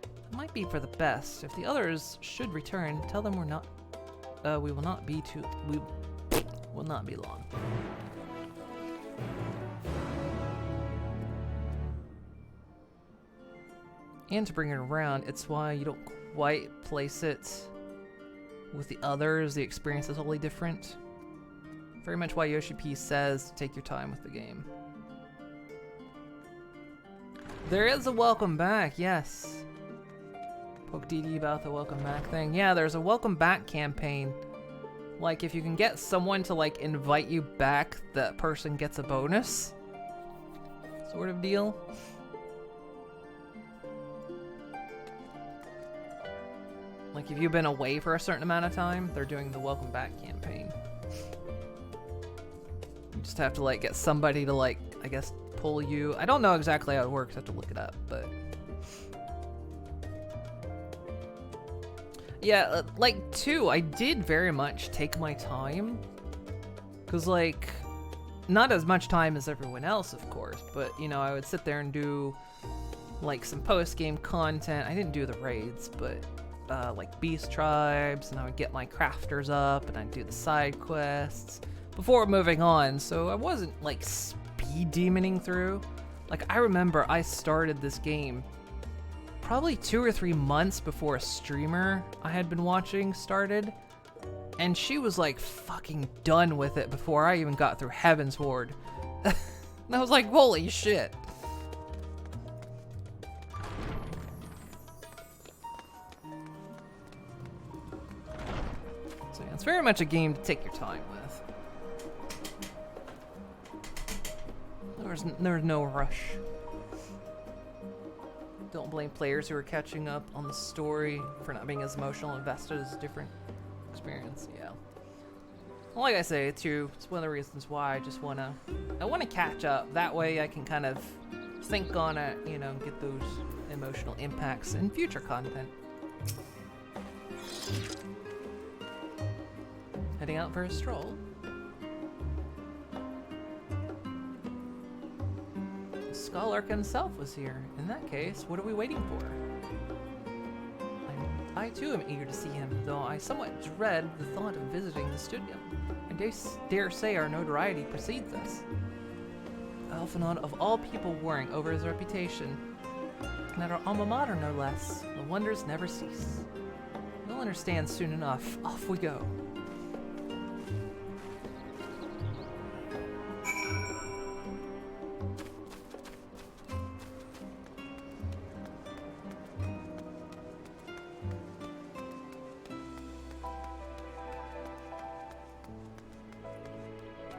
It might be for the best. If the others should return, tell them we will not be long. And to bring it around, it's why you don't quite place it with the others. The experience is totally different. Very much why Yoshi P says take your time with the game. There is a welcome back, yes. Poke DD about the welcome back thing. Yeah, there's a welcome back campaign. Like, if you can get someone to, like, invite you back, that person gets a bonus. Sort of deal. Like, if you've been away for a certain amount of time, they're doing the welcome back campaign. You just have to, like, get somebody to, like, I guess, pull you. I don't know exactly how it works. I have to look it up, but... Yeah, like, too, I did very much take my time. Because, like, not as much time as everyone else, of course, but, you know, I would sit there and do, like, some post-game content. I didn't do the raids, but... like beast tribes, and I would get my crafters up, and I'd do the side quests before moving on, so I wasn't like speed demoning through. Like, I remember I started this game probably 2 or 3 months before a streamer I had been watching started, and she was like fucking done with it before I even got through Heaven's Ward. And I was like, holy shit. It's very much a game to take your time with. There's no rush. Don't blame players who are catching up on the story for not being as emotional invested as a different experience. Yeah. Well, like I say, too, it's one of the reasons why I wanna catch up. That way I can kind of think on it, you know, get those emotional impacts in future content. Heading out for a stroll. Scholark himself was here. In that case, what are we waiting for? I too am eager to see him, though I somewhat dread the thought of visiting the studio. I dare say our notoriety precedes us. Alphanon, of all people, worrying over his reputation. And at our alma mater, no less. The wonders never cease. You'll understand soon enough. Off we go.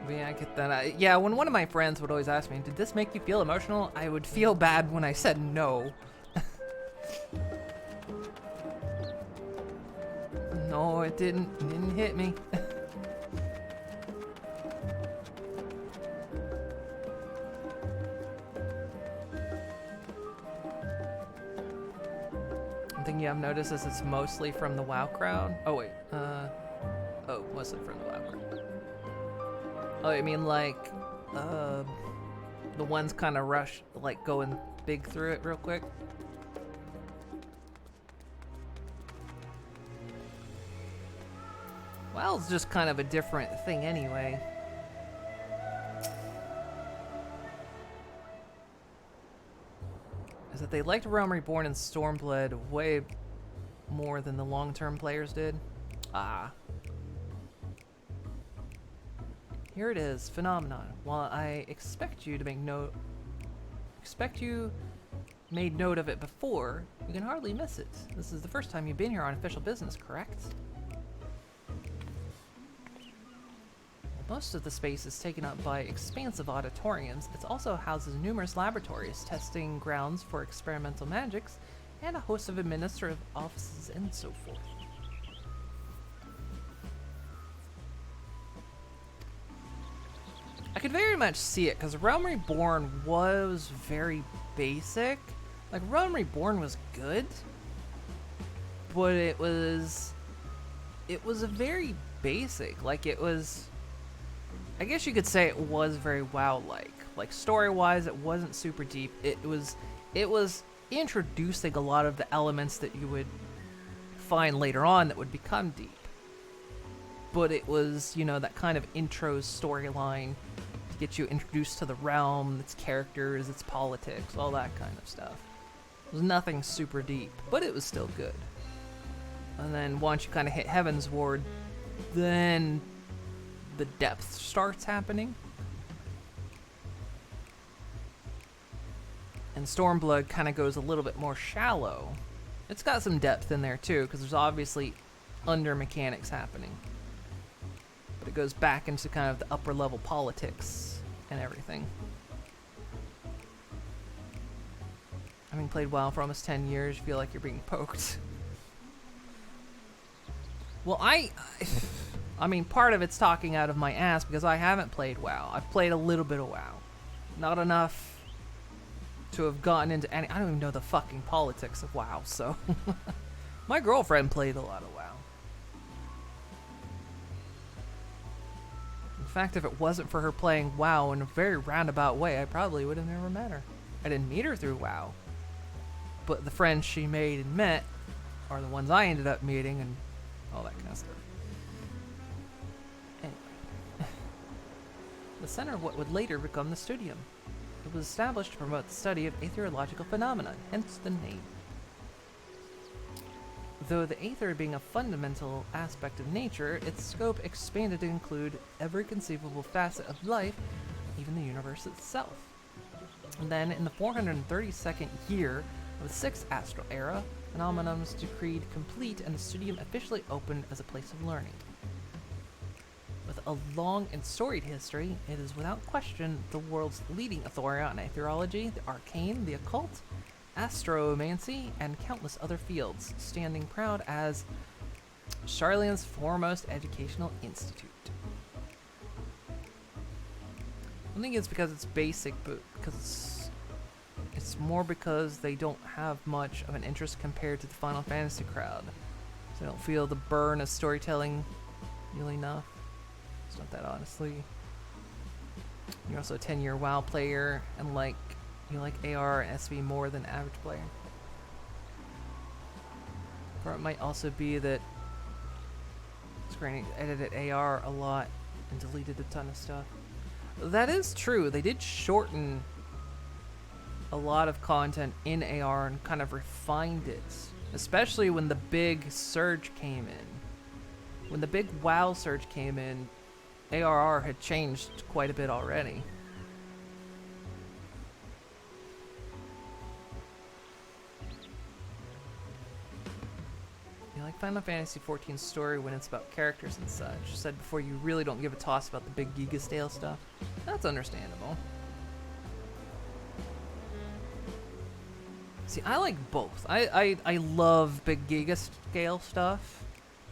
Yeah, I get that. Yeah, when one of my friends would always ask me, did this make you feel emotional? I would feel bad when I said no. No, it didn't. It didn't hit me. One thing you have noticed is it's mostly from the WoW crowd. Oh wait, oh, mostly from the WoW crowd. Oh, I mean like, the ones kind of rush, like going big through it real quick. WoW's just kind of a different thing anyway. Is that they liked Realm Reborn and Stormblood way more than the long-term players did. Ah. Here it is, Phenomenon. While I expect you to make note... Expect you made note of it before, you can hardly miss it. This is the first time you've been here on official business, correct? Most of the space is taken up by expansive auditoriums. It also houses numerous laboratories, testing grounds for experimental magics, and a host of administrative offices and so forth. I could very much see it, because Realm Reborn was very basic. Like, Realm Reborn was good, but it was a very basic, like it was... I guess you could say it was very WoW-like. Like, story-wise, it wasn't super deep. It was introducing a lot of the elements that you would find later on that would become deep. But it was, you know, that kind of intro storyline to get you introduced to the realm, its characters, its politics, all that kind of stuff. It was nothing super deep, but it was still good. And then once you kind of hit Heaven's Ward, then the depth starts happening. And Stormblood kind of goes a little bit more shallow. It's got some depth in there too, because there's obviously under mechanics happening. But it goes back into kind of the upper level politics and everything. Having played WoW for almost 10 years, you feel like you're being poked. Well, I mean, part of it's talking out of my ass because I haven't played WoW. I've played a little bit of WoW. Not enough to have gotten into any... I don't even know the fucking politics of WoW, so... My girlfriend played a lot of WoW. In fact, if it wasn't for her playing WoW in a very roundabout way, I probably would have never met her. I didn't meet her through WoW. But the friends she made and met are the ones I ended up meeting and all that kind of stuff. Anyway. The center of what would later become the Studium. It was established to promote the study of aetherological phenomena, hence the name. Though the aether being a fundamental aspect of nature, its scope expanded to include every conceivable facet of life, even the universe itself. And then, in the 432nd year of the 6th Astral Era, Phenomenon was decreed complete and the Studium officially opened as a place of learning. With a long and storied history, it is without question the world's leading authority on aetherology, the arcane, the occult, astromancy, and countless other fields, standing proud as Charlian's foremost educational institute. I think it's because it's basic, but because it's more because they don't have much of an interest compared to the Final Fantasy crowd. So I don't feel the burn of storytelling nearly enough. It's not that, honestly. You're also a 10-year WoW player, and you like AR and SV more than average player. Or it might also be that Square Enix edited AR a lot and deleted a ton of stuff. That is true. They did shorten a lot of content in AR and kind of refined it, especially when the big surge came in. When the big WoW surge came in, ARR had changed quite a bit already. You like Final Fantasy XIV's story when it's about characters and such. Said before, you really don't give a toss about the big Giga Scale stuff. That's understandable. See, I like both. I love big Giga Scale stuff,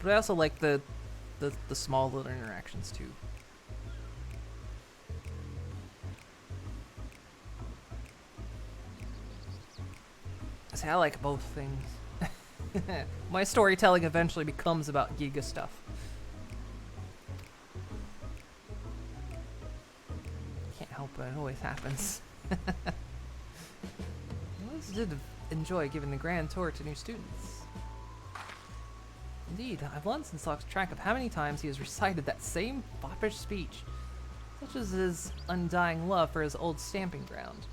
but I also like the small little interactions too. See, I like both things. My storytelling eventually becomes about Giga stuff. Can't help it, it always happens. I always did enjoy giving the grand tour to new students. Indeed, I've long since lost track of how many times he has recited that same foppish speech, such as his undying love for his old stamping ground.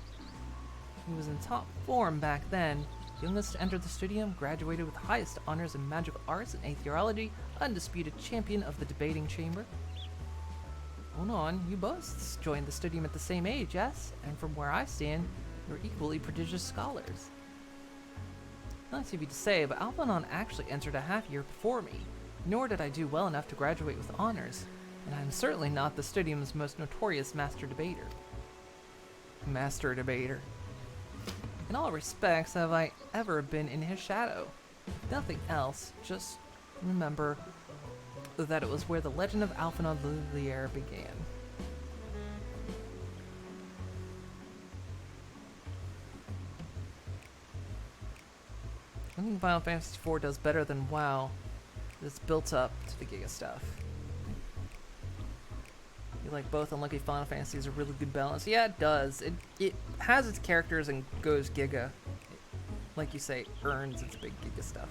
He was in top form back then, youngest to enter the studium, graduated with highest honors in magical arts and atheology, undisputed champion of the debating chamber. Hold on, you both joined the studium at the same age, yes? And from where I stand, you're equally prodigious scholars. Nice of you to say, but Alphanon actually entered a half year before me, nor did I do well enough to graduate with honors, and I'm certainly not the studium's most notorious master debater. Master debater. In all respects, have I ever been in his shadow? If nothing else, just remember that it was where the legend of Alphanon Lulier began. I think Final Fantasy IV does better than WoW. It's built up to the Giga stuff. You like both Unlucky Final Fantasy is a really good balance. Yeah, it does. It has its characters and goes Giga. It, like you say, earns its big Giga stuff.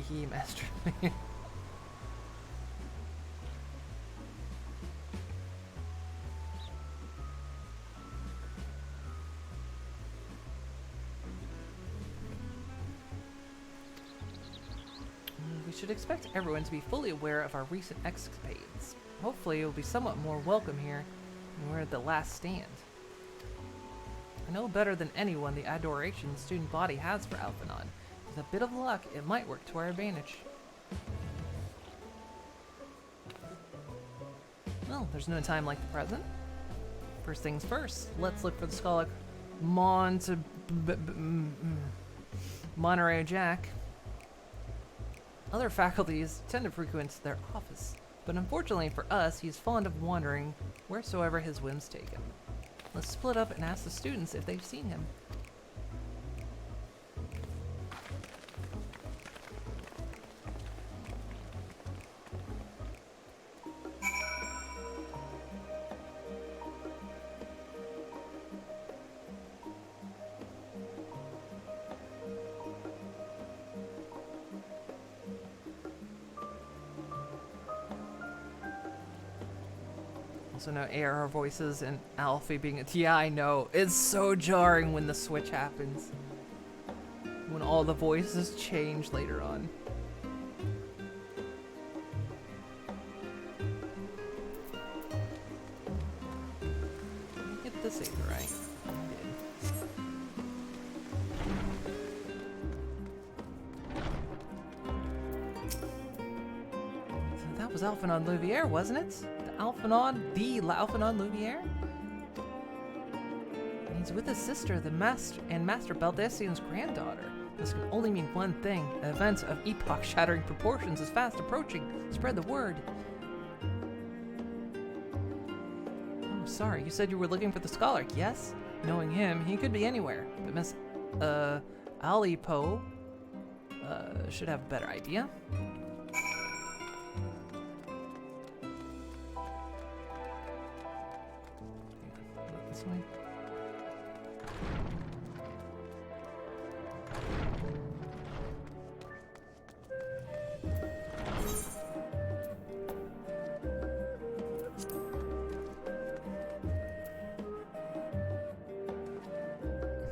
Hee master. We should expect everyone to be fully aware of our recent escapades. Hopefully it will be somewhat more welcome here when we're at the last stand. I know better than anyone the adoration the student body has for Alphanon. With a bit of luck, it might work to our advantage. Well, there's no time like the present. First things first, let's look for the Scholar Monterey Jack. Other faculties tend to frequent their office, but unfortunately for us, he's fond of wandering wheresoever his whims take him. Let's split up and ask the students if they've seen him. Also no ARR voices and Alfie being a yeah, I know. It's so jarring when the switch happens. When all the voices change later on. Get this either right. So that was Alphanon Louvier, wasn't it? The Alphanon Lumiere? And he's with his sister, the Master Baldesion's granddaughter. This can only mean one thing. An event of epoch-shattering proportions is fast approaching. Spread the word. Oh, sorry, you said you were looking for the scholar, yes? Knowing him, he could be anywhere. But Miss, Ali Poe, should have a better idea. This way.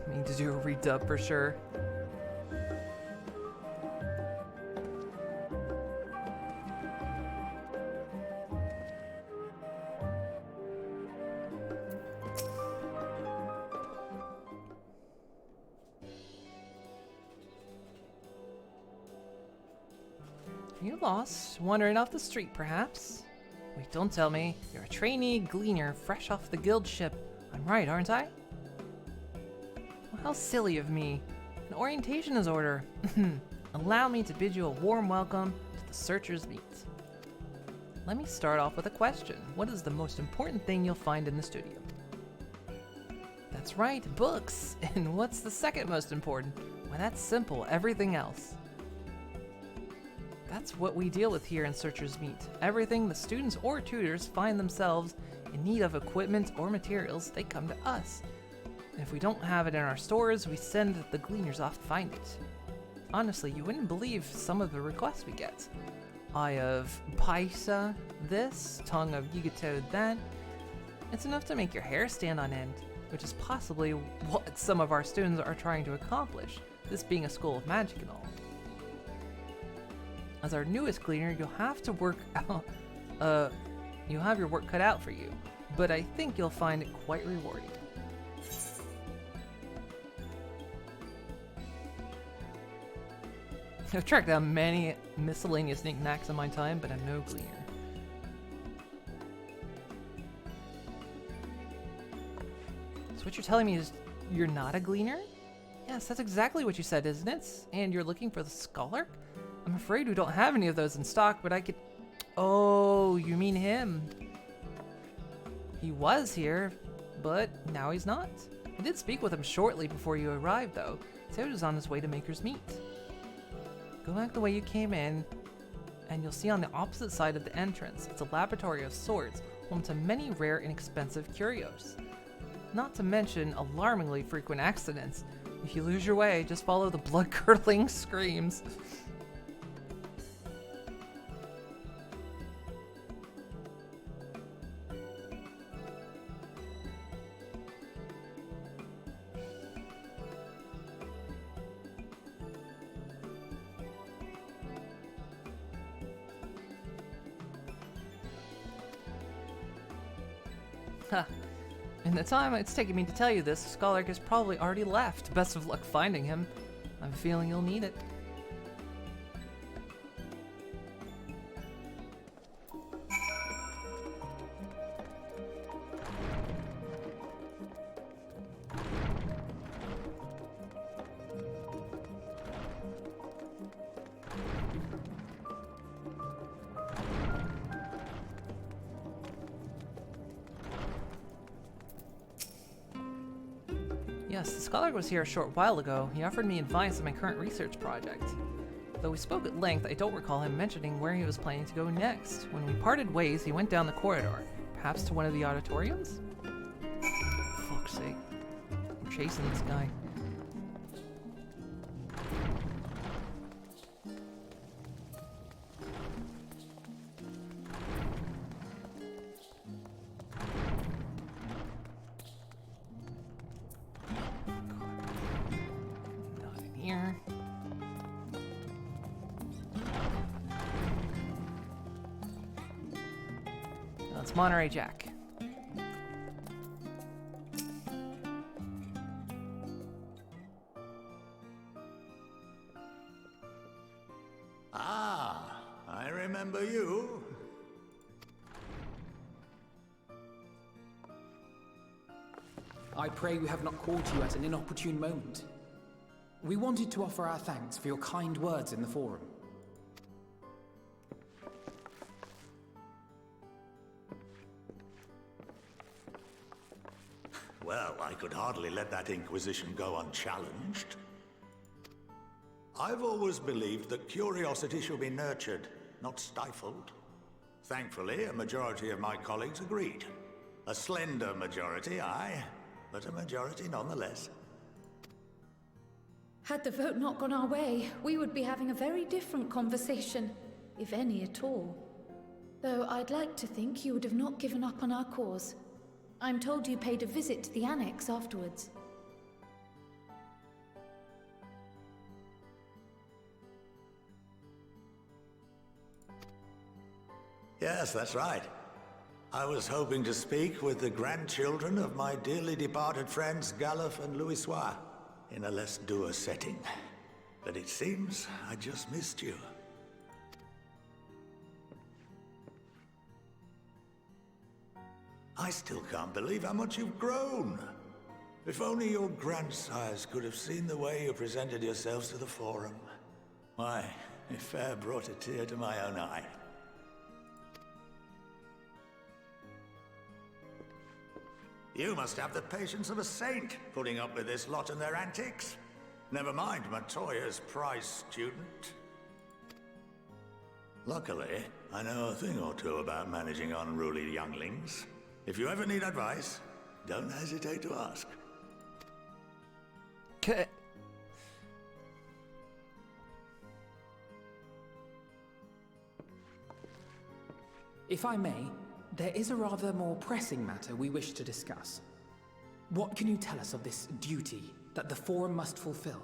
I need to do a redub for sure. You lost, wandering off the street, perhaps? Wait, don't tell me. You're a trainee gleaner fresh off the guild ship. I'm right, aren't I? Well, how silly of me. An orientation is order. Allow me to bid you a warm welcome to the Searcher's Meet. Let me start off with a question. What is the most important thing you'll find in the studio? That's right, books. And what's the second most important? Well, that's simple. Everything else. That's what we deal with here in Searcher's Meet. Everything the students or tutors find themselves in need of equipment or materials, they come to us. And if we don't have it in our stores, we send the gleaners off to find it. Honestly, you wouldn't believe some of the requests we get. Eye of Paisa this, tongue of Yugito that. It's enough to make your hair stand on end, which is possibly what some of our students are trying to accomplish, this being a school of magic and all. As our newest cleaner, you'll have to work out, you'll have your work cut out for you, but I think you'll find it quite rewarding. I've tracked down many miscellaneous knickknacks in my time, but I'm no gleaner. So what you're telling me is you're not a gleaner? Yes, that's exactly what you said, isn't it? And you're looking for the scholar? I'm afraid we don't have any of those in stock, but I could... Oh, you mean him. He was here, but now he's not. I did speak with him shortly before you arrived, though. He said he was on his way to Maker's Meet. Go back the way you came in, and you'll see on the opposite side of the entrance, it's a laboratory of sorts, home to many rare and expensive curios. Not to mention alarmingly frequent accidents. If you lose your way, just follow the blood-curdling screams. Huh. In the time it's taken me to tell you this, Scholar has probably already left. Best of luck finding him. I have a feeling you'll need it. Yes, the Scholar was here a short while ago. He offered me advice on my current research project. Though we spoke at length, I don't recall him mentioning where he was planning to go next. When we parted ways, he went down the corridor. Perhaps to one of the auditoriums? Fuck's sake. I'm chasing this guy. It's Monterey Jack. Ah, I remember you. I pray we have not called you at an inopportune moment. We wanted to offer our thanks for your kind words in the forum. Well, I could hardly let that inquisition go unchallenged. I've always believed that curiosity should be nurtured, not stifled. Thankfully, a majority of my colleagues agreed. A slender majority, aye, but a majority nonetheless. Had the vote not gone our way, we would be having a very different conversation, if any at all. Though I'd like to think you would have not given up on our cause. I'm told you paid a visit to the annex afterwards. Yes, that's right. I was hoping to speak with the grandchildren of my dearly departed friends Galuf and Louisoix in a less dour setting. But it seems I just missed you. I still can't believe how much you've grown. If only your grandsires could have seen the way you presented yourselves to the Forum. Why, it fair brought a tear to my own eye. You must have the patience of a saint, putting up with this lot and their antics. Never mind Matoya's prize student. Luckily, I know a thing or two about managing unruly younglings. If you ever need advice, don't hesitate to ask. Okay. If I may, there is a rather more pressing matter we wish to discuss. What can you tell us of this duty that the Forum must fulfill?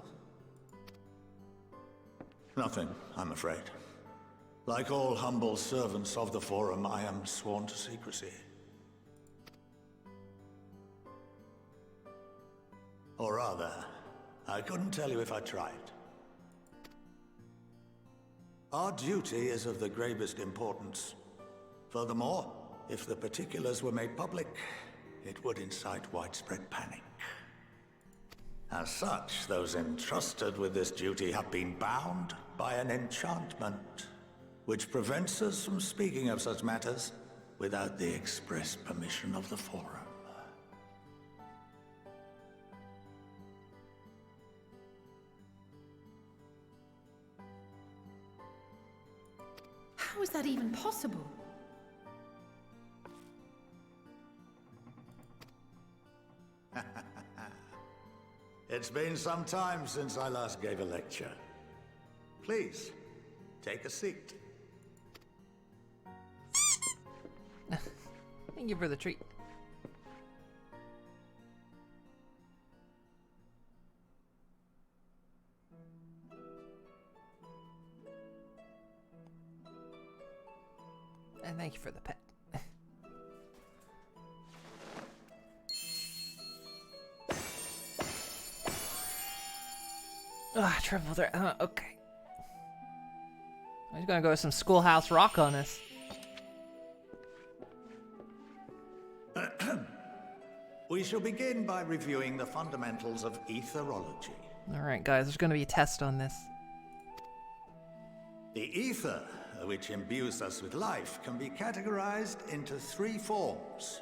Nothing, I'm afraid. Like all humble servants of the Forum, I am sworn to secrecy. Or rather, I couldn't tell you if I tried. Our duty is of the gravest importance. Furthermore, if the particulars were made public, it would incite widespread panic. As such, those entrusted with this duty have been bound by an enchantment, which prevents us from speaking of such matters without the express permission of the Forum. How is that even possible? It's been some time since I last gave a lecture. Please, take a seat. Thank you for the treat. And thank you for the pet. Triple threat. Okay. He's gonna go with some Schoolhouse Rock on us. We shall begin by reviewing the fundamentals of etherology. Alright, guys, there's gonna be a test on this. The ether, which imbues us with life, can be categorized into three forms.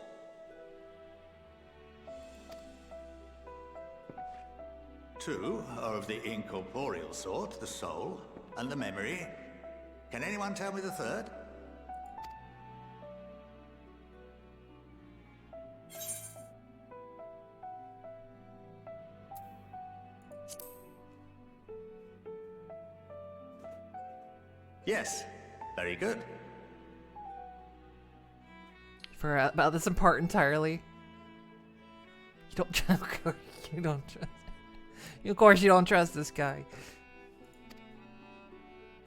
Two are of the incorporeal sort, the soul and the memory. Can anyone tell me the third? Yes, very good. Forgot about this part entirely. You don't trust. You don't trust. Of course, you don't trust this guy.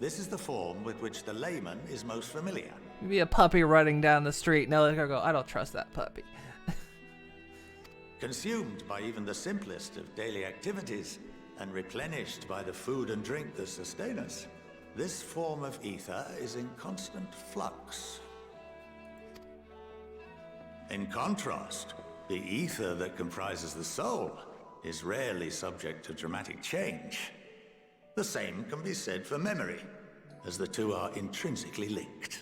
This is the form with which the layman is most familiar. You'd be a puppy running down the street. Now they're gonna go, I don't trust that puppy. Consumed by even the simplest of daily activities and replenished by the food and drink that sustain us, this form of ether is in constant flux. In contrast, the ether that comprises the soul is rarely subject to dramatic change. The same can be said for memory, as the two are intrinsically linked.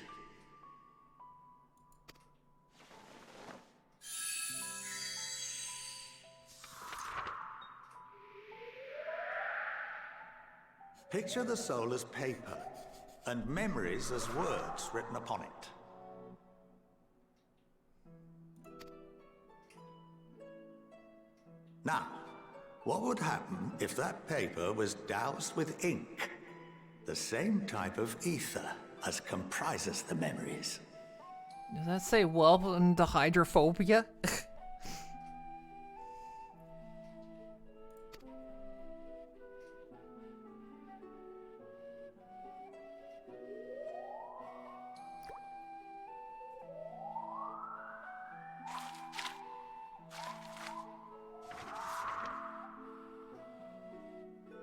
Picture the soul as paper, and memories as words written upon it. Now, what would happen if that paper was doused with ink? The same type of ether as comprises the memories. Does that say welcome to hydrophobia?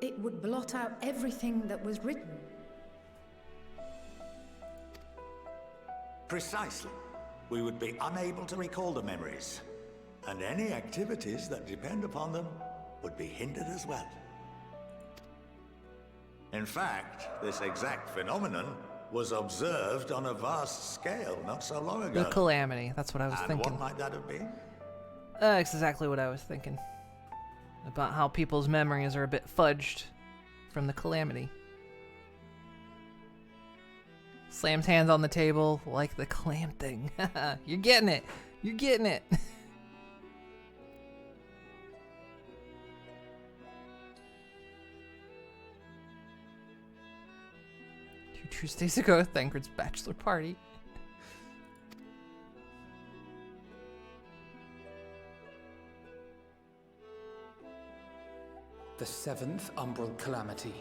It would blot out everything that was written. Precisely. We would be unable to recall the memories, and any activities that depend upon them would be hindered as well. In fact, this exact phenomenon was observed on a vast scale not so long ago. The calamity, that's what I was and thinking. What might that have been? That's exactly what I was thinking. About how people's memories are a bit fudged from the calamity. Slams hands on the table like the clam thing. You're getting it. You're getting it. 2 Tuesdays ago, Thancred's bachelor party. The 7th Umbral Calamity.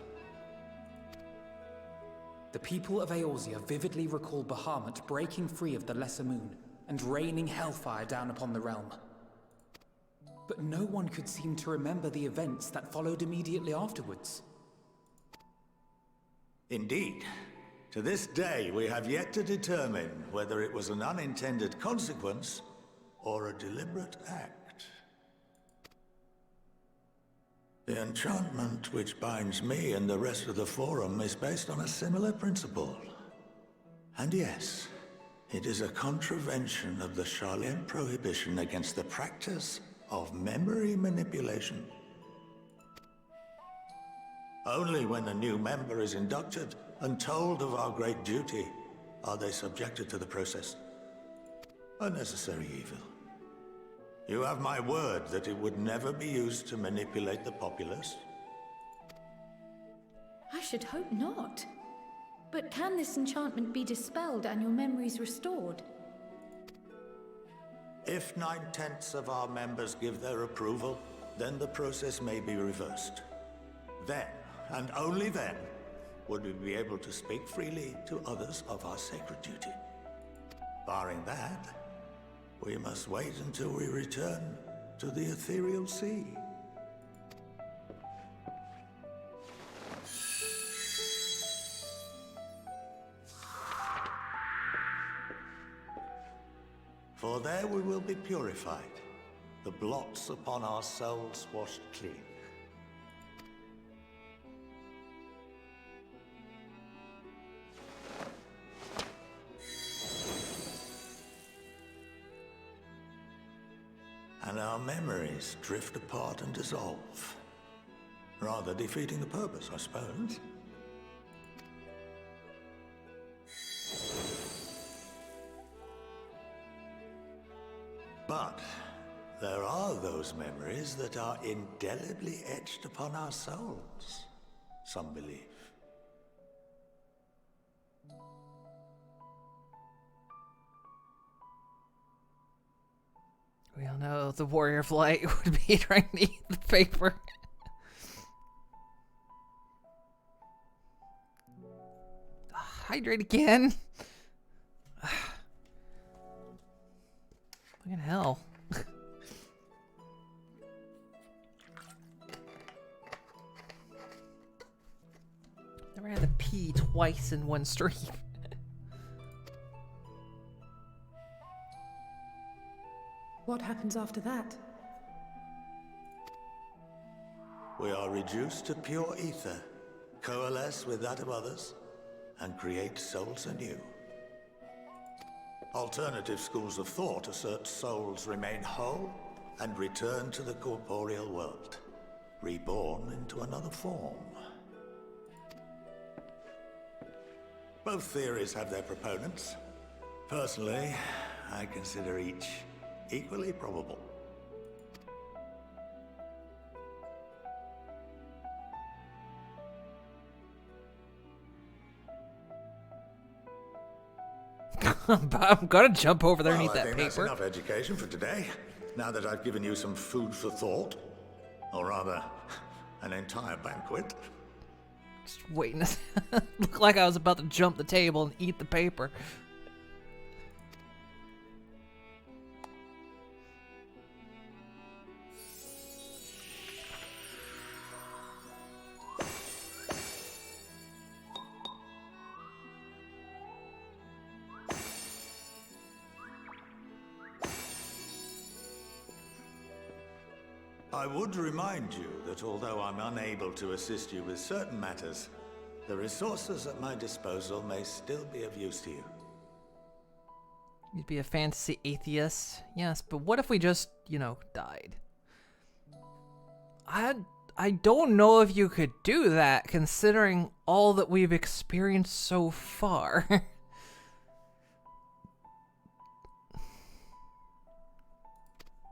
The people of Eorzea vividly recall Bahamut breaking free of the Lesser Moon and raining hellfire down upon the realm. But no one could seem to remember the events that followed immediately afterwards. Indeed. To this day, we have yet to determine whether it was an unintended consequence or a deliberate act. The enchantment which binds me and the rest of the Forum is based on a similar principle. And yes, it is a contravention of the Charlene prohibition against the practice of memory manipulation. Only when a new member is inducted and told of our great duty are they subjected to the process. A necessary evil. You have my word that it would never be used to manipulate the populace? I should hope not. But can this enchantment be dispelled and your memories restored? If 9/10 of our members give their approval, then the process may be reversed. Then, and only then, would we be able to speak freely to others of our sacred duty. Barring that, we must wait until we return to the ethereal sea. For there we will be purified, the blots upon our souls washed clean. And our memories drift apart and dissolve, rather defeating the purpose, I suppose. But there are those memories that are indelibly etched upon our souls, some believe. We all know the Warrior of Light would be trying to eat the paper. Hydrate again. Fucking hell. Never had to pee twice in one stream. What happens after that? We are reduced to pure ether, coalesce with that of others, and create souls anew. Alternative schools of thought assert souls remain whole and return to the corporeal world, reborn into another form. Both theories have their proponents. Personally, I consider each equally probable. I'm gonna jump over there and eat that I think that's paper. enough education for today. Now that I've given you some food for thought, or rather, an entire banquet. Just waiting. Looked like I was about to jump the table and eat the paper. I would remind you that although I'm unable to assist you with certain matters, the resources at my disposal may still be of use to you. You'd be a fantasy atheist. Yes, but what if we just, you know, died? I don't know if you could do that, considering all that we've experienced so far.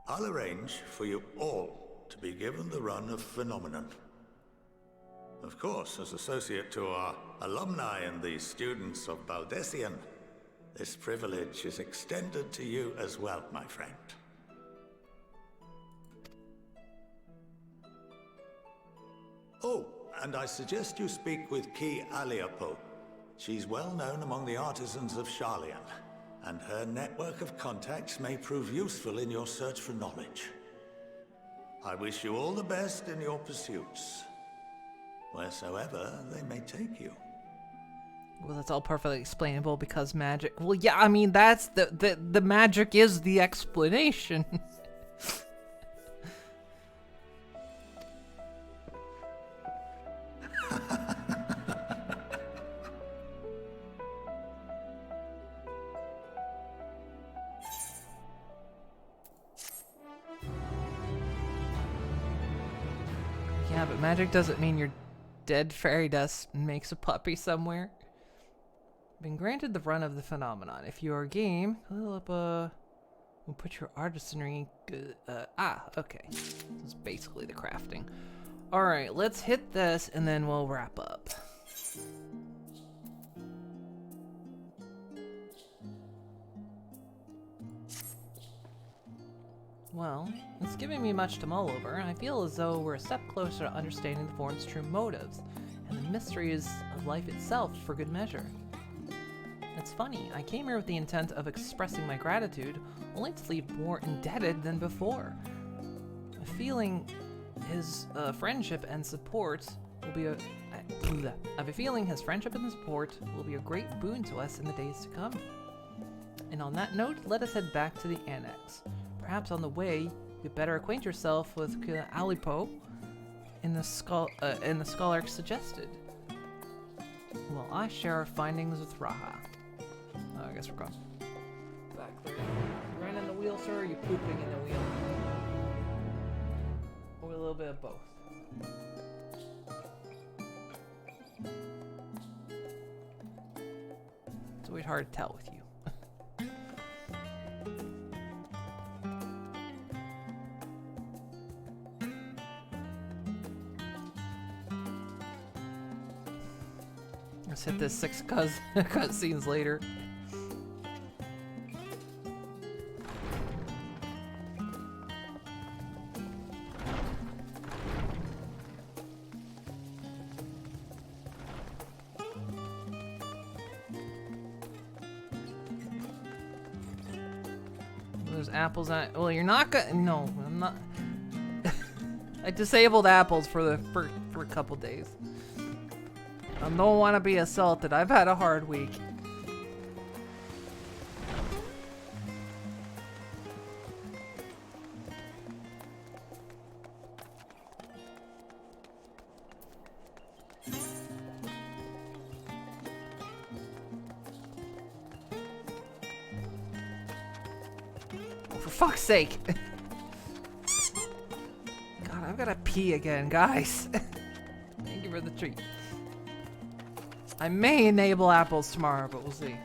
I'll arrange for you all to be given the run of Phenomenon. Of course, as associate to our alumni and the students of Baldessian, this privilege is extended to you as well, my friend. Oh, and I suggest you speak with Ki Aliapo. She's well known among the artisans of Sharlayan, and her network of contacts may prove useful in your search for knowledge. I wish you all the best in your pursuits, wheresoever they may take you. Well, that's all perfectly explainable because magic. Well, yeah, I mean that's the magic is the explanation. Yeah, but magic doesn't mean your dead fairy dust makes a puppy somewhere. Been granted the run of the phenomenon. If you are game, we'll put your artisanry. Okay. This is basically the crafting. All right, let's hit this and then we'll wrap up. Well, it's giving me much to mull over. I feel as though we're a step closer to understanding the form's true motives and the mysteries of life itself for good measure. It's funny, I came here with the intent of expressing my gratitude, only to leave more indebted than before. A feeling his friendship and support will be I have a feeling his friendship and support will be a great boon to us in the days to come. And on that note, let us head back to the annex. Perhaps on the way, you'd better acquaint yourself with Alipo in the scholar suggested. While I share our findings with Raha. Oh, I guess we're going back there. You running the wheel, sir, or are you pooping in the wheel? Or a little bit of both. It's always hard to tell with you. Let's hit this 6 cutscenes later. There's apples on. Well, you're not gonna. No, I'm not. I disabled apples for a couple days. I don't want to be assaulted. I've had a hard week. Oh, for fuck's sake. God, I've got to pee again, guys. Thank you for the treat. I may enable apples tomorrow, but we'll see.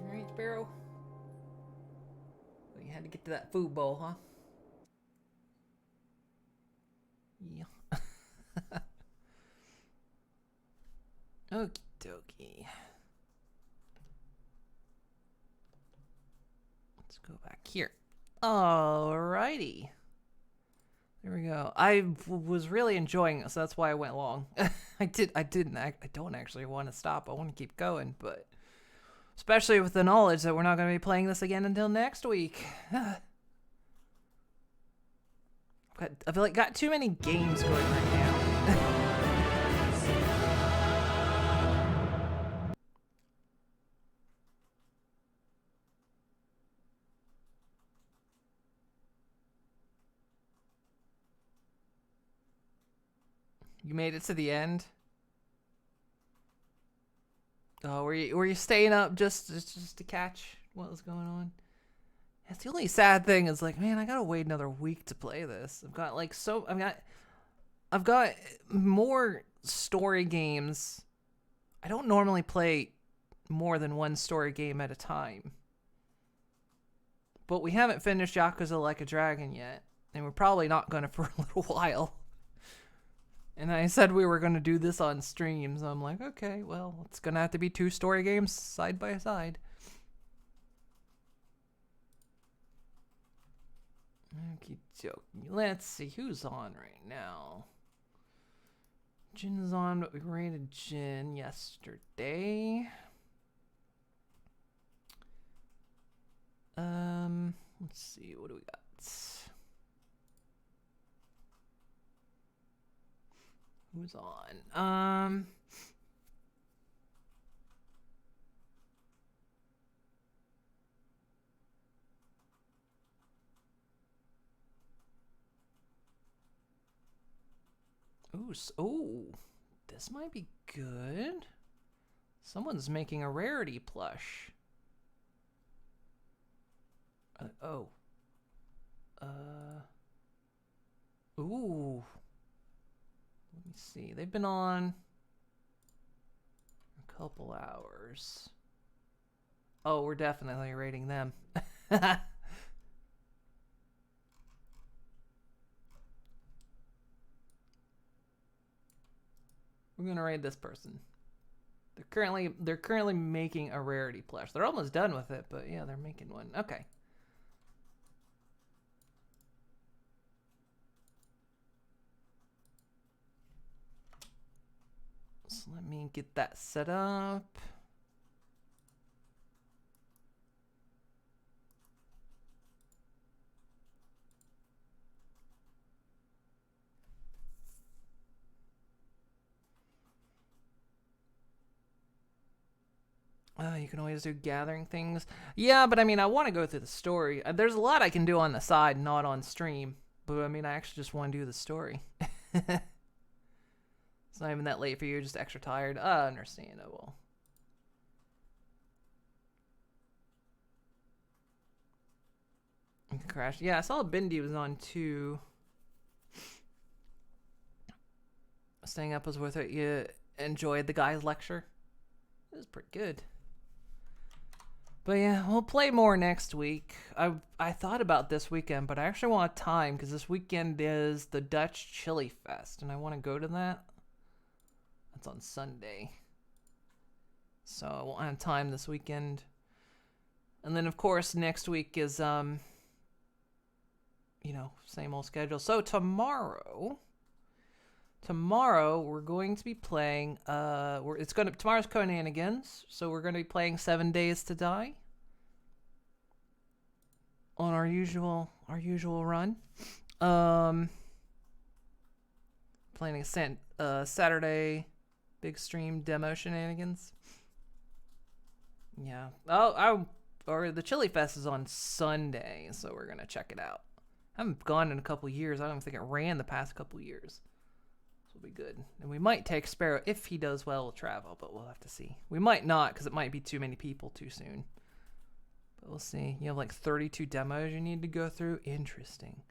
Alright, Sparrow. Well, you had to get to that food bowl, huh? Yeah. Okie dokie. Let's go back here. Alrighty. There we go. I was really enjoying it, so that's why I went long. I don't actually want to stop. I want to keep going, but especially with the knowledge that we're not going to be playing this again until next week. I feel like got too many games going right now. You made it to the end? Oh, were you staying up just to catch what was going on? That's the only sad thing is like, man, I gotta wait another week to play this. I've got more story games. I don't normally play more than one story game at a time. But we haven't finished Yakuza Like a Dragon yet, and we're probably not gonna for a little while. And I said we were going to do this on stream, so I'm like, okay, well, it's going to have to be 2 story games side by side. Okie dokie. Let's see, who's on right now? Jin's on, but we rated Jin yesterday. Let's see, what do we got? Who's on? Ooh, this might be good. Someone's making a rarity plush. Ooh. Let me see. They've been on a couple hours. Oh, we're definitely rating them. We're gonna raid this person. They're currently making a rarity plush. They're almost done with it, but yeah, they're making one. Okay. So let me get that set up. You can always do gathering things. Yeah, but I mean, I want to go through the story. There's a lot I can do on the side, not on stream. But I mean, I actually just want to do the story. It's not even that late for you, just extra tired. Understandable. Crash. Yeah, I saw Bindi was on too. Staying up was worth it. You enjoyed the guy's lecture? It was pretty good. But yeah, we'll play more next week. I thought about this weekend, but I actually want time because this weekend is the Dutch Chili Fest, and I want to go to that. That's on Sunday. So I won't have time this weekend. And then, of course, next week is, you know, same old schedule. So tomorrow tomorrow we're going to be playing. Tomorrow's Conanigans, so we're going to be playing 7 Days to Die on our usual run. Playing a Saturday big stream demo shenanigans. Yeah. Or the Chili Fest is on Sunday, so we're gonna check it out. I haven't gone in a couple years. I don't think it ran the past couple years. This will be good. And we might take Sparrow if he does well with travel, but we'll have to see. We might not, because it might be too many people too soon. But we'll see. You have like 32 demos you need to go through. Interesting.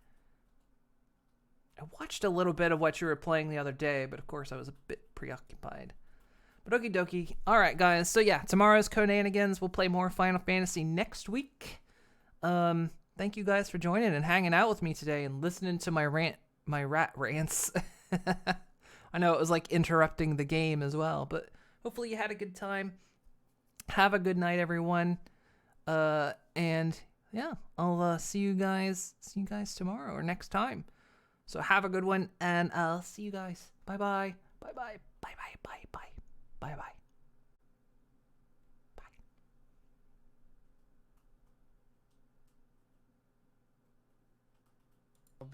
I watched a little bit of what you were playing the other day, but of course I was a bit preoccupied. But okie dokie. Alright, guys. So yeah, tomorrow's Conanigans. We'll play more Final Fantasy next week. Thank you guys for joining and hanging out with me today and listening to my rat rants. I know it was like interrupting the game as well, but hopefully you had a good time. Have a good night, everyone. And yeah, I'll see you guys tomorrow or next time. So have a good one, and I'll see you guys. Bye-bye. Bye-bye. Bye-bye. Bye-bye. Bye-bye.